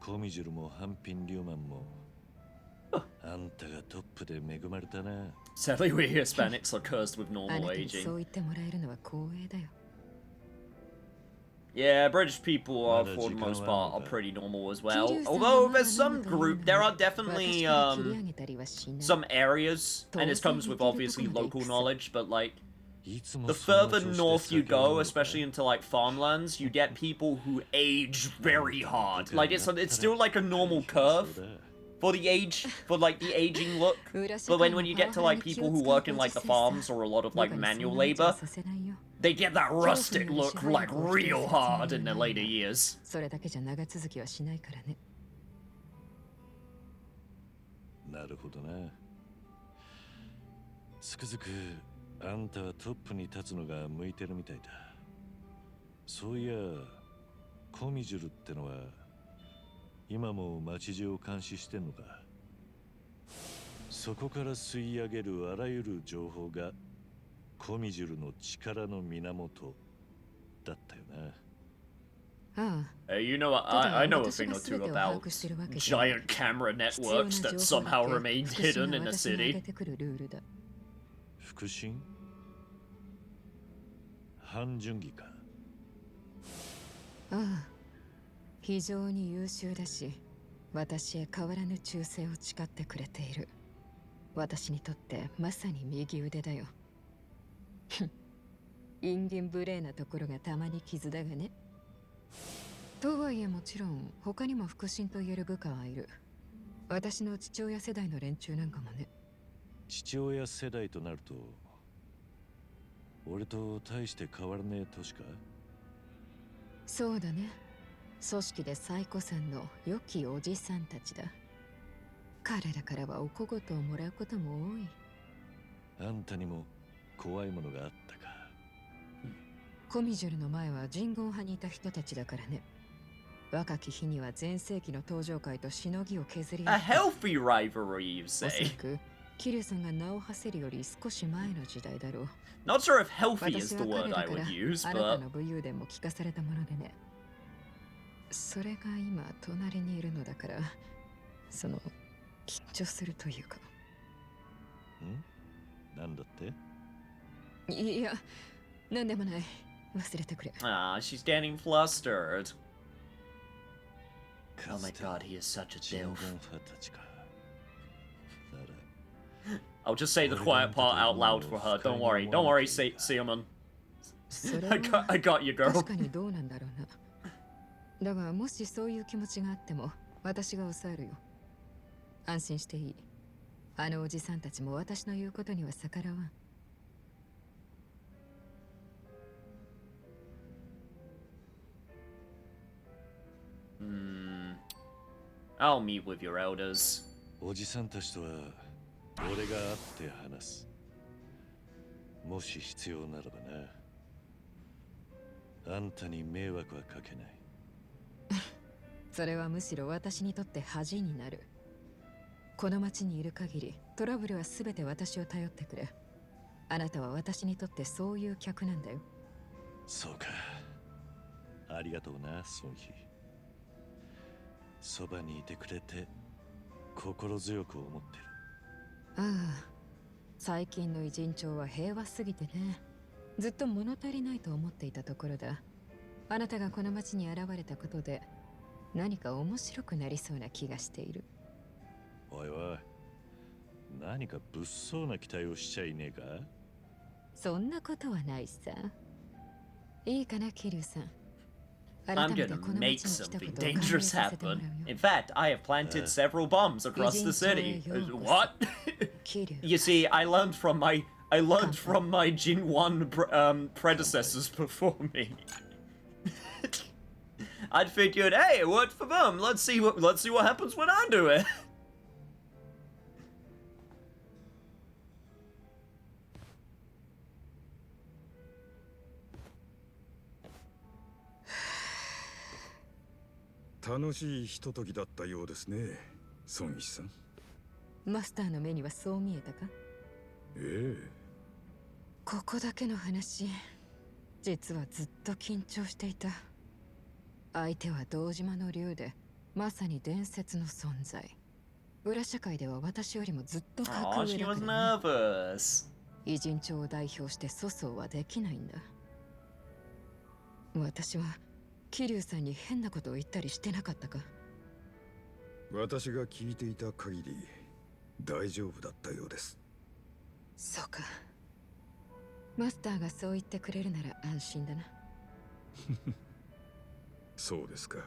コミジュルもハンピン・リューマンもあんたがトップで恵まれたな。 Sadly, we Hispanics are cursed with あな normal たにそう aging. 言ってもらえるのは光栄だよ。 Yeah, British people are, for the most part, are pretty normal as well. Although there's some there are definitely some areas, and this comes with obviously local knowledge, but like the further north you go, especially into like farmlands, you get people who age very hard. Like it's still like a normal curve for the age, for like the aging look. But when you get to like people who work in like the farms or a lot of like manual labor, they get that rustic look like real hard in their later years. それだけじゃ長続きはしないからね。なるほどな。つくづくあんたはトップに立つのが向いてるみたいだ。そういや、コミジュルってのは今も町中を監視してんのか。そこから吸い上げるあらゆる情報がコミジュルの力の源だったよな。Hey, you know, I know a thing or two about giant camera networks that somehow remained hidden in the city. 腹心？半純義か。ああ、非常に優秀だし、私へ変わらぬ忠誠を誓ってくれている。私にとってまさに右腕だよ。陰銀無礼なところがたまに傷だがね。とはいえもちろん他にも腹心と言える部下はいる。私の父親世代の連中なんかもね。父親世代となると俺と大して変わらねえ年か。そうだね。組織で最古参の良きおじさんたちだ。彼らからはお小言をもらうことも多い。あんたにも怖いものがあったか。コミジュルの前は人言派にいた人たちだからね。若き日には全盛期の登場界としのぎを削り合 A った。 healthy rivalry, you おそら say? くキリュウさんが名を馳せるより少し前の時代だろう。 Not sure if healthy is 私 the は word 彼 I らから would use, あな but たの武勇伝も聞かされたものでね。それが今隣にいるのだから、その緊張するというか。なんだって？いや、なんでもない。忘れてくれ。ah, she's getting flustered. Oh my god, he is such a dilf. I'll just say the quiet part out loud for her. Don't worry, Seaman. I got you, girl. 確かにどうなんだろうな。だがもしそういう気持ちがあっても私が抑えるよ。安心していい。あのおじさんたちも私の言うことには逆らわん。I'll meet with your elders. おじさんたちとは俺が会って話す。もし必要ならばな。あんたに迷惑はかけない。それはむしろ私にとって恥になる。この町にいる限りトラブルは全て私を頼ってくれ。あなたは私にとってそういう客なんだよ。そうか。ありがとうな、ソンヒ。そばにいてくれて心強く思ってる。ああ、最近の偉人町は平和すぎてね。ずっと物足りないと思っていたところだ。あなたがこの町に現れたことで何か面白くなりそうな気がしている。おいおい、何か物騒な期待をしちゃいねえか？そんなことはないさ。いいかな、キリュウさん。 I'm gonna make something dangerous happen. In fact, I have planted several bombs across the city. What? You see, I learned from my Jin 1 predecessors before me. I'd figured, hey, it worked for them. Let's see what happens when I do it. 楽しいひとときだったようですね、孫一さん。マスターの目にはそう見えたか？ええ。ここだけの話、実はずっと緊張していた。相手は堂島の竜で、まさに伝説の存在。裏社会では私よりもずっと格 Oh, 上 she だか was らね。 nervous. 偉人帳を代表して粗相はできないんだ。私は桐生さんに変なことを言ったりしてなかったか？私が聞いていた限り大丈夫だったようです。そうか。マスターがそう言ってくれるなら安心だな。そうですか。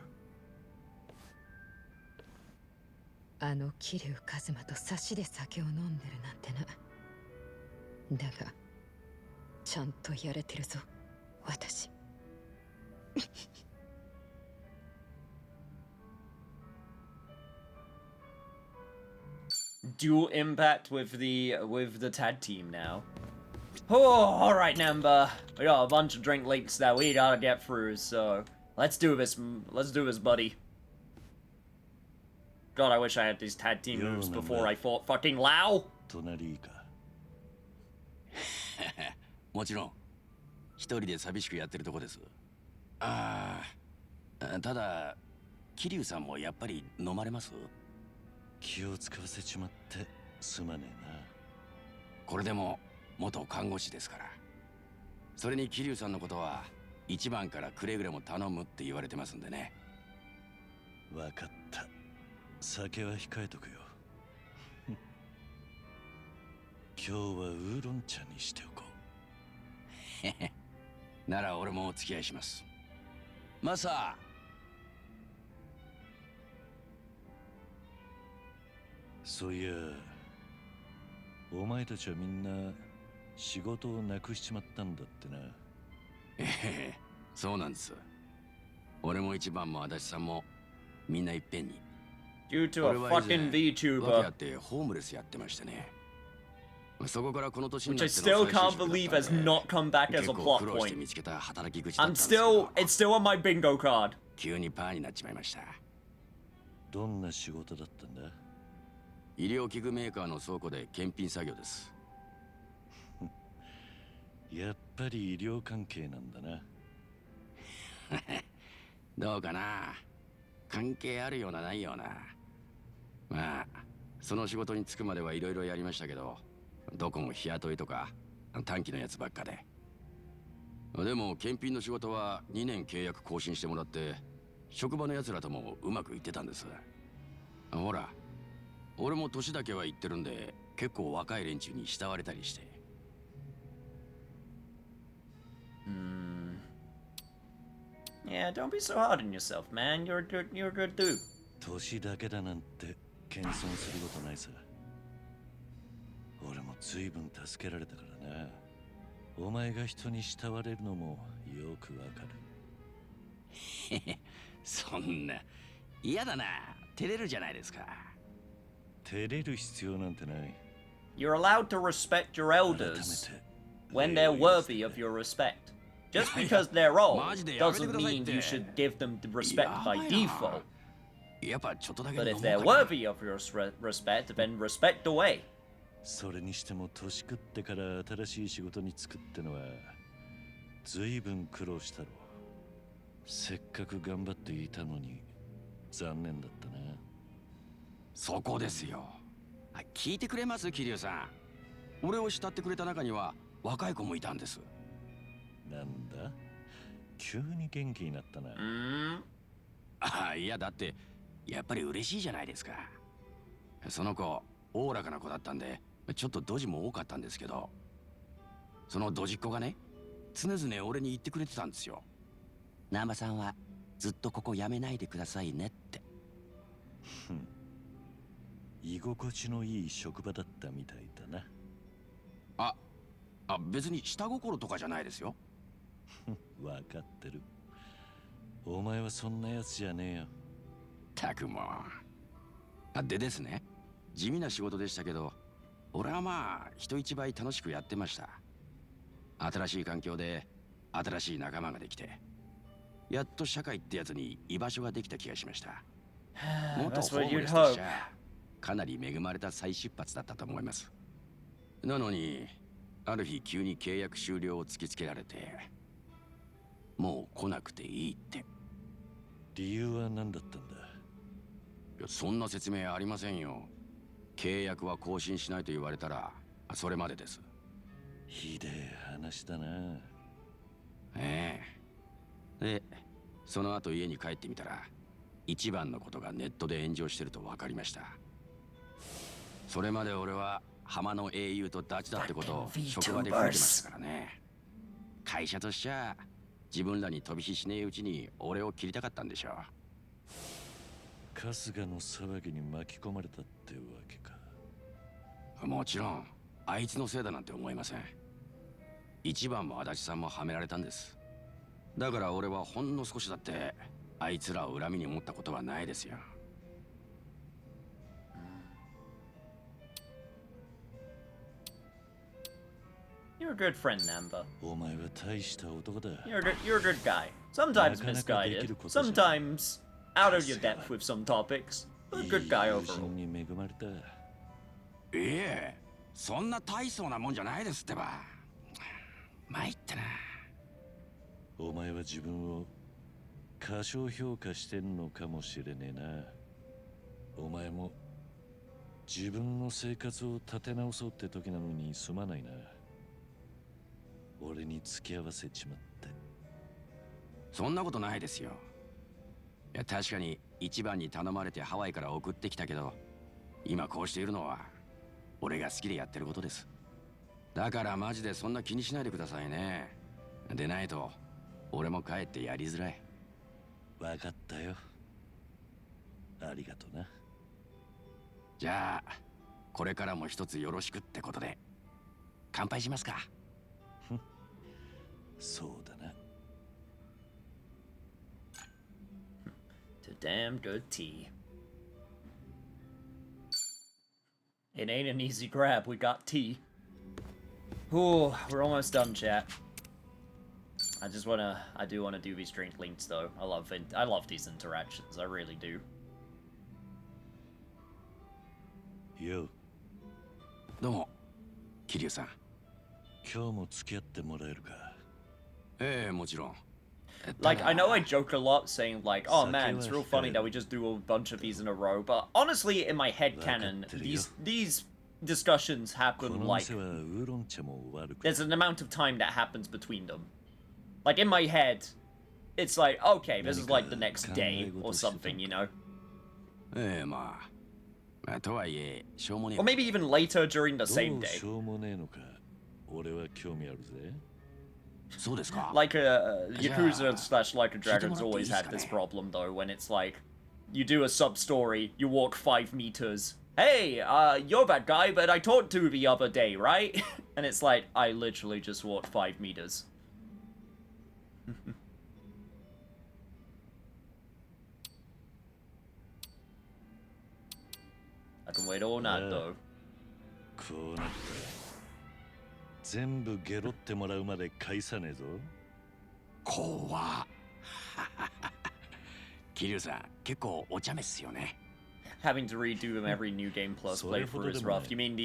あの桐生一馬と差しで酒を飲んでるなんてな。だがちゃんとやれてるぞ私。Dual impact with the tag team now. Oh, all right, Number. We got a bunch of drink leaks that we gotta get through, so let's do this. Let's do this, buddy. God, I wish I had these tag team moves before I fought fucking Lao. 隣いいか。もちろん一人で寂しくやってるとこです。ああ、ただ桐生さんもやっぱり飲まれます？気を使わせちまってすまねえな。これでも元看護師ですから。それに桐生さんのことは一番からくれぐれも頼むって言われてますんでね。わかった。酒は控えとくよ。今日はウーロン茶にしておこう。なら俺もお付き合いします。マサ。そういや、お前たちはみんな仕事をなくしちまったんだってな。ええ、そうなんです。俺も一番も足立さんもみんないっぺんに。Due to a fucking Vtuber. やってホームレスやってましたね。そこからこの年に Which な I って still can't believe has not come back as a plot point. It's still on my bingo card. 急にパーになっちまいました。どんな仕事だったんだ？医療器具メーカーの倉庫で検品作業です。やっぱり医療関係なんだな。どうかな。関係あるようなないような。まあその仕事に就くまではいろいろやりましたけど、どこも日雇いとか短期のやつばっかで。でも検品の仕事は2年契約更新してもらって、職場のやつらともうまくいってたんです。ほら俺も年だけは言ってるんで、結構若い連中に慕われたりして。Yeah, don't be so hard on yourself, man. You're a good dude. 年だけだなんて謙遜することないさ。俺も随分助けられたからな。お前が人に慕われるのもよくわかる。そんな嫌だな。照れるじゃないですか。照れる必要なんてない。 You're allowed to respect your elders when they're worthy of your respect. Just because they're old doesn't mean you should give them the respect by default. But if they're worthy of your respect, then respect away. それにしても年食ってから新しい仕事に就くってのは随分苦労したろう。せっかく頑張っていたのに残念だったな。そこですよ。聞いてくれます桐生さん。俺を慕ってくれた中には若い子もいたんです。なんだ急に元気になったな。いやだってやっぱり嬉しいじゃないですか。その子おおらかな子だったんでちょっとドジも多かったんですけど、そのドジっ子がね常々俺に言ってくれてたんですよ。南波さんはずっとここ辞めないでくださいねって。居心地のいい職場だったみたいだな。別に下心とかじゃないですよ。わかってる。お前はそんなやつじゃねえよ。たくも。でですね、地味な仕事でしたけど、俺はまあ人一倍楽しくやってました。新しい環境で新しい仲間ができて、やっと社会ってやつに居場所ができた気がしました。元ホームレスとしちゃかなり恵まれた再出発だったと思います。なのにある日急に契約終了を突きつけられて、もう来なくていいって。理由は何だったんだ？いや、そんな説明ありませんよ。契約は更新しないと言われたらそれまでです。ひでえ話だな。ええ。で、その後家に帰ってみたら一番のことがネットで炎上してると分かりました。それまで俺は浜の英雄とダチだってことを職場で聞いてましたからね。会社としちゃ自分らに飛び火しねえうちに俺を切りたかったんでしょう。春日の騒ぎに巻き込まれたってわけか。もちろんあいつのせいだなんて思いません。一番も足立さんもはめられたんです。だから俺はほんの少しだってあいつらを恨みに思ったことはないですよ。You're a good friend, Namba. お前は大した男だ。You're a good guy. Sometimes misguided. Sometimes out of your depth with some topics. But a good guy overall. に恵まれた。ええ、そんな大層なもんじゃないですってば。参ったな。お前は自分を過小評価してんのかもしれねえな。お前も自分の生活を立て直そうって時なのにすまないな。俺に付き合わせちまって。そんなことないですよ。いや、確かに一番に頼まれてハワイから送ってきたけど、今こうしているのは俺が好きでやってることです。だからマジでそんな気にしないでくださいね。でないと俺も帰ってやりづらい。わかったよ。ありがとな。じゃあこれからも一つよろしくってことで乾杯しますか。そうだな。To damn good tea. It ain't an easy grab, we got tea. Ooh, we're almost done, chat. I do wanna do these drink links though. I love these interactions, I really do. Yo. どうも、桐生さん。今日も付き合ってもらえるか。ええ、もちろん。Like, I know I joke a lot saying like, oh man, it's real funny that we just do a bunch of these in a row, but honestly, in my head canon, these discussions happen like there's an amount of time that happens between them. Like in my head, it's like, okay, this is like the next day or something, you know? ええ、まあ、とはいえ、しょうもねえ。Or maybe even later during the same day. しょうもねえのか。俺は興味あるぜ。そうですか。Like Yakuza / Like a Dragon's always had this problem though, when it's like, you do a sub-story, you walk 5 meters. Hey, you're that guy that I talked to the other day, right? And it's like, I literally just walked 5 meters. I can wait all night though. こうなった。全部ゲロってもらうまで返さねえぞ。怖っ。桐生さん、結構お茶目っすよね。Having to redo them every new game plus playthrough is rough. You mean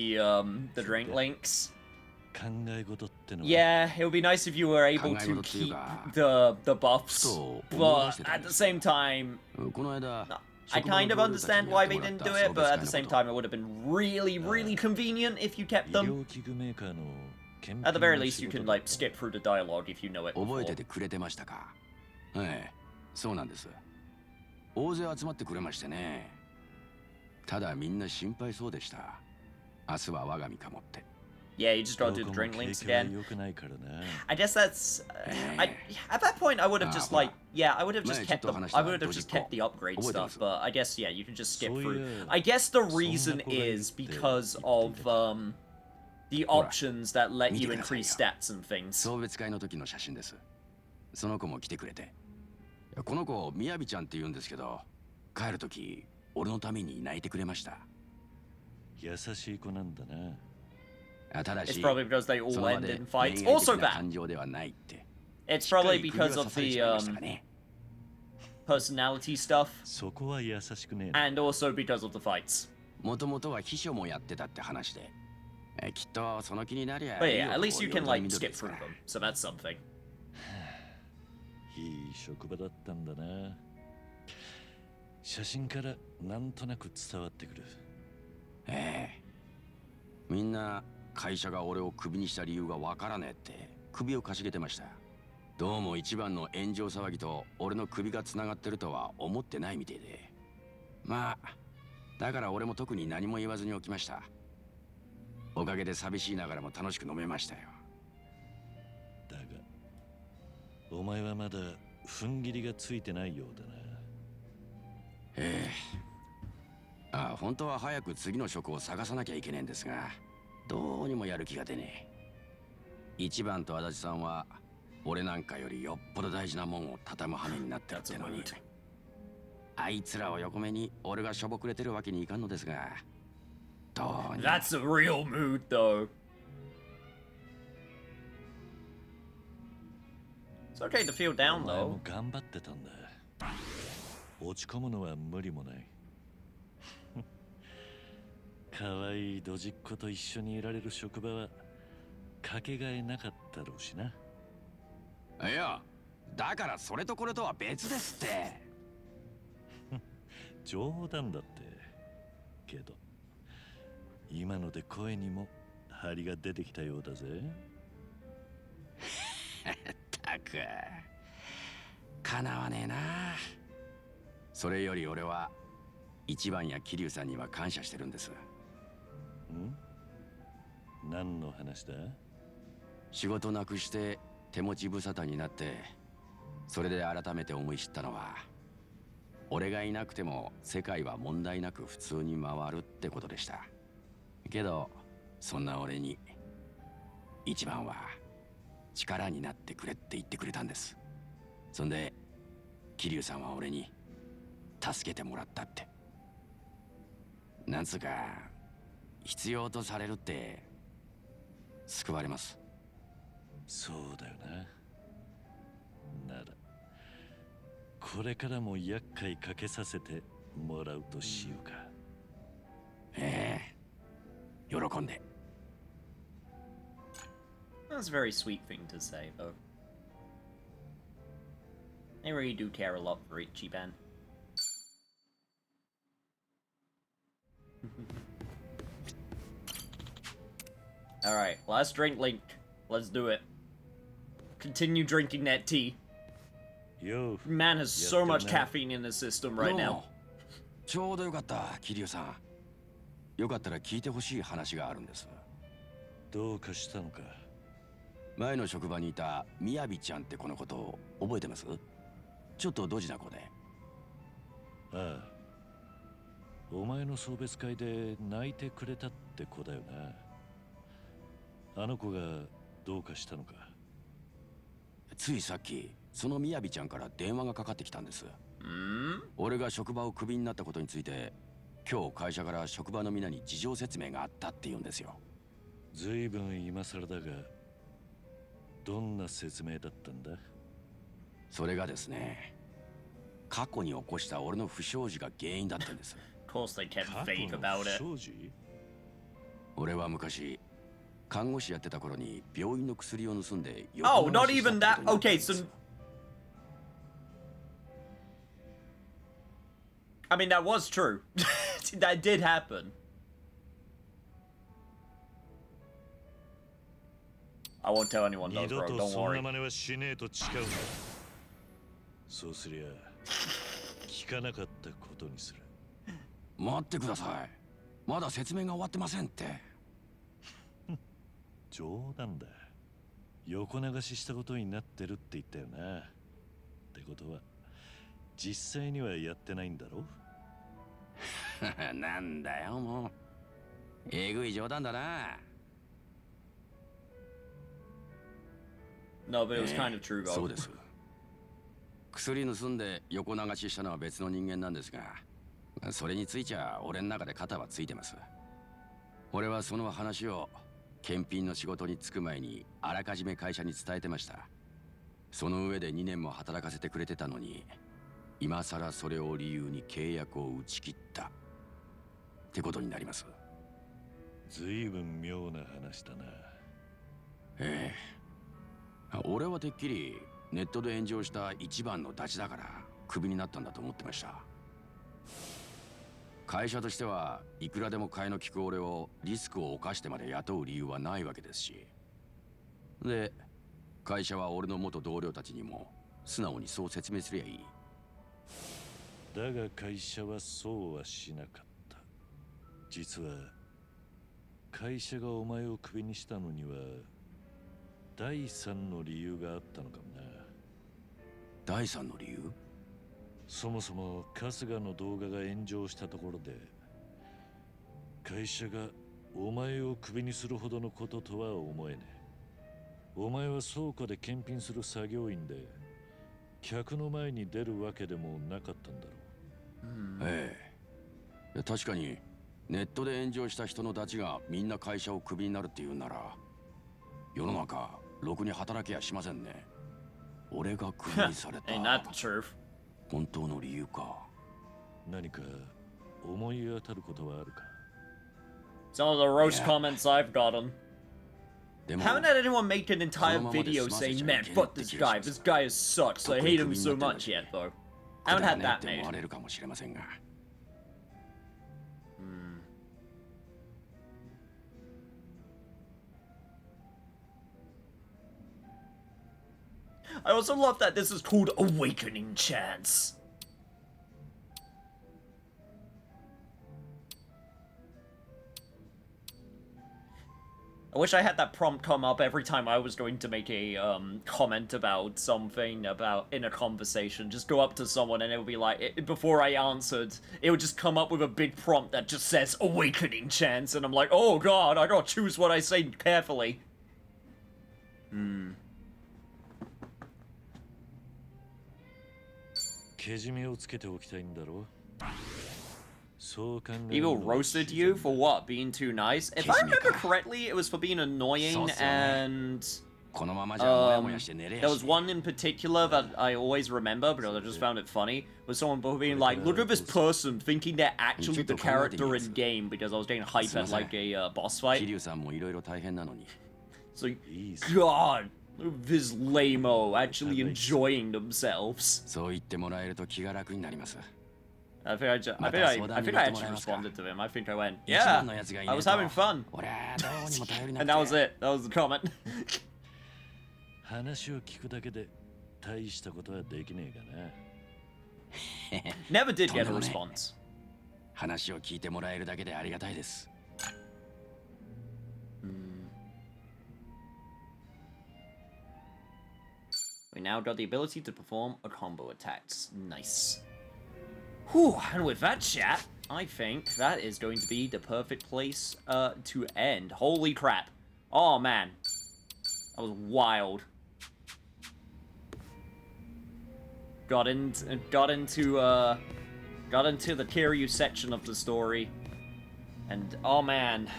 the drink links? Yeah, it would be nice if you were able to keep the buffs, but at the same time, I kind of understand why they didn't do it, but at the same time, it would have been really, really convenient if you kept them. At the very least, you can like skip through the dialogue if you know it before. 覚えててくれてましたか。ええ、そうなんです。大勢集まってくれましてね。ただみんな心配そうでした。明日は我が身かもって。Yeah, you just gotta do the drink links again. I guess that's. At that point, I would have just like, yeah, I would have just kept them. I would have just kept the upgrade stuff. But I guess yeah, you can just skip through. I guess the reason is because of the options that let you increase stats and things. 送別会の時の写真です。その子も来てくれて。この子みやびちゃんって言うんですけど、帰る時俺のために泣いてくれました。優しい子なんだな。It's probably because they all end in fights. Also that. It's probably because of the personality stuff. And also because of the fights. もともとは秘書もやってたって話で。きっとその気になりゃ。But yeah, at least you can like skip through them, so that's something. いい職場だったんだな。写真からなんとなく伝わってくる。ええ。みんな会社が俺をクビにした理由がわからねえって首をかしげてました。どうも一番の炎上騒ぎと俺の首がつながってるとは思ってないみてえで。まあだから俺も特に何も言わずにおきました。おかげで寂しいながらも楽しく飲めましたよ。だがお前はまだ踏ん切りがついてないようだな。ええ。ああ、本当は早く次の職を探さなきゃいけねえんですが、どうにもやる気が出ねえ。一番と足立さんは俺なんかよりよっぽど大事なもんを畳む羽目になってるってのに、あいつらを横目に俺がしょぼくれてるわけにいかんのですが、どうに。 That's a real mood though. It's okay to feel down お前 though. も頑張ってたんだ。落ち込むのは無理もない。可愛いドジっ子と一緒にいられる職場はかけがえなかったろうしな。いや、だからそれとこれとは別ですって。冗談だって。けど今ので声にも張りが出てきたようだぜ。ったくかなわねえな。それより俺は一番や桐生さんには感謝してるんです。ん？何の話だ？仕事なくして手持ち無沙汰になって、それで改めて思い知ったのは、俺がいなくても世界は問題なく普通に回るってことでした。けどそんな俺に一番は力になってくれって言ってくれたんです。そんで桐生さんは俺に助けてもらったって。なんつうか必要とされるって救われます。そうだよな。ならこれからも厄介かけさせてもらうとしようか。ええ、喜んで。That's a very sweet thing to say, though. They really do care a lot for Ichiban. Alright, last drink linked. Let's do it. Continue drinking that tea. Yo, Man has so much caffeine in his system right now. ちょうどよかった桐生さん。よかったら聞いてほしい話があるんです。どうかしたのか。前の職場にいたみやびちゃんって子のことを覚えてます？ちょっとドジな子で。ああ、お前の送別会で泣いてくれたって子だよな。あの子がどうかしたのか。ついさっきそのみやびちゃんから電話がかかってきたんです。俺が職場をクビになったことについて、今日会社から職場の皆に事情説明があったって言うんですよ。ずいぶん今更だが、どんな説明だったんだ？それがですね、過去に起こした俺の不祥事が原因だったんです。Of course they kept vague about it. 俺は昔看護師やってた頃に病院の薬を盗んで。 Oh, not even that. Okay, so I mean, that was true. That did happen. I won't tell anyone though, 二度 bro. と Don't そんな worry. 真似はしねえと誓うんだ。そうすりゃ聞かなかったことにする。待ってください。まだ説明が終わってませんって。冗談だ。横流ししたことになってるって言ったよな。ってことは実際にはやってないんだろ？なんだよもう。えぐい冗談だな。No, but it was kind of true, though. そうです。薬盗んで横流ししたのは別の人間なんですが、それについちゃ俺の中で肩はついてます。俺はその話を検品の仕事に就く前にあらかじめ会社に伝えてました。その上で2年も働かせてくれてたのに、今さらそれを理由に契約を打ち切ったってことになります。ずいぶん妙な話だな。ええ。俺はてっきりネットで炎上した一番のダチだからクビになったんだと思ってました。会社としてはいくらでも替えの利く俺をリスクを冒してまで雇う理由はないわけですし。で、会社は俺の元同僚たちにも素直にそう説明すりゃいい。だが会社はそうはしなかった。実は会社がお前をクビにしたのには第三の理由があったのかもな。第三の理由？そもそも春日の動画が炎上したところで会社がお前をクビにするほどのこととは思えねえ。お前は倉庫で検品する作業員で客の前に出るわけでもなかったんだろう。ええ。確かにネットで炎上した人のダチがみんな会社をクビになるって言うなら世の中ろくに働けやしませんね。俺がクビにされた本当の理由か。何か思い当たることはあるか？ Some of the roast comments I've gotten. Haven't had anyone make an entire video saying, man, fuck this guy sucks, I hate him so much yet, though. Haven't had that made. I also love that this is called Awakening Chance. I wish I had that prompt come up every time I was going to make a comment about something in a conversation. Just go up to someone and it would be like, before I answered, it would just come up with a big prompt that just says Awakening Chance, and I'm like, oh god, I gotta choose what I say carefully. けじめをつけておきたいんだろう。People roasted you for what? Being too nice? If I remember correctly, it was for being annoying and... there was one in particular that I always remember because I just found it funny. Was someone being like, look at this person thinking they're actually the character in game because I was getting hype at like a boss fight. So, god, this lame-o actually enjoying themselves. I think I actually responded to him. I think I went, yeah, I was having fun. And that was it. That was the comment. 話を聞くだけで大したことはできねえかNever な。did get a response. 話を聞いてもらえるだけでありがたいです。We now got the ability to perform a combo attacks. Nice. Whew, and with that chat, I think that is going to be the perfect place to end. Holy crap. Oh man. That was wild. Got into the Kiryu section of the story. And oh man,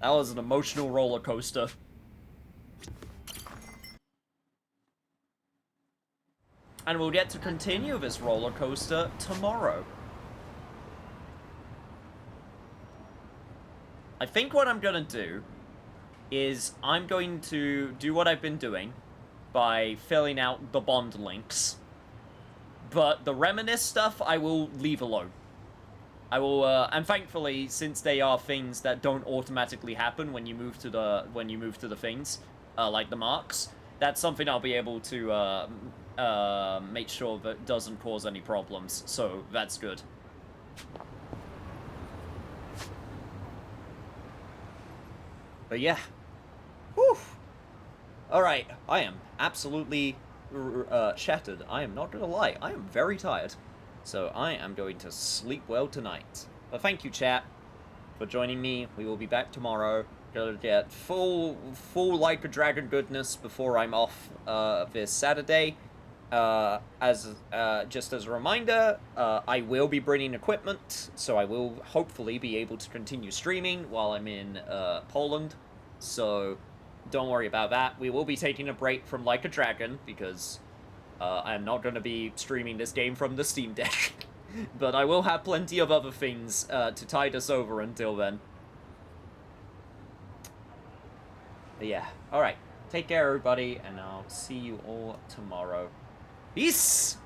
that was an emotional roller coaster. And we'll get to continue this roller coaster tomorrow. I think what I'm gonna do is I'm going to do what I've been doing by filling out the bond links. But the reminisce stuff I will leave alone. I will, and thankfully, since they are things that don't automatically happen when you move to the things, like the marks, that's something I'll be able to make sure that doesn't cause any problems. So that's good. But yeah. Whew. Alright, I am absolutely shattered. I am not gonna lie. I am very tired. So I am going to sleep well tonight. But thank you, chat, for joining me. We will be back tomorrow. Gonna get full Like a Dragon goodness before I'm off this Saturday. Just as a reminder, I will be bringing equipment, so I will hopefully be able to continue streaming while I'm in Poland. So don't worry about that. We will be taking a break from Like a Dragon because I'm not going to be streaming this game from the Steam Deck. But I will have plenty of other things to tide us over until then. But yeah, alright. Take care, everybody, and I'll see you all tomorrow. Peace!